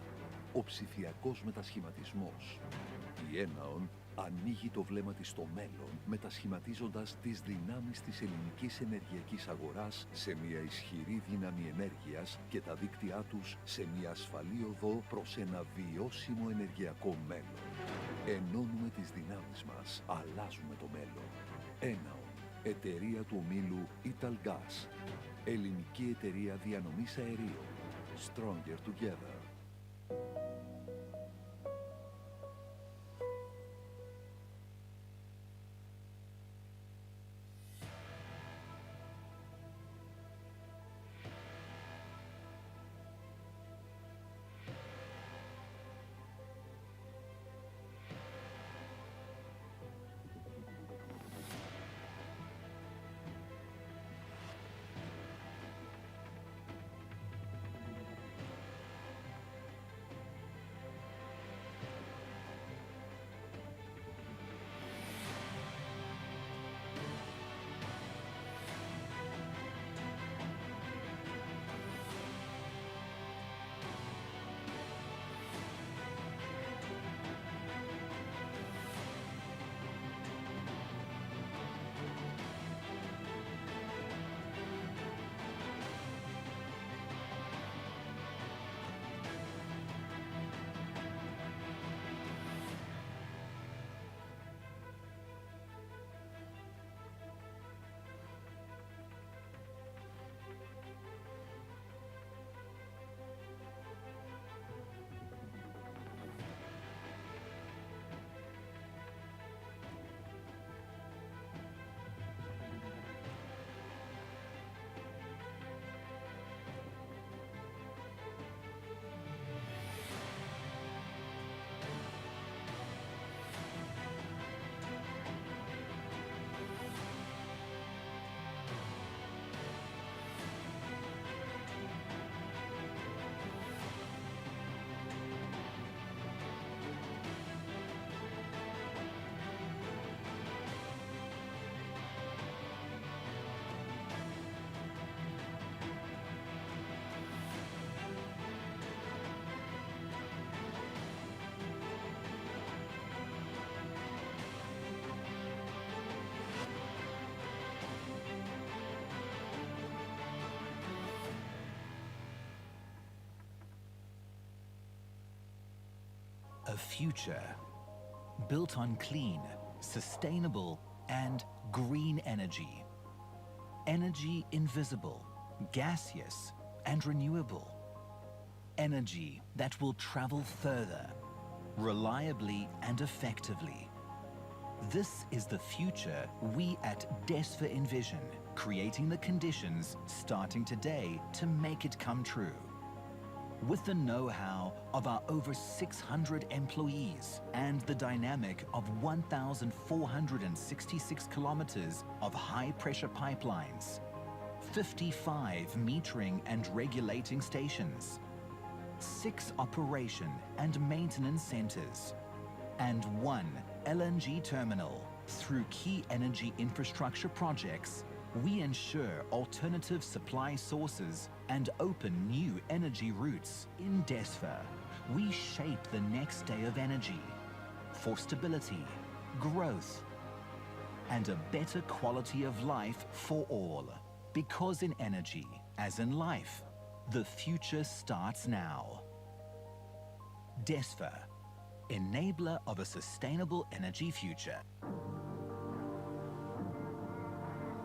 ο ψηφιακός μετασχηματισμός. Η Έναον ανοίγει το βλέμμα της στο μέλλον, μετασχηματίζοντας τις δυνάμεις της ελληνικής ενεργειακής αγοράς σε μια ισχυρή δύναμη ενέργειας και τα δίκτυά τους σε μια ασφαλή οδό προς ένα βιώσιμο ενεργειακό μέλλον. Ενώνουμε τις δυνάμεις μας, αλλάζουμε το μέλλον. Έναον, εταιρεία του ομίλου Italgas, ελληνική εταιρεία διανομής αερίων. Stronger together. A future built on clean, sustainable, and green energy. Energy invisible, gaseous, and renewable. Energy that will travel further, reliably and effectively. This is the future we at DESFA envision, creating the conditions starting today to make it come true. With the know-how of our over 600 employees and the dynamic of 1,466 kilometers of high-pressure pipelines, 55 metering and regulating stations, 6 operation and maintenance centers, and 1 LNG terminal. Through key energy infrastructure projects, we ensure alternative supply sources and open new energy routes. In DESFA, we shape the next day of energy for stability, growth, and a better quality of life for all. Because in energy, as in life, the future starts now. DESFA, enabler of a sustainable energy future.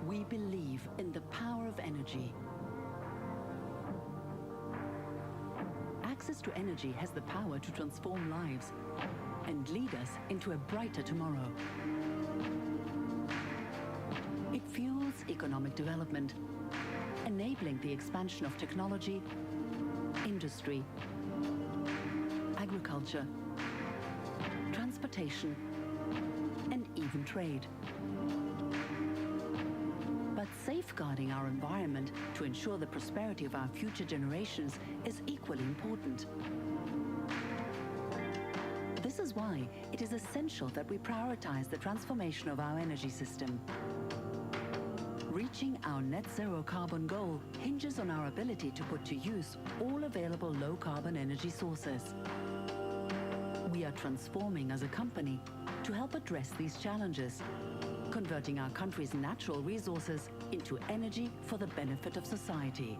We believe in the power of energy. Access to energy has the power to transform lives and lead us into a brighter tomorrow. It fuels economic development, enabling the expansion of technology, industry, agriculture, transportation, and even trade. But safe safeguarding our environment to ensure the prosperity of our future generations is equally important. This is why it is essential that we prioritize the transformation of our energy system. Reaching our net zero carbon goal hinges on our ability to put to use all available low-carbon energy sources. We are transforming as a company to help address these challenges, converting our country's natural resources into energy for the benefit of society.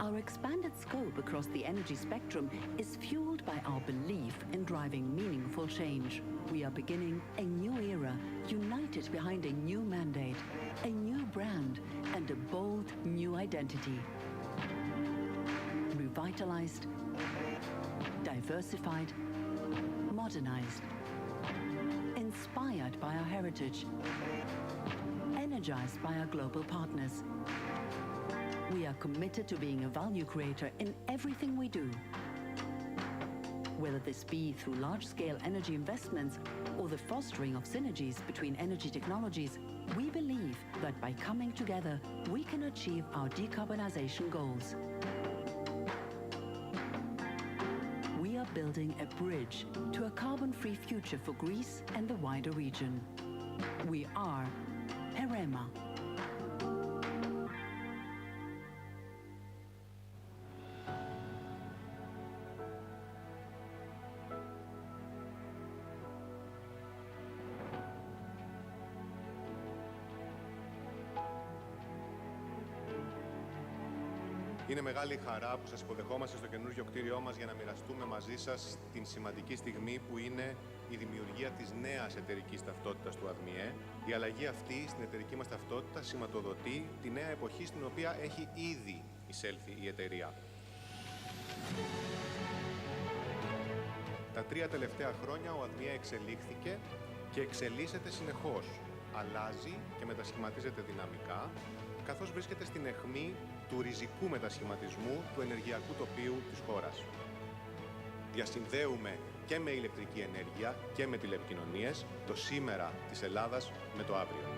Our expanded scope across the energy spectrum is fueled by our belief in driving meaningful change. We are beginning a new era, united behind a new mandate, a new brand, and a bold new identity. Revitalized, diversified, modernized, inspired by our heritage, energized by our global partners. We are committed to being a value creator in everything we do. Whether this be through large-scale energy investments or the fostering of synergies between energy technologies, we believe that by coming together, we can achieve our decarbonization goals. We are building a bridge to a carbon-free future for Greece and the wider region. We are Herema. Είναι μεγάλη χαρά που σας υποδεχόμαστε στο καινούργιο κτίριό μας για να μοιραστούμε μαζί σας την σημαντική στιγμή που είναι η δημιουργία της νέας εταιρικής ταυτότητας του ΑΔΜΙΕ. Η αλλαγή αυτή στην εταιρική μας ταυτότητα σηματοδοτεί τη νέα εποχή στην οποία έχει ήδη εισέλθει η εταιρεία. Τα 3 τελευταία χρόνια ο ΑΔΜΙΕ εξελίχθηκε και εξελίσσεται συνεχώς. Αλλάζει και μετασχηματίζεται δυναμικά, καθώς βρίσκεται στην αιχμή του ριζικού μετασχηματισμού του ενεργειακού τοπίου της χώρας. Διασυνδέουμε και με ηλεκτρική ενέργεια και με τηλεπικοινωνίες το σήμερα της Ελλάδας με το αύριο.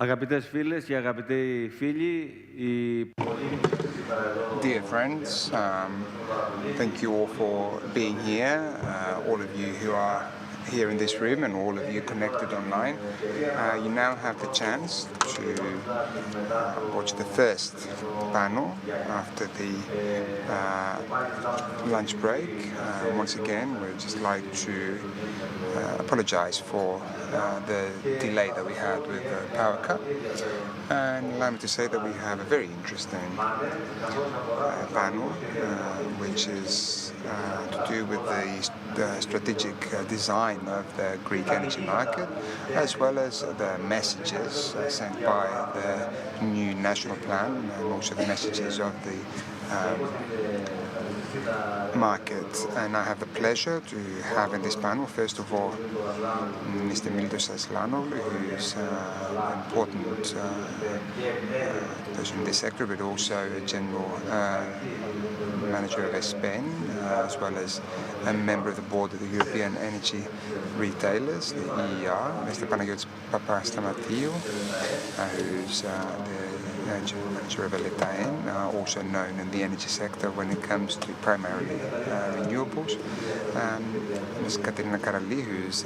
Αγαπητές φίλες και αγαπητοί φίλοι, Dear friends, thank you all for being here, all of you who are here in this room and all of you connected online. You now have the chance to watch the first panel after the lunch break. Once again, we'd just like to apologize for the delay that we had with the power cut, and allow me to say that we have a very interesting panel which is to do with the strategic design of the Greek energy market, as well as the messages sent by the new national plan and also the messages of the market. And I have the pleasure to have in this panel, first of all, Mr. Militos Aslanou, who is an important person in this sector, but also a general manager of SPEN, as well as a member of the board of the European Energy Retailers, the EER, Mr. Panagiotis Papastamatheou, who's the general manager of ELETAEN, also known in the energy sector when it comes to primarily renewables. Ms. Katerina Karali, who's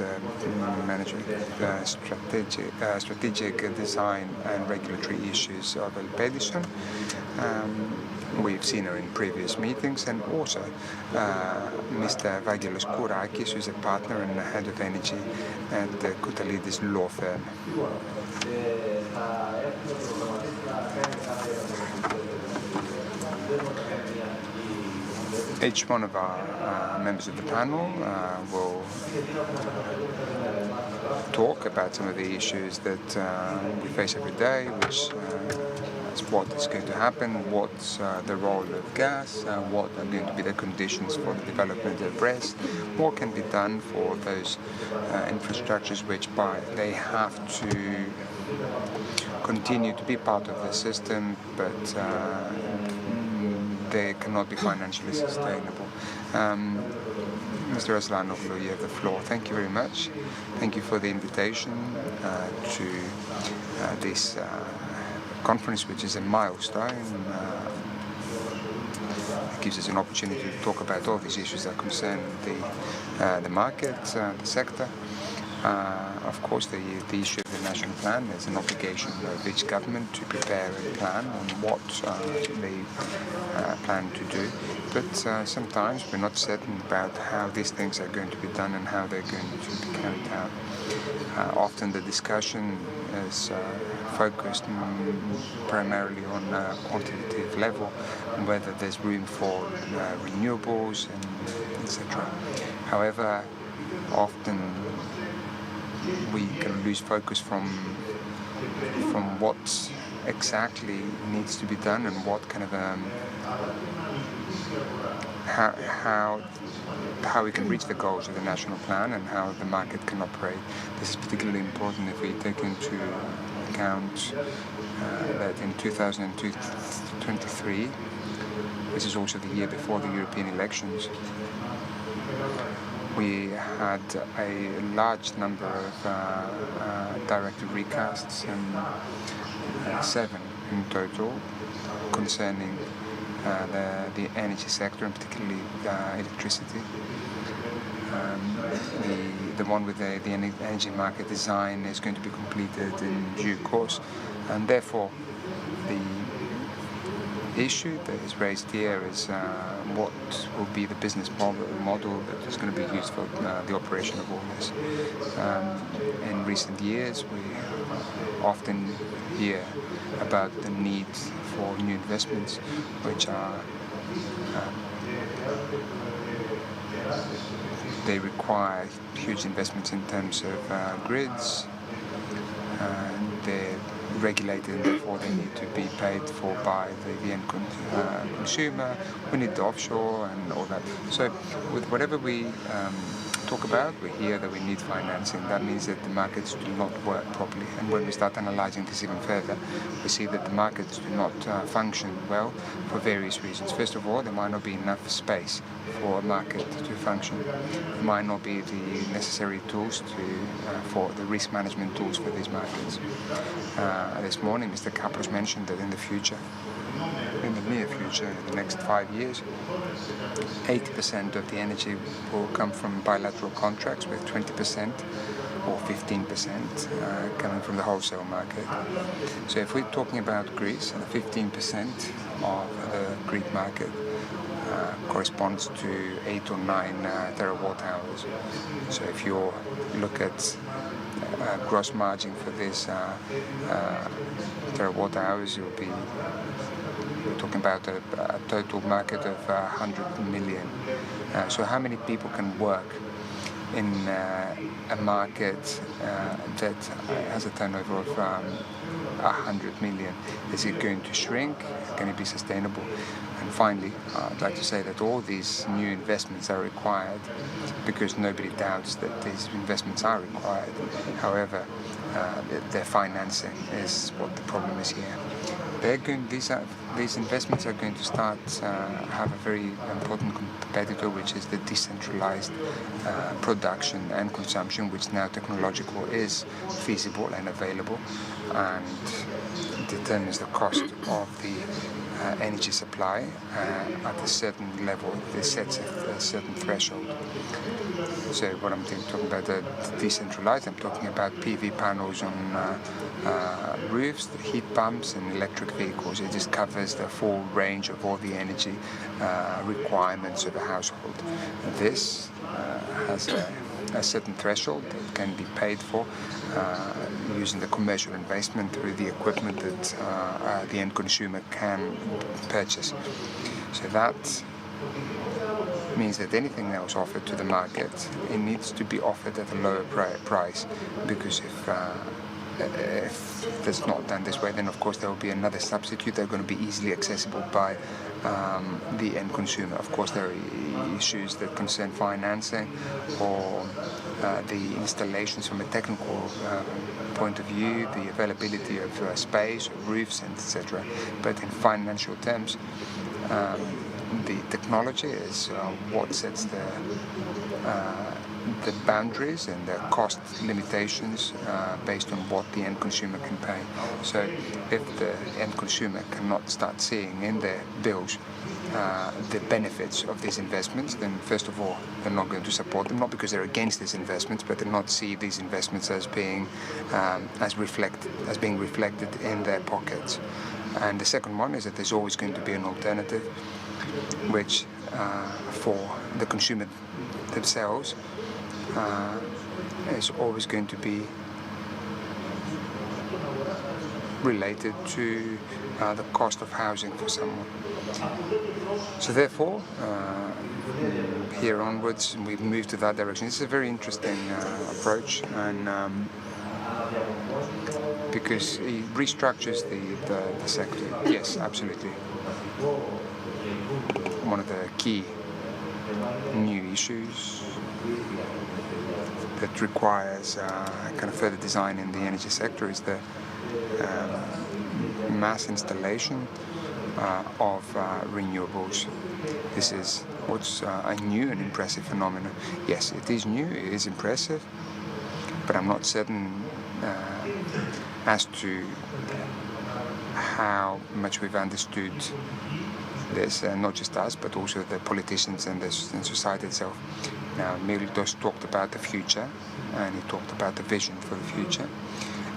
manager of strategic design and regulatory issues of Elpedison. We've seen her in previous meetings, and also Mr. Vangelos Kourakis, who's a partner and head of energy at the Koutsalidis law firm. Each one of our members of the panel will talk about some of the issues that we face every day, which is what is going to happen, what's the role of gas, what are going to be the conditions for the development of RES, what can be done for those infrastructures which they have to continue to be part of the system, but they cannot be financially sustainable. Mr. Aslanou, you have the floor. Thank you very much. Thank you for the invitation to this conference, which is a milestone. It gives us an opportunity to talk about all these issues that concern the market, the sector. Of course, the issue of the national plan is an obligation of each government to prepare a plan on what they plan to do. But sometimes we're not certain about how these things are going to be done and how they're going to be carried out. Often the discussion is focused primarily on a quantitative level, and whether there's room for renewables, and etc. However, often we can lose focus from what exactly needs to be done and what kind of how we can reach the goals of the national plan and how the market can operate. This is particularly important if we take into account that in 2023, which is also the year before the European elections, we had a large number of directive recasts, and 7 in total, concerning the energy sector, and particularly electricity. The one with the energy market design is going to be completed in due course, and therefore the issue that is raised here is what will be the business model that is going to be used for the operation of all this. In recent years, we often hear about the need for new investments, which are they require huge investments in terms of grids. They're regulated, and therefore they need to be paid for by the end consumer. We need the offshore and all that. So with whatever we talk about, we hear that we need financing. That means that the markets do not work properly. And when we start analyzing this even further, we see that the markets do not function well for various reasons. First of all, there might not be enough space for a market to function. There might not be the necessary tools for the risk management tools for these markets. This morning, Mr. Kapros mentioned that in the future, in the near future, in the next 5 years, 80% of the energy will come from bilateral contracts, with 20% or 15% coming from the wholesale market. So if we're talking about Greece, 15% of the Greek market corresponds to 8 or 9 terawatt hours. So if you look at gross margin for this terawatt hours, we're talking about a total market of 100 million. So how many people can work in a market that has a turnover of 100 million? Is it going to shrink? Can it be sustainable? And finally, I'd like to say that all these new investments are required because nobody doubts that these investments are required. However, their financing is what the problem is here. These investments are going to start have a very important competitor, which is the decentralized production and consumption, which now technological is feasible and available, and determines the cost of the energy supply at a certain level. This sets a certain threshold. So what I'm talking about the decentralized, I'm talking about PV panels on roofs, heat pumps and electric vehicles. It just covers the full range of all the energy requirements of a household. This has a certain threshold that can be paid for using the commercial investment through the equipment that the end consumer can purchase. So that means that anything else offered to the market, it needs to be offered at a lower price, because if that's not done this way, then of course there will be another substitute that are going to be easily accessible by the end consumer. Of course there are issues that concern financing or the installations from a technical point of view, the availability of space, roofs, and etc. But in financial terms, the technology is what sets the boundaries and the cost limitations based on what the end consumer can pay. So if the end consumer cannot start seeing in their bills the benefits of these investments, then first of all, they're not going to support them, not because they're against these investments, but they not see these investments as being being reflected in their pockets. And the second one is that there's always going to be an alternative, which for the consumer themselves is always going to be related to the cost of housing for someone. So therefore, here onwards, we've moved to that direction. It's a very interesting approach, and because it restructures the sector. Yes, absolutely. One of the key new issues that requires kind of further design in the energy sector is the mass installation of renewables. This is what's a new and impressive phenomenon. Yes, it is new, it is impressive, but I'm not certain as to how much we've understood this, not just us, but also the politicians and society itself. Now, Miltos talked about the future, and he talked about the vision for the future,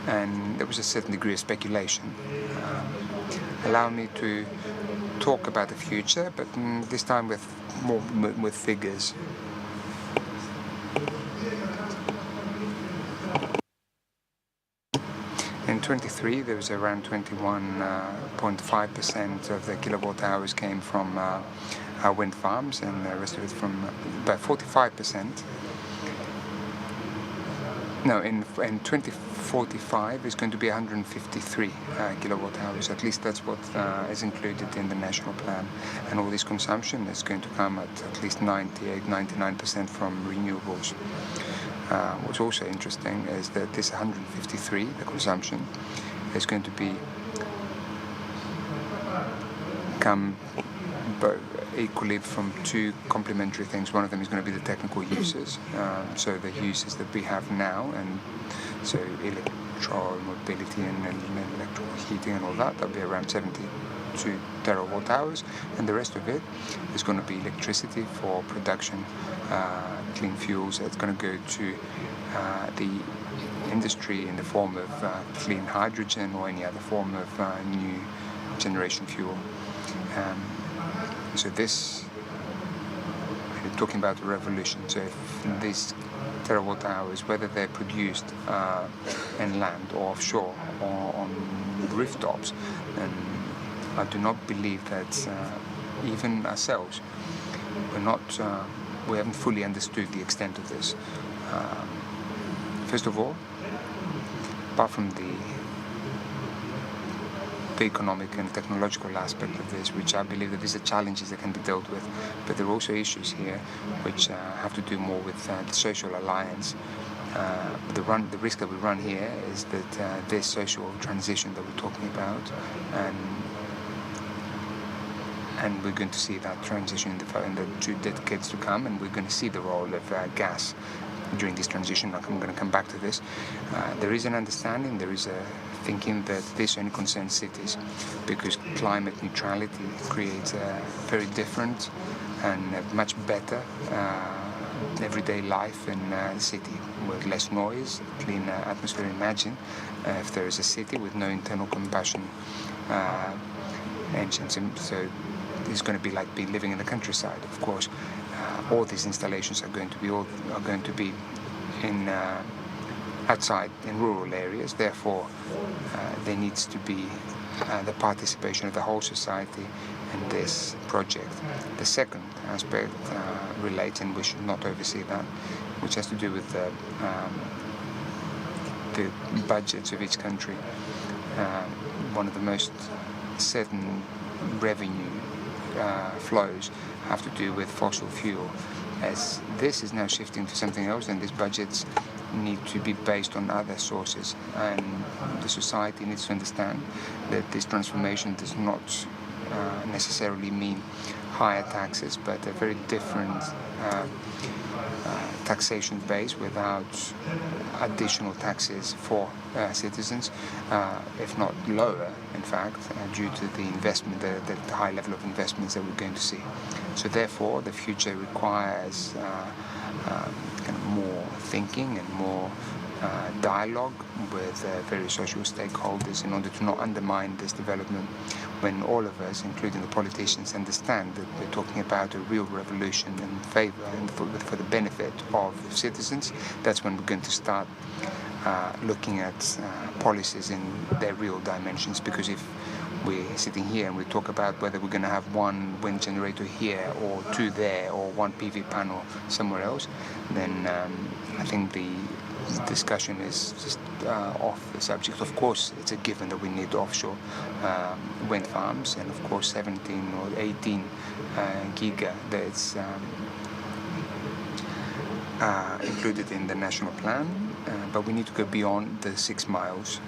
and there was a certain degree of speculation. Allow me to talk about the future, but this time with figures. In 23, there was around 21.5% of the kilowatt hours came from wind farms, and the rest of it from about 45% No, in 2045 it's going to be 153 kilowatt hours. At least that's what is included in the national plan. And all this consumption is going to come at least 98-99% from renewables. What's also interesting is that this 153, the consumption, is going to come equally from two complementary things. One of them is going to be the technical uses, so the uses that we have now, and so electromobility and electrical heating and all that, that'll be around 72 terawatt hours, and the rest of it is going to be electricity for production, clean fuels. It's going to go to the industry in the form of clean hydrogen or any other form of new generation fuel. So this, we're talking about a revolution. So if these terawatt hours, whether they're produced in land or offshore or on rooftops, then I do not believe that even ourselves, we haven't fully understood the extent of this. First of all, apart from the economic and technological aspect of this, which I believe that these are challenges that can be dealt with, but there are also issues here which have to do more with the social alliance. The risk that we run here is that this social transition that we're talking about, and we're going to see that transition in the 2 decades to come, and we're going to see the role of gas during this transition. I'm going to come back to this. There is an understanding, there is a thinking that this only concerns cities, because climate neutrality creates a very different and a much better everyday life in a city with less noise, clean atmosphere. Imagine if there is a city with no internal combustion engines. So it's going to be like living in the countryside. Of course, all these installations are going to be in outside in rural areas. Therefore, there needs to be the participation of the whole society in this project. The second aspect relates, and we should not oversee that, which has to do with the budgets of each country. One of the most certain revenue flows have to do with fossil fuel. As this is now shifting to something else, and these budgets need to be based on other sources, and the society needs to understand that this transformation does not necessarily mean higher taxes, but a very different taxation base without additional taxes for citizens, if not lower, in fact, due to the investment, the high level of investments that we're going to see. So therefore, the future requires kind of more thinking and more dialogue with various social stakeholders in order to not undermine this development. When all of us, including the politicians, understand that we're talking about a real revolution in favor and for the benefit of citizens, that's when we're going to start looking at policies in their real dimensions. Because if we're sitting here and we talk about whether we're going to have one wind generator here or two there or one PV panel somewhere else, then I think the discussion is just off the subject. Of course, it's a given that we need offshore wind farms, and of course 17 or 18 giga that's included in the national plan, but we need to go beyond the 6 miles.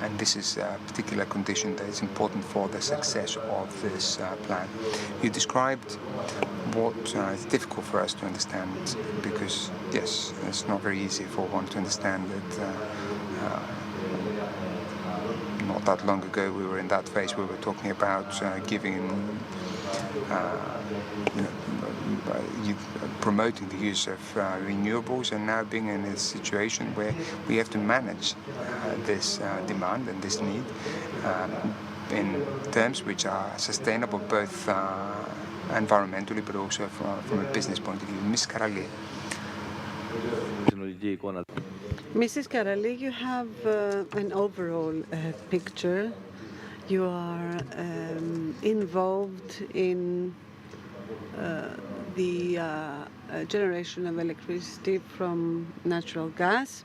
And this is a particular condition that is important for the success of this plan. You described what is difficult for us to understand, because yes, it's not very easy for one to understand that not that long ago we were in that phase where we were talking about promoting the use of renewables, and now being in a situation where we have to manage this demand and this need in terms which are sustainable both environmentally but also from a business point of view. Ms. Karali. Mrs. Karali, you have an overall picture. You are involved in the generation of electricity from natural gas.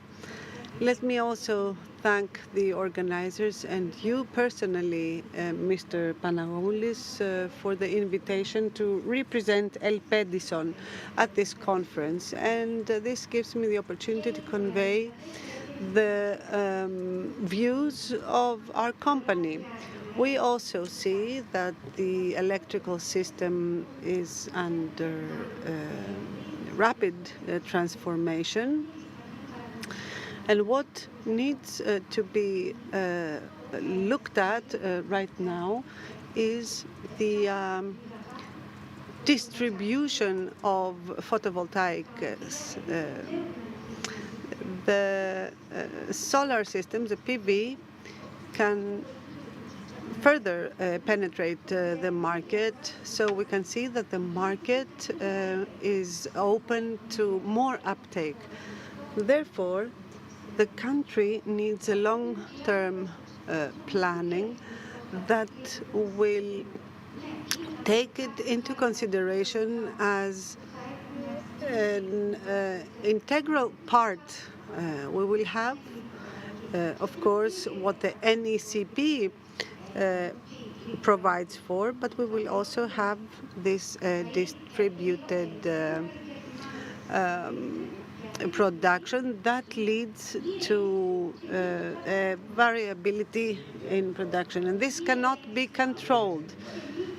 Let me also thank the organizers and you personally, Mr. Panagoulis, for the invitation to represent Elpedison at this conference. And this gives me the opportunity to convey the views of our company. We also see that the electrical system is under rapid transformation. And what needs to be looked at right now is the distribution of photovoltaics. The solar systems, the PV, can further penetrate the market, so we can see that the market is open to more uptake. Therefore, the country needs a long-term planning that will take it into consideration as an integral part. We will have, of course, what the NECP provides for, but we will also have this distributed production that leads to variability in production, and this cannot be controlled.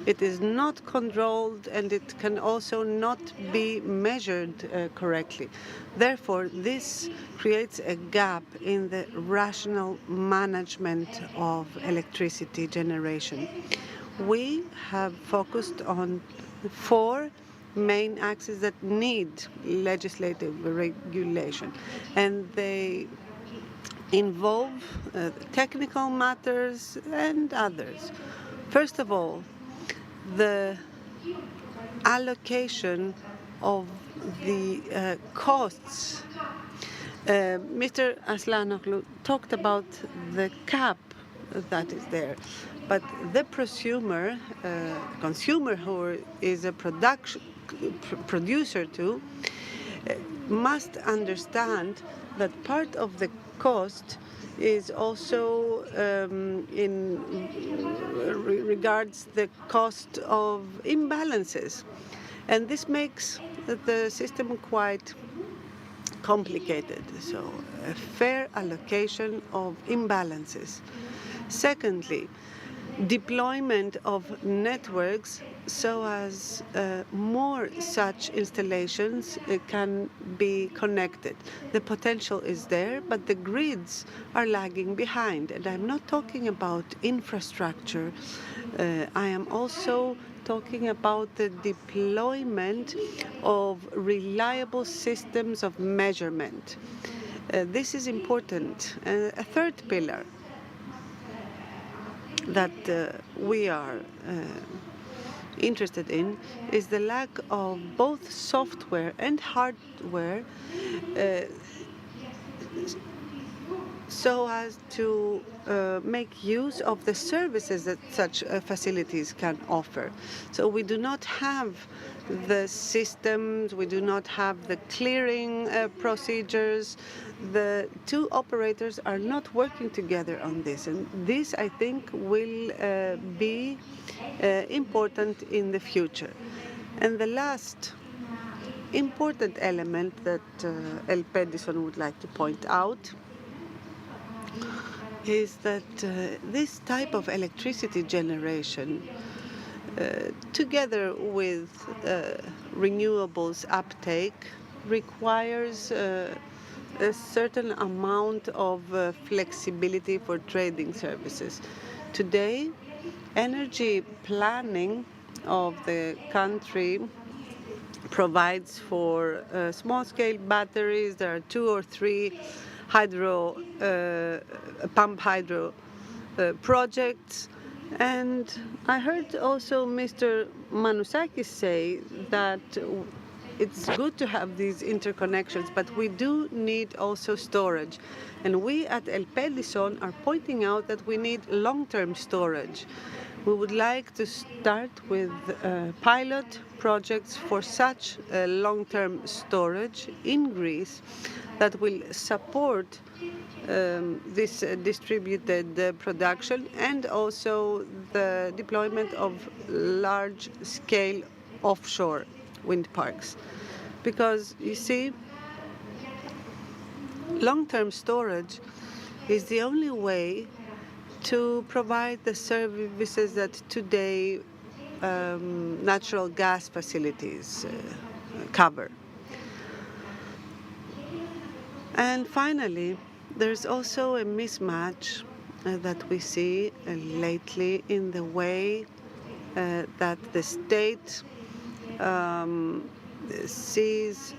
It is not controlled, and it can also not be measured correctly. Therefore, this creates a gap in the rational management of electricity generation. We have focused on 4 main axes that need legislative regulation, and they involve technical matters and others. First of all, the allocation of the costs. Mr. Aslanoglu talked about the cap that is there, but the prosumer, consumer who is a producer too, must understand that part of the cost is also regards the cost of imbalances, and this makes the system quite complicated. So a fair allocation of imbalances. Secondly, deployment of networks so as more such installations can be connected. The potential is there, but the grids are lagging behind. And I'm not talking about infrastructure. I am also talking about the deployment of reliable systems of measurement. This is important. A third pillar that we are interested in is the lack of both software and hardware so as to make use of the services that such facilities can offer. So we do not have the systems, we do not have the clearing procedures. The 2 operators are not working together on this, and this, I think, will be important in the future. And the last important element that Elpedison would like to point out is that this type of electricity generation, together with renewables uptake, requires a certain amount of flexibility for trading services. Today, energy planning of the country provides for small-scale batteries. There are 2 or 3 pump hydro projects. And I heard also Mr. Manousakis say that it's good to have these interconnections, but we do need also storage. And we at Elpedison are pointing out that we need long-term storage. We would like to start with pilot projects for such long-term storage in Greece that will support this distributed production and also the deployment of large-scale offshore wind parks. Because, you see, long-term storage is the only way to provide the services that today natural gas facilities cover. And finally, there's also a mismatch that we see lately in the way that the state sees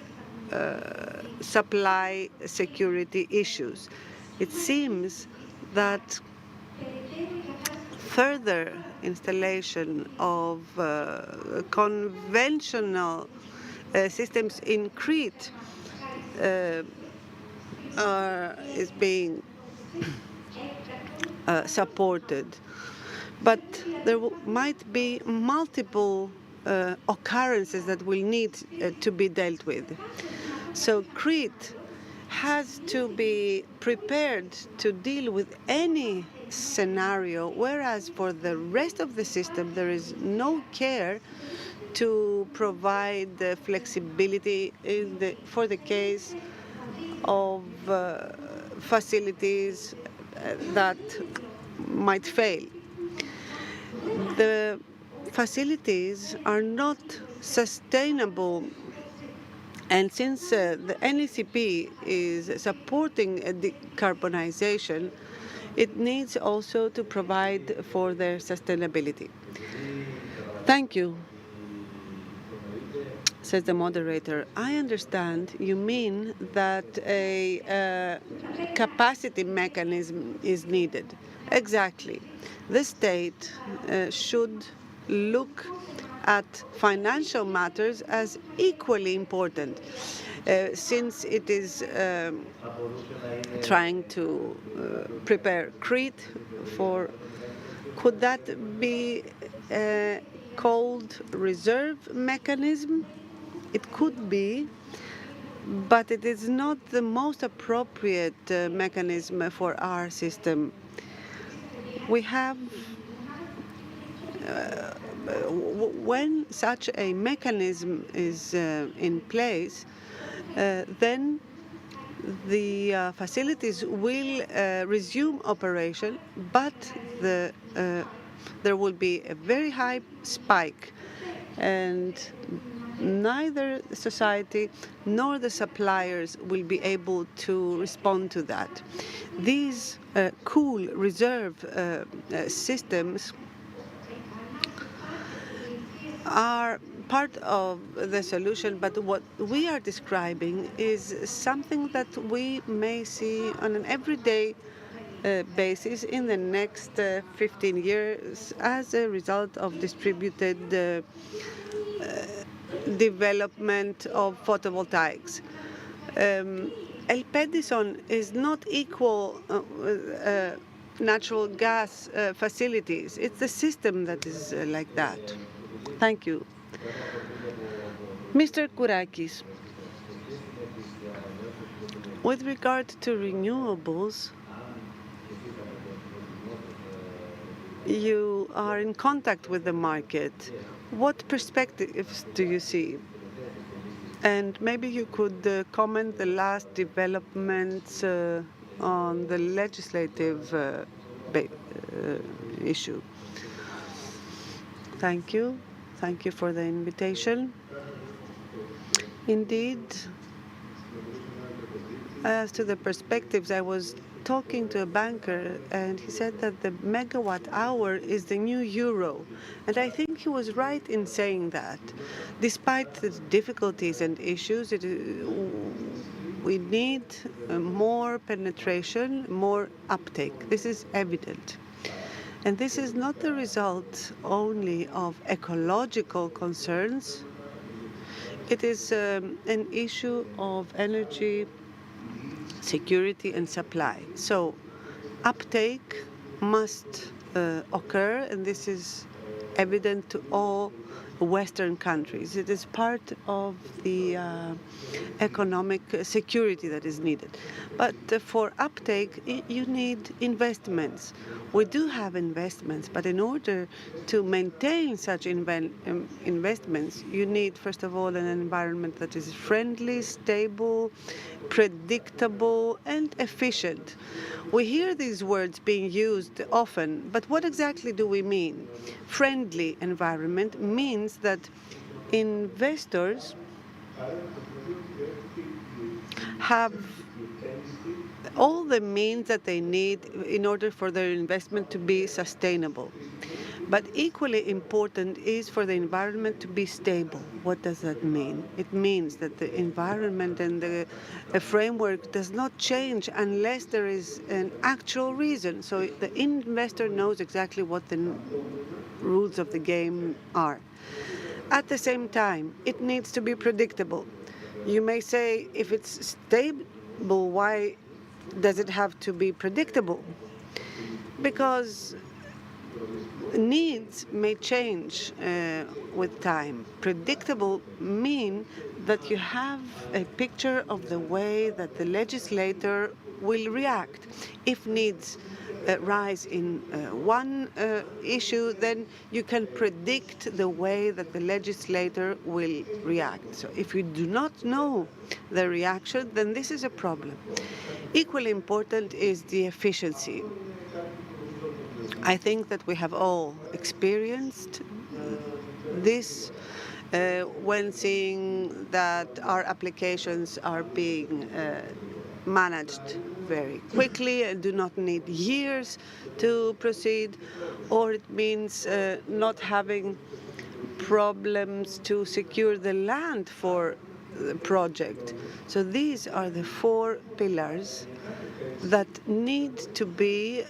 supply security issues. It seems that further installation of conventional systems in Crete is being supported. But there might be multiple occurrences that will need to be dealt with. So Crete has to be prepared to deal with any scenario, whereas for the rest of the system there is no care to provide the flexibility for the case of facilities that might fail. The facilities are not sustainable, and since the NECP is supporting decarbonization, it needs also to provide for their sustainability. Thank you, says the moderator. I understand you mean that a capacity mechanism is needed. Exactly. The state should look at financial matters as equally important, since it is trying to prepare Crete for, could that be a cold reserve mechanism? It could be, but it is not the most appropriate mechanism for our system. We have, when such a mechanism is in place, then the facilities will resume operation, but there will be a very high spike, and neither society nor the suppliers will be able to respond to that. These cool reserve systems are part of the solution, but what we are describing is something that we may see on an everyday basis in the next 15 years as a result of distributed development of photovoltaics. Elpedison is not equal natural gas facilities. It's the system that is like that. Thank you. Mr. Kourakis, with regard to renewables, you are in contact with the market. What perspectives do you see? And maybe you could comment the last developments on the legislative issue. Thank you. Thank you for the invitation. Indeed, as to the perspectives, I was talking to a banker, and he said that the megawatt hour is the new euro. And I think he was right in saying that. Despite the difficulties and issues, we need more penetration, more uptake. This is evident. And this is not the result only of ecological concerns. It is an issue of energy security and supply. So uptake must occur, and this is evident to all Western countries. It is part of the economic security that is needed. But for uptake, you need investments. We do have investments, but in order to maintain such investments, you need, first of all, an environment that is friendly, stable, predictable, and efficient. We hear these words being used often, but what exactly do we mean? Friendly environment means that investors have all the means that they need in order for their investment to be sustainable. But equally important is for the environment to be stable. What does that mean? It means that the environment and the framework does not change unless there is an actual reason. So the investor knows exactly what the rules of the game are. At the same time, it needs to be predictable. You may say, if it's stable, why does it have to be predictable? Because needs may change with time. Predictable mean that you have a picture of the way that the legislator will react. If needs rise in one issue, then you can predict the way that the legislator will react. So if you do not know the reaction, then this is a problem. Equally important is the efficiency. I think that we have all experienced this when seeing that our applications are being managed very quickly and do not need years to proceed, or it means not having problems to secure the land for the project. So these are the four pillars that need to be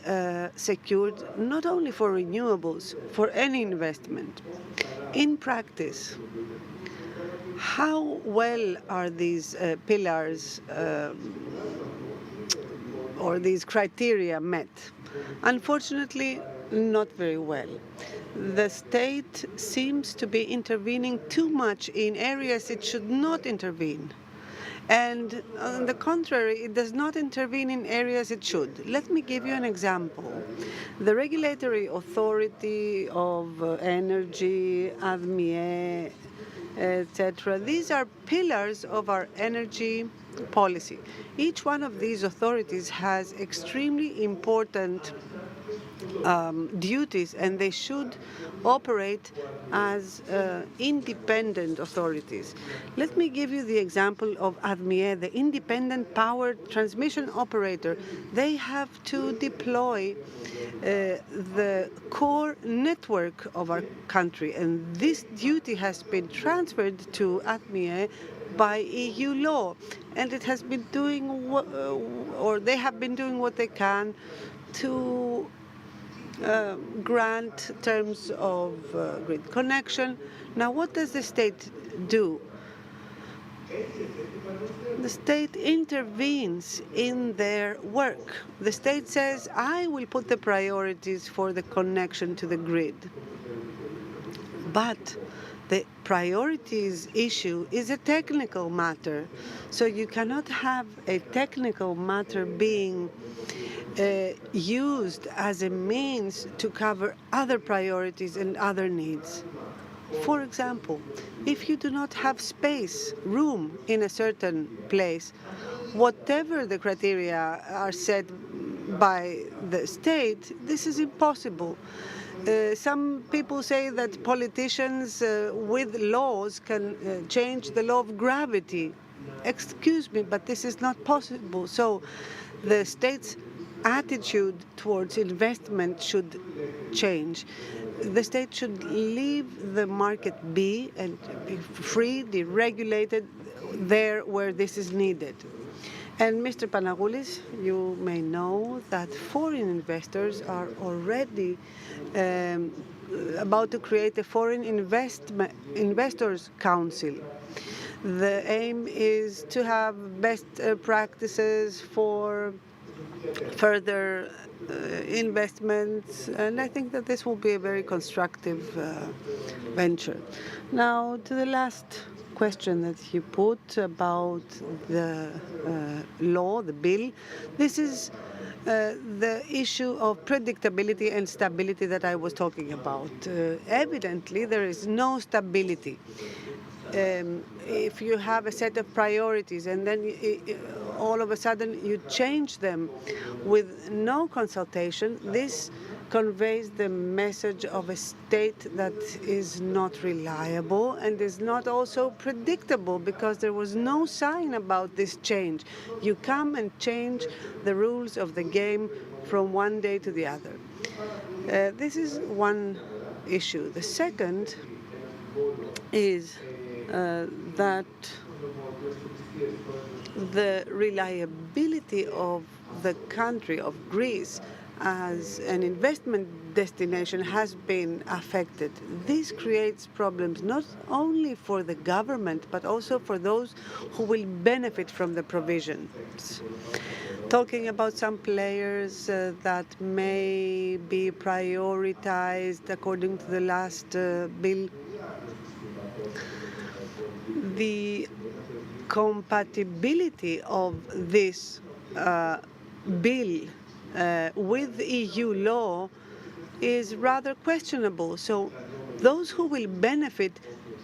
secured not only for renewables, for any investment. In practice, how well are these pillars or these criteria met? Unfortunately, not very well. The state seems to be intervening too much in areas it should not intervene. And on the contrary, it does not intervene in areas it should. Let me give you an example. The regulatory authority of energy, ADMIE, etc., these are pillars of our energy policy. Each one of these authorities has extremely important duties, and they should operate as independent authorities. Let me give you the example of ADMIE, the independent power transmission operator. They have to deploy the core network of our country, and this duty has been transferred to ADMIE by EU law, and it has been doing or they have been doing what they can to grant terms of grid connection. Now, what does the state do? The state intervenes in their work. The state says, I will put the priorities for the connection to the grid. But the priorities issue is a technical matter. So you cannot have a technical matter being used as a means to cover other priorities and other needs. For example, if you do not have space, room in a certain place, whatever the criteria are set by the state, this is impossible. Some people say that politicians with laws can change the law of gravity. Excuse me, but this is not possible. So the state's attitude towards investment should change. The state should leave the market be and be free, deregulated there where this is needed. And Mr. Panagoulis, you may know that foreign investors are already about to create a foreign investors council. The aim is to have best practices for further investments, and I think that this will be a very constructive venture. Now, to the last question that you put about the law, the bill, this is the issue of predictability and stability that I was talking about. Evidently, there is no stability. If you have a set of priorities and then all of a sudden you change them with no consultation, this conveys the message of a state that is not reliable and is not also predictable, because there was no sign about this change. You come and change the rules of the game from one day to the other. This is one issue. The second is that the reliability of the country of Greece as an investment destination has been affected. This creates problems not only for the government, but also for those who will benefit from the provisions. Talking about some players that may be prioritized according to the last bill, the compatibility of this bill with EU law is rather questionable. So those who will benefit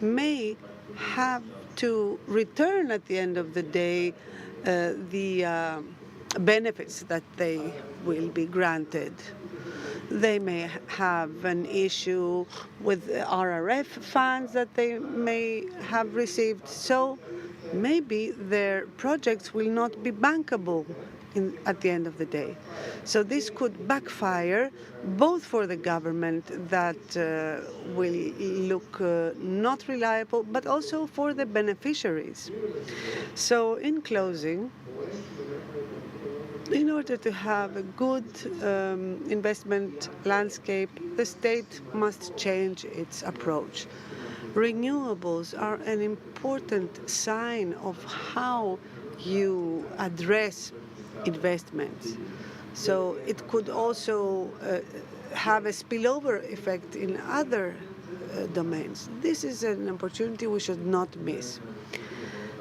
may have to return at the end of the day the benefits that they will be granted. They may have an issue with RRF funds that they may have received. So maybe their projects will not be bankable at the end of the day. So this could backfire both for the government that will look not reliable, but also for the beneficiaries. So in closing, in order to have a good investment landscape, the state must change its approach. Renewables are an important sign of how you address investments. So it could also have a spillover effect in other domains. This is an opportunity we should not miss.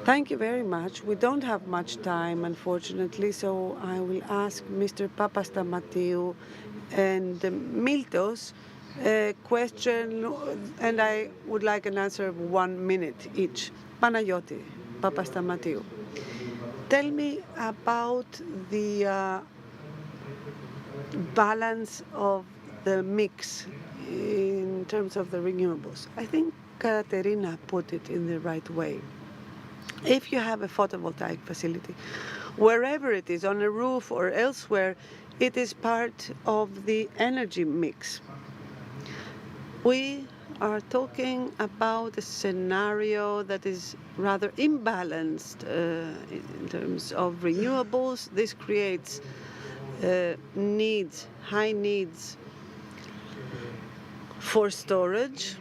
Thank you very much. We don't have much time, unfortunately, so I will ask Mr. Papastamatiu and Miltos a question, and I would like an answer of 1 minute each. Panayoti, Papastamatiu, tell me about the balance of the mix in terms of the renewables. I think Katerina put it in the right way. If you have a photovoltaic facility, wherever it is, on a roof or elsewhere, it is part of the energy mix. We are talking about a scenario that is rather imbalanced in terms of renewables. This creates needs, high needs for storage,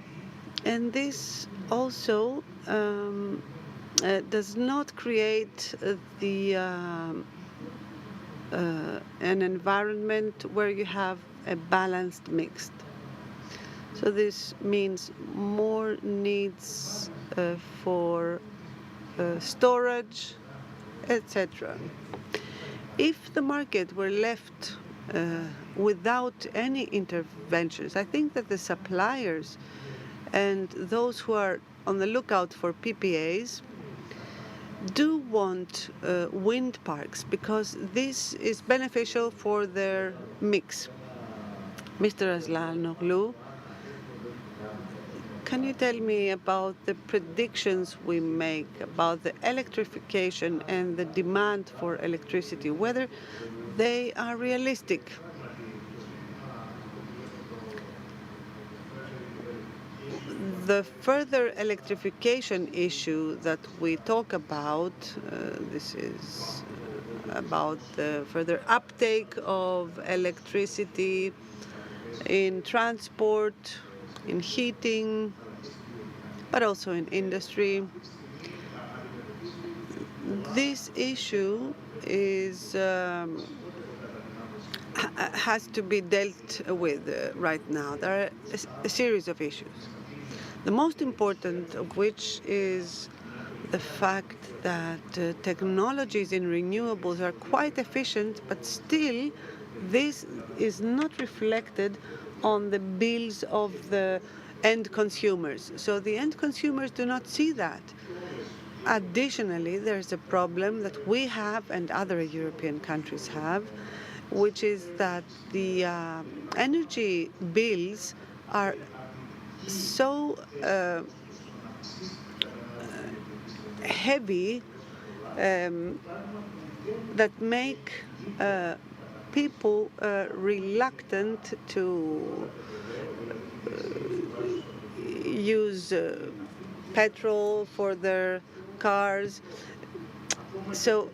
and this also does not create an environment where you have a balanced mix. So this means more needs for storage, etc. If the market were left without any interventions, I think that the suppliers and those who are on the lookout for PPAs do want wind parks, because this is beneficial for their mix. Mr. Aslanoglu, can you tell me about the predictions we make about the electrification and the demand for electricity, whether they are realistic? The further electrification issue that we talk about, this is about the further uptake of electricity in transport, in heating, but also in industry. this issue is has to be dealt with right now. There are a series of issues. The most important of which is the fact that technologies in renewables are quite efficient, but still this is not reflected on the bills of the end consumers. So the end consumers do not see that. Additionally, there's a problem that we have and other European countries have, which is that the energy bills are so heavy that make people reluctant to use petrol for their cars. So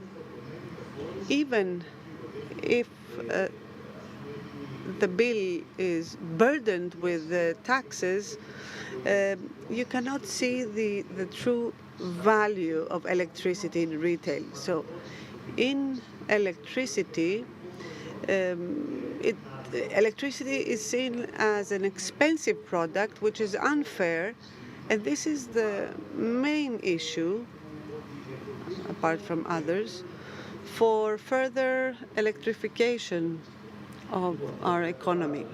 even if the bill is burdened with taxes, you cannot see the true value of electricity in retail. So in electricity, electricity is seen as an expensive product, which is unfair, and this is the main issue, apart from others, for further electrification of our economy.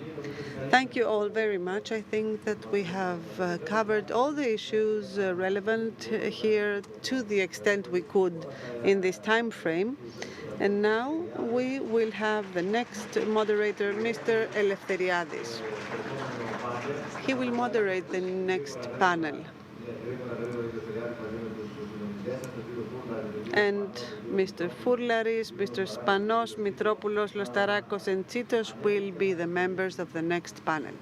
Thank you all very much. I think that we have covered all the issues relevant here to the extent we could in this time frame. And now we will have the next moderator, Mr. Eleftheriadis. He will moderate the next panel. And Mr. Fourlaris, Mr. Spanos, Mitropoulos, Lostarakos, and Tsitos will be the members of the next panel.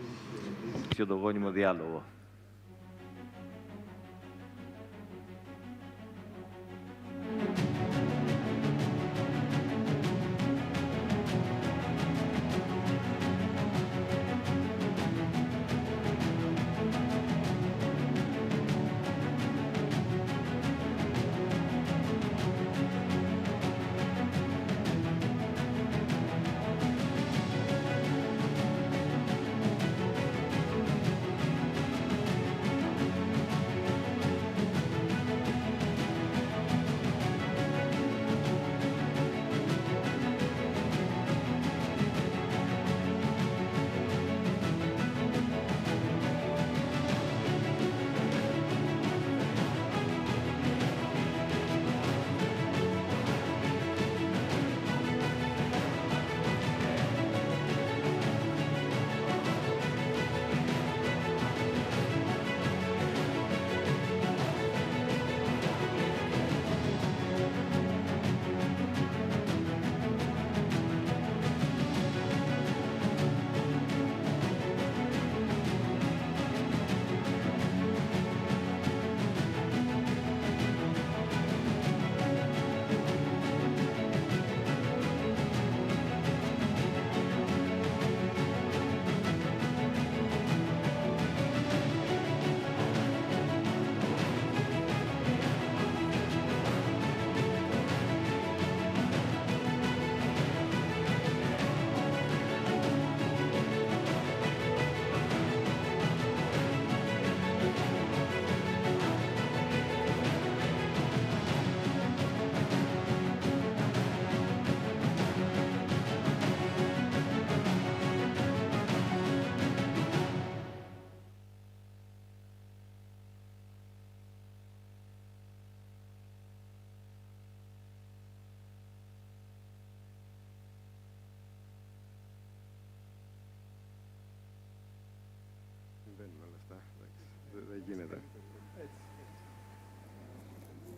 Δεν γίνεται.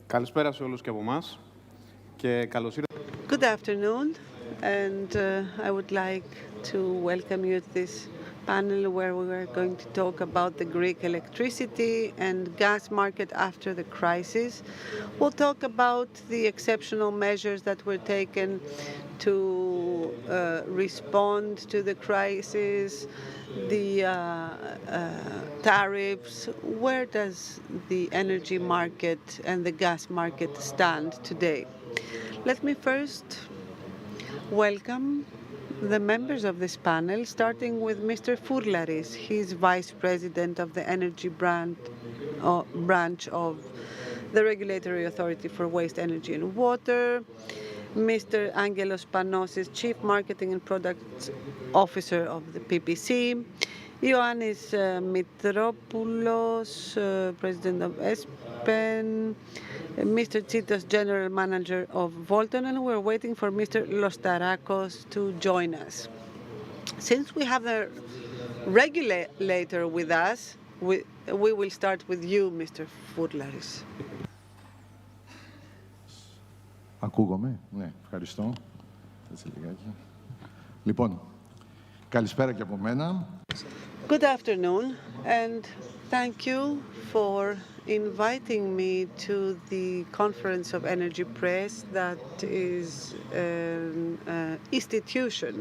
Καλησπέρα σε όλους και από εμάς και καλώς ήρθατε. Good afternoon, and I would like to welcome you to this panel where we are going to talk about the Greek electricity and gas market after the crisis. We'll talk about the exceptional measures that were taken to respond to the crisis, the tariffs. Where does the energy market and the gas market stand today? Let me first welcome the members of this panel, starting with Mr. Fourlaris. He's Vice President of the Energy branch of the Regulatory Authority for Waste, Energy and Water. Mr. Angelos Panosis, Chief Marketing and Products Officer of the PPC. Ioannis Mitropoulos, President of ESPEN. Mr. Tsitos, General Manager of Volton, and we're waiting for Mr. Lostarakos to join us. Since we have the regulator with us, we will start with you, Mr. Fourlaris. Ακούγομαι. Ναι, ευχαριστώ. Έτσι λιγάκι. Λοιπόν, καλησπέρα και από μένα. Good afternoon, and thank you for inviting me to the conference of Energypress that is an institution.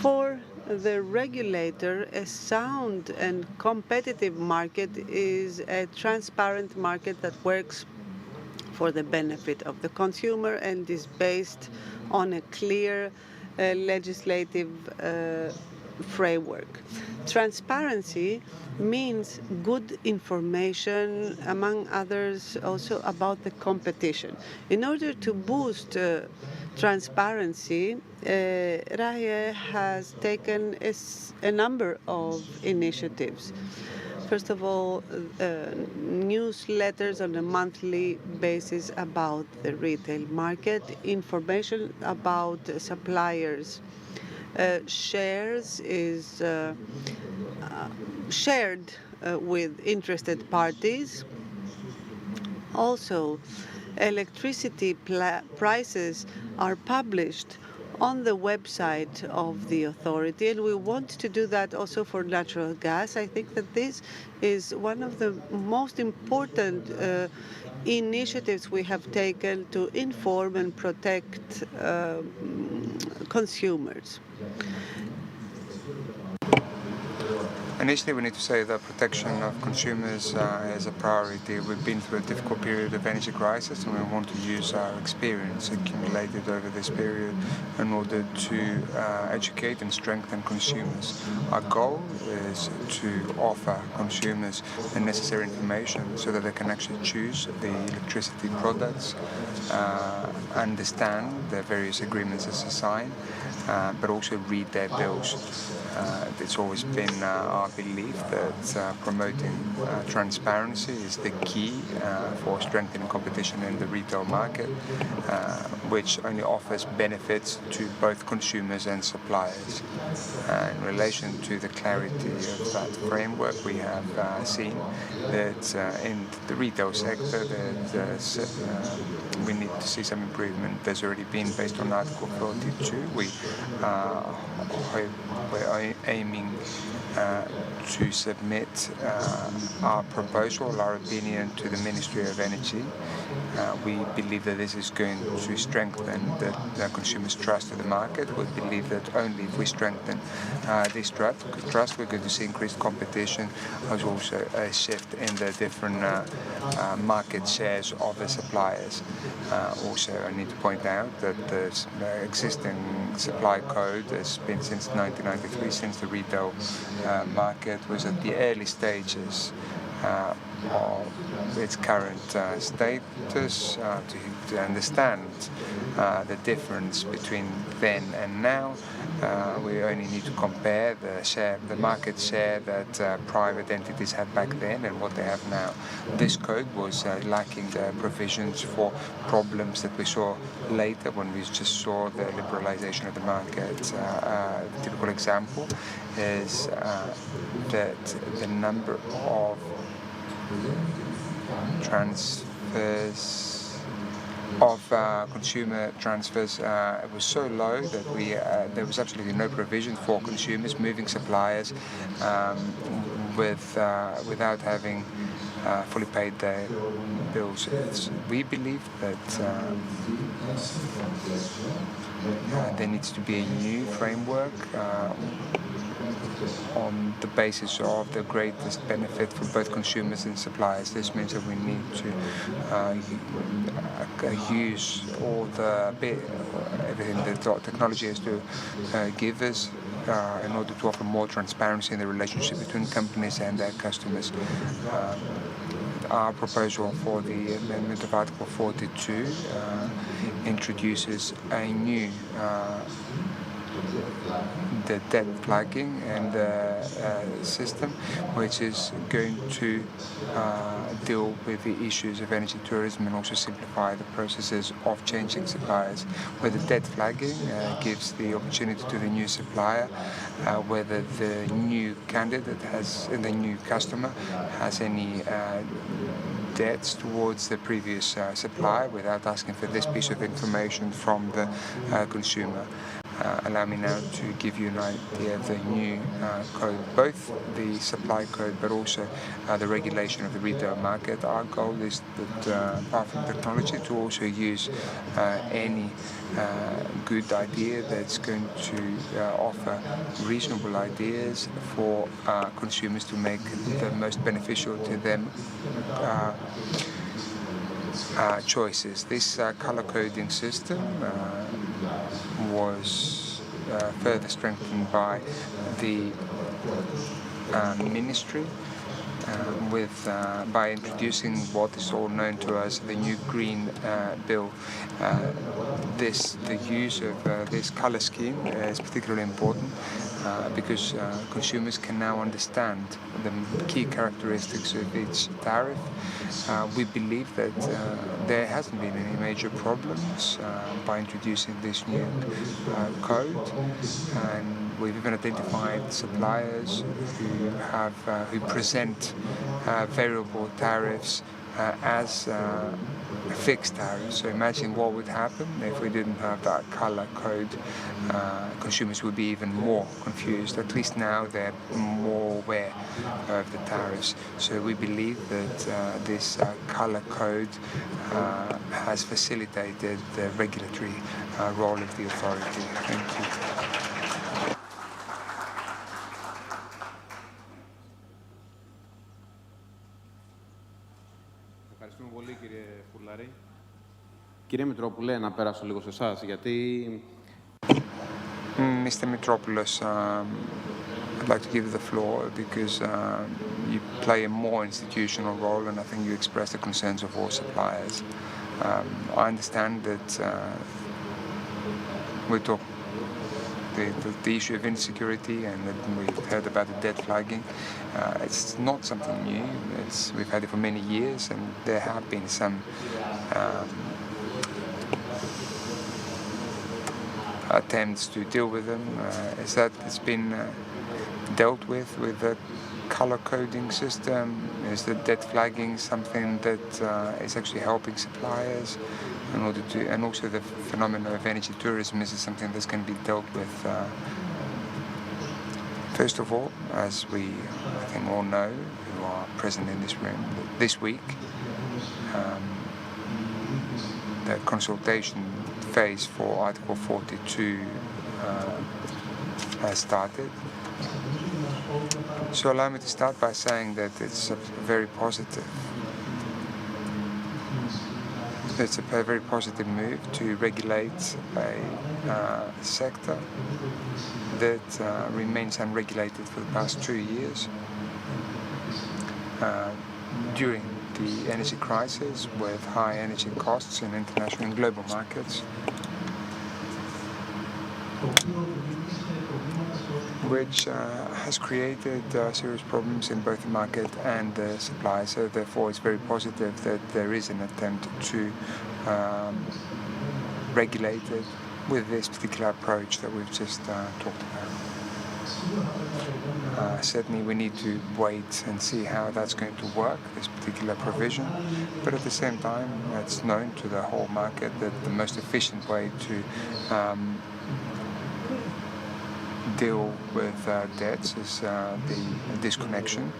For the regulator, a sound and competitive market is a transparent market that works for the benefit of the consumer and is based on a clear legislative framework. Transparency means good information, among others, also about the competition. In order to boost transparency, RAIE has taken a number of initiatives. First of all, newsletters on a monthly basis about the retail market, information about suppliers. Shares is shared with interested parties. Also, electricity prices are published on the website of the authority, and we want to do that also for natural gas. I think that this is one of the most important initiatives we have taken to inform and protect consumers. Initially, we need to say that protection of consumers is a priority. We've been through a difficult period of energy crisis, and we want to use our experience accumulated over this period in order to educate and strengthen consumers. Our goal is to offer consumers the necessary information so that they can actually choose the electricity products, understand the various agreements as assigned, but also read their bills. It's always been our belief that promoting transparency is the key for strengthening competition in the retail market, which only offers benefits to both consumers and suppliers. In relation to the clarity of that framework, we have seen that in the retail sector that we need to see some improvement. There's already been, based on Article 42, we're aiming to submit our proposal, our opinion to the Ministry of Energy. We believe that this is going to strengthen the consumers' trust in the market. We believe that only if we strengthen this trust, we're going to see increased competition, as also a shift in the different market shares of the suppliers. Also, I need to point out that the existing supply code has been since 1993, since the retail market was at the early stages of its current status, to understand the difference between then and now. We only need to compare the market share that private entities had back then and what they have now. This code was lacking the provisions for problems that we saw later when we just saw the liberalization of the market. A typical example is that the number of transfers of consumer transfers was so low that there was absolutely no provision for consumers moving suppliers without having fully paid their bills. We believe that there needs to be a new framework on the basis of the greatest benefit for both consumers and suppliers. This means that we need to use all everything that technology has to give us in order to offer more transparency in the relationship between companies and their customers. Our proposal for the amendment of Article 42 introduces a new the debt flagging and system, which is going to deal with the issues of energy tourism and also simplify the processes of changing suppliers. Where the debt flagging gives the opportunity to the new supplier whether the new candidate the new customer has any debts towards the previous supplier without asking for this piece of information from the consumer. Allow me now to give you an idea of the new code, both the supply code but also the regulation of the retail market. Our goal is that apart from technology to also use any good idea that's going to offer reasonable ideas for consumers to make the most beneficial to them choices. This color coding system was further strengthened by the ministry by introducing what is all known to us the new Green Bill. The use of this color scheme is particularly important because consumers can now understand the key characteristics of each tariff. We believe that there hasn't been any major problems by introducing this new code, and we've even identified suppliers who present variable tariffs as fixed tariffs. So imagine what would happen if we didn't have that color code. Consumers would be even more confused. At least now they're more aware of the tariffs. So we believe that this color code has facilitated the regulatory role of the authority. Thank you. Κύριε Μητρόπουλε, να πέρασω λίγο σε εσάς, γιατί... Mr. Mitropoulos, I'd like to give you the floor because you play a more institutional role and I think you express the concerns of all suppliers. I understand that we talk the issue of insecurity and that we've heard about the debt flagging. It's not something new. We've had it for many years and there have been some attempts to deal with them. Is that it's been dealt with the color coding system? Is the debt flagging something that is actually helping suppliers in order to, and also the phenomenon of energy tourism, is it something that's going to be dealt with? First of all, as we I think all know who are present in this room, this week the consultation phase for Article 42 has started. So allow me to start by saying that it's very positive. It's a very positive move to regulate a sector that remains unregulated for the past 2 years. During the energy crisis with high energy costs in international and global markets, which has created serious problems in both the market and the supply. So therefore it's very positive that there is an attempt to regulate it with this particular approach that we've just talked about. Certainly we need to wait and see how that's going to work, this particular provision, but at the same time it's known to the whole market that the most efficient way to deal with debts is the disconnection.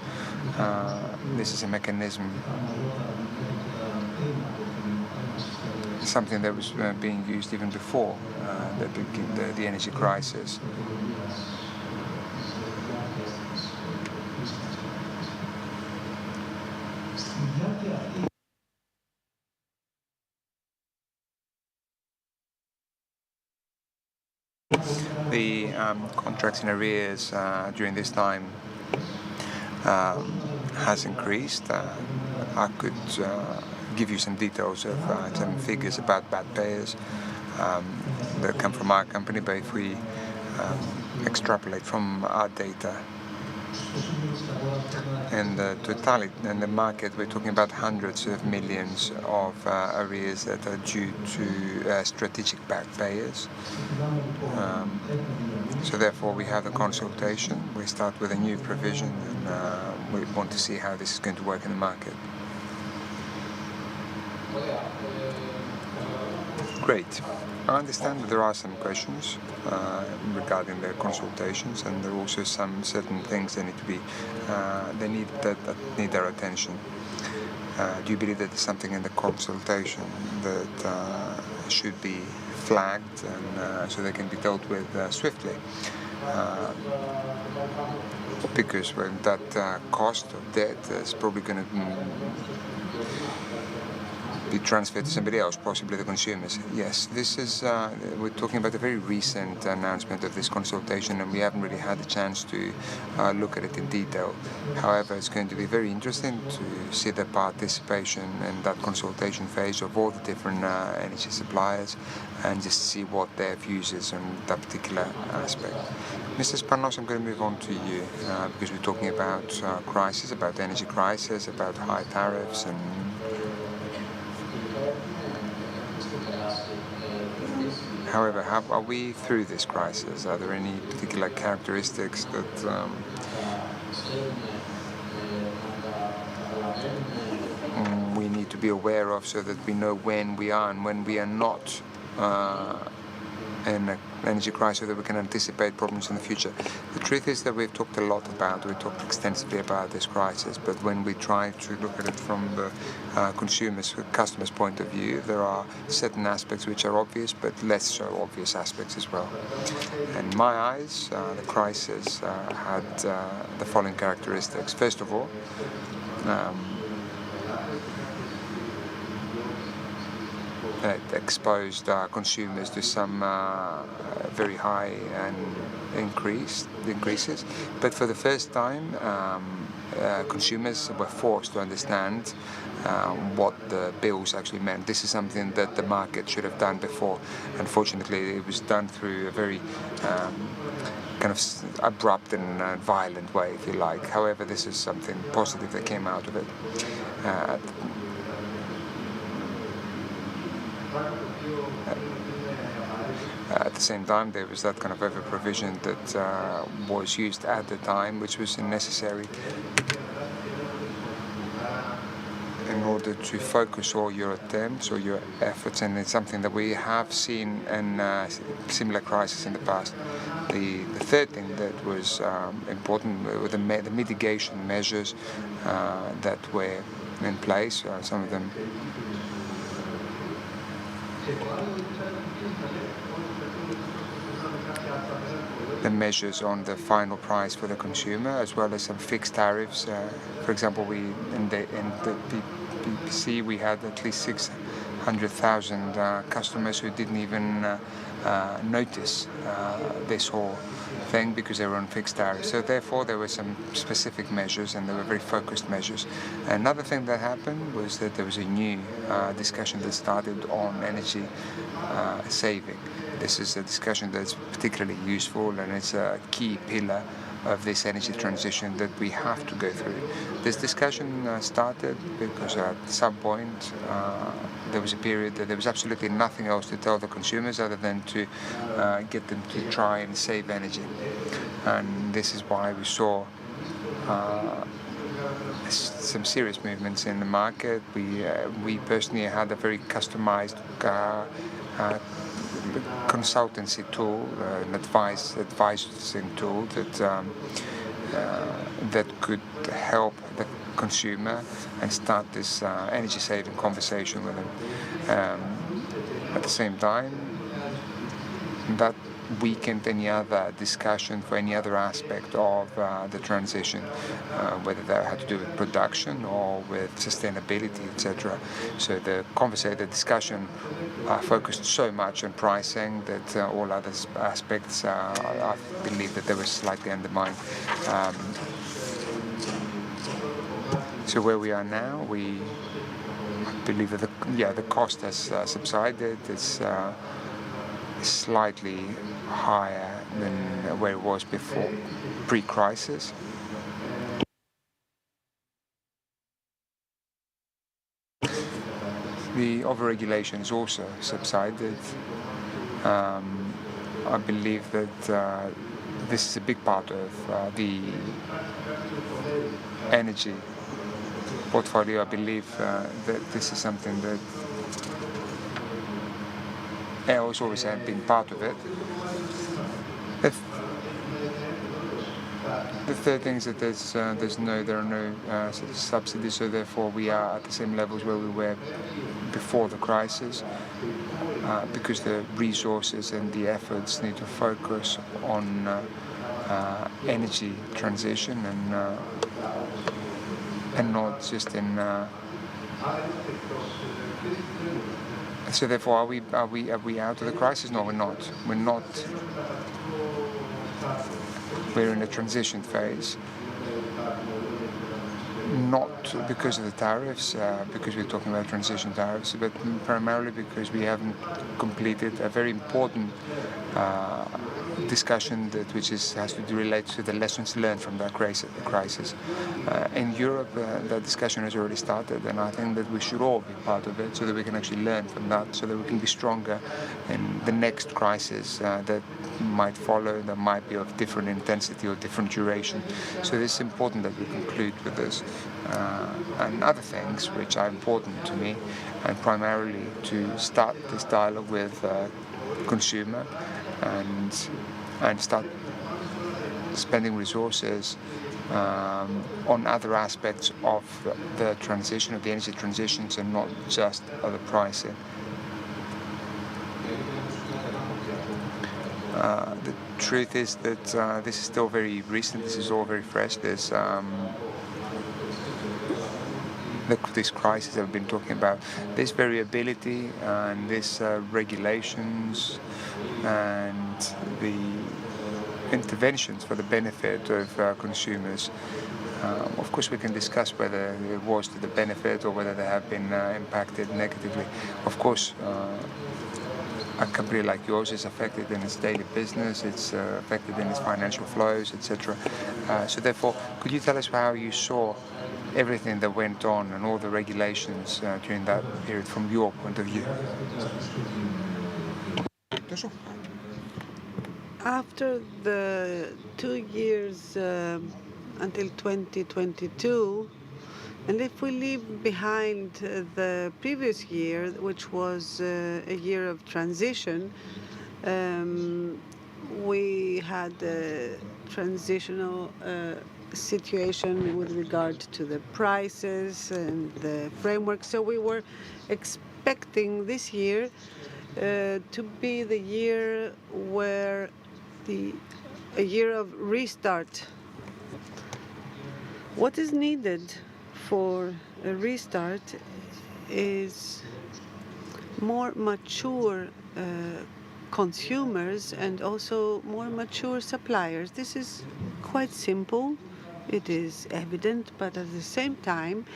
This is a mechanism, something that was being used even before the energy crisis. contracts in arrears during this time has increased. I could give you some details of some figures about bad payers that come from our company, but if we extrapolate from our data and the totality and the market, we're talking about hundreds of millions of arrears that are due to strategic bad payers. So therefore we have the consultation, we start with a new provision, and we want to see how this is going to work in the market. Great. I understand that there are some questions regarding the consultations, and there are also some certain things that need to be that need our attention. Do you believe that there's something in the consultation that should be flagged and so they can be dealt with swiftly? Because when that cost of debt is probably going to be transferred to somebody else, possibly the consumers. Yes, this is, we're talking about a very recent announcement of this consultation, and we haven't really had the chance to look at it in detail. However, it's going to be very interesting to see the participation in that consultation phase of all the different energy suppliers and just see what their views is on that particular aspect. Mr. Spanos, I'm going to move on to you because we're talking about crisis, about energy crisis, about high tariffs, and however, are we through this crisis? Are there any particular characteristics that we need to be aware of so that we know when we are and when we are not in an energy crisis, so that we can anticipate problems in the future? The truth is that we've talked a lot about, we talked extensively about this crisis, but when we try to look at it from the customer's point of view, there are certain aspects which are obvious, but less so obvious aspects as well. In my eyes, the crisis had the following characteristics. First of all, it exposed consumers to some very high and increases, but for the first time consumers were forced to understand what the bills actually meant. This is something that the market should have done before. Unfortunately, it was done through a very kind of abrupt and violent way, if you like. However, this is something positive that came out of it. At the same time, there was that kind of over-provision that was used at the time, which was necessary in order to focus all your attempts or your efforts, and it's something that we have seen in similar crises in the past. The third thing that was important were the mitigation measures that were in place, some of them the measures on the final price for the consumer, as well as some fixed tariffs. For example, in the PPC we had at least 600,000 customers who didn't even notice this whole thing because they were on fixed tariffs. So therefore there were some specific measures, and they were very focused measures. Another thing that happened was that there was a new discussion that started on energy saving. This is a discussion that's particularly useful, and it's a key pillar of this energy transition that we have to go through. This discussion started because at some point there was a period that there was absolutely nothing else to tell the consumers other than to get them to try and save energy. And this is why we saw some serious movements in the market. We personally had a very customized consultancy tool, an advising tool that could help the consumer and start this energy saving conversation with them. At the same time, that weakened any other discussion for any other aspect of the transition, whether that had to do with production or with sustainability, etc. So the discussion focused so much on pricing that all other aspects, I believe that they were slightly undermined. So where we are now, I believe that the cost has subsided. It's slightly higher than where it was before, pre-crisis. The overregulation has also subsided. I believe that this is a big part of the energy portfolio. I believe that this is something that has always been part of it. The third thing is that there are no sort of subsidies, so therefore we are at the same levels where we were before the crisis, because the resources and the efforts need to focus on energy transition and not just in. So therefore, are we out of the crisis? No, we're not. We're not. We're in a transition phase. Not because of the tariffs, because we're talking about transition tariffs, but primarily because we haven't completed a very important discussion which has to relate to the lessons learned from that crisis. In Europe, that discussion has already started, and I think that we should all be part of it so that we can actually learn from that, so that we can be stronger in the next crisis that might follow, that might be of different intensity or different duration. So it's important that we conclude with this and other things which are important to me, and primarily to start this dialogue with consumer and start spending resources on other aspects of the transition, of the energy transitions, and not just the pricing. The truth is that this is still very recent, this is all very fresh. There's this crisis I've been talking about, this variability and this regulations and the interventions for the benefit of consumers. Of course, we can discuss whether it was to the benefit or whether they have been impacted negatively. Of course, a company like yours is affected in its daily business, it's affected in its financial flows, etc. So therefore, could you tell us how you saw everything that went on and all the regulations during that period from your point of view? After the 2 years until 2022, and if we leave behind the previous year, which was a year of transition, we had a transitional situation with regard to the prices and the framework. So we were expecting this year to be the year where a year of restart. What is needed for a restart is more mature consumers and also more mature suppliers. This is quite simple. It is evident, but at the same time,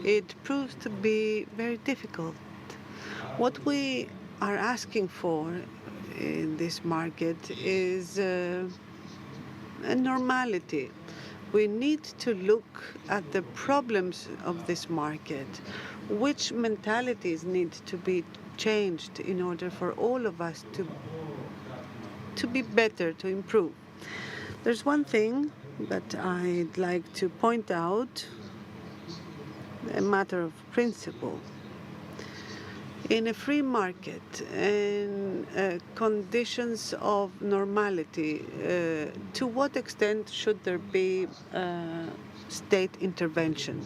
it proves to be very difficult. What we are asking for in this market is a normality. We need to look at the problems of this market. Which mentalities need to be changed in order for all of us to be better, to improve? There's one thing that I'd like to point out, a matter of principle. In a free market, in conditions of normality, to what extent should there be state intervention?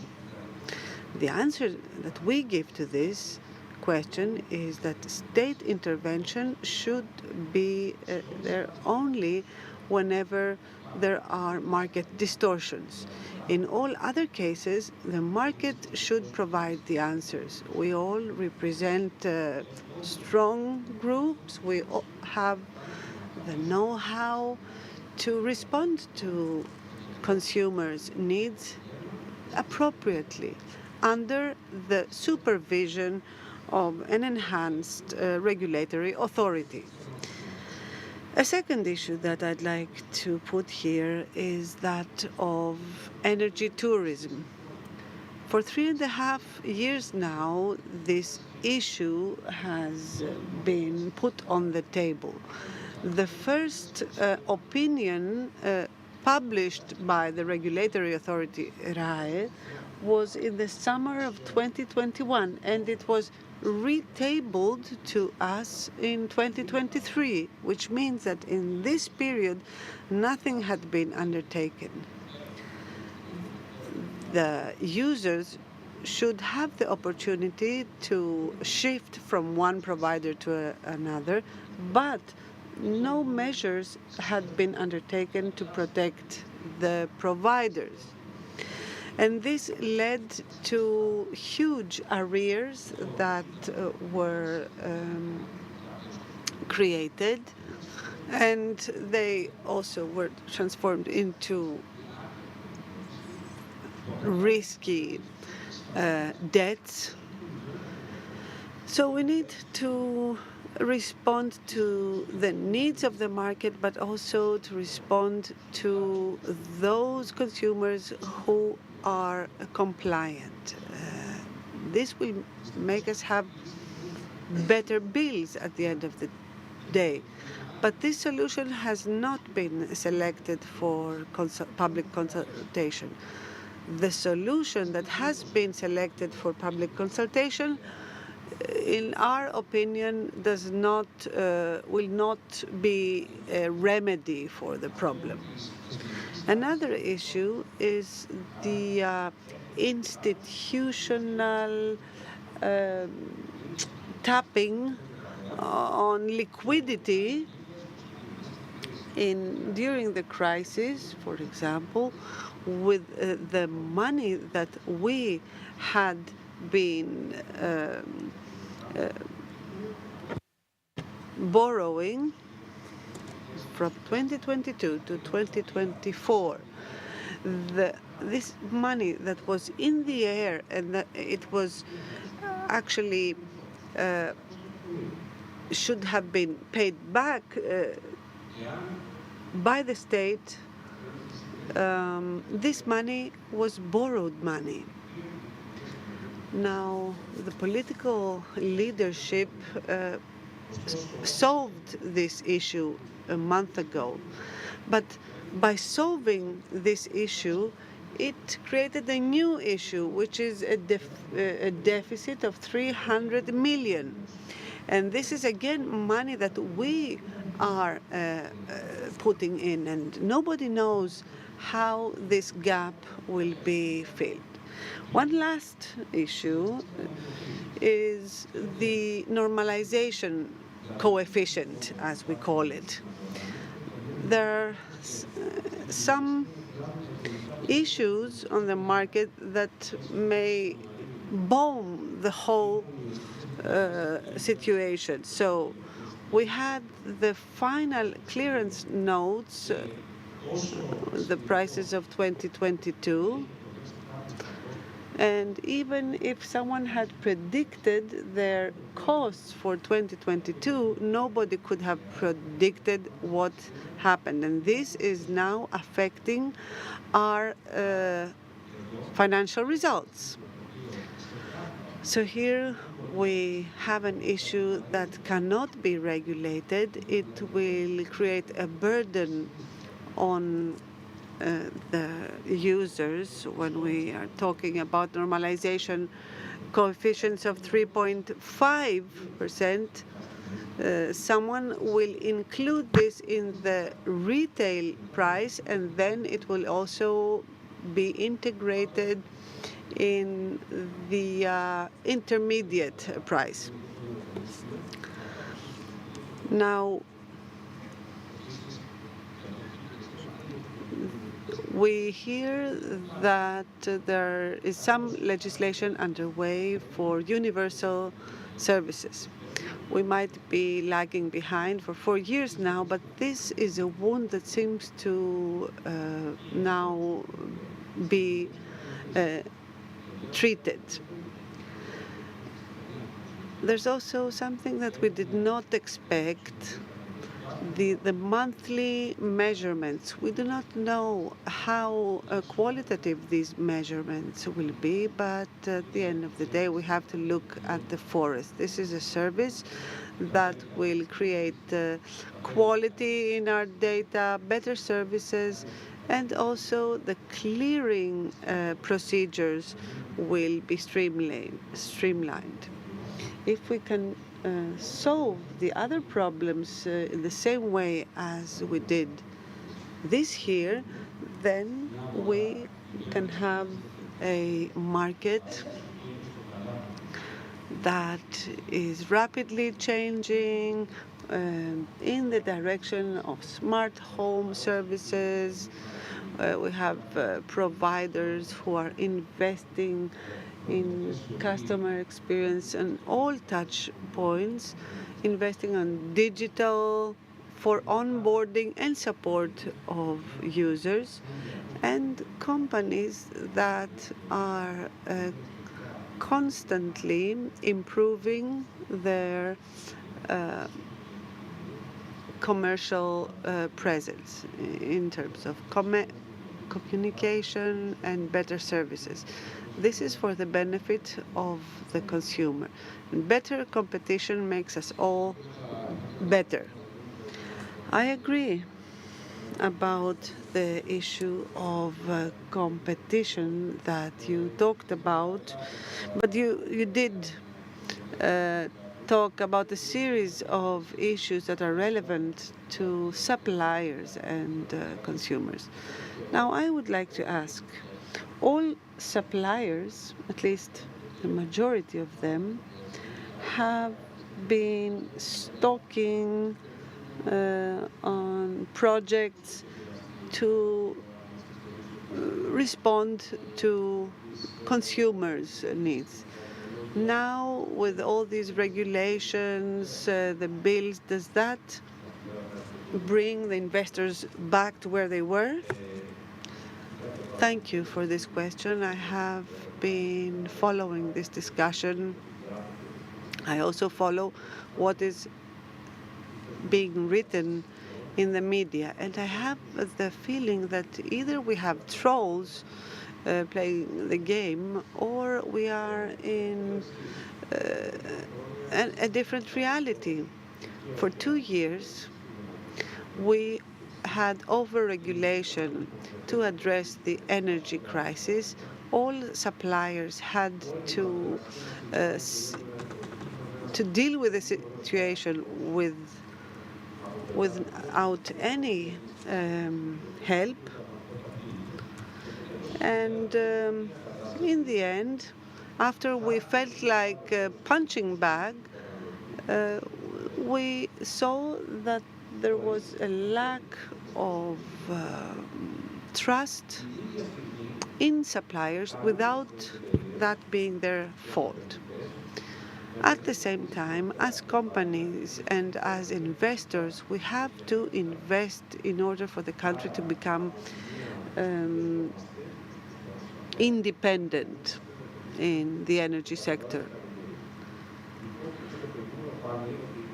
The answer that we give to this question is that state intervention should be there only whenever there are market distortions. In all other cases, the market should provide the answers. We all represent strong groups. We all have the know-how to respond to consumers' needs appropriately under the supervision of an enhanced regulatory authority. A second issue that I'd like to put here is that of energy tourism. For 3.5 years now, this issue has been put on the table. The first opinion published by the regulatory authority RAE was in the summer of 2021, and it was retabled to us in 2023, which means that in this period nothing had been undertaken. The users should have the opportunity to shift from one provider to another, but no measures had been undertaken to protect the providers. And this led to huge arrears that were created, and they also were transformed into risky debts. So we need to respond to the needs of the market, but also to respond to those consumers who are compliant. This will make us have better bills at the end of the day. But this solution has not been selected for public consultation. The solution that has been selected for public consultation, in our opinion, will not be a remedy for the problem. Another issue is the institutional tapping on liquidity during the crisis, for example, with the money that we had been borrowing from 2022 to 2024. This money that was in the air and that it was actually should have been paid back by the state, this money was borrowed money. Now, the political leadership solved this issue a month ago, but by solving this issue, it created a new issue, which is a deficit of 300 million. And this is again money that we are putting in, and nobody knows how this gap will be filled. One last issue is the normalization coefficient, as we call it. There are some issues on the market that may bomb the whole situation. So we had the final clearance notes, the prices of 2022, and even if someone had predicted their costs for 2022, nobody could have predicted what happened. And this is now affecting our financial results. So here we have an issue that cannot be regulated. It will create a burden on the users when we are talking about normalization coefficients of 3.5%. Someone will include this in the retail price, and then it will also be integrated in the intermediate price. Now, we hear that there is some legislation underway for universal services. We might be lagging behind for 4 years now, but this is a wound that seems to now be treated. There's also something that we did not expect, the monthly measurements. We do not know how qualitative these measurements will be, but at the end of the day, we have to look at the forest. This is a service that will create quality in our data, better services, and also the clearing procedures will be streamlined. If we can solve the other problems in the same way as we did this year, then we can have a market that is rapidly changing in the direction of smart home services. We have providers who are investing in customer experience and all touch points, investing on digital for onboarding and support of users, and companies that are constantly improving their commercial presence in terms of communication and better services. This is for the benefit of the consumer. And better competition makes us all better. I agree about the issue of competition that you talked about, but you did talk about a series of issues that are relevant to suppliers and consumers. Now, I would like to ask, all suppliers, at least the majority of them, have been stocking on projects to respond to consumers' needs. Now, with all these regulations, the bills, does that bring the investors back to where they were? Thank you for this question. I have been following this discussion. I also follow what is being written in the media, and I have the feeling that either we have trolls playing the game, or we are in a different reality. For 2 years, we had over-regulation to address the energy crisis. All suppliers had to deal with the situation without any help. And in the end, after we felt like a punching bag, we saw that there was a lack of trust in suppliers without that being their fault. At the same time, as companies and as investors, we have to invest in order for the country to become independent in the energy sector.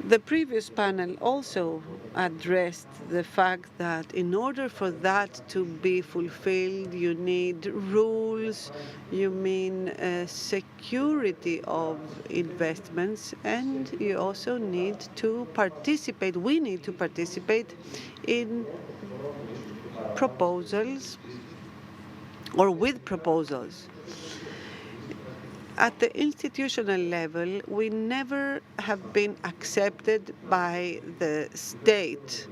The previous panel also addressed the fact that in order for that to be fulfilled, you need rules, you mean security of investments, and you also need to participate. We need to participate in proposals or with proposals. At the institutional level, we never have been accepted by the state.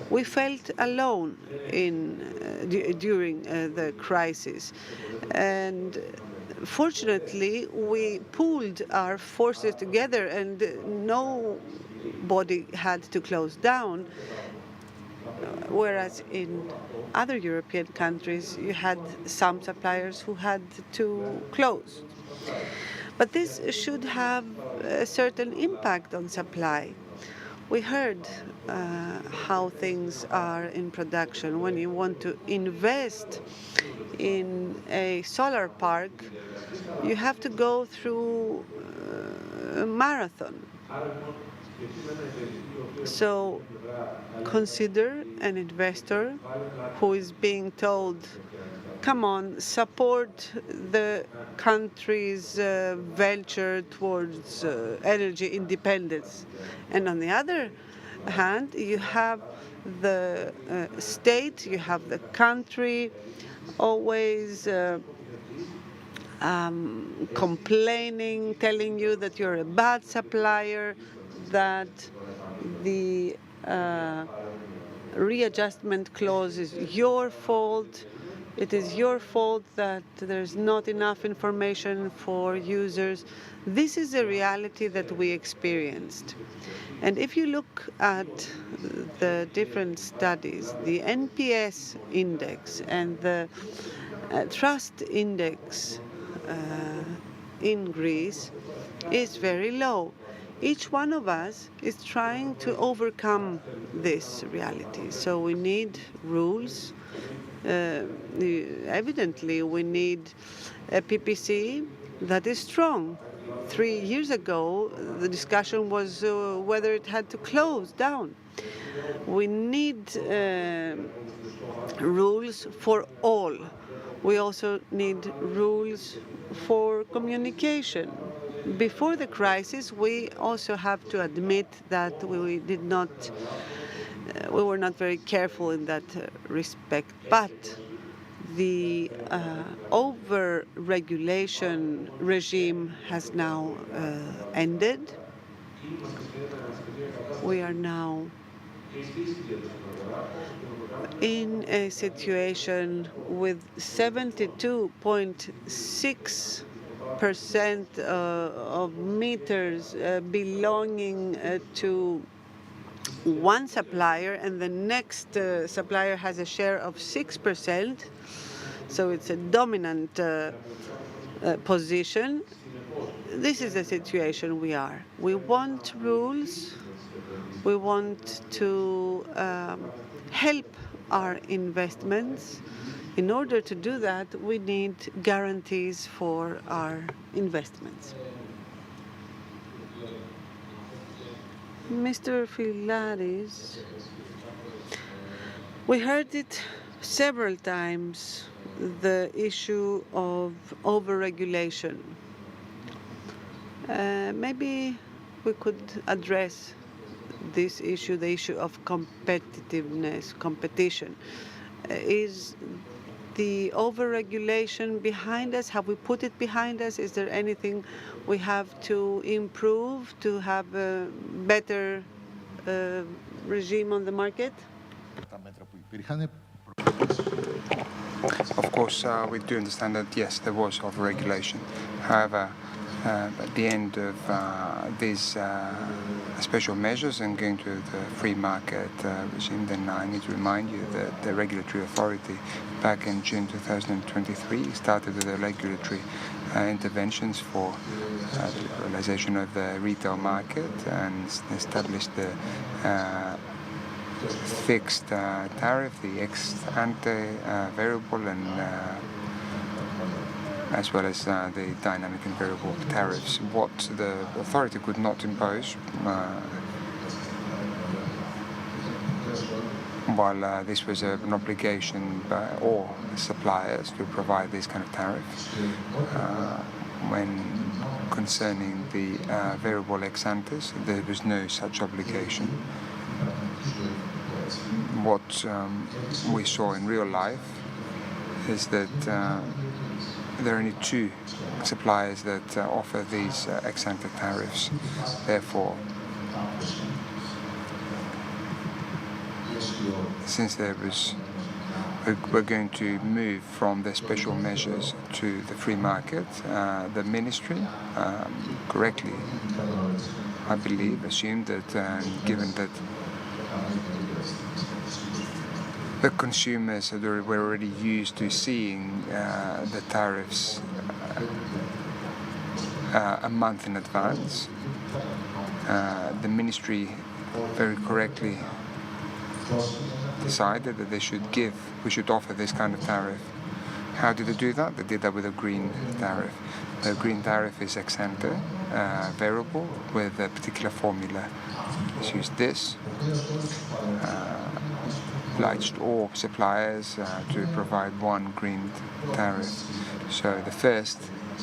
We felt alone during the crisis. And fortunately, we pooled our forces together and nobody had to close down. Whereas in other European countries, you had some suppliers who had to close. But this should have a certain impact on supply. We heard how things are in production. When you want to invest in a solar park, you have to go through a marathon. So consider an investor who is being told, come on, support the country's venture towards energy independence. And on the other hand, you have the state, you have the country always complaining, telling you that you're a bad supplier, that the readjustment clause is your fault. It is your fault that there's not enough information for users. This is a reality that we experienced. And if you look at the different studies, the NPS index and the trust index in Greece is very low. Each one of us is trying to overcome this reality. So we need rules. Evidently, we need a PPC that is strong. 3 years ago, the discussion was whether it had to close down. We need rules for all. We also need rules for communication. Before the crisis, we also have to admit that we were not very careful in that respect. But the over-regulation regime has now ended. We are now in a situation with 72.6% of meters belonging to one supplier, and the next supplier has a share of 6%. So it's a dominant position. This is the situation we are. We want rules. We want to help our investments. In order to do that, we need guarantees for our investments. Mr. Philaris, we heard it several times, the issue of overregulation. Maybe we could address this issue, the issue of competitiveness, competition. Is the overregulation behind us? Have we put it behind us? Is there anything we have to improve to have a better regime on the market? Of course, we do understand that, yes, there was overregulation. However, at the end of these special measures and going to the free market regime, then I need to remind you that the regulatory authority back in June 2023 started with the regulatory interventions for the liberalization of the retail market and established the fixed tariff, the ex-ante variable, and as well as the dynamic and variable tariffs. What the authority could not impose, while this was an obligation by all suppliers to provide this kind of tariff, when concerning the variable ex-antes, there was no such obligation. What we saw in real life is that there are only 2 suppliers that offer these ex-ante tariffs. Therefore, since there was we're going to move from the special measures to the free market. The ministry correctly, I believe, assumed that given that the consumers were already used to seeing the tariffs a month in advance, the ministry very correctly decided that we should offer this kind of tariff. How did they do that? They did that with a green tariff. The green tariff is ex ante, variable, with a particular formula. Let's use this. Obliged all suppliers to provide one green tariff. So the first,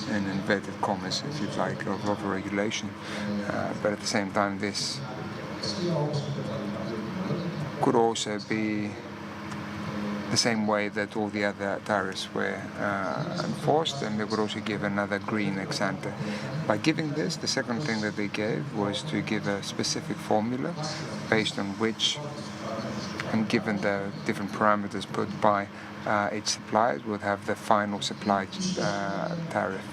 in inverted commas, if you'd like, of overregulation. But at the same time, this could also be the same way that all the other tariffs were enforced, and they would also give another green ex ante. By giving this, the second thing that they gave was to give a specific formula based on which, and given the different parameters put by each supplier, would have the final supply tariff.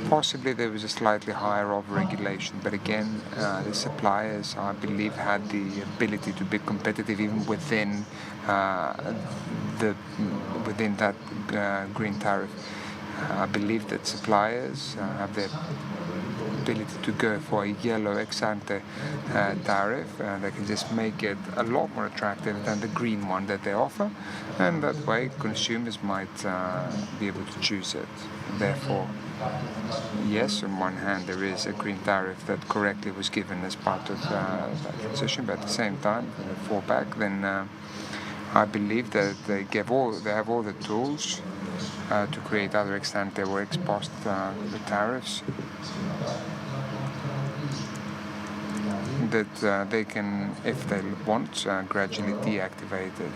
Possibly there was a slightly higher overregulation, but again, the suppliers, I believe, had the ability to be competitive even within that green tariff. I believe that suppliers have the ability to go for a yellow ex ante tariff. They can just make it a lot more attractive than the green one that they offer, and that way consumers might be able to choose it. Therefore, yes, on one hand there is a green tariff that correctly was given as part of that transition, but at the same time, if they fall back, then I believe that they have all the tools to create other ex ante or ex post tariffs that they can, if they want, gradually deactivate it.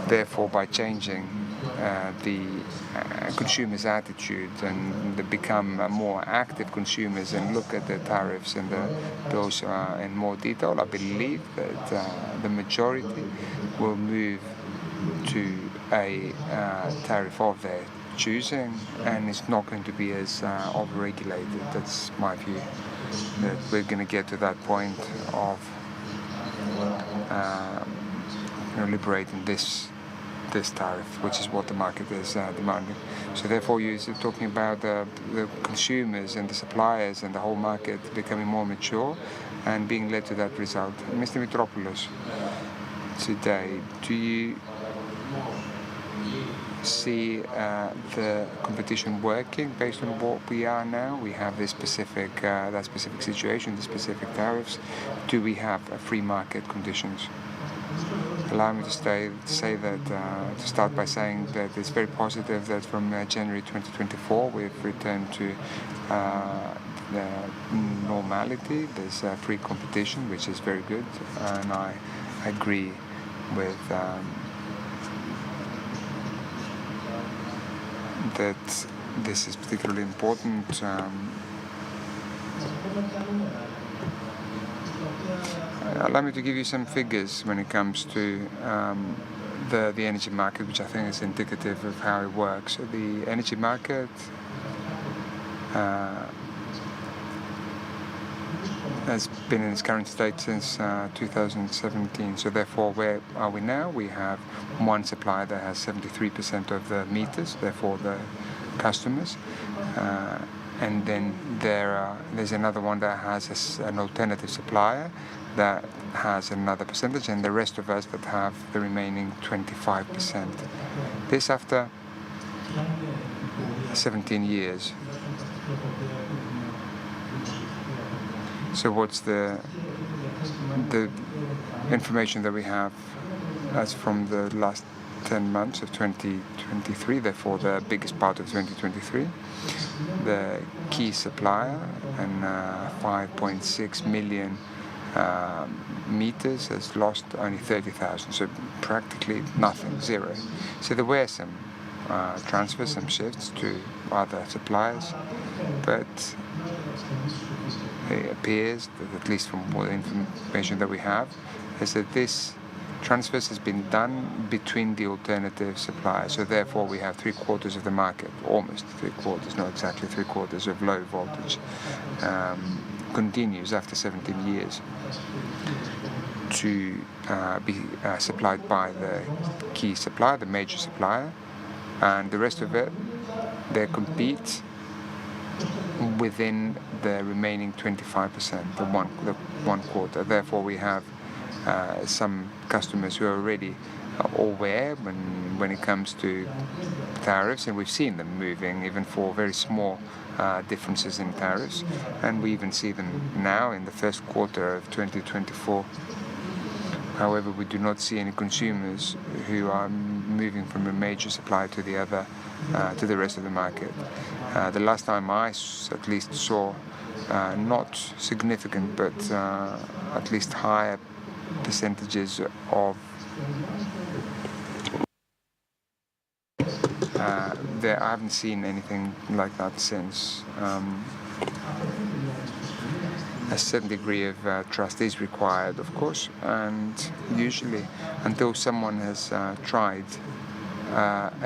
Therefore, by changing the consumers' attitude, and they become more active consumers and look at the tariffs and the bills in more detail, I believe that the majority will move to a tariff of their choosing, and it's not going to be as overregulated. That's my view, that we're going to get to that point of liberating this tariff, which is what the market is demanding. So therefore, you're talking about the consumers and the suppliers and the whole market becoming more mature and being led to that result. Mr. Mitropoulos, today, do you see the competition working based on what we are now? We have this specific situation, the specific tariffs. Do we have free market conditions? Allow me to say that, to start by saying that it's very positive that from January 2024 we've returned to the normality. There's free competition, which is very good, and I agree with that this is particularly important. Allow me to give you some figures when it comes to the energy market, which I think is indicative of how it works. So the energy market has been in its current state since 2017. So therefore, where are we now? We have one supplier that has 73% of the meters, therefore the customers. And then there's another one that has an alternative supplier that has another percentage, and the rest of us that have the remaining 25%. This after 17 years. So what's the information that we have as from the last 10 months of 2023, therefore the biggest part of 2023, the key supplier and 5.6 million meters has lost only 30,000, so practically nothing, zero. So there were some transfers, some shifts to other suppliers, but it appears, at least from all the information that we have, is that this transfers has been done between the alternative suppliers. So therefore we have 3/4 of the market, almost 3/4, not exactly 3/4 of low voltage, continues after 17 years to be supplied by the key supplier, the major supplier, and the rest of it, they compete within the remaining 25%, the 1/4. Therefore, we have some customers who are already aware when it comes to tariffs, and we've seen them moving even for very small differences in tariffs, and we even see them now in the first quarter of 2024. However, we do not see any consumers who are moving from a major supplier to the other, to the rest of the market. The last time I at least saw not significant, but at least higher percentages of I haven't seen anything like that since. A certain degree of trust is required, of course, and usually until someone has tried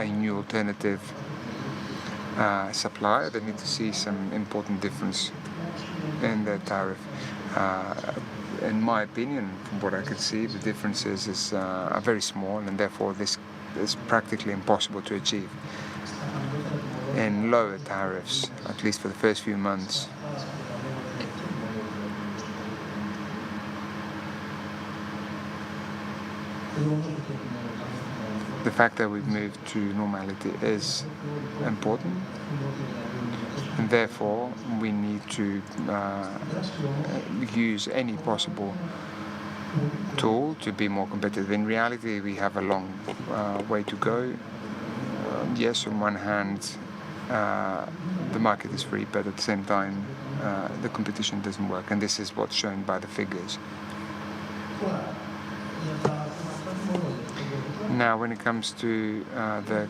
a new alternative supplier, they need to see some important difference in their tariff. In my opinion, from what I can see, the differences are very small, and therefore this is practically impossible to achieve. In lower tariffs, at least for the first few months, the fact that we've moved to normality is important, and therefore we need to use any possible tool to be more competitive. In reality, we have a long way to go. Yes, on one hand, the market is free, but at the same time, the competition doesn't work, and this is what's shown by the figures. Now, when it comes to the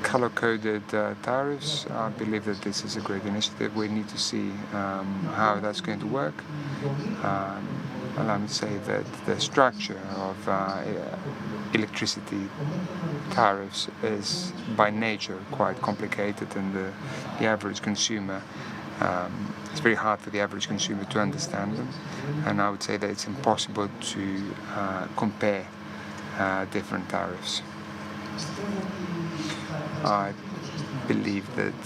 color-coded tariffs, I believe that this is a great initiative. We need to see how that's going to work. Allow me to say that the structure of electricity tariffs is by nature quite complicated, and the average consumer, it's very hard for the average consumer to understand them, and I would say that it's impossible to compare different tariffs. I believe that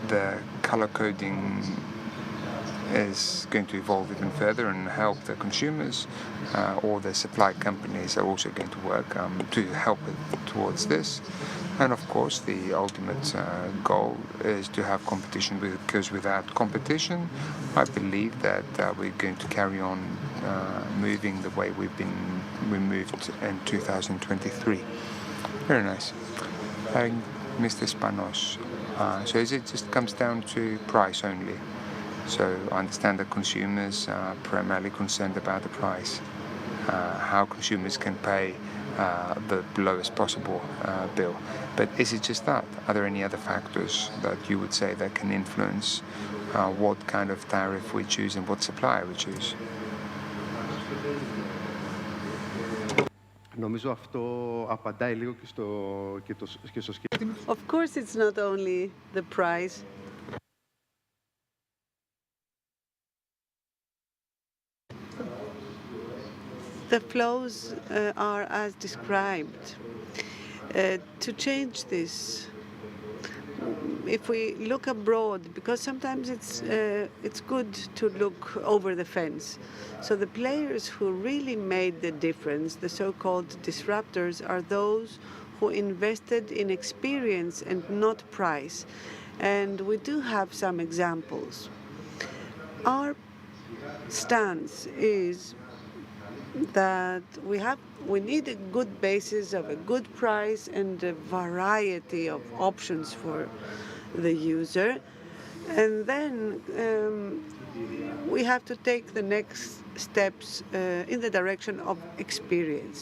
the color coding is going to evolve even further and help the consumers, or the supply companies are also going to work to help towards this. And of course, the ultimate goal is to have competition, because without competition, I believe that we're going to carry on moving the way we moved in 2023. Very nice. Mr. Spanos. So is it just comes down to price only? So I understand that consumers are primarily concerned about the price, how consumers can pay the lowest possible bill. But is it just that? Are there any other factors that you would say that can influence what kind of tariff we choose and what supplier we choose? Νομίζω αυτό απαντάει λίγο και στο σκεπτικό. Of course, it's not only the price. The flows are as described. To change this, if we look abroad, because sometimes it's good to look over the fence. So the players who really made the difference, the so-called disruptors, are those who invested in experience and not price. And we do have some examples. Our stance is that we need a good basis of a good price and a variety of options for the user, and then we have to take the next steps in the direction of experience.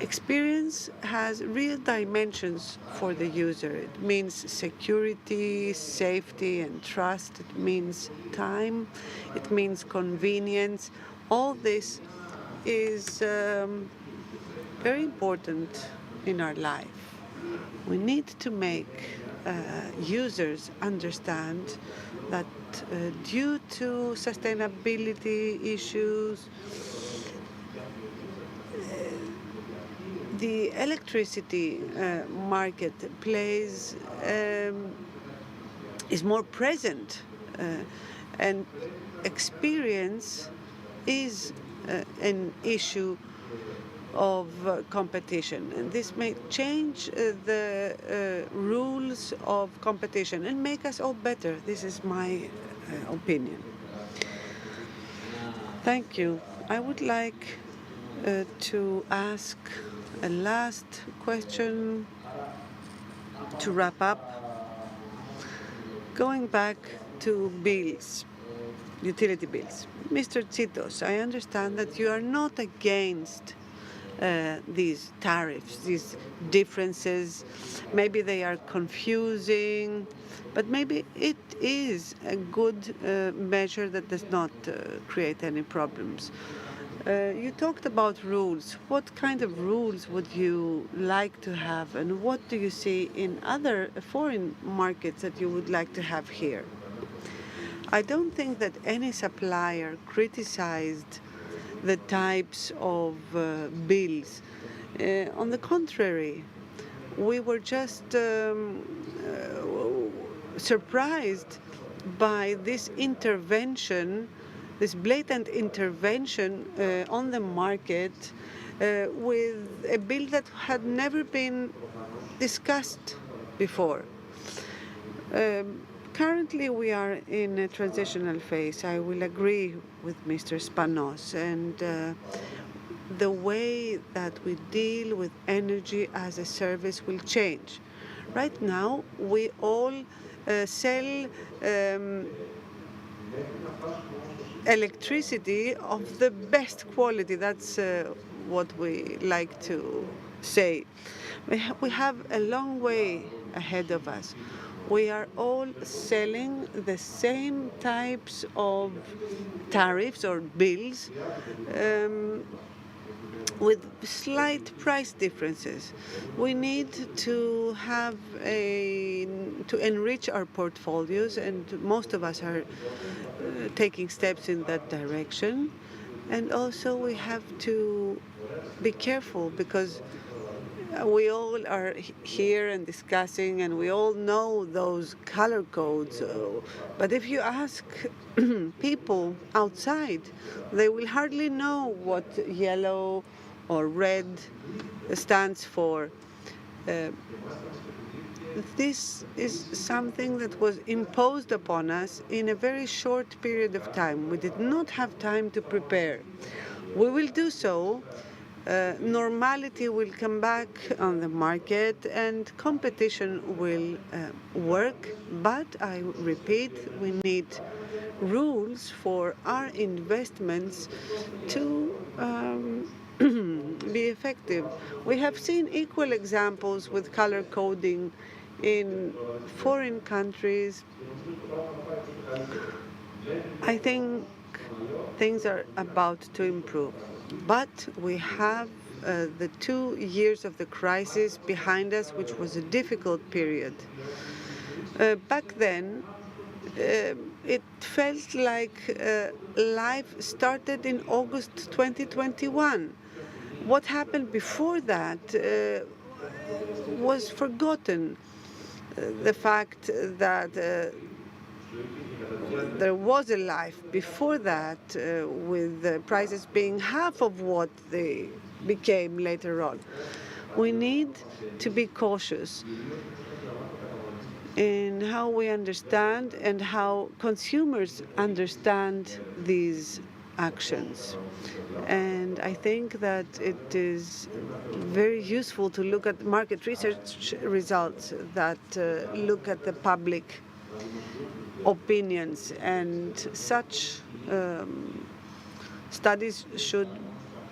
Experience has real dimensions for the user. It means security, safety, and trust. It means time. It means convenience. All this is very important in our life. We need to make users understand that due to sustainability issues, the electricity market is more present, and experience is an issue of competition, and this may change the rules of competition and make us all better. This is my opinion. Thank you. I would like to ask a last question to wrap up. Going back to bills, utility bills. Mr. Tsitos, I understand that you are not against these tariffs, these differences. Maybe they are confusing, but maybe it is a good measure that does not create any problems. You talked about rules. What kind of rules would you like to have, and what do you see in other foreign markets that you would like to have here? I don't think that any supplier criticized the types of bills. On the contrary, we were just surprised by this intervention, this blatant intervention on the market with a bill that had never been discussed before. Currently, we are in a transitional phase. I will agree with Mr. Spanos, and the way that we deal with energy as a service will change. Right now, we all sell electricity of the best quality. That's what we like to say. We have a long way ahead of us. We are all selling the same types of tariffs or bills with slight price differences. We need to have to enrich our portfolios, and most of us are taking steps in that direction. And also we have to be careful, because we all are here and discussing, and we all know those color codes. But if you ask people outside, they will hardly know what yellow or red stands for. This is something that was imposed upon us in a very short period of time. We did not have time to prepare. We will do so. Normality will come back on the market and competition will work, but I repeat, we need rules for our investments to be effective. We have seen equal examples with color coding in foreign countries. I think things are about to improve. But we have the 2 years of the crisis behind us, which was a difficult period. Back then, it felt like life started in August 2021. What happened before that was forgotten. The fact that there was a life before that with the prices being half of what they became later on. We need to be cautious in how we understand and how consumers understand these actions. And I think that it is very useful to look at market research results that look at the public opinions, and such studies should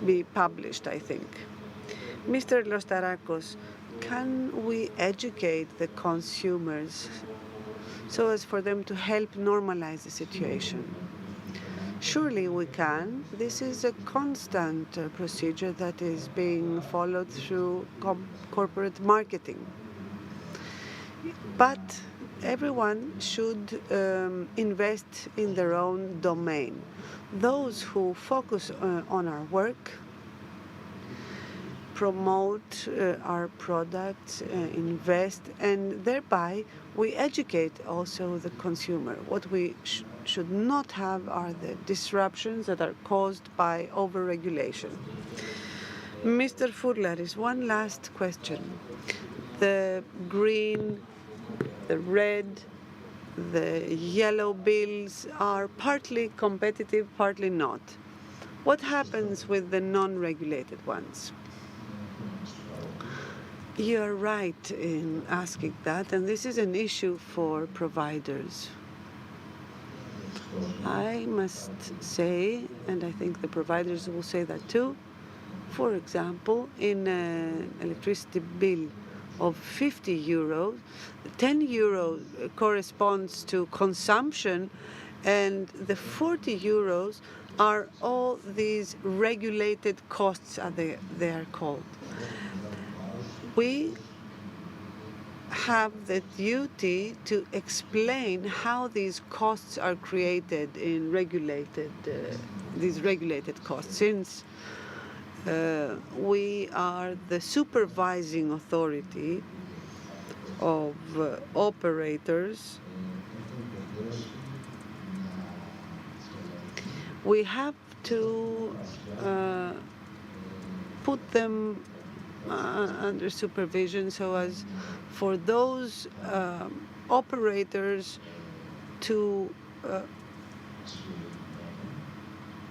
be published, I think. Mr. Lostarakos, can we educate the consumers so as for them to help normalize the situation? Surely we can. This is a constant procedure that is being followed through corporate marketing. But everyone should invest in their own domain. Those who focus on our work, promote our products, invest, and thereby we educate also the consumer. What we should not have are the disruptions that are caused by overregulation. Mr. Fourlaris, one last question. The green, the red, the yellow bills are partly competitive, partly not. What happens with the non-regulated ones? You're right in asking that, and this is an issue for providers. I must say, and I think the providers will say that too, for example, in an electricity bill of 50 euros, 10 euros corresponds to consumption, and the 40 euros are all these regulated costs, as they are called. We have the duty to explain how these costs are created in these regulated costs, since we are the supervising authority of operators. We have to put them under supervision so as for those operators to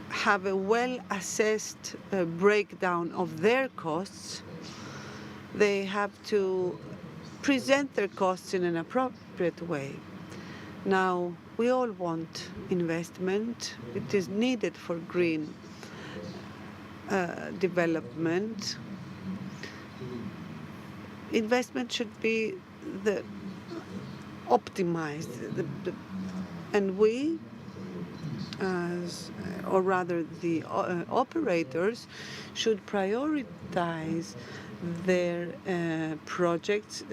have a well-assessed breakdown of their costs. They have to present their costs in an appropriate way. Now, we all want investment. It is needed for green development. Investment should be optimized, and we, or rather the operators, should prioritize their projects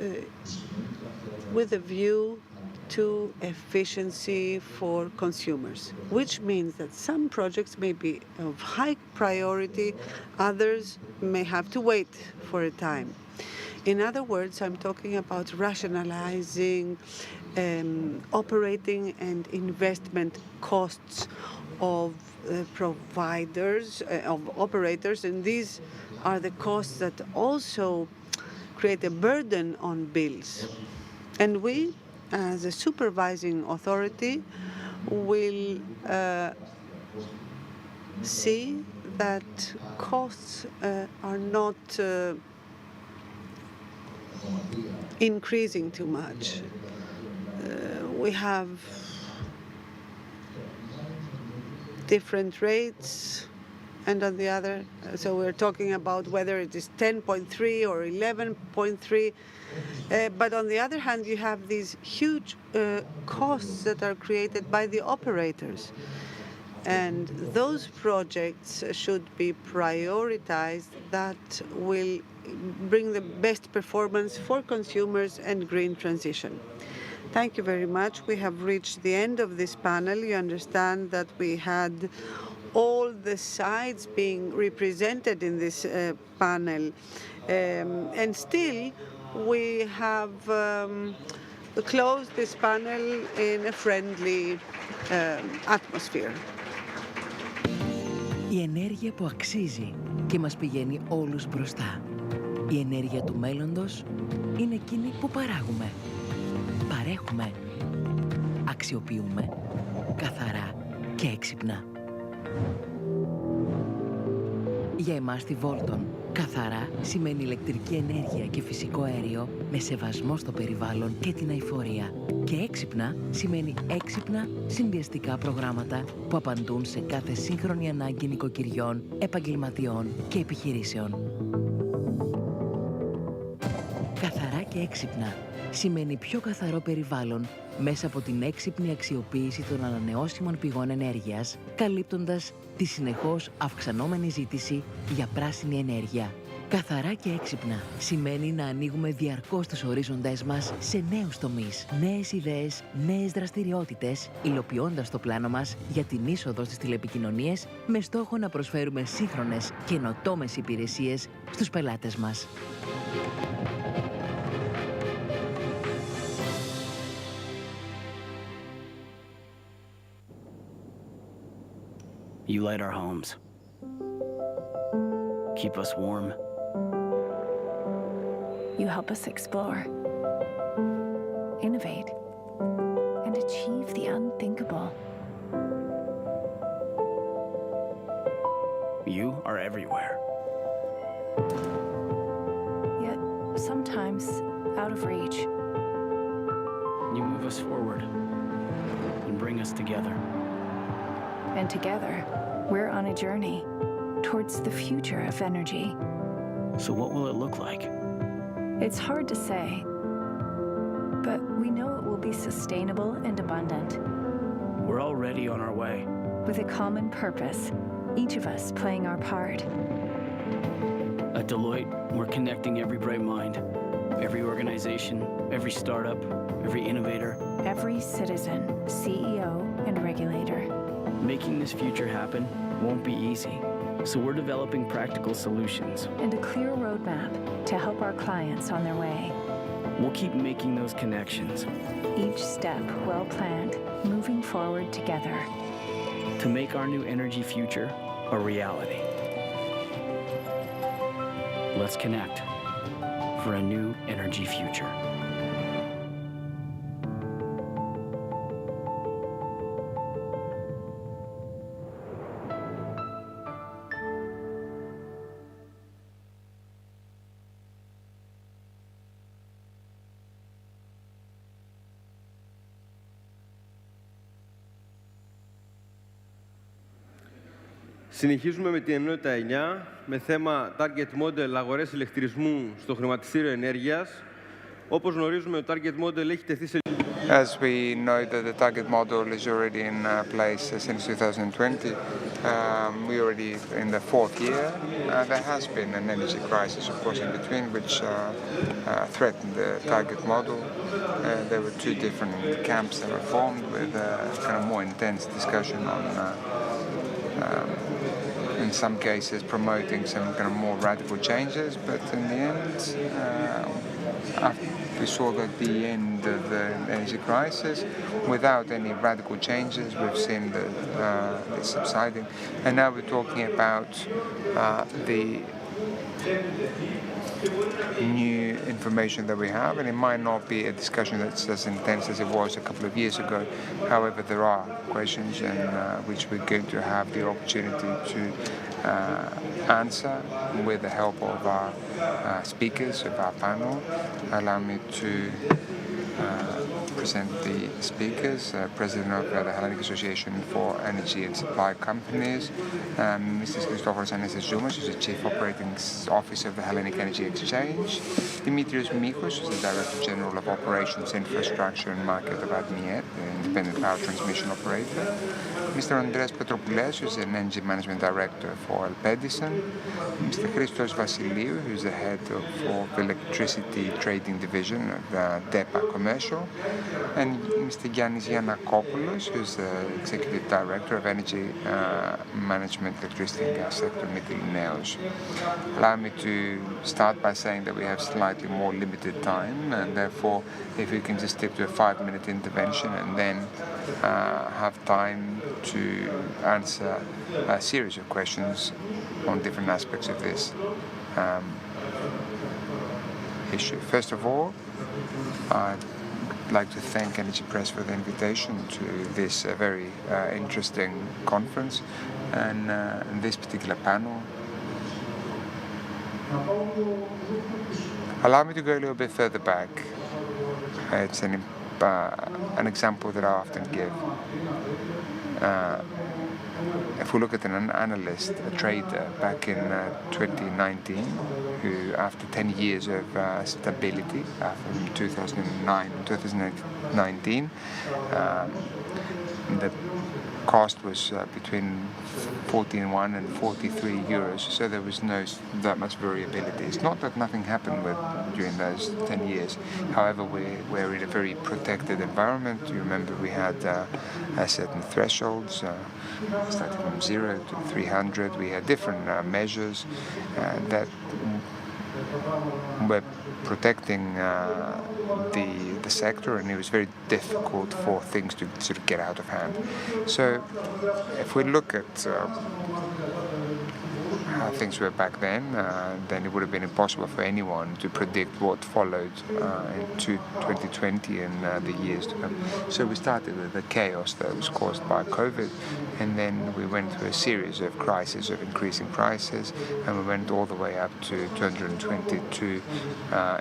with a view to efficiency for consumers, which means that some projects may be of high priority, others may have to wait for a time. In other words, I'm talking about rationalizing operating and investment costs of providers, of operators, and these are the costs that also create a burden on bills. And we, as a supervising authority, will see that costs are not increasing too much. We have different rates, and on the other, so we're talking about whether it is 10.3 or 11.3. But on the other hand, you have these huge costs that are created by the operators. And those projects should be prioritized that will bring the best performance for consumers and green transition. Thank you very much. We have reached the end of this panel. You understand that we had all the sides being represented in this panel. And still, we have closed this panel in a friendly atmosphere. Η ενέργεια που αξίζει και μας πηγαίνει όλους μπροστά. Η ενέργεια του μέλλοντος είναι εκείνη που παράγουμε, παρέχουμε, αξιοποιούμε, καθαρά και έξυπνα. Για εμάς τη Volton, καθαρά σημαίνει ηλεκτρική ενέργεια και φυσικό αέριο με σεβασμό στο περιβάλλον και την αειφορία. Και έξυπνα σημαίνει έξυπνα συνδυαστικά προγράμματα που απαντούν σε κάθε σύγχρονη ανάγκη νοικοκυριών, επαγγελματιών και επιχειρήσεων. Καθαρά και έξυπνα σημαίνει πιο καθαρό περιβάλλον μέσα από την έξυπνη αξιοποίηση των ανανεώσιμων πηγών ενέργειας, καλύπτοντας τη συνεχώς αυξανόμενη ζήτηση για πράσινη ενέργεια. Καθαρά και έξυπνα σημαίνει να ανοίγουμε διαρκώς τους ορίζοντές μας σε νέους τομείς, νέες ιδέες, νέες δραστηριότητες, υλοποιώντας το πλάνο μας για την είσοδο στις τηλεπικοινωνίες με στόχο να προσφέρουμε σύγχρονες καινοτόμες υπηρεσίες στους πελάτες μας. You light our homes. Keep us warm. You help us explore, innovate, and achieve the unthinkable. You are everywhere. Yet, sometimes out of reach. You move us forward and bring us together. And together, we're on a journey towards the future of energy. So what will it look like? It's hard to say, but we know it will be sustainable and abundant. We're already on our way. With a common purpose, each of us playing our part. At Deloitte, we're connecting every bright mind, every organization, every startup, every innovator. Every citizen, CEO, and regulator. Making this future happen won't be easy, so we're developing practical solutions. And a clear roadmap to help our clients on their way. We'll keep making those connections. Each step well planned, moving forward together. To make our new energy future a reality. Let's connect for a new energy future. Συνεχίζουμε με την ενότητα 9 με θέμα Target Model αγορές ηλεκτρισμού στο χρηματιστήριο ενέργειας. Όπως γνωρίζουμε, το Target Model έχει τεθεί σε... As we know that the target model is already in place since 2020, we're already in the fourth year. There has been an energy crisis, of course, in between, which threatened the target model. There were two different camps that were formed with kind of more intense discussion on, in some cases, promoting some kind of more radical changes, but in the end, we saw that the end of the energy crisis, without any radical changes, we've seen the subsiding, and now we're talking about the new information that we have, and it might not be a discussion that's as intense as it was a couple of years ago. However, there are questions and which we're going to have the opportunity to answer with the help of our speakers of our panel. Allow me to present the speakers, President of the Hellenic Association for Energy and Supply Companies, Mr. Christopheros Anastasioumas, who's the Chief Operating Officer of the Hellenic Energy Exchange, Dimitrios Michos, who's the Director General of Operations, Infrastructure and Market of ADMIET, the Independent Power Transmission Operator, Mr. Andreas Petropoulos, who's the Energy Management Director for Elpedison, Mr. Christos Vassiliou, who's the Head of Electricity Trading Division of DEPA Commercial, and Mr. Giannis Giannakopoulos, who's the Executive Director of Energy Management, Electricity and Gas Sector, Mytilineos. Allow me to start by saying that we have slightly more limited time, and therefore, if we can just stick to a 5-minute intervention and then have time to answer a series of questions on different aspects of this issue. First of all, I'd like to thank Energypress for the invitation to this very interesting conference and this particular panel. Allow me to go a little bit further back. It's an example that I often give. if we look at an analyst, a trader back in 2019, who after 10 years of stability, from 2009 to 2019, the cost was between 41 and 43 euros, so there was no that much variability. It's not that nothing happened during those 10 years. However, we're in a very protected environment. You remember we had certain thresholds, starting from 0 to 300. We had different measures that were protecting the sector, and it was very difficult for things to sort of get out of hand. So if we look at how things were back then it would have been impossible for anyone to predict what followed into 2020 and the years to come. So we started with the chaos that was caused by COVID, and then we went through a series of crises of increasing prices, and we went all the way up to 222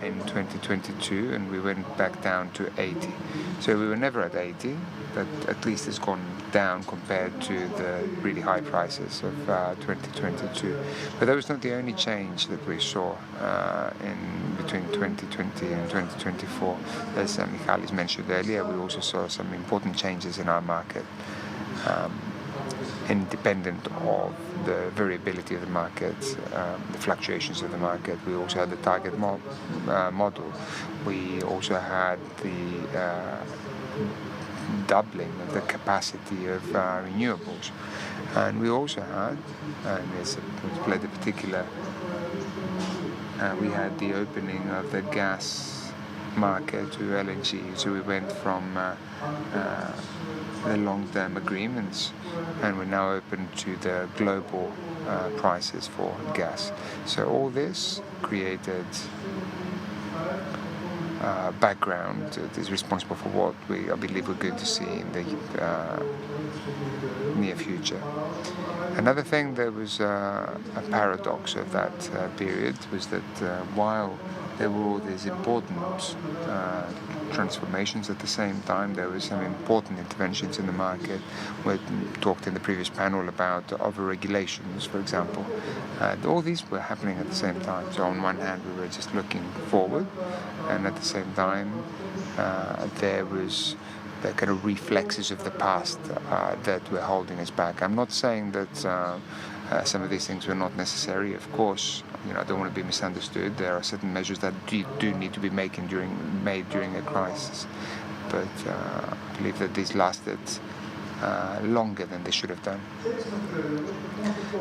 in 2022, and we went back down to 80. So we were never at 80, but at least it's gone down compared to the really high prices of 2022. But that was not the only change that we saw in between 2020 and 2024. As Michalis mentioned earlier, we also saw some important changes in our market. Independent of the variability of the market, the fluctuations of the market, we also had the target model. We also had the doubling of the capacity of renewables, and we also had, and it's played a particular, we had the opening of the gas market to LNG. So we went from the long-term agreements, and we're now open to the global prices for gas. So all this created background that is responsible for what I believe we're going to see in the near future. Another thing that was a paradox of that period was that while there were all these important transformations at the same time, there were some important interventions in the market. We talked in the previous panel about over-regulations, for example. All these were happening at the same time. So on one hand, we were just looking forward, and at the same time, there was the kind of reflexes of the past that were holding us back. I'm not saying that some of these things were not necessary. Of course, I don't want to be misunderstood. There are certain measures that do need to be made during a crisis, but I believe that these lasted longer than they should have done.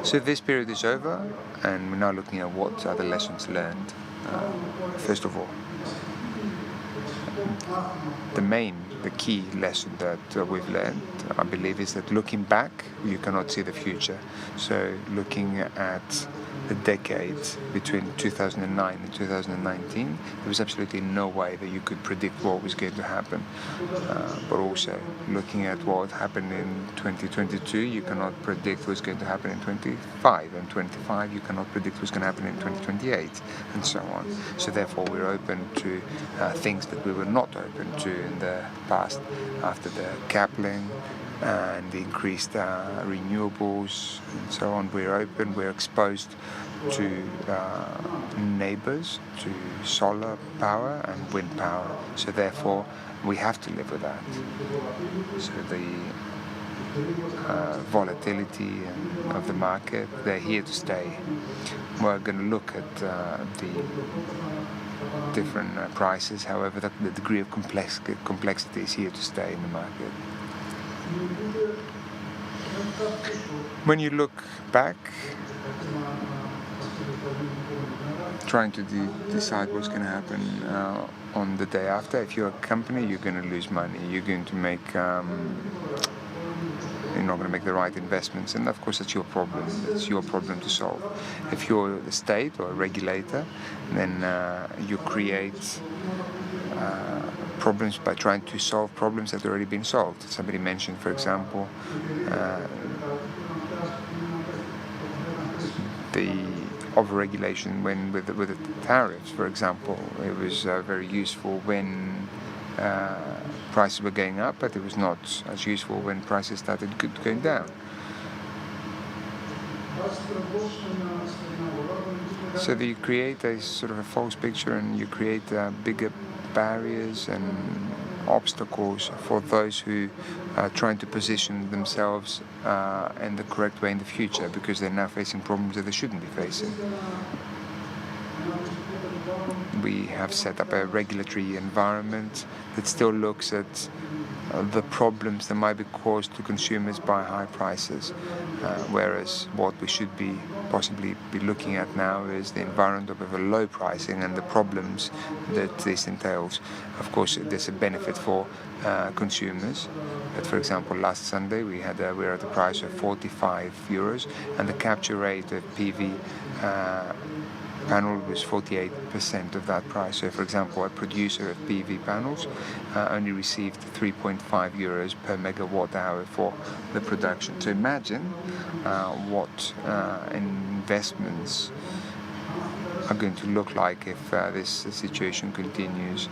So this period is over, and we're now looking at what are the lessons learned. First of all, the key lesson that we've learned, I believe, is that looking back, you cannot see the future. So looking at the decade between 2009 and 2019, there was absolutely no way that you could predict what was going to happen. But also, looking at what happened in 2022, you cannot predict what's going to happen in 25, and 25, you cannot predict what's going to happen in 2028, and so on. So therefore, we're open to things that we were not open to in the past, after the coupling and the increased renewables and so on. We're open, we're exposed to neighbors, to solar power and wind power. So therefore, we have to live with that. So the volatility of the market, they're here to stay. We're going to look at the different prices. However, the degree of complexity is here to stay in the market. When you look back, trying to decide what's going to happen on the day after, if you're a company, you're going to lose money. You're going to make you're not going to make the right investments, and of course that's your problem. It's your problem to solve. If you're the state or a regulator, then you create problems by trying to solve problems that have already been solved. Somebody mentioned, for example, the over-regulation with the tariffs, for example. It was very useful when prices were going up, but it was not as useful when prices started going down. So that you create a sort of a false picture and you create bigger barriers and obstacles for those who are trying to position themselves in the correct way in the future, because they're now facing problems that they shouldn't be facing. We have set up a regulatory environment that still looks at the problems that might be caused to consumers by high prices, whereas what we should be possibly be looking at now is the environment of a low pricing and the problems that this entails. Of course, there's a benefit for consumers. But for example, last Sunday we were at a price of 45 euros, and the capture rate of PV panel was 48% of that price. So, for example, a producer of PV panels only received 3.5 euros per megawatt hour for the production. So imagine what investments are going to look like if this situation continues,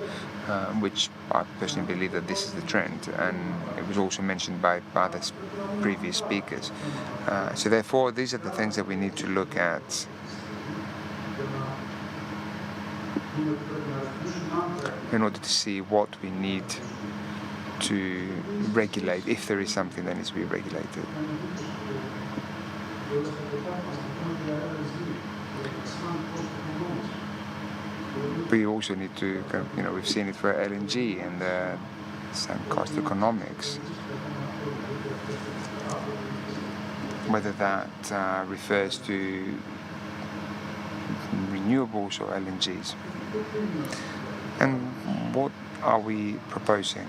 which I personally believe that this is the trend, and it was also mentioned by other previous speakers. So therefore, these are the things that we need to look at in order to see what we need to regulate, if there is something that needs to be regulated. We also need to, we've seen it for LNG and the sunk cost economics, whether that refers to renewables or LNGs. And what are we proposing?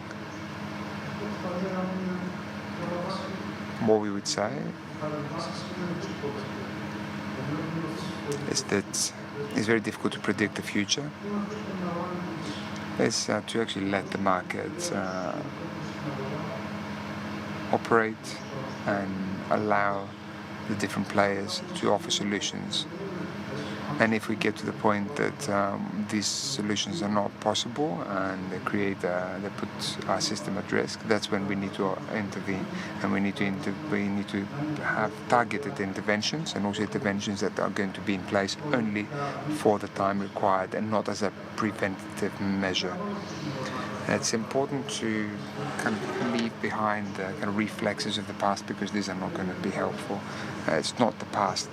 What we would say is that it's very difficult to predict the future. It's to actually let the market operate and allow the different players to offer solutions. And if we get to the point that these solutions are not possible and they put our system at risk, that's when we need to intervene, and we need to have targeted interventions, and also interventions that are going to be in place only for the time required and not as a preventative measure. It's important to kind of leave behind the kind of reflexes of the past, because these are not going to be helpful. It's not the past.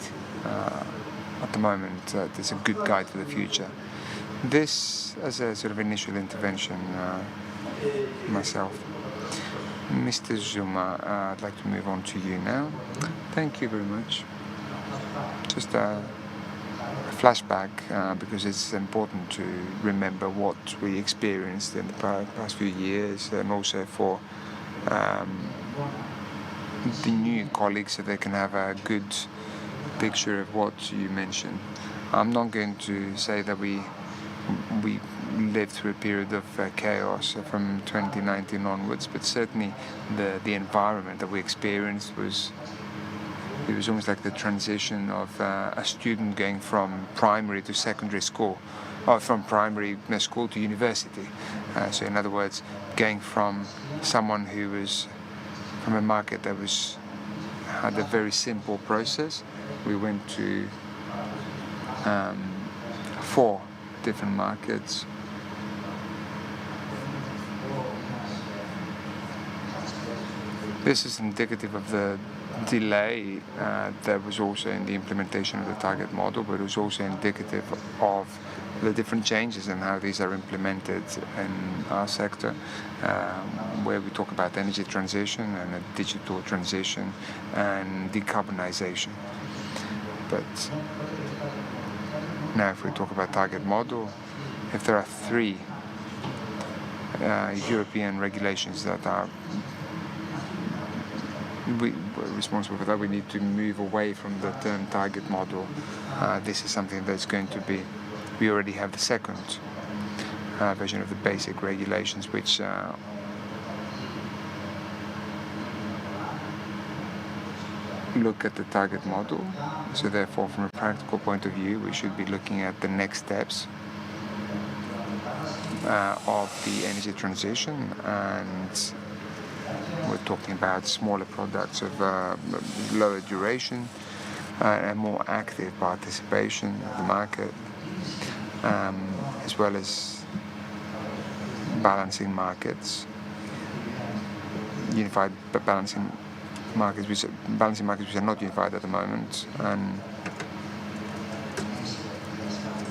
At the moment, there's a good guide for the future. This, as a sort of initial intervention, myself. Mr. Zuma, I'd like to move on to you now. Thank you very much. Just a flashback, because it's important to remember what we experienced in the past few years, and also for the new colleagues, so they can have a good picture of what you mentioned. I'm not going to say that we lived through a period of chaos from 2019 onwards, but certainly the environment that we experienced was almost like the transition of a student going from primary to secondary school, or from primary school to university. So in other words, going from someone who was from a market that had a very simple process. We went to 4 different markets. This is indicative of the delay that was also in the implementation of the target model, but it was also indicative of the different changes and how these are implemented in our sector, where we talk about energy transition and a digital transition and decarbonization. But now if we talk about target model, if there are 3 European regulations that are responsible for that, we need to move away from the term target model. This is something that's going to be, we already have the second version of the basic regulations, which look at the target model. So therefore, from a practical point of view, we should be looking at the next steps of the energy transition, and we're talking about smaller products of lower duration, a more active participation of the market, as well as balancing markets, unified balancing markets which are not unified at the moment. And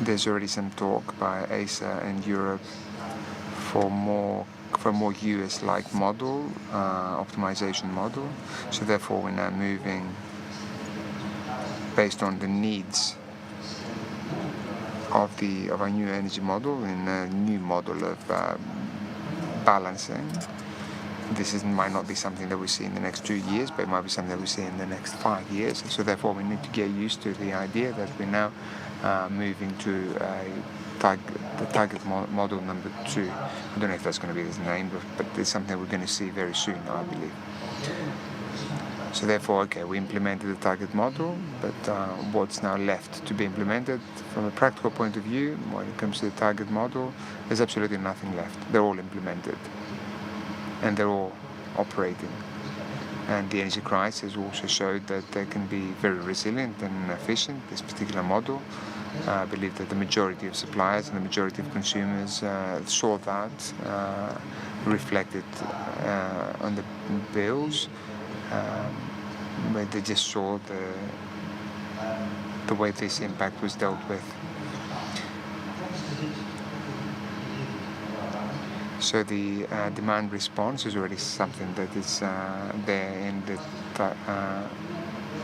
there's already some talk by ASA and Europe for a more US-like model, optimization model. So therefore we're now moving based on the needs of our new energy model in a new model of balancing. This might not be something that we see in the next 2 years, but it might be something that we see in the next 5 years. So therefore we need to get used to the idea that we're now moving to the target model number 2. I don't know if that's going to be his name, but it's something we're going to see very soon, I believe. So therefore, okay, we implemented the target model, but what's now left to be implemented from a practical point of view, when it comes to the target model, there's absolutely nothing left. They're all implemented, and they're all operating. And the energy crisis also showed that they can be very resilient and efficient, this particular model. I believe that the majority of suppliers and the majority of consumers saw that reflected on the bills, where they just saw the way this impact was dealt with. So the demand response is already something that is there in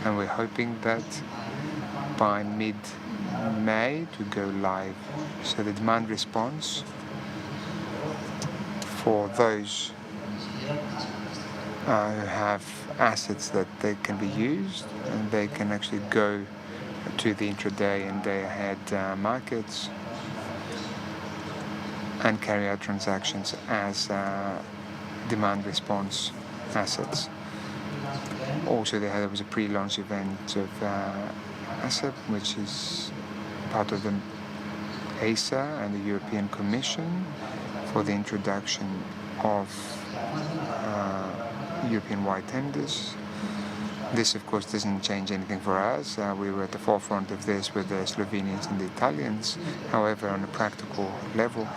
and we're hoping that by mid-May to go live. So the demand response for those who have assets that they can be used, and they can actually go to the intraday and day-ahead markets and carry out transactions as demand response assets. Also, there was a pre-launch event of ASAP, which is part of the ASA and the European Commission for the introduction of European-wide tenders. This, of course, doesn't change anything for us. We were at the forefront of this with the Slovenians and the Italians. However, on a practical level,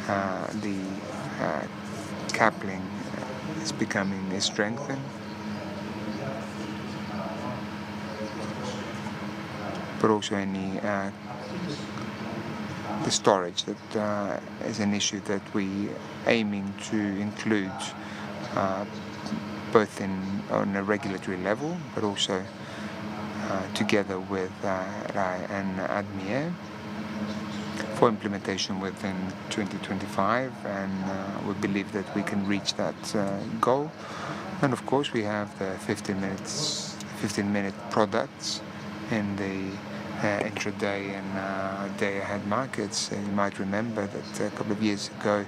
the coupling is becoming strengthened. But also the storage that is an issue that we aiming to include both on a regulatory level, but also together with RAI and ADMIE for implementation within 2025, and we believe that we can reach that goal. And of course, we have the 15-minute products in the intraday and day-ahead markets. You might remember that a couple of years ago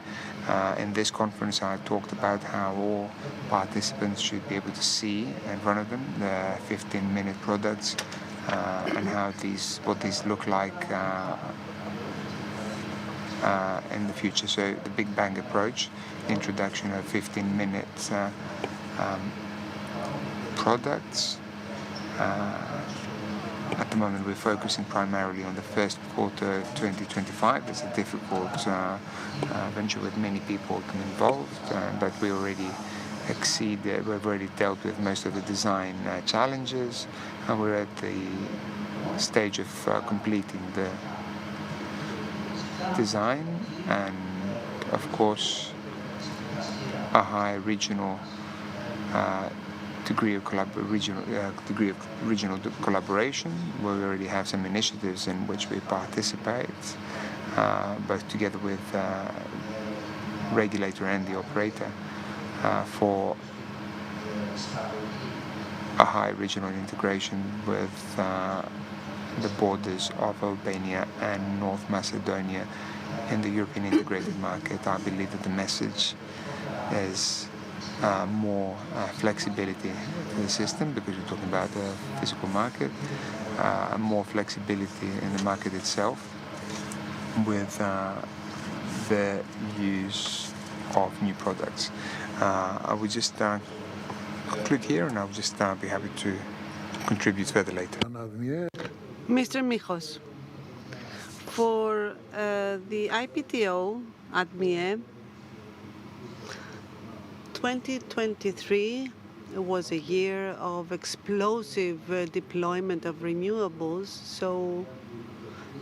in this conference I talked about how all participants should be able to see in front of them the 15-minute products and what these look like in the future. So the Big Bang approach, the introduction of 15-minute products. At the moment, we're focusing primarily on the first quarter 2025. It's a difficult venture with many people involved, but we already we've already dealt with most of the design challenges, and we're at the stage of completing the design, and of course a high regional degree of regional collaboration, where we already have some initiatives in which we participate, both together with regulator and the operator, for a high regional integration with the borders of Albania and North Macedonia in the European integrated market. I believe that the message is more flexibility to the system, because we're talking about the physical market, more flexibility in the market itself with the use of new products. I would just conclude here, and I'll just be happy to contribute further later. Mr. Mijos, for the IPTO ADMIE, 2023 was a year of explosive deployment of renewables, so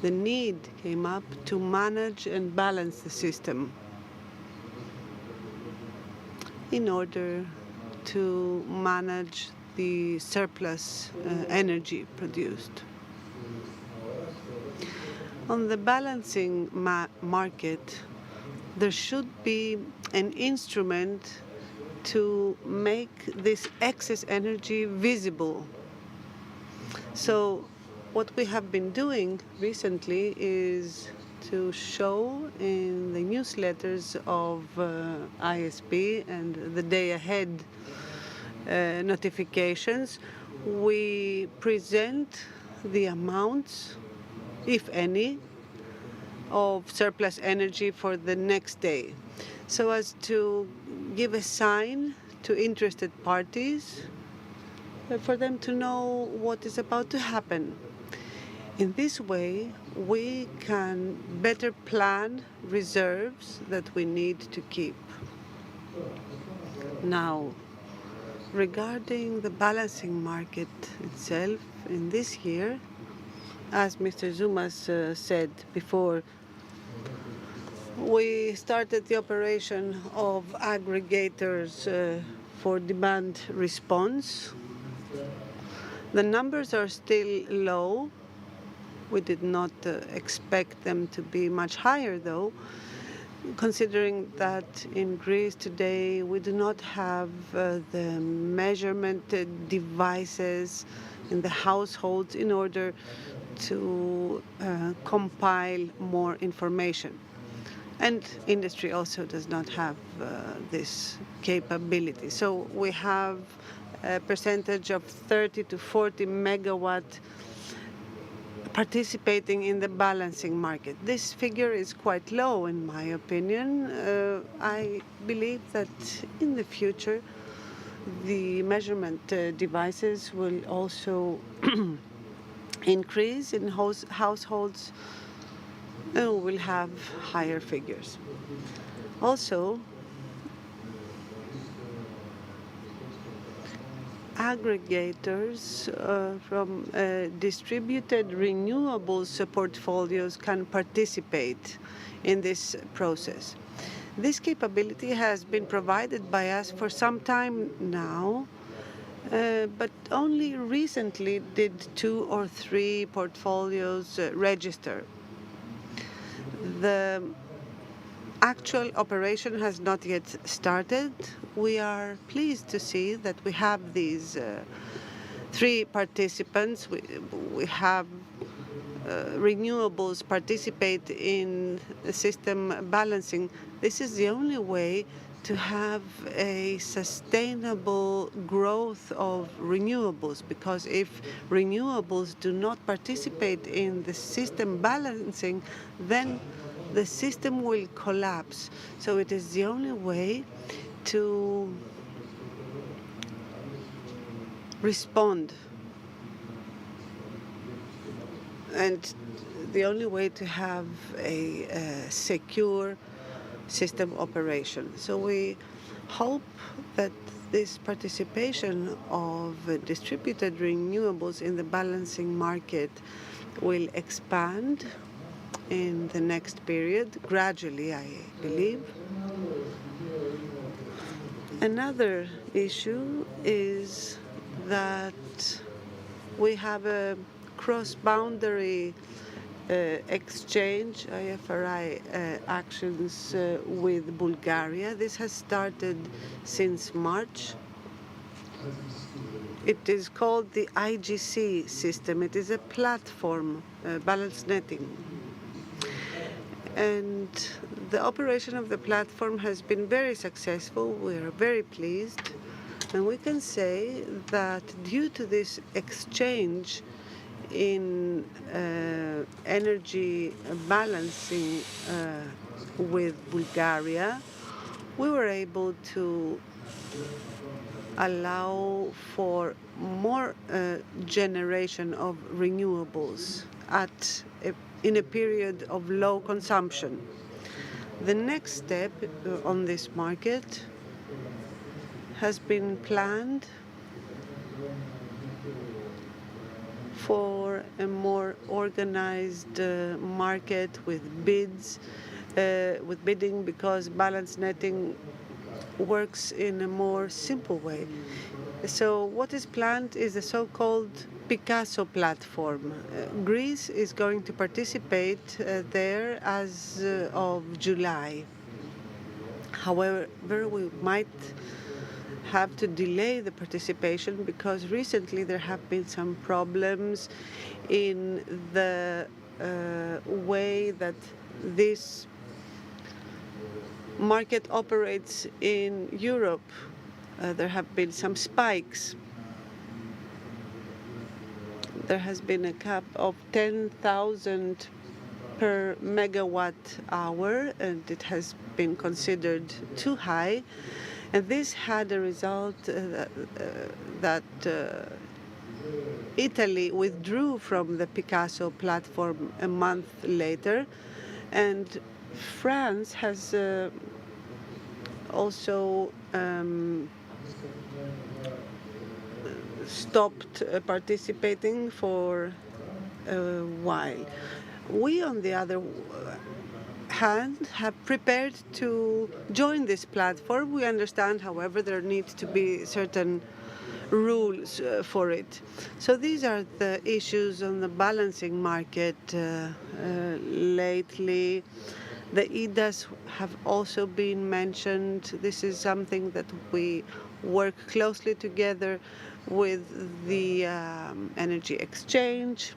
the need came up to manage and balance the system in order to manage the surplus energy produced. On the balancing market, there should be an instrument to make this excess energy visible. So what we have been doing recently is to show in the newsletters of ISP and the day ahead notifications, we present the amounts, if any, of surplus energy for the next day, so as to give a sign to interested parties for them to know what is about to happen. In this way, we can better plan reserves that we need to keep. Now, regarding the balancing market itself, in this year, as Mr. Zoumas said before, we started the operation of aggregators for demand response. The numbers are still low. We did not expect them to be much higher, though, considering that in Greece today we do not have the measurement devices in the households in order to compile more information. And industry also does not have this capability. So we have a percentage of 30 to 40 megawatt participating in the balancing market. This figure is quite low, in my opinion. I believe that in the future, the measurement devices will also increase in households, and we will have higher figures. Also, aggregators from distributed renewables portfolios can participate in this process. This capability has been provided by us for some time now, but only recently did 2 or 3 portfolios register. The actual operation has not yet started. We are pleased to see that we have these 3 participants. We have renewables participate in the system balancing. This is the only way to have a sustainable growth of renewables, because if renewables do not participate in the system balancing, then the system will collapse. So it is the only way to respond, and the only way to have a secure system operation. So we hope that this participation of distributed renewables in the balancing market will expand in the next period, gradually, I believe. Another issue is that we have a cross-boundary exchange, IFRI actions with Bulgaria. This has started since March. It is called the IGC system. It is a platform, balance netting. And the operation of the platform has been very successful. We are very pleased. And we can say that due to this exchange in energy balancing with Bulgaria, we were able to allow for more generation of renewables in a period of low consumption. The next step on this market has been planned for a more organized market with bidding, because balance netting works in a more simple way. So what is planned is the so-called Picasso platform. Greece is going to participate there as of July. However, we might have to delay the participation because recently there have been some problems in the way that this market operates in Europe. There have been some spikes. There has been a cap of 10,000 per megawatt hour, and it has been considered too high. And this had a result that Italy withdrew from the Picasso platform a month later, and France has also stopped participating for a while. We, on the other hand, have prepared to join this platform. We understand, however, there need to be certain rules for it. So these are the issues on the balancing market lately. The EDAs have also been mentioned. This is something that we work closely together with the energy exchange.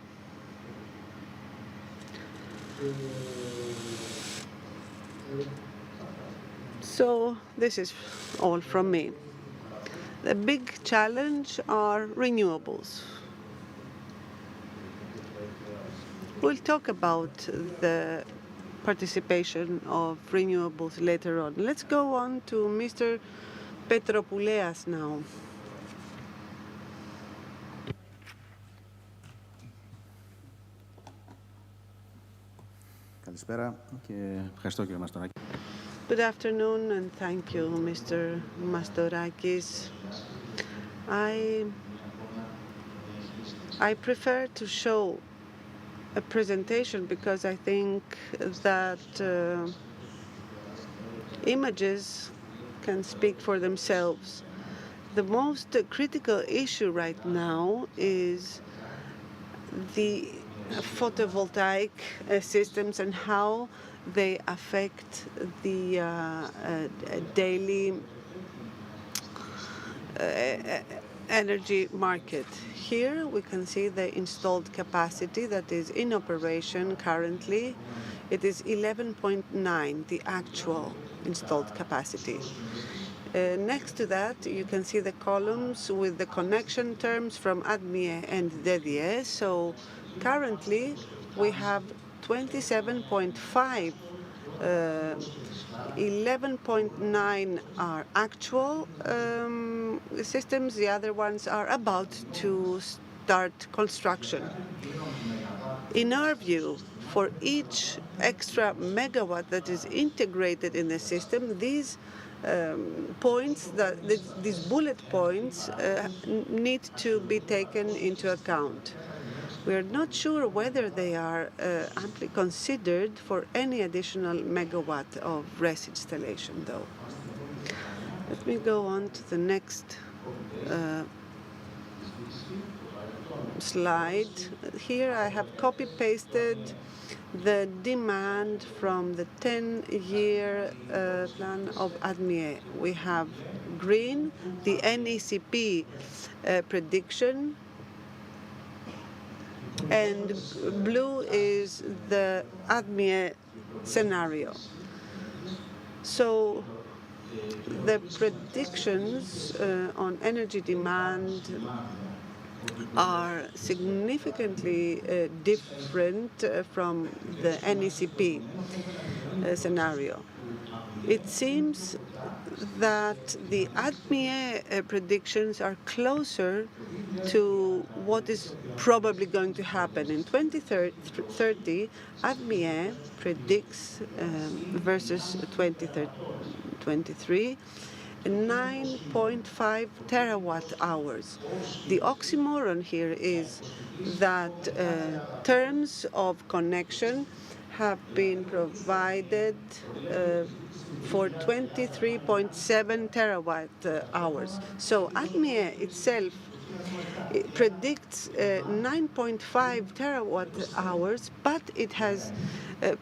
So this is all from me. The big challenge are renewables. We'll talk about the participation of renewables later on. Let's go on to Mr. Petropouleas now. Καλησπέρα και ευχαριστώ κύριε Μαστοράκη. Good afternoon and thank you, Mr. Mastorakis. I prefer to show a presentation because I think that images can speak for themselves. The most critical issue right now is the photovoltaic systems and how they affect the daily energy market. Here we can see the installed capacity that is in operation currently. It is 11.9, the actual installed capacity. Next to that, you can see the columns with the connection terms from ADMIE and DDE. So currently we have 27.5, 11.9 are actual systems, the other ones are about to start construction. In our view, for each extra megawatt that is integrated in the system, these points, these bullet points need to be taken into account. We are not sure whether they are amply considered for any additional megawatt of RES installation, though. Let me go on to the next slide. Here I have copy-pasted the demand from the 10-year plan of ADMIE. We have green, the NECP prediction, and blue is the ADMIE scenario. So the predictions on energy demand are significantly different from the NECP scenario. It seems that the ADMIE predictions are closer to what is probably going to happen. In 2030, ADMIE predicts versus 2023 9.5 terawatt hours. The oxymoron here is that terms of connection have been provided for 23.7 terawatt hours. So ADMIE itself predicts 9.5 terawatt hours, but it has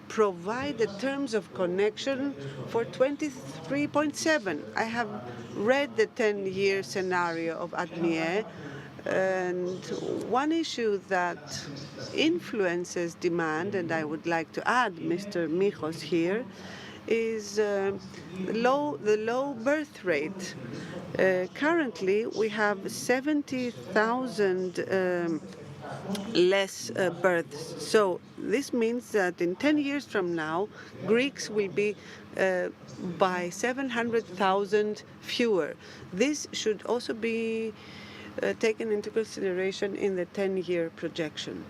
provided terms of connection for 23.7. I have read the 10-year scenario of ADMIE, and one issue that influences demand, and I would like to add Mr. Michos here, is the low birth rate. Currently, we have 70,000 less births. So this means that in 10 years from now, Greeks will be by 700,000 fewer. This should also be taken into consideration in the 10-year projection.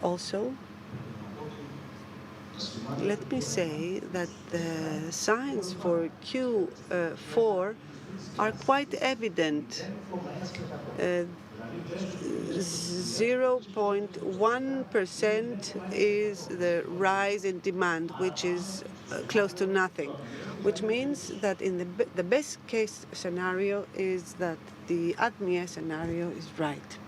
Also, let me say that the signs for Q4 are quite evident. 0.1% is the rise in demand, which is close to nothing, which means that in the best case scenario is that the ADMIE scenario is right.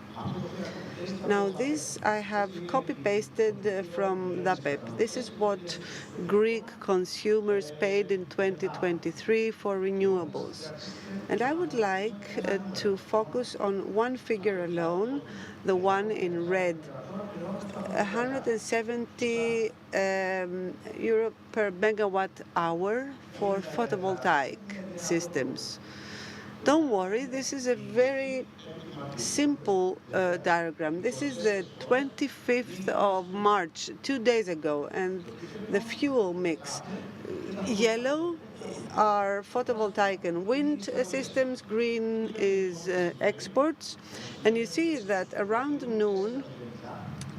Now this I have copy-pasted from DAPEP. This is what Greek consumers paid in 2023 for renewables. And I would like to focus on one figure alone, the one in red. 170 euro per megawatt hour for photovoltaic systems. Don't worry, this is a very simple diagram. This is the 25th of March, 2 days ago, and the fuel mix. Yellow are photovoltaic and wind systems, green is exports, and you see that around noon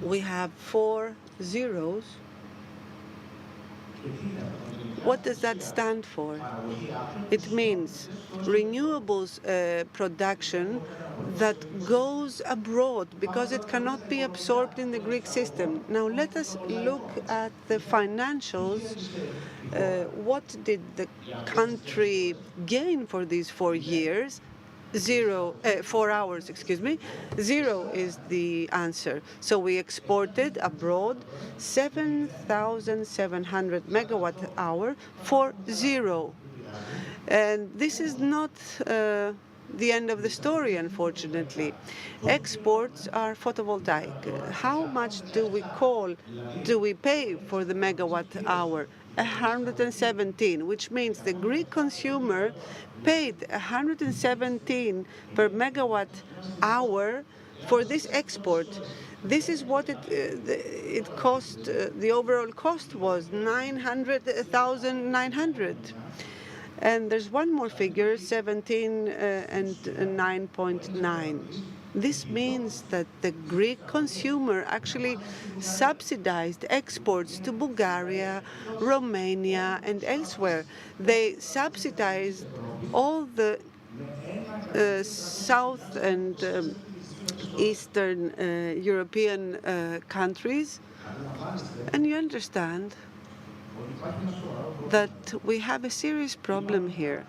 we have 4 zeros. What does that stand for? It means renewables production that goes abroad because it cannot be absorbed in the Greek system. Now let us look at the financials. What did the country gain for these 4 years? 4 hours, excuse me. 0 is the answer. So we exported abroad 7,700 megawatt hour for 0. And this is not the end of the story, unfortunately. Exports are photovoltaic. How much do we pay for the megawatt hour? 117, which means the Greek consumer paid 117 per megawatt hour for this export. This is what it cost. The overall cost was 900,900. And there's one more figure, 17 and 9.9. This means that the Greek consumer actually subsidized exports to Bulgaria, Romania, and elsewhere. They subsidized all the South and Eastern European countries. And you understand that we have a serious problem here.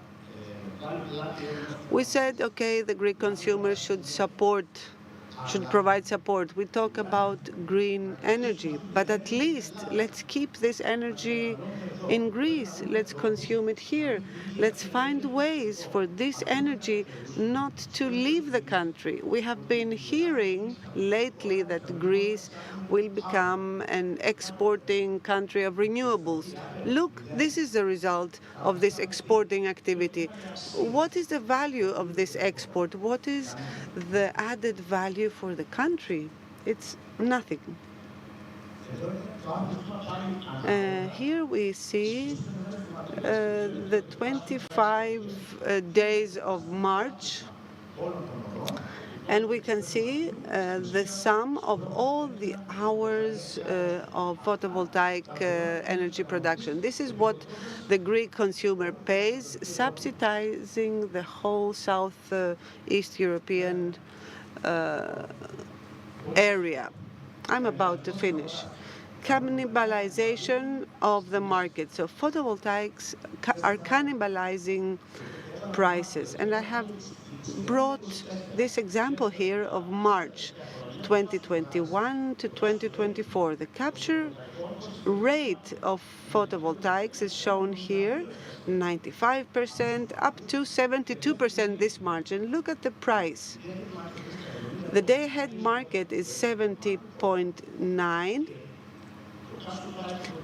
We said, okay, the Greek consumers should provide support. We talk about green energy, but at least let's keep this energy in Greece. Let's consume it here. Let's find ways for this energy not to leave the country. We have been hearing lately that Greece will become an exporting country of renewables. Look, this is the result of this exporting activity. What is the value of this export? What is the added value for the country? It's nothing. Here we see the 25 days of March, and we can see the sum of all the hours of photovoltaic energy production. This is what the Greek consumer pays, subsidizing the whole Southeast European area. I'm about to finish. Cannibalization of the market. So photovoltaics are cannibalizing prices. And I have brought this example here of March 2021 to 2024. The capture rate of photovoltaics is shown here, 95% up to 72% this March. And look at the price. The day-ahead market is 70.9.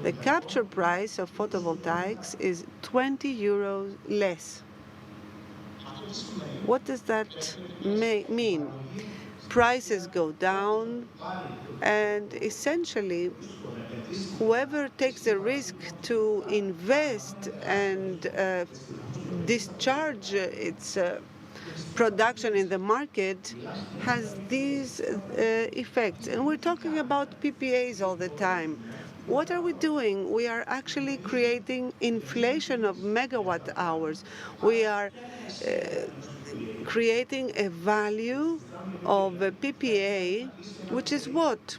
The capture price of photovoltaics is 20 euros less. What does that mean? Prices go down, and essentially, whoever takes the risk to invest and discharge its production in the market has these effects. And we're talking about PPAs all the time. What are we doing? We are actually creating inflation of megawatt hours. We are creating a value of a PPA, which is what?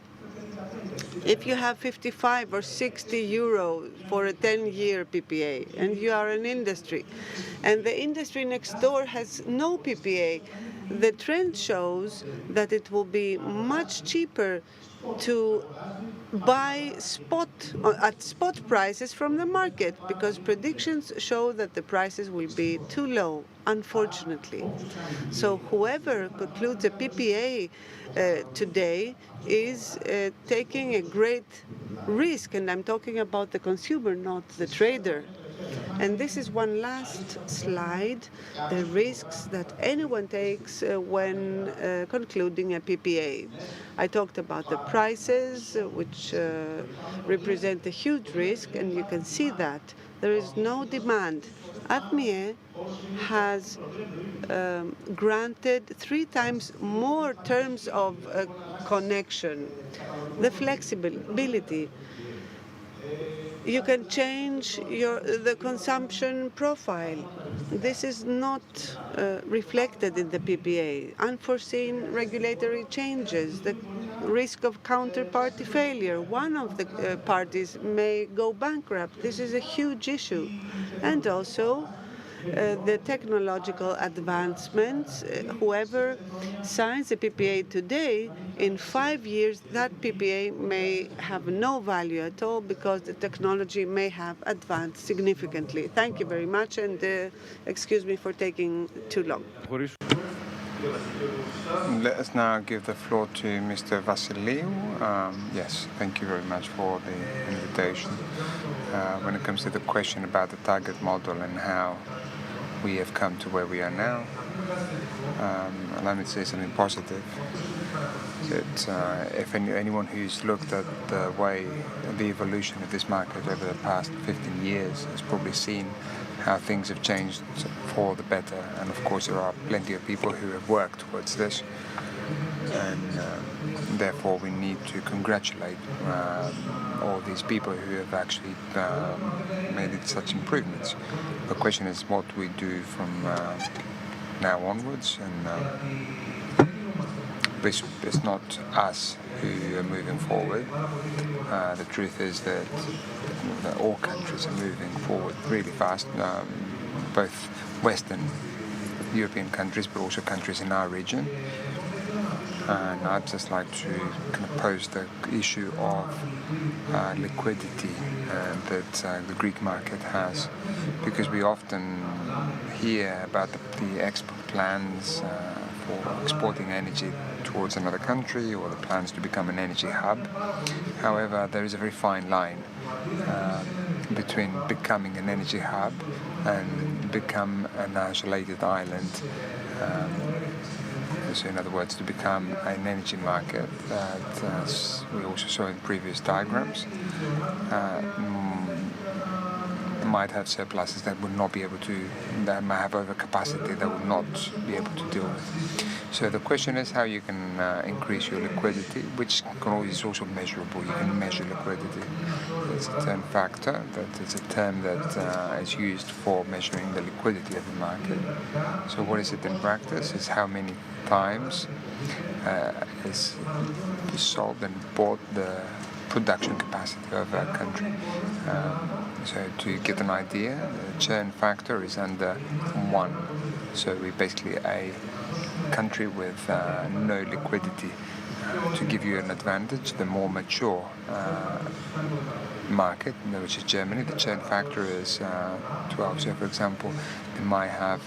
If you have 55 or 60 euro for a 10-year PPA, and you are an industry, and the industry next door has no PPA, the trend shows that it will be much cheaper to buy at spot prices from the market, because predictions show that the prices will be too low, unfortunately. So whoever concludes a PPA today is taking a great risk, and I'm talking about the consumer, not the trader. And this is one last slide, the risks that anyone takes when concluding a PPA. I talked about the prices, which represent a huge risk, and you can see that there is no demand. ADMIE has granted 3 times more terms of connection. The flexibility. You can change the consumption profile. This is not reflected in the PPA. Unforeseen regulatory changes, the risk of counterparty failure. One of the parties may go bankrupt. This is a huge issue. And also the technological advancements. Whoever signs a PPA today, in 5 years, that PPA may have no value at all because the technology may have advanced significantly. Thank you very much, and excuse me for taking too long. Let us now give the floor to Mr. Vassiliou. Yes, thank you very much for the invitation. When it comes to the question about the target model and how we have come to where we are now, allow me to say something positive. That if anyone who's looked at the way, the evolution of this market over the past 15 years has probably seen how things have changed for the better. And of course there are plenty of people who have worked towards this. And therefore we need to congratulate all these people who have actually made it such improvements. The question is what we do from now onwards, and it's not us who are moving forward. The truth is that all countries are moving forward really fast, both Western European countries but also countries in our region. And I'd just like to kind of pose the issue of liquidity that the Greek market has, because we often hear about the export plans for exporting energy towards another country, or the plans to become an energy hub. However, there is a very fine line between becoming an energy hub and become an isolated island So in other words, to become an energy market that, as we also saw in previous diagrams, might have surpluses that would not be able to, that might have overcapacity that would not be able to deal with. So the question is how you can increase your liquidity, which is also measurable. You can measure liquidity. It's a term factor, that is a term that is used for measuring the liquidity of the market. So what is it in practice? It's how many times is sold and bought the production capacity of a country. So to get an idea, the churn factor is under 1. So we're basically a country with no liquidity. To give you an advantage, the more mature market, which is Germany, the churn factor is 12. So for example, they might have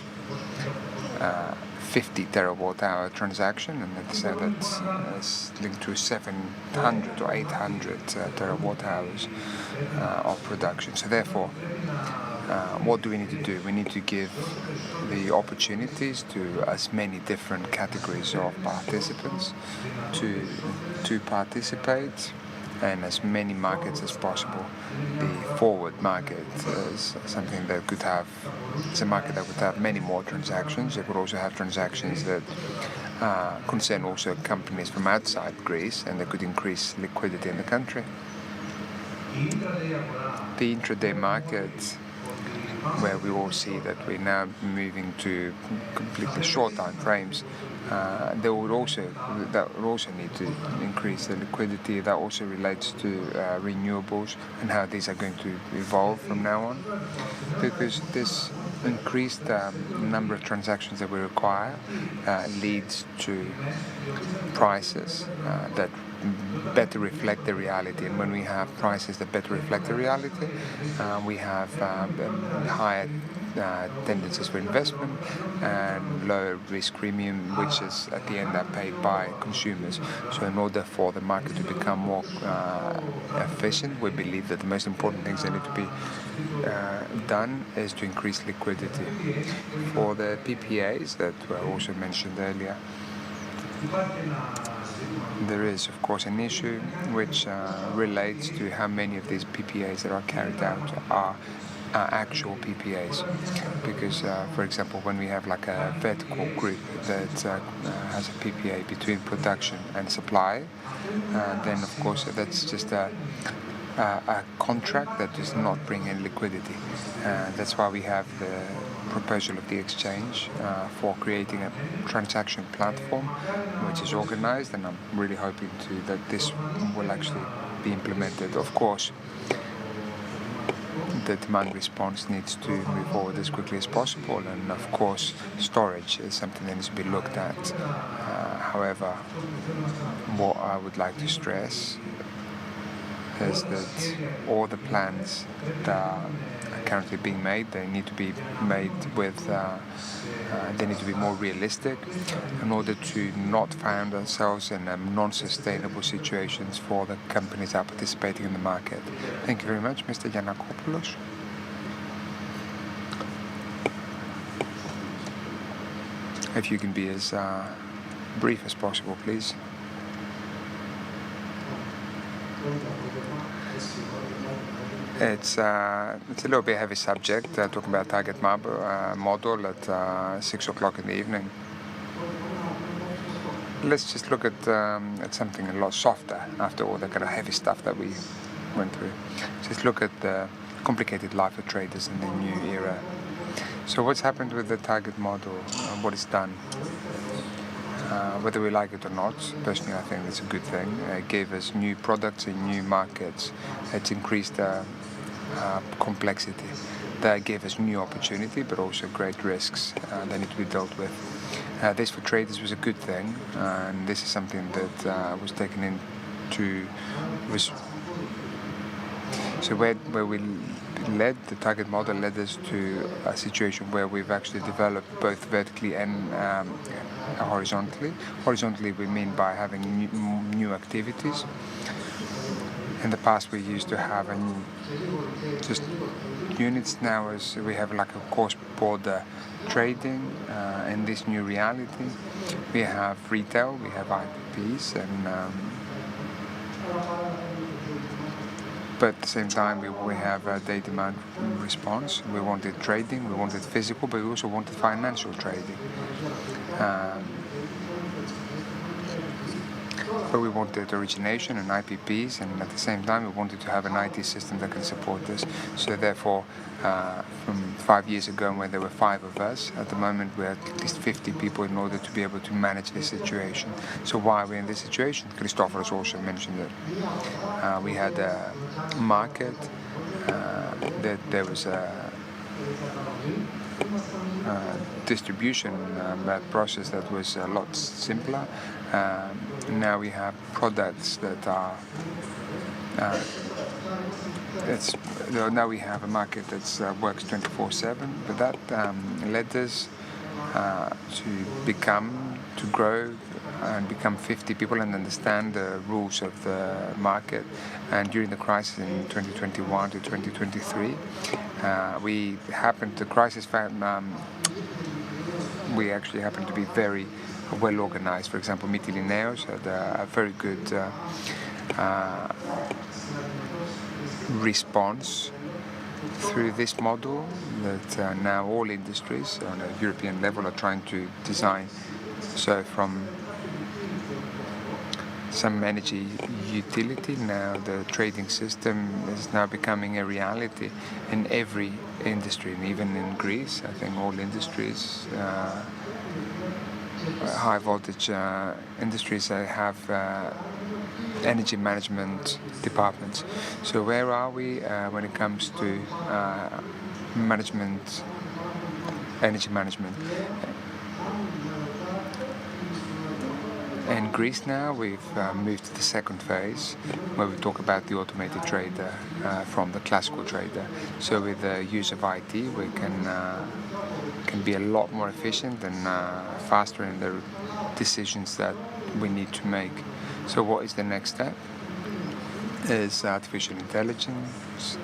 50 terawatt-hour transaction, and let's say that's linked to 700 or 800 terawatt-hours of production. So therefore, what do we need to do? We need to give the opportunities to as many different categories of participants to participate in as many markets as possible. The forward market is something that could have, it's a market that would have many more transactions. It would also have transactions that concern also companies from outside Greece, and they could increase liquidity in the country. The intraday market, where we all see that we're now moving to completely short time frames, that would also need to increase the liquidity. That also relates to renewables and how these are going to evolve from now on, because this increased number of transactions that we require leads to prices that better reflect the reality. And when we have prices that better reflect the reality, we have higher tendencies for investment and lower risk premium, which is at the end are paid by consumers. So in order for the market to become more efficient, we believe that the most important things that need to be done is to increase liquidity. For the PPAs that were also mentioned earlier, there is, of course, an issue which relates to how many of these PPAs that are carried out are actual PPAs. Because, for example, when we have like a vertical grid that has a PPA between production and supply, then, of course, that's just a contract that does not bring in liquidity. That's why we have the proposal of the exchange for creating a transaction platform which is organized, and I'm really hoping that this will actually be implemented. Of course, the demand response needs to move forward as quickly as possible, and of course storage is something that needs to be looked at. However, what I would like to stress is that all the plans that are currently being made, they need to be made with, they need to be more realistic in order to not find ourselves in non-sustainable situations for the companies that are participating in the market. Thank you very much, Mr. Giannakopoulos. If you can be as brief as possible, please. It's a little bit heavy subject, talking about target model at 6 o'clock in the evening. Let's just look at something a lot softer after all the kind of heavy stuff that we went through. Just look at the complicated life of traders in the new era. So what's happened with the target model, what it's done? Whether we like it or not, personally I think it's a good thing. It gave us new products in new markets. It's increased complexity. That gave us new opportunity, but also great risks that need to be dealt with. This for traders was a good thing, and this is something that was taken into... So where we led, the target model led us to a situation where we've actually developed both vertically and horizontally. Horizontally we mean by having new activities, In the past we used to have just units. Now as we have like a cross-border trading in this new reality. We have retail, we have IPPs, and but at the same time we have day demand response. We wanted trading, we wanted physical, but we also wanted financial trading. But we wanted origination and IPPs, and at the same time we wanted to have an IT system that can support this. So therefore, from 5 years ago when there were 5 of us, at the moment we're at least 50 people in order to be able to manage this situation. So why we're in this situation? Christopheros also mentioned it. We had a market, that there was a distribution process that was a lot simpler. Now we have products that are now we have a market that works 24/7, but that led us to grow and become 50 people and understand the rules of the market. And during the crisis in 2021 to 2023, we actually happened to be very well organized. For example, Mytilineos had a very good response through this model that now all industries on a European level are trying to design. So from some energy utility, now the trading system is now becoming a reality in every industry, and even in Greece, I think all industries, high voltage industries have energy management departments. So where are we when it comes to energy management? In Greece now we've moved to the second phase where we talk about the automated trader from the classical trader. So with the use of IT we can be a lot more efficient and faster in the decisions that we need to make. So what is the next step? Is artificial intelligence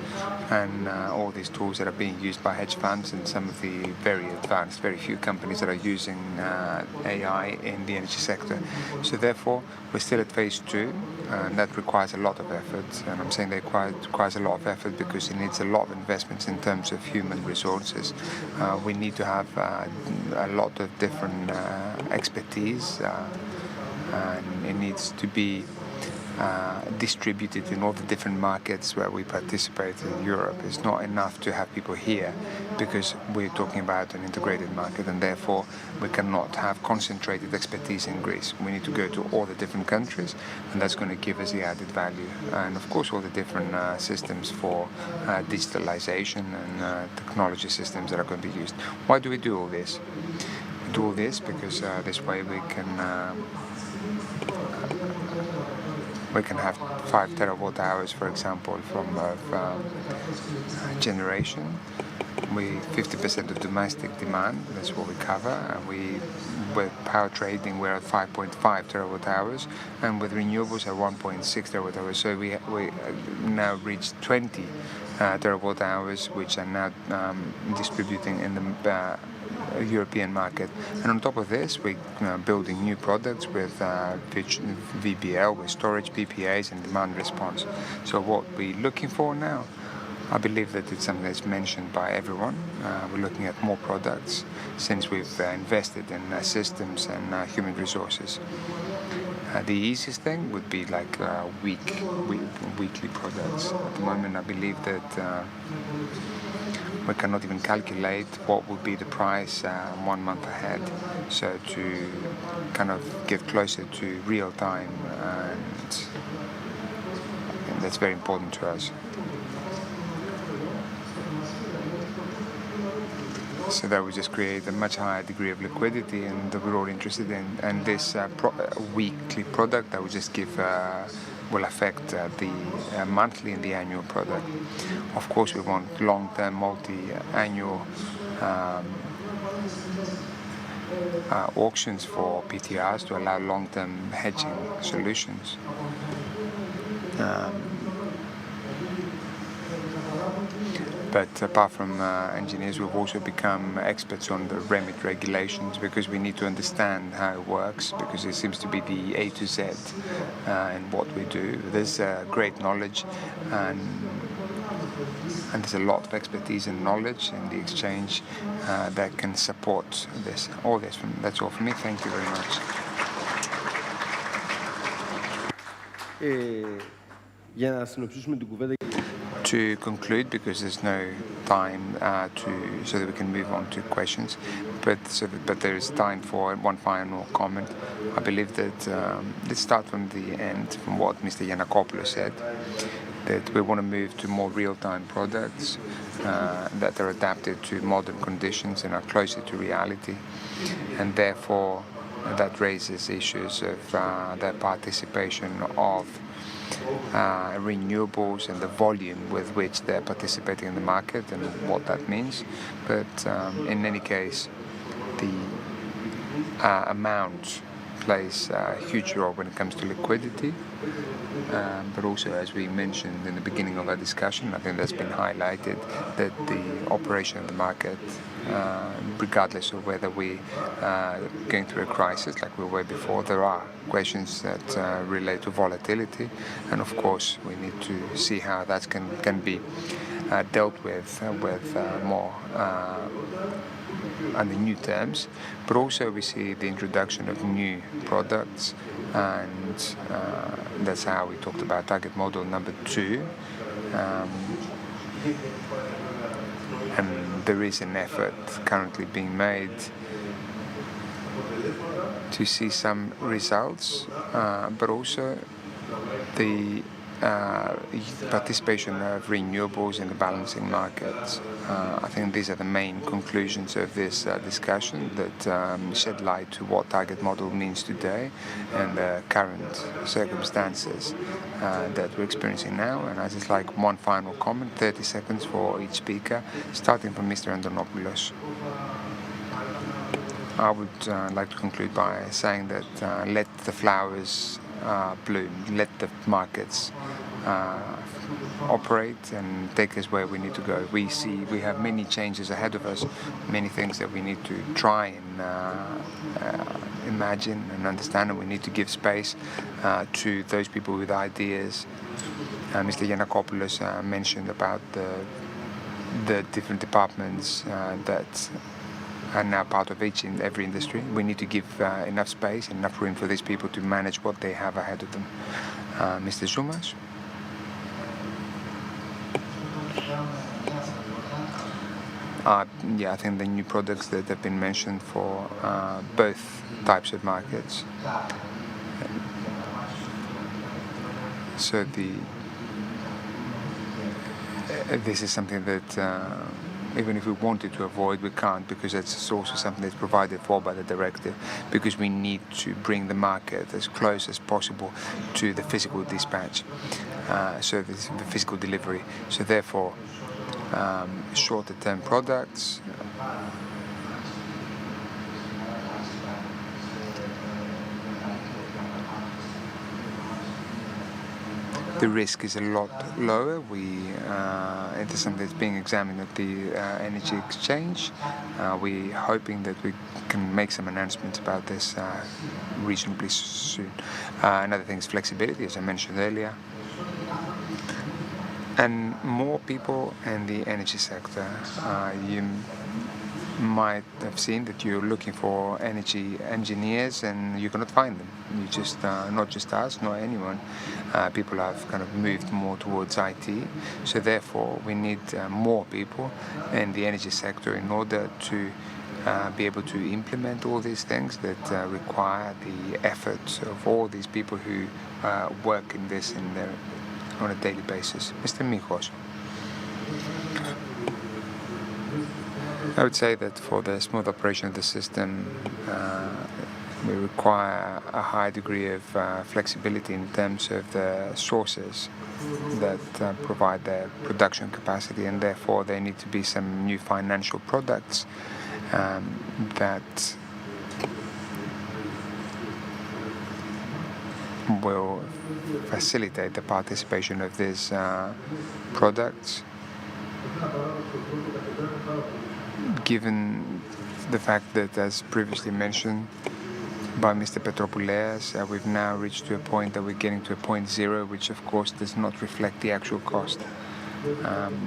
and all these tools that are being used by hedge funds and some of the very advanced, very few companies that are using AI in the energy sector. So therefore, we're still at phase 2, and that requires a lot of effort. And I'm saying that requires a lot of effort because it needs a lot of investments in terms of human resources. We need to have a lot of different expertise, and it needs to be distributed in all the different markets where we participate in Europe. It's not enough to have people here because we're talking about an integrated market, and therefore we cannot have concentrated expertise in Greece. We need to go to all the different countries, and that's going to give us the added value. And of course all the different systems for digitalization and technology systems that are going to be used. Why do we do all this? We do all this because this way we can have 5 terawatt hours, for example, from generation. 50% of domestic demand, that's what we cover. And with power trading, we're at 5.5 terawatt hours, and with renewables at 1.6 terawatt hours. So we now reached 20 terawatt hours, which are now distributing in the European market. And on top of this, we're building new products with VBL, with storage, PPAs, and demand response. So what we're looking for now, I believe that it's something that's mentioned by everyone. We're looking at more products since we've invested in systems and human resources. The easiest thing would be like weekly products. At the moment, I believe that we cannot even calculate what will be the price 1 month ahead. So to kind of get closer to real time, and that's very important to us. So that we just create a much higher degree of liquidity, and that we're all interested in. And this weekly product that we just give will affect the monthly and the annual product. Of course, we want long-term, multi-annual auctions for PTRs to allow long-term hedging solutions. But apart from engineers, we've also become experts on the REMIT regulations because we need to understand how it works, because it seems to be the A to Z in what we do. There's great knowledge and there's a lot of expertise and knowledge in the exchange that can support this. That's all for me. Thank you very much. Για να συνοψίσουμε την κουβέντα. To conclude, because there's no time so that we can move on to questions, but there is time for one final comment. I believe that let's start from the end, from what Mr. Giannakopoulos said, that we want to move to more real-time products that are adapted to modern conditions and are closer to reality, and therefore that raises issues of the participation of renewables and the volume with which they're participating in the market and what that means. But in any case, the amount plays a huge role when it comes to liquidity. But also, as we mentioned in the beginning of our discussion, I think that's been highlighted, that the operation of the market, regardless of whether we are going through a crisis like we were before, there are questions that relate to volatility, and of course we need to see how that can be dealt with more under new terms. But also we see the introduction of new products, and that's how we talked about target model number 2. And there is an effort currently being made to see some results, but also the participation of renewables in the balancing markets. I think these are the main conclusions of this discussion that shed light to what target model means today and the current circumstances that we're experiencing now. And I just like one final comment, 30 seconds for each speaker, starting from Mr. Antonopoulos. I would like to conclude by saying that let the flowers bloom, let the markets operate and take us where we need to go. We have many changes ahead of us, many things that we need to try and imagine and understand, and we need to give space to those people with ideas. Mr. Giannakopoulos mentioned about the different departments that are now part of each and every industry. We need to give enough space, enough room for these people to manage what they have ahead of them. Mr. Zoumas? Yeah, I think the new products that have been mentioned for both types of markets. So this is something that even if we wanted to avoid, we can't, because it's also something that's provided for by the directive, because we need to bring the market as close as possible to the physical dispatch, so the physical delivery. So therefore, shorter term products, the risk is a lot lower. It is something that's being examined at the Energy Exchange. We're hoping that we can make some announcements about this reasonably soon. Another thing is flexibility, as I mentioned earlier. And more people in the energy sector. You might have seen that you're looking for energy engineers and you cannot find them. You just, not just us, not anyone. People have kind of moved more towards IT. So therefore, we need more people in the energy sector in order to be able to implement all these things that require the efforts of all these people who work in this on a daily basis. Mr. Michos. I would say that for the smooth operation of the system, we require a high degree of flexibility in terms of the sources that provide the production capacity, and therefore there need to be some new financial products that will facilitate the participation of these products Given the fact that, as previously mentioned by Mr. Petropouleas, we've now reached to a point that we're getting to a point zero, which of course does not reflect the actual cost.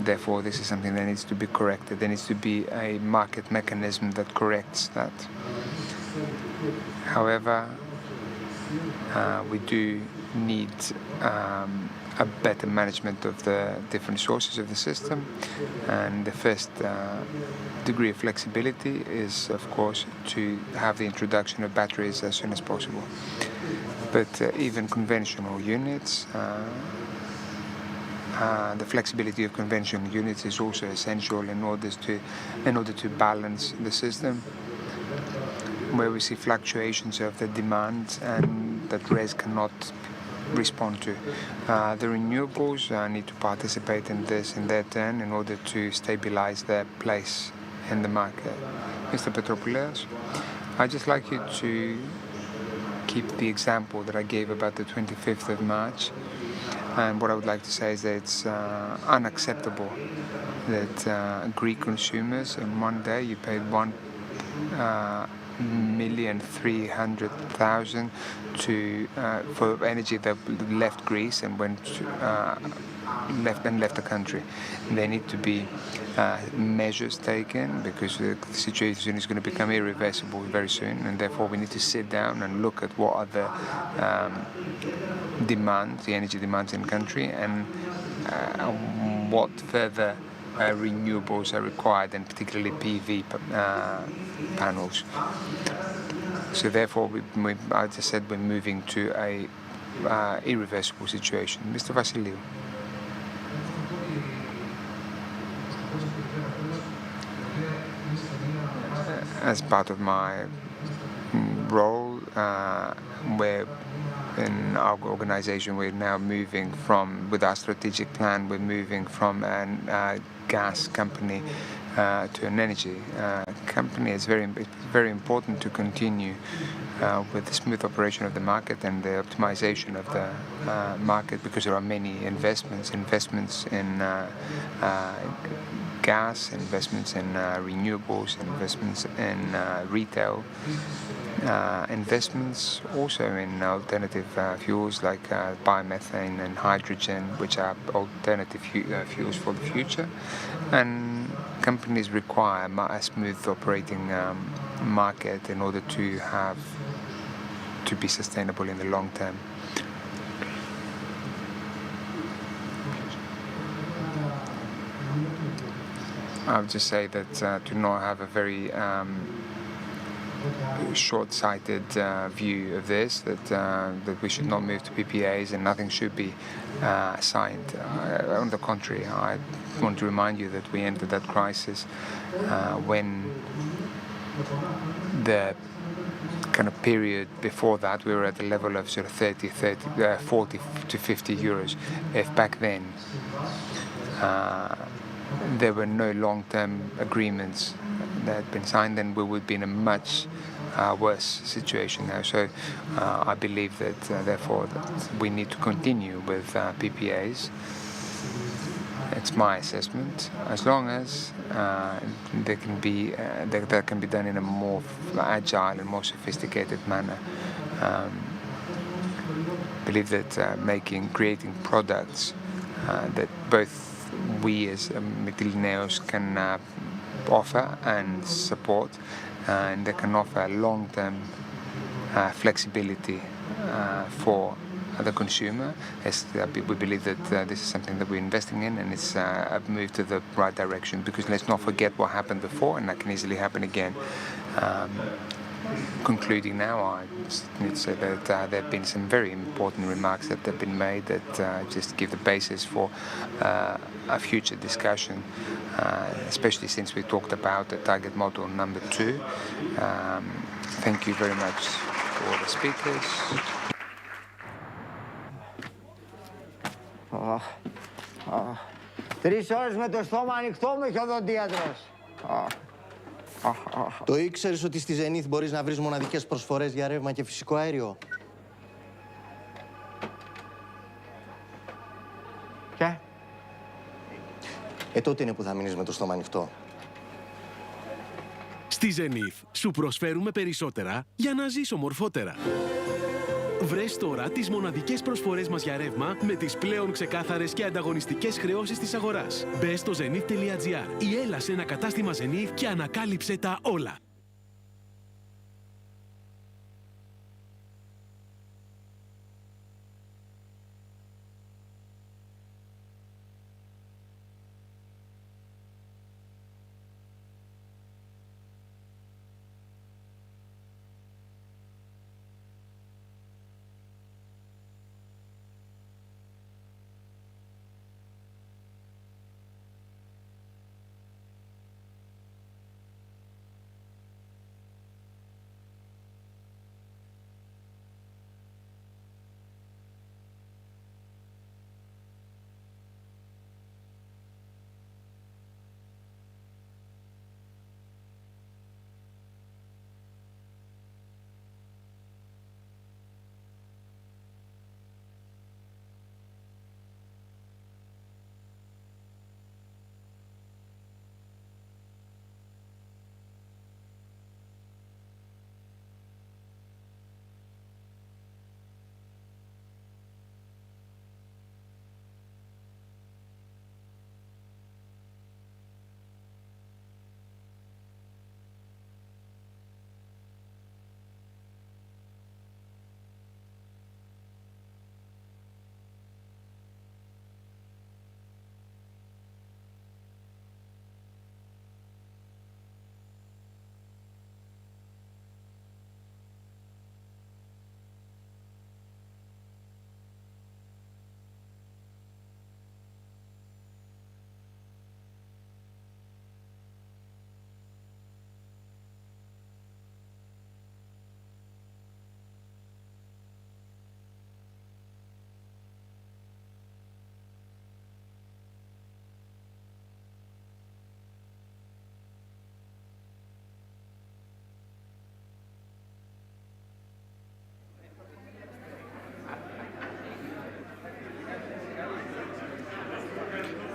Therefore, this is something that needs to be corrected. There needs to be a market mechanism that corrects that. However, we do need a better management of the different sources of the system, and the first degree of flexibility is, of course, to have the introduction of batteries as soon as possible. But even conventional units, the flexibility of conventional units is also essential in order to balance the system, where we see fluctuations of the demand and that RES cannot respond to. The renewables need to participate in this in their turn in order to stabilize their place in the market. Mr. Petropouleas, I'd just like you to keep the example that I gave about the 25th of March. And what I would like to say is that it's unacceptable that Greek consumers in one day you paid 1,300,000 for energy that left Greece and left the country. There need to be measures taken because the situation is going to become irreversible very soon, and therefore we need to sit down and look at what are the demands, the energy demands in the country, and what further renewables are required, and particularly PV panels. So therefore, I just said we're moving to a irreversible situation. Mr. Vassiliou. As part of my role, where in our organization we're now moving from, with our strategic plan, we're moving from a gas company to an energy company. It's very important to continue with the smooth operation of the market and the optimization of the market, because there are many investments in gas, investments in renewables, investments in retail, investments also in alternative fuels like biomethane and hydrogen, which are alternative fuels for the future. And companies require a smooth operating market in order to be sustainable in the long term. I would just say that to not have a very short-sighted view of this, that we should not move to PPAs and nothing should be signed. On the contrary, I want to remind you that we entered that crisis when the kind of period before that we were at the level of sort of 40 to 50 euros. If back then there were no long-term agreements that had been signed, then we would be in a much worse situation now. So I believe that therefore that we need to continue with PPAs. It's my assessment, as long as that can be done in a more agile and more sophisticated manner. I believe that creating products that both we as Mytilineos can offer and support, and they can offer long-term flexibility for the consumer. We believe that this is something that we're investing in, and it's a move to the right direction, because let's not forget what happened before, and that can easily happen again. Concluding now, I need to say that there have been some very important remarks that have been made that just give the basis for a future discussion, especially since we talked about the target model number 2. Thank you very much to all the speakers. Τρεις ώρες με το στόμα ανοιχτό μου είχε ο οδοντίατρος. Το ήξερες ότι στη Zenith μπορείς να βρεις μοναδικές προσφορές για ρεύμα και φυσικό αέριο? Και? Τότε είναι που θα μείνεις με το στόμα ανοιχτό. Στη Zenith σου προσφέρουμε περισσότερα για να ζεις ομορφότερα. Βρες τώρα τις μοναδικές προσφορές μας για ρεύμα με τις πλέον ξεκάθαρες και ανταγωνιστικές χρεώσεις της αγοράς. Μπες στο zenith.gr ή έλα σε ένα κατάστημα Zenith και ανακάλυψε τα όλα.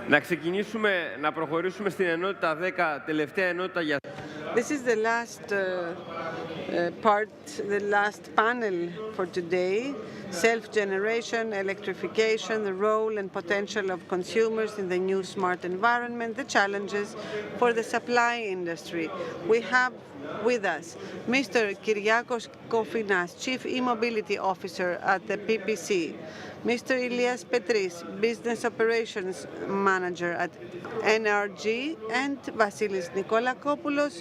Να ξεκινήσουμε, να προχωρήσουμε στην ενότητα 10, τελευταία ενότητα για... This is the last part, the last panel for today. Self-generation, electrification, the role and potential of consumers in the new smart environment, the challenges for the supply industry. We have with us Mr. Kyriakos Kofinas, Chief E-Mobility Officer at the PPC, Mr. Ilias Petris, Business Operations Manager at NRG, and Vasilis Nikolakopoulos,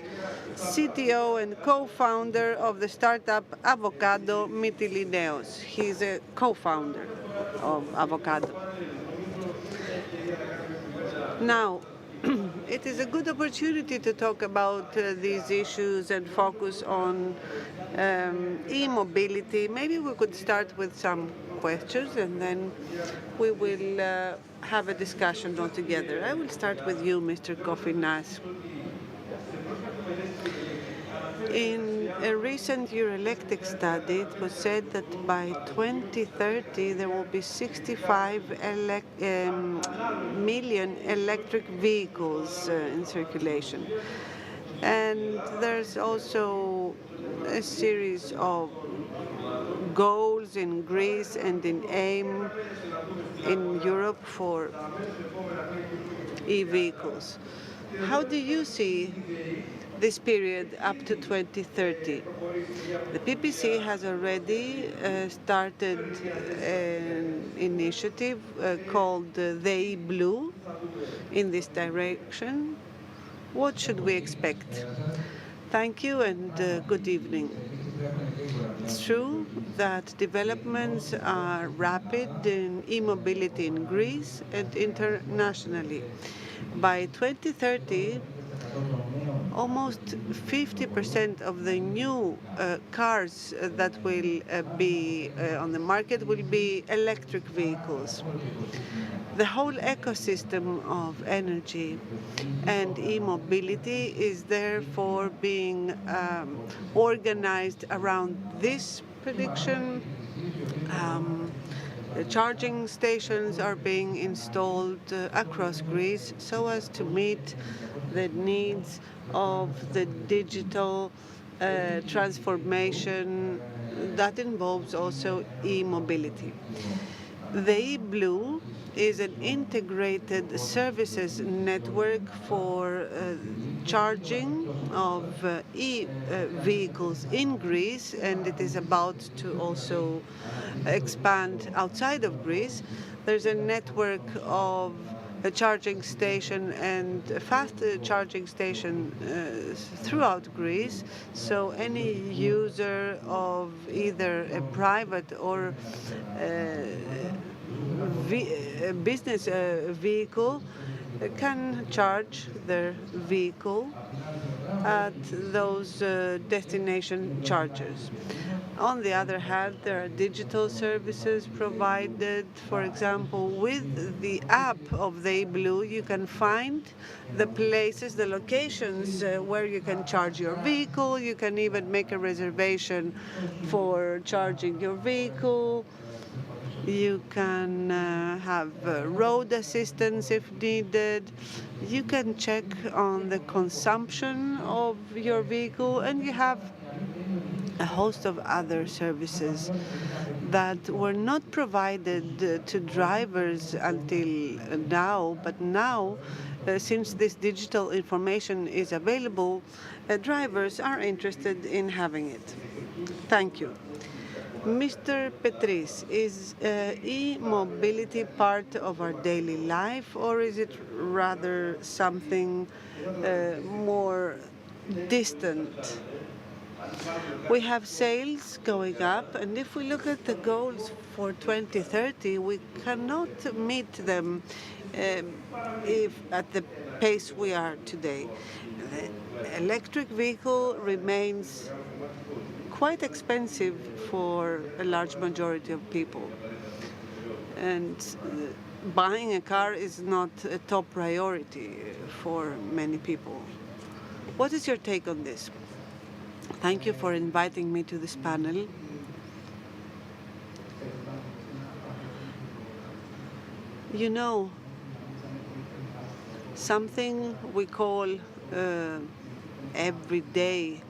CTO and co-founder of the startup Avocado Mytilineos. He's a co-founder of Avocado. Now, it is a good opportunity to talk about these issues and focus on e-mobility. Maybe we could start with some questions and then we will have a discussion altogether. I will start with you, Mr. Kofinas. In a recent Euroelectric study, it was said that by 2030 there will be 65 million electric vehicles in circulation. And there's also a series of goals in Greece and in AIM in Europe for e-vehicles. How do you see this period up to 2030? The PPC has already started an initiative called the E-Blue in this direction. What should we expect? Thank you and good evening. It's true that developments are rapid in e-mobility in Greece and internationally. By 2030, almost 50% of the new cars that will be on the market will be electric vehicles. The whole ecosystem of energy and e-mobility is therefore being organized around this prediction. charging stations are being installed across Greece so as to meet the needs of the digital transformation that involves also e-mobility. The e-Blue is an integrated services network for charging of e-vehicles in Greece, and it is about to also expand outside of Greece. There's a network of a charging station and a fast charging station throughout Greece. So any user of either a private or business vehicle can charge their vehicle at those destination chargers. On the other hand, there are digital services provided. For example, with the app of the e-Blue, you can find the places, the locations where you can charge your vehicle. You can even make a reservation for charging your vehicle. You can have road assistance if needed. You can check on the consumption of your vehicle, and you have a host of other services that were not provided to drivers until now, but now, since this digital information is available, drivers are interested in having it. Thank you. Mr. Petris, is e-mobility part of our daily life, or is it rather something more distant? We have sales going up, and if we look at the goals for 2030, we cannot meet them if at the pace we are today. The electric vehicle remains quite expensive for a large majority of people. And buying a car is not a top priority for many people. What is your take on this? Thank you for inviting me to this panel. You know, something we call everyday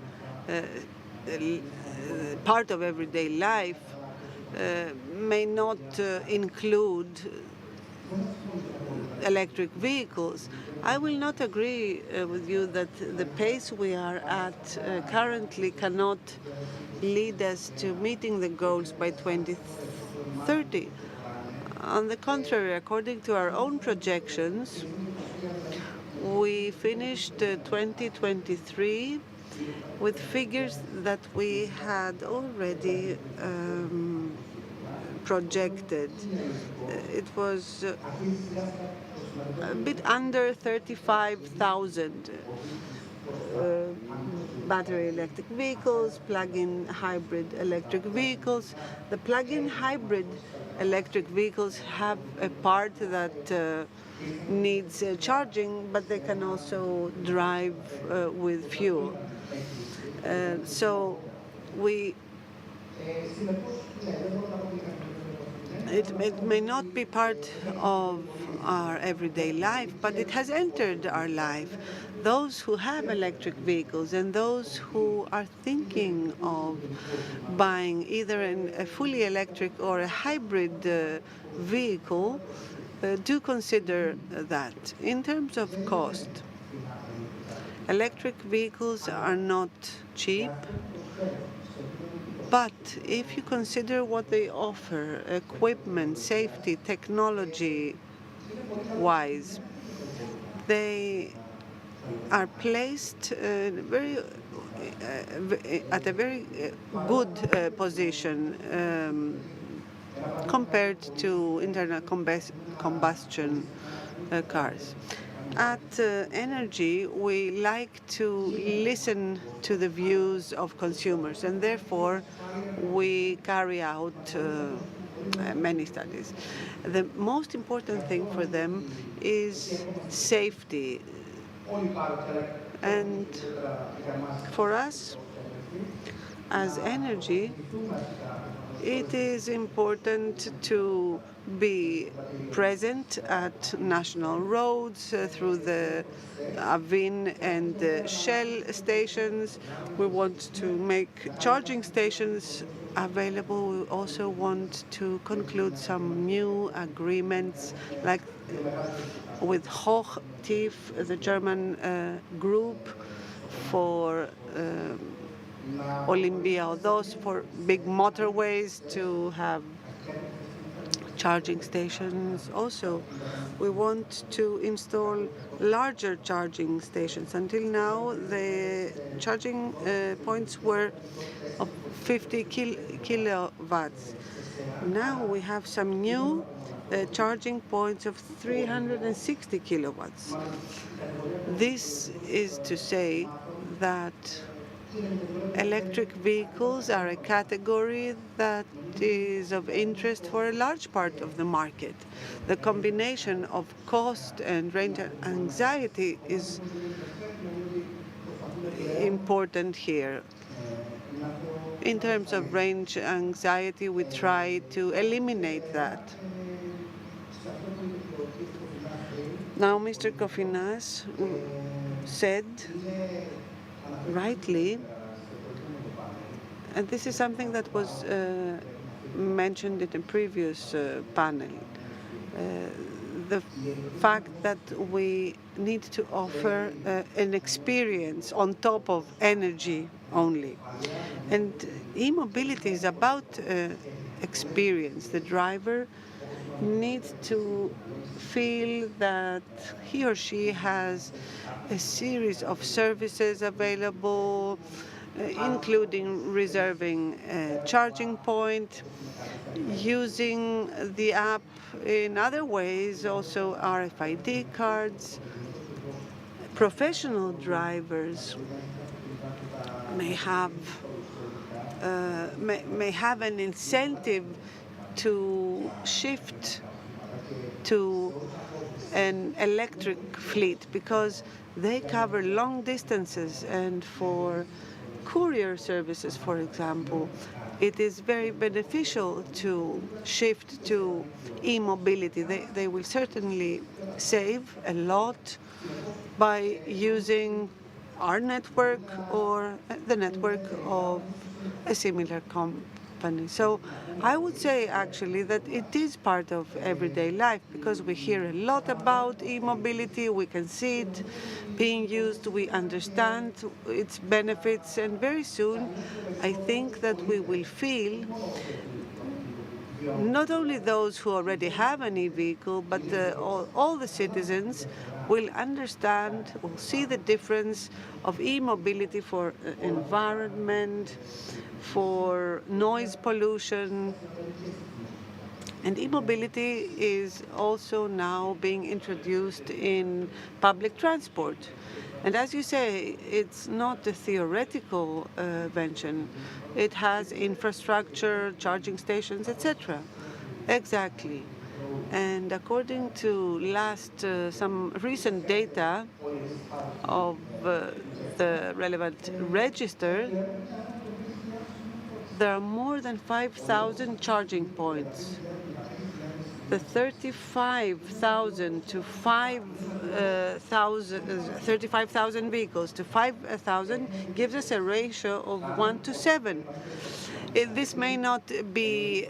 part of everyday life may not include electric vehicles. I will not agree with you that the pace we are at currently cannot lead us to meeting the goals by 2030. On the contrary, according to our own projections, we finished 2023 with figures that we had already projected. It was a bit under 35,000 battery electric vehicles, plug-in hybrid electric vehicles. The plug-in hybrid electric vehicles have a part that needs charging, but they can also drive with fuel. So it may not be part of our everyday life, but it has entered our life. Those who have electric vehicles and those who are thinking of buying either a fully electric or a hybrid vehicle do consider that. In terms of cost, electric vehicles are not cheap. But if you consider what they offer, equipment, safety, technology-wise, they are placed at a very good position compared to internal combustion cars. At Energy, we like to listen to the views of consumers, and therefore we carry out many studies. The most important thing for them is safety. And for us, as Energy, It is important to be present at national roads through the Avin and Shell stations. We want to make charging stations available. We also want to conclude some new agreements, like with Hochtief, the German group, for Olympia, or those for big motorways to have charging stations. Also, we want to install larger charging stations. Until now, the charging points were of 50 kilowatts. Now we have some new charging points of 360 kilowatts. This is to say that electric vehicles are a category that is of interest for a large part of the market. The combination of cost and range anxiety is important here. In terms of range anxiety, we try to eliminate that. Now, Mr. Kofinas said rightly, and this is something that was mentioned in a previous panel, the fact that we need to offer an experience on top of energy only. And e-mobility is about experience. The driver needs to feel that he or she has a series of services available, including reserving a charging point, using the app in other ways, also RFID cards. Professional drivers may have an incentive to shift to an electric fleet because they cover long distances, and for courier services, for example, it is very beneficial to shift to e-mobility. They will certainly save a lot by using our network or the network of a similar company. So I would say actually that it is part of everyday life because we hear a lot about e-mobility, we can see it being used, we understand its benefits, and very soon I think that we will feel not only those who already have an e-vehicle, but all the citizens will understand, will see the difference of e-mobility for environment, for noise pollution. And e-mobility is also now being introduced in public transport. And as you say, it's not a theoretical venture. It has infrastructure, charging stations, etc. Exactly. And according to some recent data of the relevant register, there are more than 5,000 charging points. The 35,000 to 35,000 vehicles to 5,000 gives us a ratio of 1 to 7. This may not be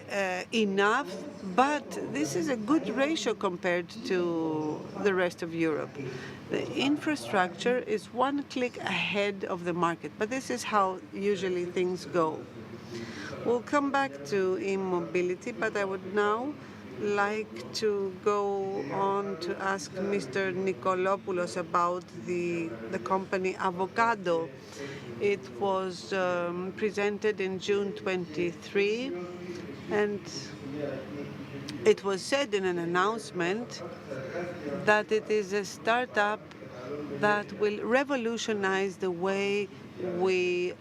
enough, but this is a good ratio compared to the rest of Europe. The infrastructure is one click ahead of the market, but this is how usually things go. We'll come back to e-mobility, but I would now like to go on to ask Mr. Nikolopoulos about the company Avocado. It was presented in June 23, and it was said in an announcement that it is a startup that will revolutionize the way we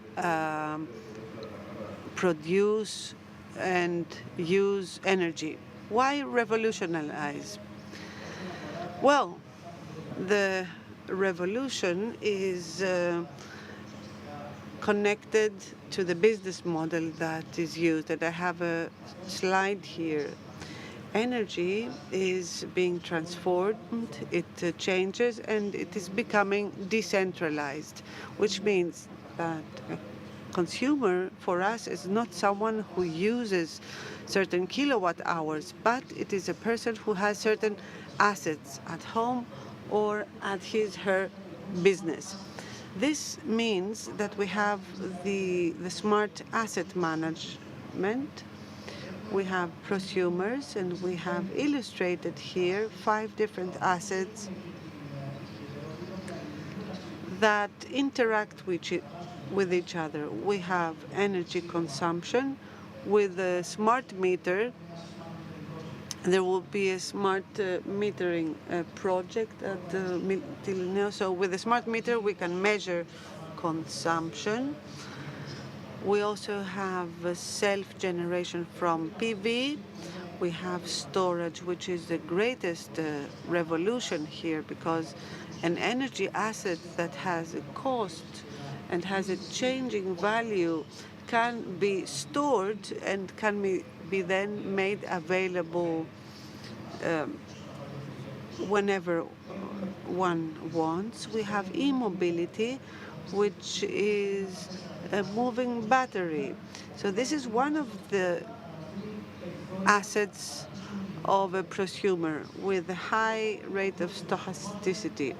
produce and use energy. Why revolutionize? Well, the revolution is connected to the business model that is used. And I have a slide here. Energy is being transformed, it changes, and it is becoming decentralized, which means that a consumer for us is not someone who uses certain kilowatt hours, but it is a person who has certain assets at home or at her business. This means that we have the smart asset management. We have prosumers, and we have illustrated here 5 different assets that interact with each other. We have energy consumption with a smart meter. There will be a smart metering project at Mytilineos. So with a smart meter, we can measure consumption. We also have self-generation from PV. We have storage, which is the greatest revolution here, because an energy asset that has a cost and has a changing value can be stored and can be then made available whenever one wants. We have e-mobility, which is a moving battery. So this is one of the assets of a prosumer with a high rate of stochasticity.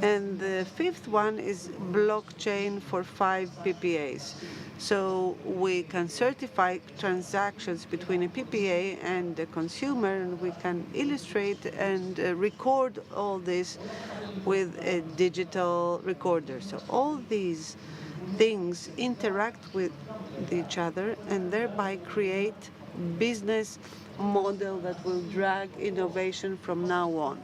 And the 5th one is blockchain for 5 PPAs. So we can certify transactions between a PPA and a consumer, and we can illustrate and record all this with a digital recorder. So all these things interact with each other and thereby create business model that will drag innovation from now on.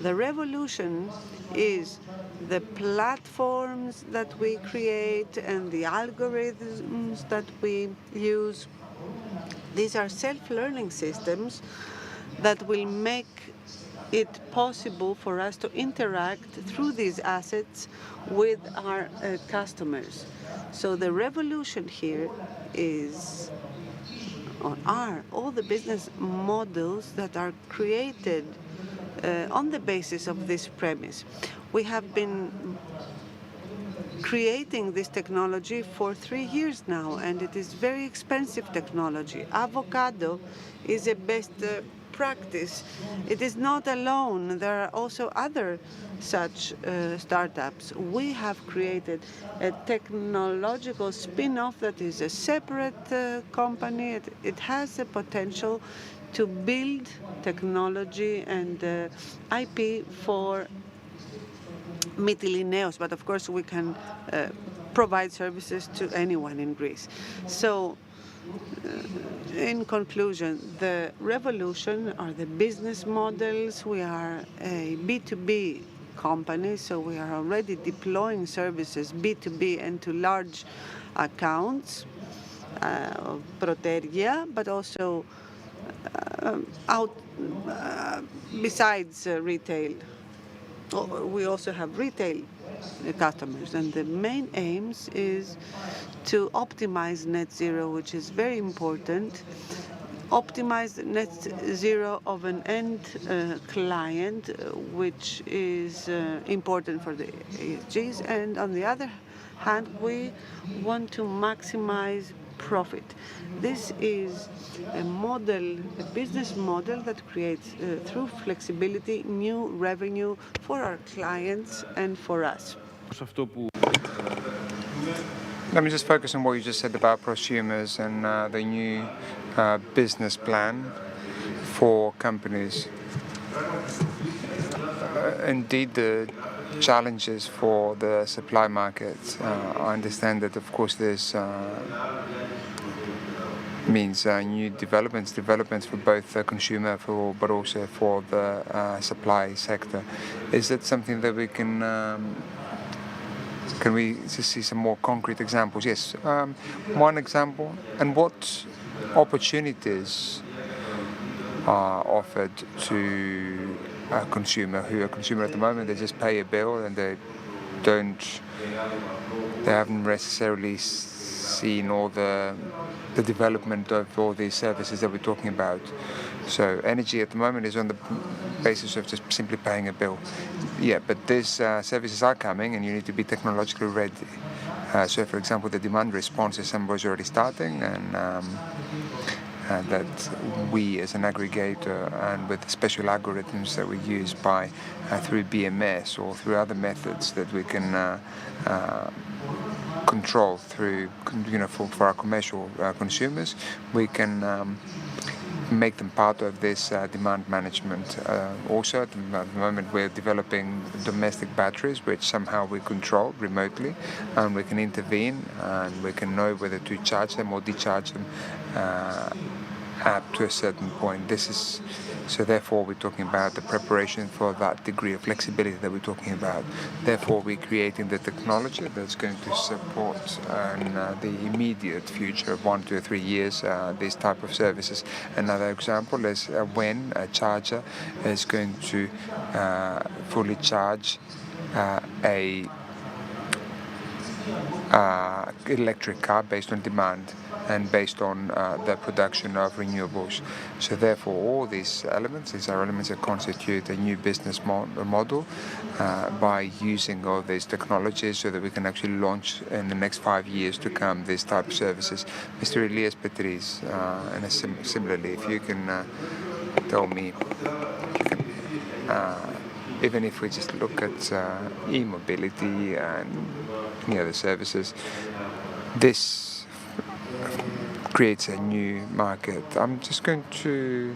The revolution is the platforms that we create and the algorithms that we use. These are self-learning systems that will make it possible for us to interact through these assets with our customers. So the revolution here is are all the business models that are created on the basis of this premise. We have been creating this technology for 3 years now, and it is very expensive technology. Avocado is a best practice. It is not alone. There are also other such startups. We have created a technological spin-off that is a separate company. It has the potential to build technology and IP for Mytilineos, but of course we can provide services to anyone in Greece. So in conclusion, the revolution are the business models. We are a B2B company, so we are already deploying services B2B and to large accounts of Protergia, but also besides retail. We also have retail customers, and the main aims is to optimize net zero, which is very important. Optimize net zero of an end client, which is important for the ESGs, and on the other hand, we want to maximize profit. This is a model, a business model that creates, through flexibility, new revenue for our clients and for us. Let me just focus on what you just said about prosumers and the new business plan for companies. Indeed, the challenges for the supply market. I understand that, of course, there's means new developments for both the consumer, but also for the supply sector. Is that something that we can we just see some more concrete examples? Yes, one example. And what opportunities are offered to a consumer at the moment, they just pay a bill and they haven't necessarily seen all the development of all these services that we're talking about. So energy at the moment is on the basis of just simply paying a bill. Yeah, but these services are coming, and you need to be technologically ready. So, for example, the demand response system was already starting, and that we, as an aggregator, and with special algorithms that we use through BMS or through other methods that we can control through, for our commercial consumers, we can make them part of this demand management. Also, at the moment, we're developing domestic batteries, which somehow we control remotely, and we can intervene, and we can know whether to charge them or decharge them up to a certain point. So therefore we're talking about the preparation for that degree of flexibility that we're talking about. Therefore we're creating the technology that's going to support in the immediate future of 1 to 3 years these type of services. Another example is when a charger is going to fully charge a electric car based on demand and based on the production of renewables. So therefore all these are elements that constitute a new business model by using all these technologies, so that we can actually launch in the next 5 years to come these type of services. Mr. Elias Petris, and similarly, if you can tell me, even if we just look at e-mobility and any other services, this creates a new market. I'm just going to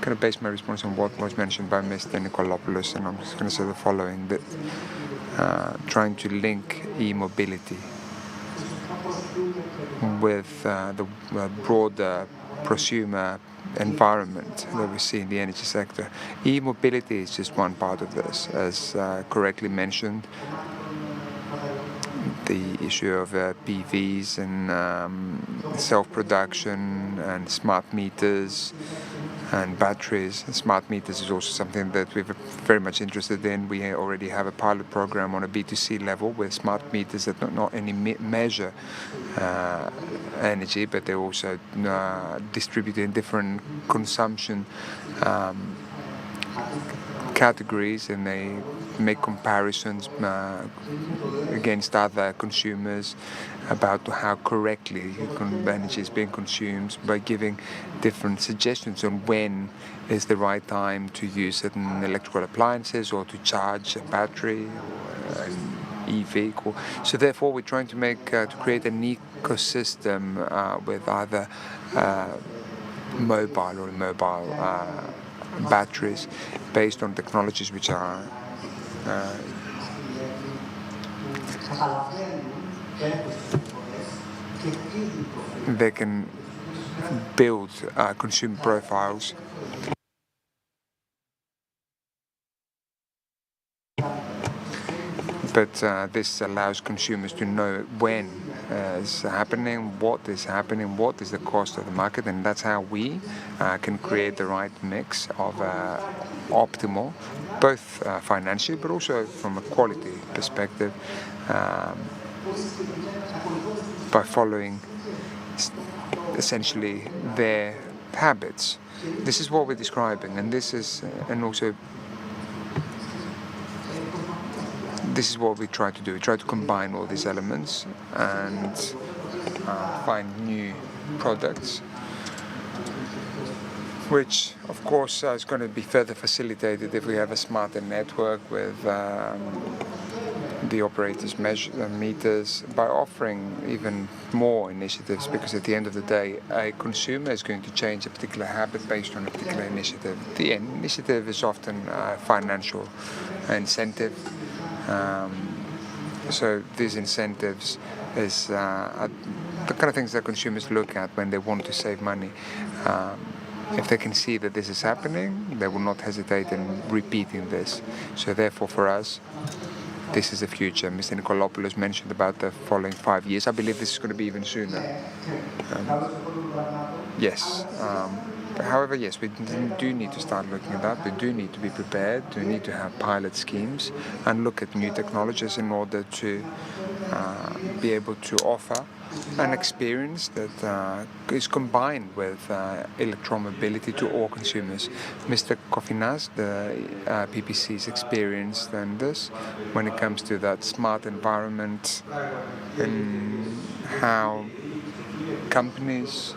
kind of base my response on what was mentioned by Mr. Nikolopoulos, and I'm just going to say the following, that trying to link e-mobility with the broader prosumer environment that we see in the energy sector. E-mobility is just one part of this, as correctly mentioned. The issue of PVs and self-production and smart meters and batteries. Smart meters is also something that we're very much interested in. We already have a pilot program on a B2C level with smart meters that not only measure energy, but they also distribute in different consumption categories, and they make comparisons against other consumers about how correctly energy is being consumed, by giving different suggestions on when is the right time to use certain electrical appliances or to charge a battery or an e-vehicle. So therefore we're trying to create an ecosystem with either mobile or immobile batteries based on technologies which are they can build consumer profiles but this allows consumers to know when is happening, what is the cost of the market, and that's how we can create the right mix of optimal, both financially but also from a quality perspective, by following essentially their habits. This is what we're describing, and this is what we try to do. We try to combine all these elements and find new products, which of course is going to be further facilitated if we have a smarter network with the operators meters, by offering even more initiatives, because at the end of the day a consumer is going to change a particular habit based on a particular initiative. The initiative is often a financial incentive. So these incentives is the kind of things that consumers look at when they want to save money. If they can see that this is happening, they will not hesitate in repeating this. So therefore for us, this is the future. Mr. Nikolopoulos mentioned about the following 5 years. I believe this is going to be even sooner. Yes. However, yes, we do need to start looking at that. We do need to be prepared. We need to have pilot schemes and look at new technologies in order to be able to offer an experience that is combined with electromobility to all consumers. Mr. Kofinas, the PPC, is experienced in this when it comes to that smart environment and how companies,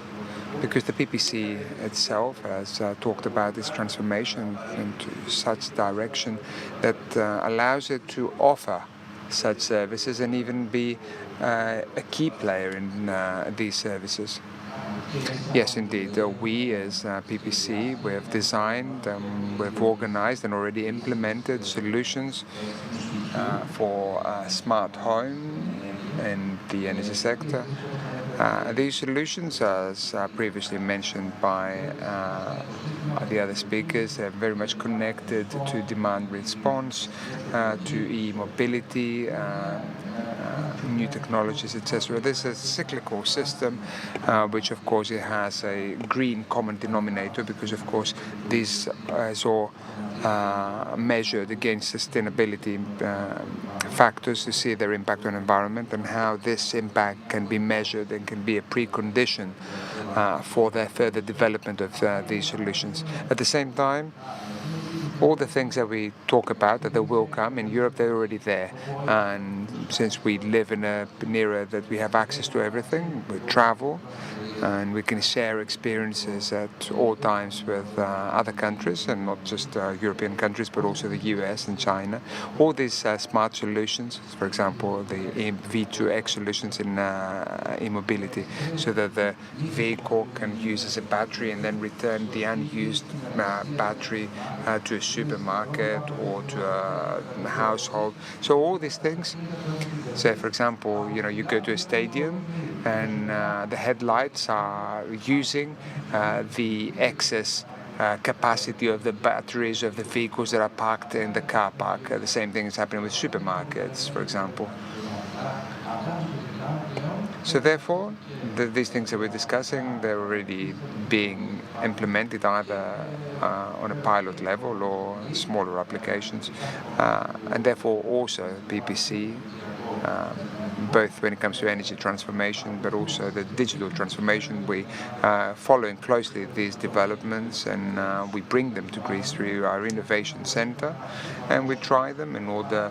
because the PPC itself has talked about its transformation into such direction that allows it to offer such services and even be a key player in these services. Yes, indeed. We as PPC, we have designed, we've organized and already implemented solutions for smart home and the energy sector. These solutions, as previously mentioned by the other speakers, are very much connected to demand response, to e-mobility, new technologies, etc. This is a cyclical system, which of course it has a green common denominator, because of course this is all measured against sustainability factors to see their impact on environment and how this impact can be measured and can be a precondition for the further development of these solutions. At the same time, all the things that we talk about that will come in Europe, they're already there. And since we live in an era that we have access to everything, we travel and we can share experiences at all times with other countries, and not just European countries, but also the US and China. All these smart solutions, for example, the V2X solutions in e-mobility, so that the vehicle can use as a battery and then return the unused battery to a supermarket or to a household. So all these things, say for example, you go to a stadium and the headlights are using the excess capacity of the batteries of the vehicles that are parked in the car park. The same thing is happening with supermarkets, for example. So therefore, these things that we're discussing, they're already being implemented either on a pilot level or smaller applications. And therefore also PPC, both when it comes to energy transformation but also the digital transformation, we following closely these developments, and we bring them to Greece through our innovation center, and we try them in order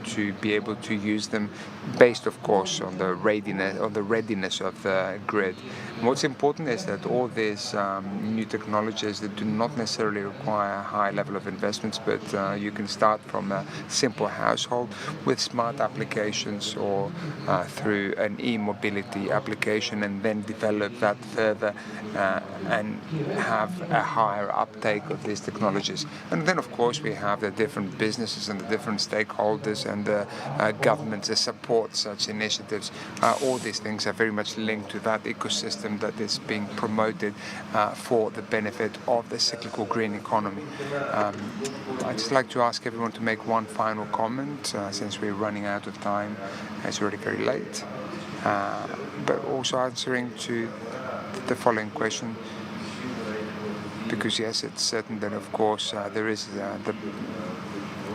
to be able to use them based of course on the readiness of the grid. And what's important is that all these new technologies that do not necessarily require a high level of investments, but you can start from a simple household with smart applications or through an e-mobility application, and then develop that further and have a higher uptake of these technologies. And then of course we have the different businesses and the different stakeholders and the governments that support such initiatives. All these things are very much linked to that ecosystem that is being promoted for the benefit of the cyclical green economy. I'd just like to ask everyone to make one final comment, since we're running out of time. It's already very late. But also answering to the following question, because yes, it's certain that of course there is the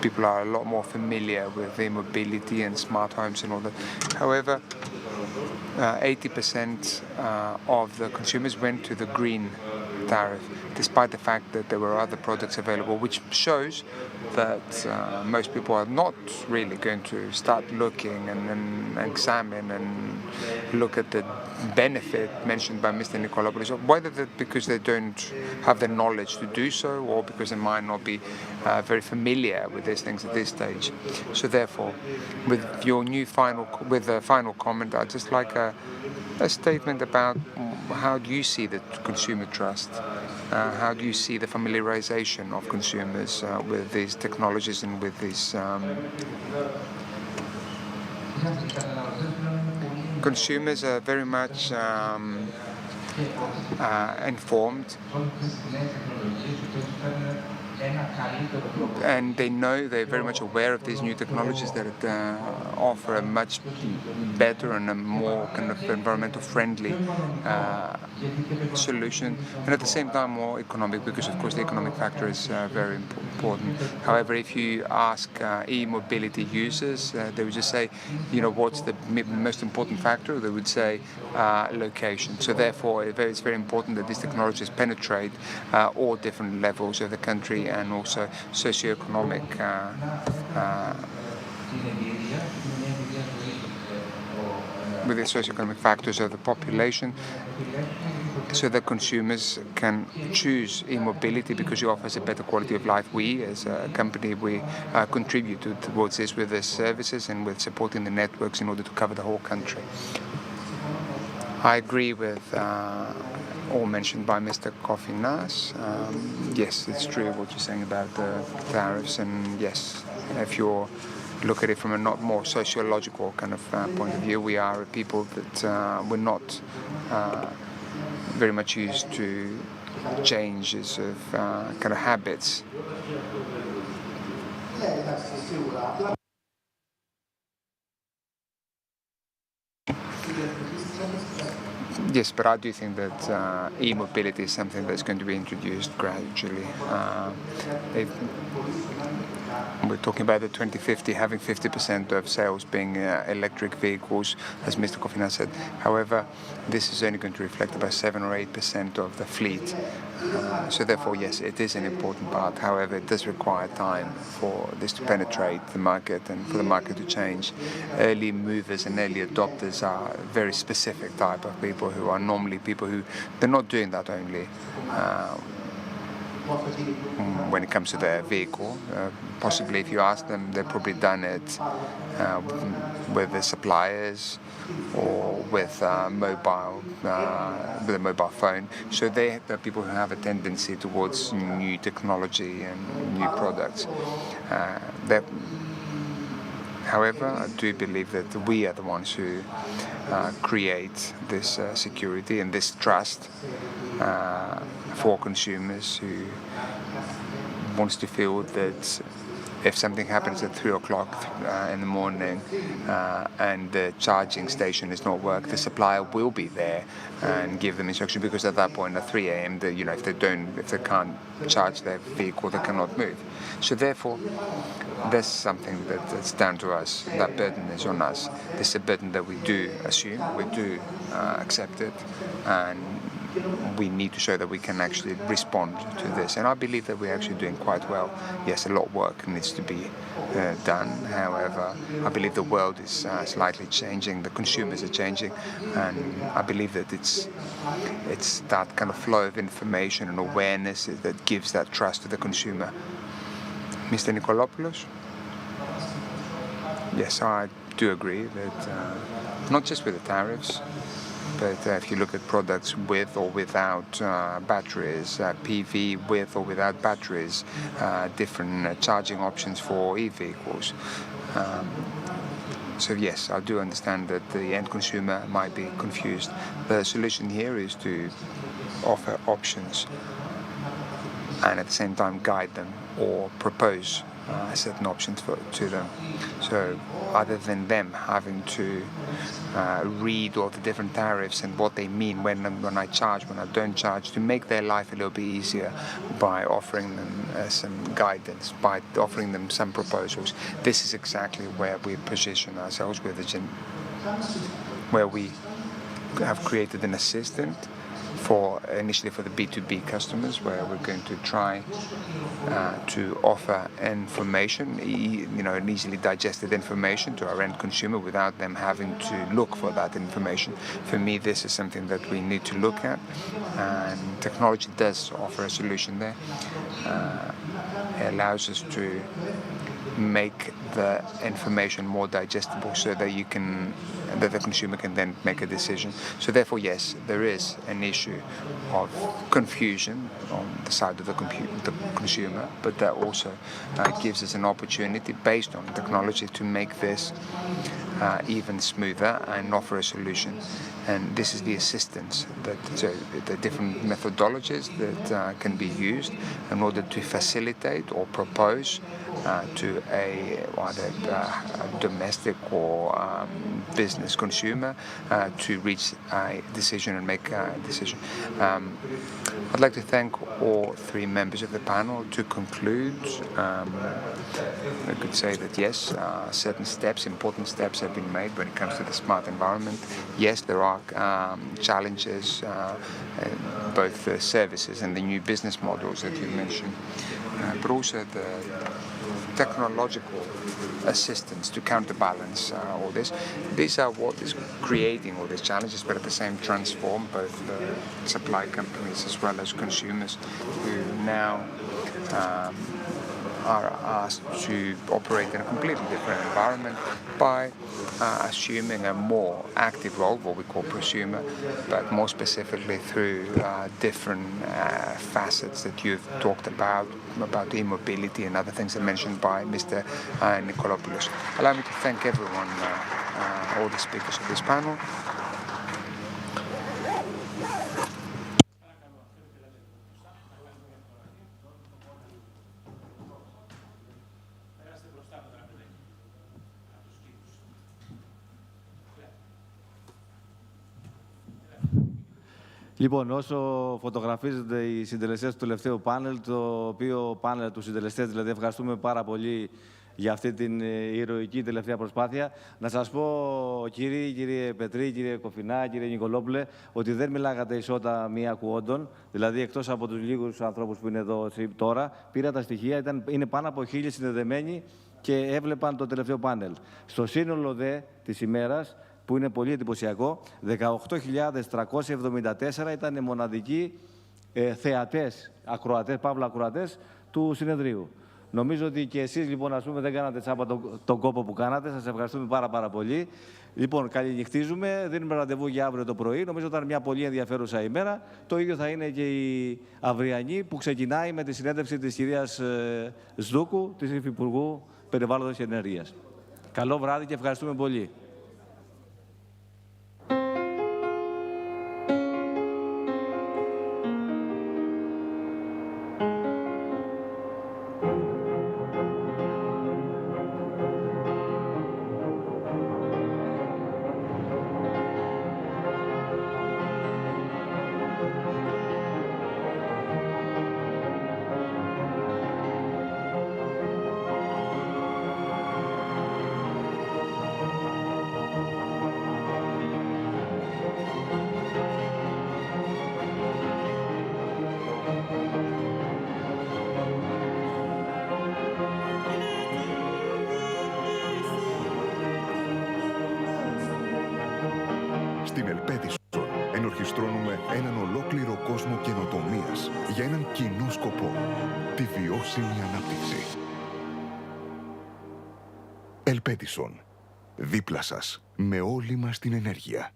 people are a lot more familiar with e-mobility and smart homes and all that. However, 80% of the consumers went to the green tariff, despite the fact that there were other products available, which shows that most people are not really going to start looking and examine and look at the benefit mentioned by Mr. Nikolopoulos, whether because they don't have the knowledge to do so, or because they might not be very familiar with these things at this stage. So therefore, with your final comment, I'd just like a statement about how do you see the consumer trust? How do you see the familiarization of consumers with these technologies and with these consumers are very much informed and they know, they're very much aware of these new technologies that offer a much better and a more kind of environmental friendly solution, and at the same time more economic, because of course the economic factor is very important. However, if you ask e-mobility users, they would just say, you know, what's the most important factor? They would say location. So therefore it's very important that these technologies penetrate all different levels of the country and also socioeconomic with the socioeconomic factors of the population, so that consumers can choose e-mobility because it offers a better quality of life. We, as a company, we contribute towards this with the services and with supporting the networks in order to cover the whole country. I agree with all mentioned by Mr. Kofinas. Yes, it's true what you're saying about the tariffs, and yes, if you look at it from a not more sociological kind of point of view, we are a people that we're not very much used to changes of kind of habits. Yes, but I do think that e-mobility is something that's going to be introduced gradually. We're talking about the 2050 having 50% of sales being electric vehicles, as Mr. Kofinas said. However, this is only going to reflect about 7 or 8% of the fleet. So therefore, yes, it is an important part. However, it does require time for this to penetrate the market and for the market to change. Early movers and early adopters are a very specific type of people who are normally people who, they're not doing that only when it comes to their vehicle. Possibly if you ask them, they've probably done it with the suppliers or with a mobile phone. So they're people who have a tendency towards new technology and new products. However, I do believe that we are the ones who create this security and this trust for consumers who wants to feel that if something happens at 3 o'clock in the morning and the charging station is not working, the supplier will be there and give them instruction, because at that point at 3 a.m. If they can't charge their vehicle, they cannot move. So therefore, there's something that's down to us. That burden is on us. This is a burden that we do assume, we do accept it, and we need to show that we can actually respond to this. And I believe that we're actually doing quite well. Yes, a lot of work needs to be done. However, I believe the world is slightly changing, the consumers are changing, and I believe that it's that kind of flow of information and awareness that gives that trust to the consumer. Mr. Nikolopoulos? Yes, I do agree that not just with the tariffs, but if you look at products with or without batteries, PV with or without batteries, different charging options for e-vehicles. So yes, I do understand that the end consumer might be confused. The solution here is to offer options and at the same time guide them or propose certain options to them. So other than them having to read all the different tariffs and what they mean when I charge, when I don't charge, to make their life a little bit easier by offering them some guidance, by offering them some proposals. This is exactly where we position ourselves with where we have created an assistant initially for the B2B customers, where we're going to try to offer information, and easily digested information to our end consumer without them having to look for that information. For me, this is something that we need to look at, and technology does offer a solution there. It allows us to make the information more digestible so that the consumer can then make a decision. So therefore, yes, there is an issue of confusion on the side of the consumer, but that also gives us an opportunity based on technology to make this even smoother and offer a solution. And this is the assistance that the different methodologies that can be used in order to facilitate or propose to either a domestic or business consumer to reach a decision and make a decision. I'd like to thank all three members of the panel. To conclude, I could say that yes, certain steps, important steps have been made when it comes to the smart environment. Yes, there are challenges, both the services and the new business models that you mentioned, but also the technological assistance to counterbalance all this. These are what is creating all these challenges, but at the same transform both supply companies as well as consumers who now are asked to operate in a completely different environment by assuming a more active role, what we call prosumer, but more specifically through different facets that you've talked about e-mobility and other things mentioned by Mr. Nikolopoulos. Allow me to thank everyone, all the speakers of this panel. Λοιπόν, όσο φωτογραφίζονται οι συντελεστές του τελευταίου πάνελ, το οποίο πάνελ του συντελεστές, δηλαδή ευχαριστούμε πάρα πολύ για αυτή την ηρωική τελευταία προσπάθεια. Να σας πω, κύριε Πετρή, κύριε Κοφινά, κύριε Νικολόπουλε, ότι δεν μιλάγατε ισότα μη ακουόντων, δηλαδή εκτός από τους λίγους ανθρώπους που είναι εδώ τώρα, πήρα τα στοιχεία, είναι πάνω από 1.000 συνδεδεμένοι και έβλεπαν το τελευταίο πάνελ. Στο σύνολο της ημέρας, που είναι πολύ εντυπωσιακό, 18.374 ήταν μοναδικοί θεατές, παύλα ακροατές του συνεδρίου. Νομίζω ότι και εσείς, λοιπόν, ας πούμε, δεν κάνατε τσάπα τον κόπο που κάνατε. Σας ευχαριστούμε πάρα πολύ. Λοιπόν, καληνυχτίζουμε, δίνουμε ραντεβού για αύριο το πρωί. Νομίζω ότι ήταν μια πολύ ενδιαφέρουσα ημέρα. Το ίδιο θα είναι και η αυριανή, που ξεκινάει με τη συνέντευξη της κυρίας Σδούκου, της Υφυπουργού Περιβάλλοντος και Ενέργειας. Καλό βράδυ και ευχαριστούμε πολύ. Στην Ελπέτισον ενορχιστρώνουμε έναν ολόκληρο κόσμο καινοτομίας για έναν κοινό σκοπό, τη βιώσιμη ανάπτυξη. Ελπέτισον. Δίπλα σας, με όλη μας την ενέργεια.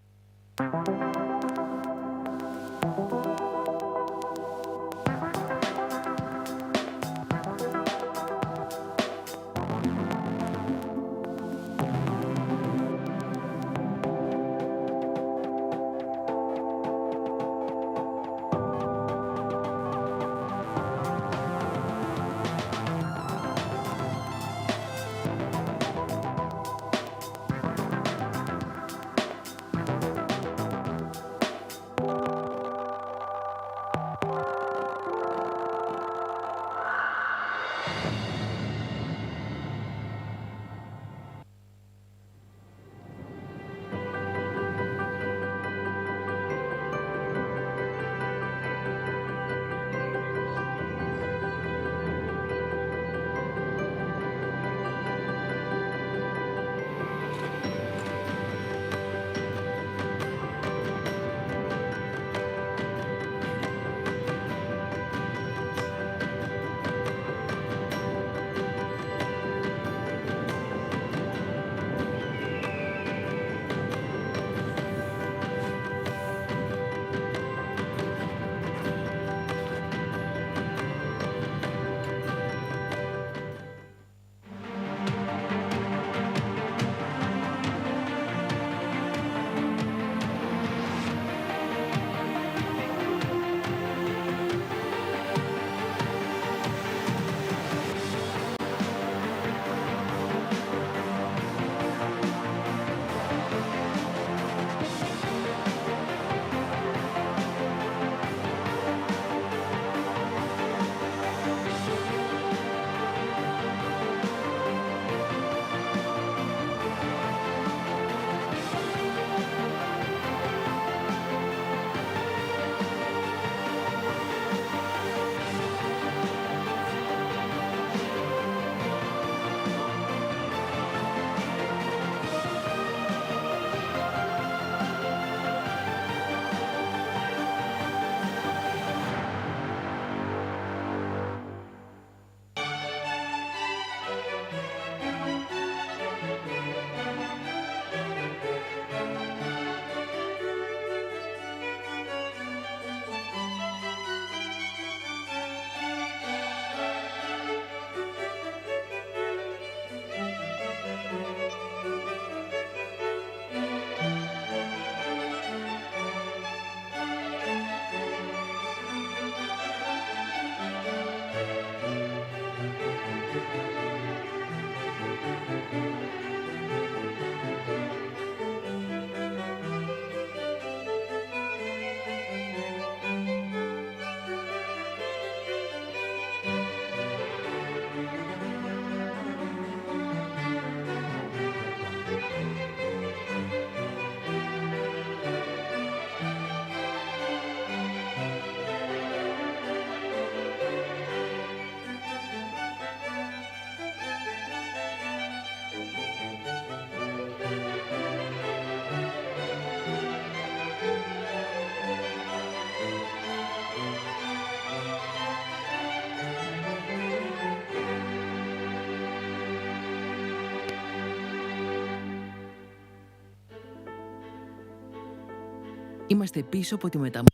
Είμαστε πίσω από τη μεταμόρφωση.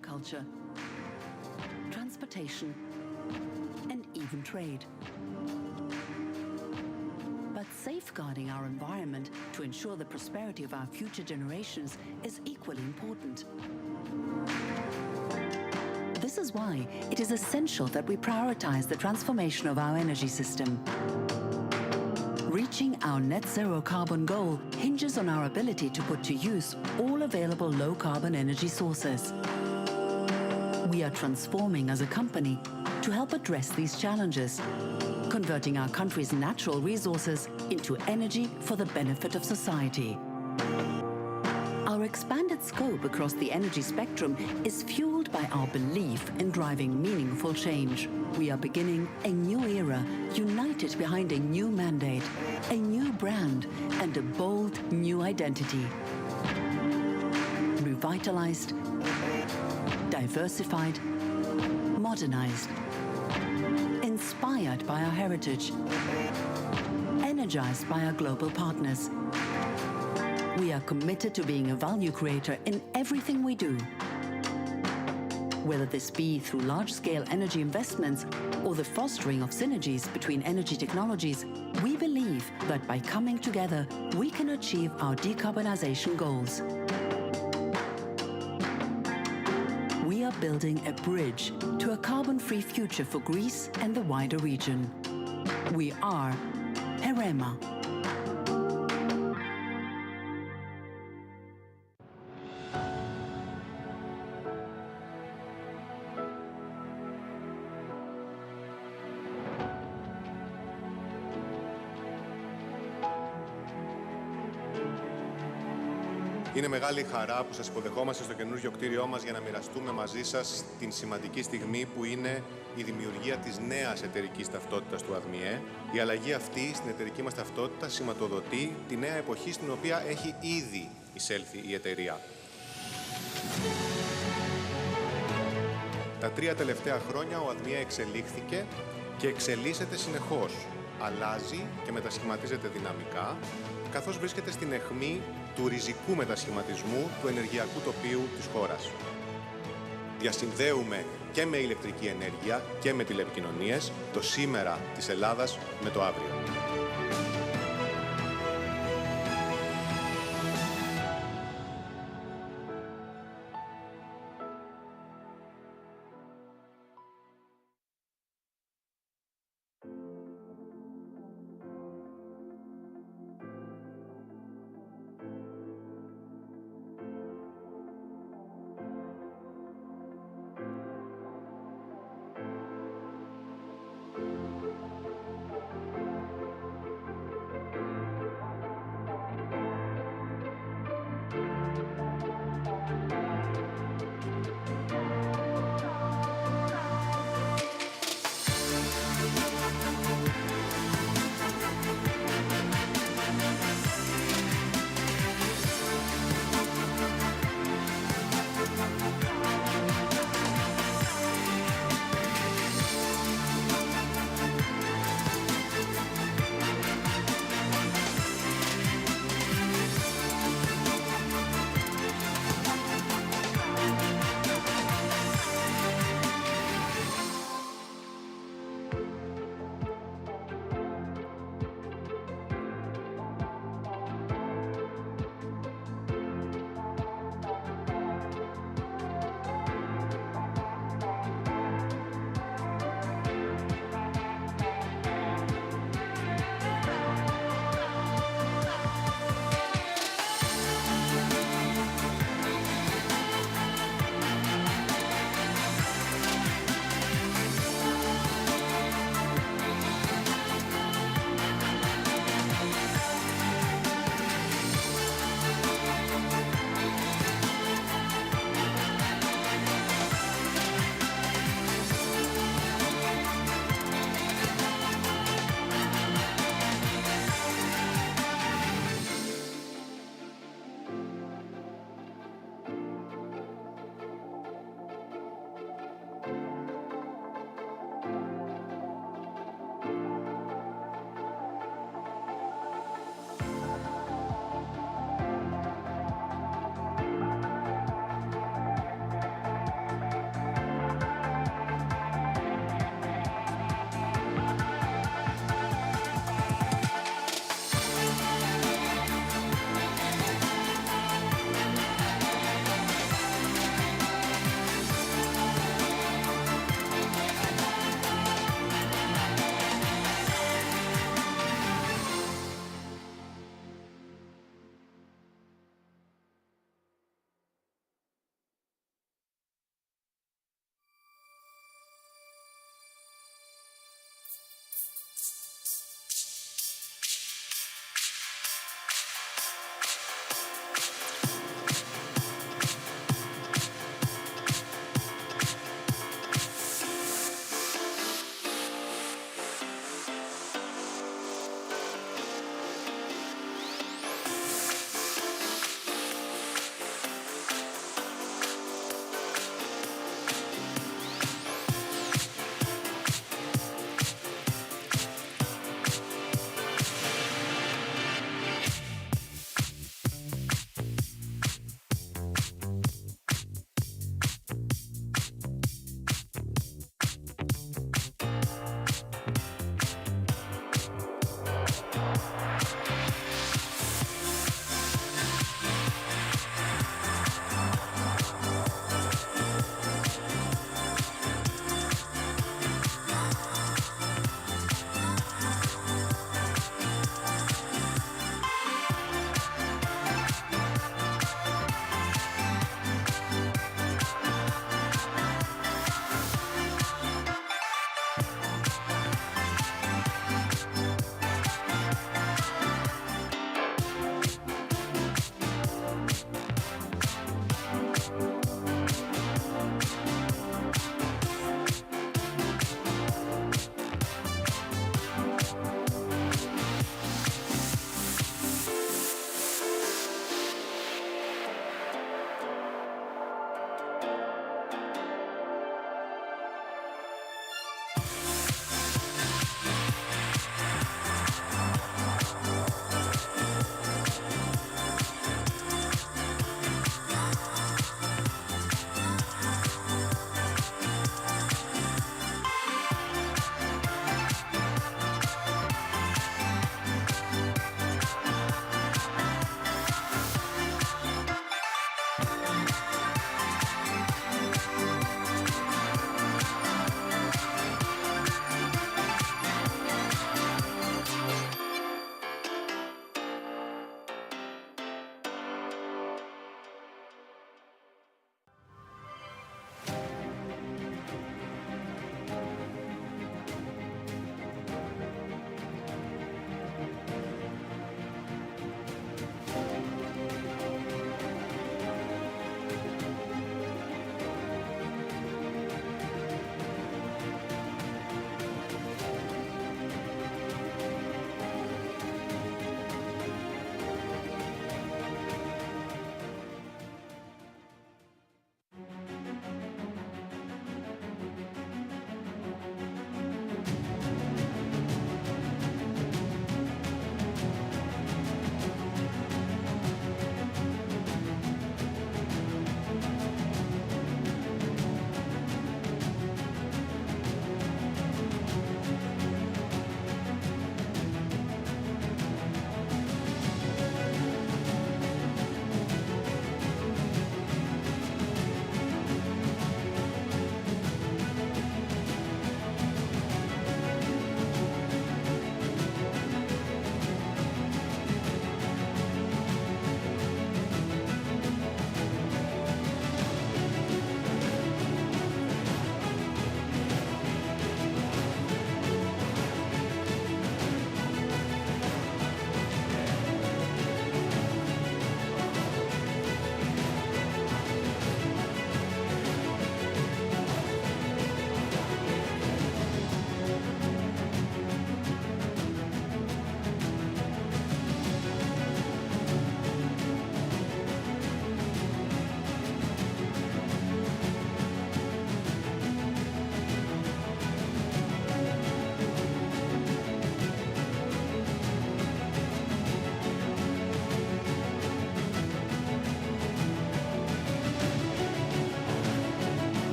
Culture, transportation, and even trade. But safeguarding our environment to ensure the prosperity of our future generations is equally important. This is why it is essential that we prioritize the transformation of our energy system. Reaching our net zero carbon goal hinges on our ability to put to use all available low-carbon energy sources. We are transforming as a company to help address these challenges, converting our country's natural resources into energy for the benefit of society. Our expanded scope across the energy spectrum is fueled by our belief in driving meaningful change. We are beginning a new era, united behind a new mandate, a new brand, and a bold new identity. Revitalized, diversified, modernized, inspired by our heritage, energized by our global partners. We are committed to being a value creator in everything we do. Whether this be through large-scale energy investments or the fostering of synergies between energy technologies, we believe that by coming together, we can achieve our decarbonization goals. We are building a bridge to a carbon-free future for Greece and the wider region. We are Herema. Είναι μεγάλη χαρά που σας υποδεχόμαστε στο καινούργιο κτίριό μας για να μοιραστούμε μαζί σας την σημαντική στιγμή που είναι η δημιουργία της νέας εταιρικής ταυτότητας του ΑΔΜΙΕ. Η αλλαγή αυτή στην εταιρική μας ταυτότητα σηματοδοτεί τη νέα εποχή στην οποία έχει ήδη εισέλθει η εταιρεία. Τα 3 τελευταία χρόνια ο ΑΔΜΙΕ εξελίχθηκε και εξελίσσεται συνεχώς. Αλλάζει και μετασχηματίζεται δυναμικά, καθώς βρίσκεται στην αιχμή του ριζικού μετασχηματισμού του ενεργειακού τοπίου της χώρας. Διασυνδέουμε και με ηλεκτρική ενέργεια και με τηλεπικοινωνίες το σήμερα της Ελλάδας με το αύριο.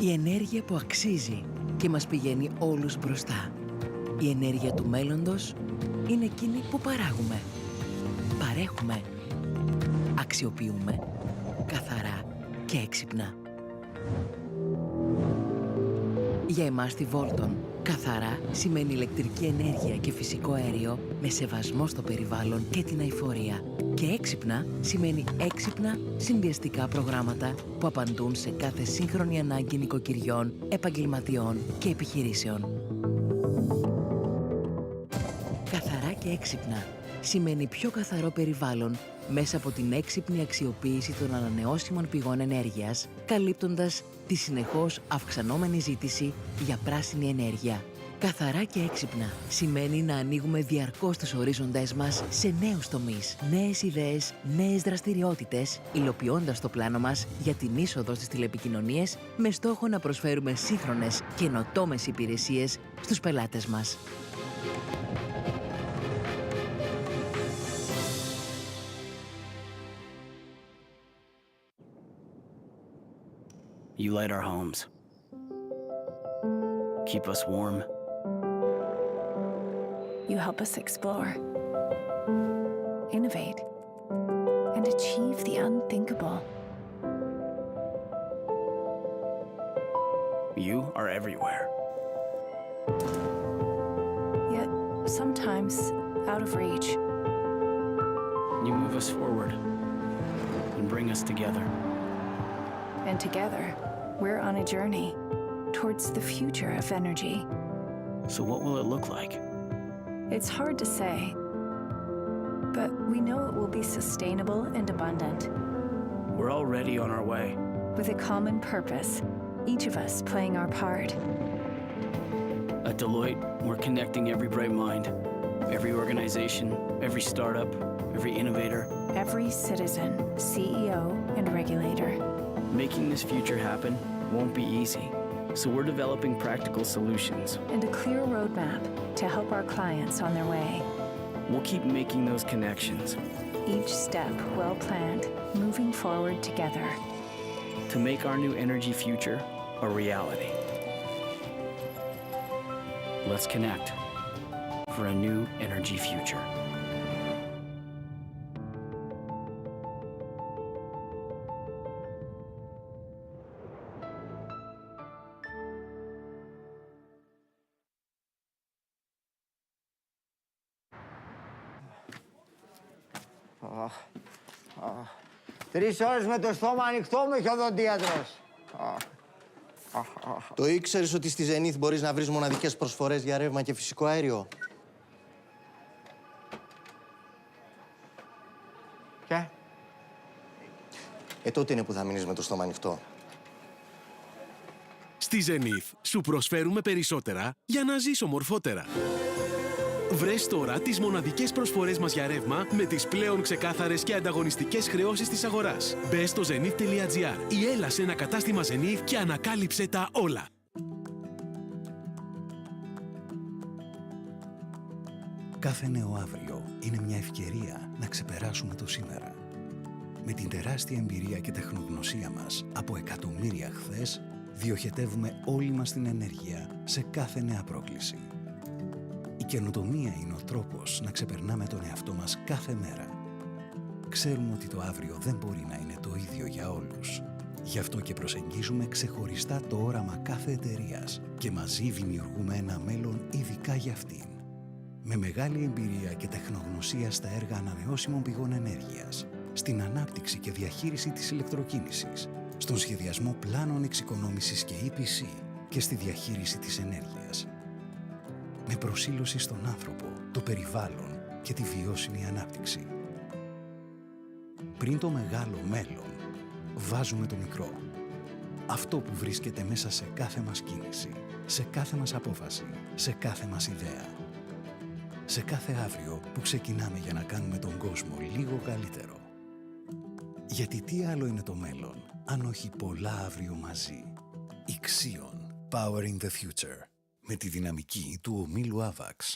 Η ενέργεια που αξίζει και μας πηγαίνει όλους μπροστά. Η ενέργεια του μέλλοντος είναι εκείνη που παράγουμε, παρέχουμε, αξιοποιούμε, καθαρά και έξυπνα. Για εμάς τη Volton, καθαρά σημαίνει ηλεκτρική ενέργεια και φυσικό αέριο με σεβασμό στο περιβάλλον και την αειφορία. Και έξυπνα σημαίνει έξυπνα συνδυαστικά προγράμματα που απαντούν σε κάθε σύγχρονη ανάγκη νοικοκυριών, επαγγελματιών και επιχειρήσεων. Καθαρά και έξυπνα σημαίνει πιο καθαρό περιβάλλον μέσα από την έξυπνη αξιοποίηση των ανανεώσιμων πηγών ενέργειας, καλύπτοντας τη συνεχώς αυξανόμενη ζήτηση για πράσινη ενέργεια. Καθαρά και έξυπνα σημαίνει να ανοίγουμε διαρκώς τους ορίζοντές μας σε νέους τομείς, νέες ιδέες, νέες δραστηριότητες, υλοποιώντας το πλάνο μας για την είσοδο στις τηλεπικοινωνίες με στόχο να προσφέρουμε σύγχρονες καινοτόμες υπηρεσίες στους πελάτες μας. You light our homes. Keep us warm. You help us explore, innovate, and achieve the unthinkable. You are everywhere. Yet, sometimes out of reach. You move us forward and bring us together. And together, we're on a journey towards the future of energy. So what will it look like? It's hard to say, but we know it will be sustainable and abundant. We're already on our way. With a common purpose, each of us playing our part. At Deloitte, we're connecting every bright mind, every organization, every startup, every innovator, Every citizen, CEO, and regulator. Making this future happen won't be easy, so we're developing practical solutions. And a clear roadmap to help our clients on their way. We'll keep making those connections Each step well planned, moving forward together. to make our new energy future a reality. Let's connect for a new energy future. Τρεις ώρες με το στόμα ανοιχτό μου έχει ο οδοντίατρος. Το ήξερες ότι στη Zenith μπορείς να βρεις μοναδικές προσφορές για ρεύμα και φυσικό αέριο? Και? Τότε είναι που θα μείνεις με το στόμα ανοιχτό. Στη Zenith σου προσφέρουμε περισσότερα για να ζεις ομορφότερα. Βρες τώρα τις μοναδικές προσφορές μας για ρεύμα με τις πλέον ξεκάθαρες και ανταγωνιστικές χρεώσεις της αγοράς. Μπες στο zenith.gr ή έλα σε ένα κατάστημα Zenith και ανακάλυψε τα όλα. Κάθε νέο αύριο είναι μια ευκαιρία να ξεπεράσουμε το σήμερα. Με την τεράστια εμπειρία και τεχνογνωσία μας από εκατομμύρια χθες, διοχετεύουμε όλη μας την ενέργεια σε κάθε νέα πρόκληση. Η καινοτομία είναι ο τρόπος να ξεπερνάμε τον εαυτό μας κάθε μέρα. Ξέρουμε ότι το αύριο δεν μπορεί να είναι το ίδιο για όλους. Γι' αυτό και προσεγγίζουμε ξεχωριστά το όραμα κάθε εταιρείας και μαζί δημιουργούμε ένα μέλλον ειδικά για αυτήν. Με μεγάλη εμπειρία και τεχνογνωσία στα έργα ανανεώσιμων πηγών ενέργειας, στην ανάπτυξη και διαχείριση της ηλεκτροκίνησης, στον σχεδιασμό πλάνων εξοικονόμησης και EPC και στη διαχείριση της ενέργειας. Με προσήλωση στον άνθρωπο, το περιβάλλον και τη βιώσιμη ανάπτυξη. Πριν το μεγάλο μέλλον, βάζουμε το μικρό. Αυτό που βρίσκεται μέσα σε κάθε μας κίνηση, σε κάθε μας απόφαση, σε κάθε μας ιδέα. Σε κάθε αύριο που ξεκινάμε για να κάνουμε τον κόσμο λίγο καλύτερο. Γιατί τι άλλο είναι το μέλλον, αν όχι πολλά αύριο μαζί. Ixion, Powering the Future. Με τη δυναμική του ομίλου AVAX.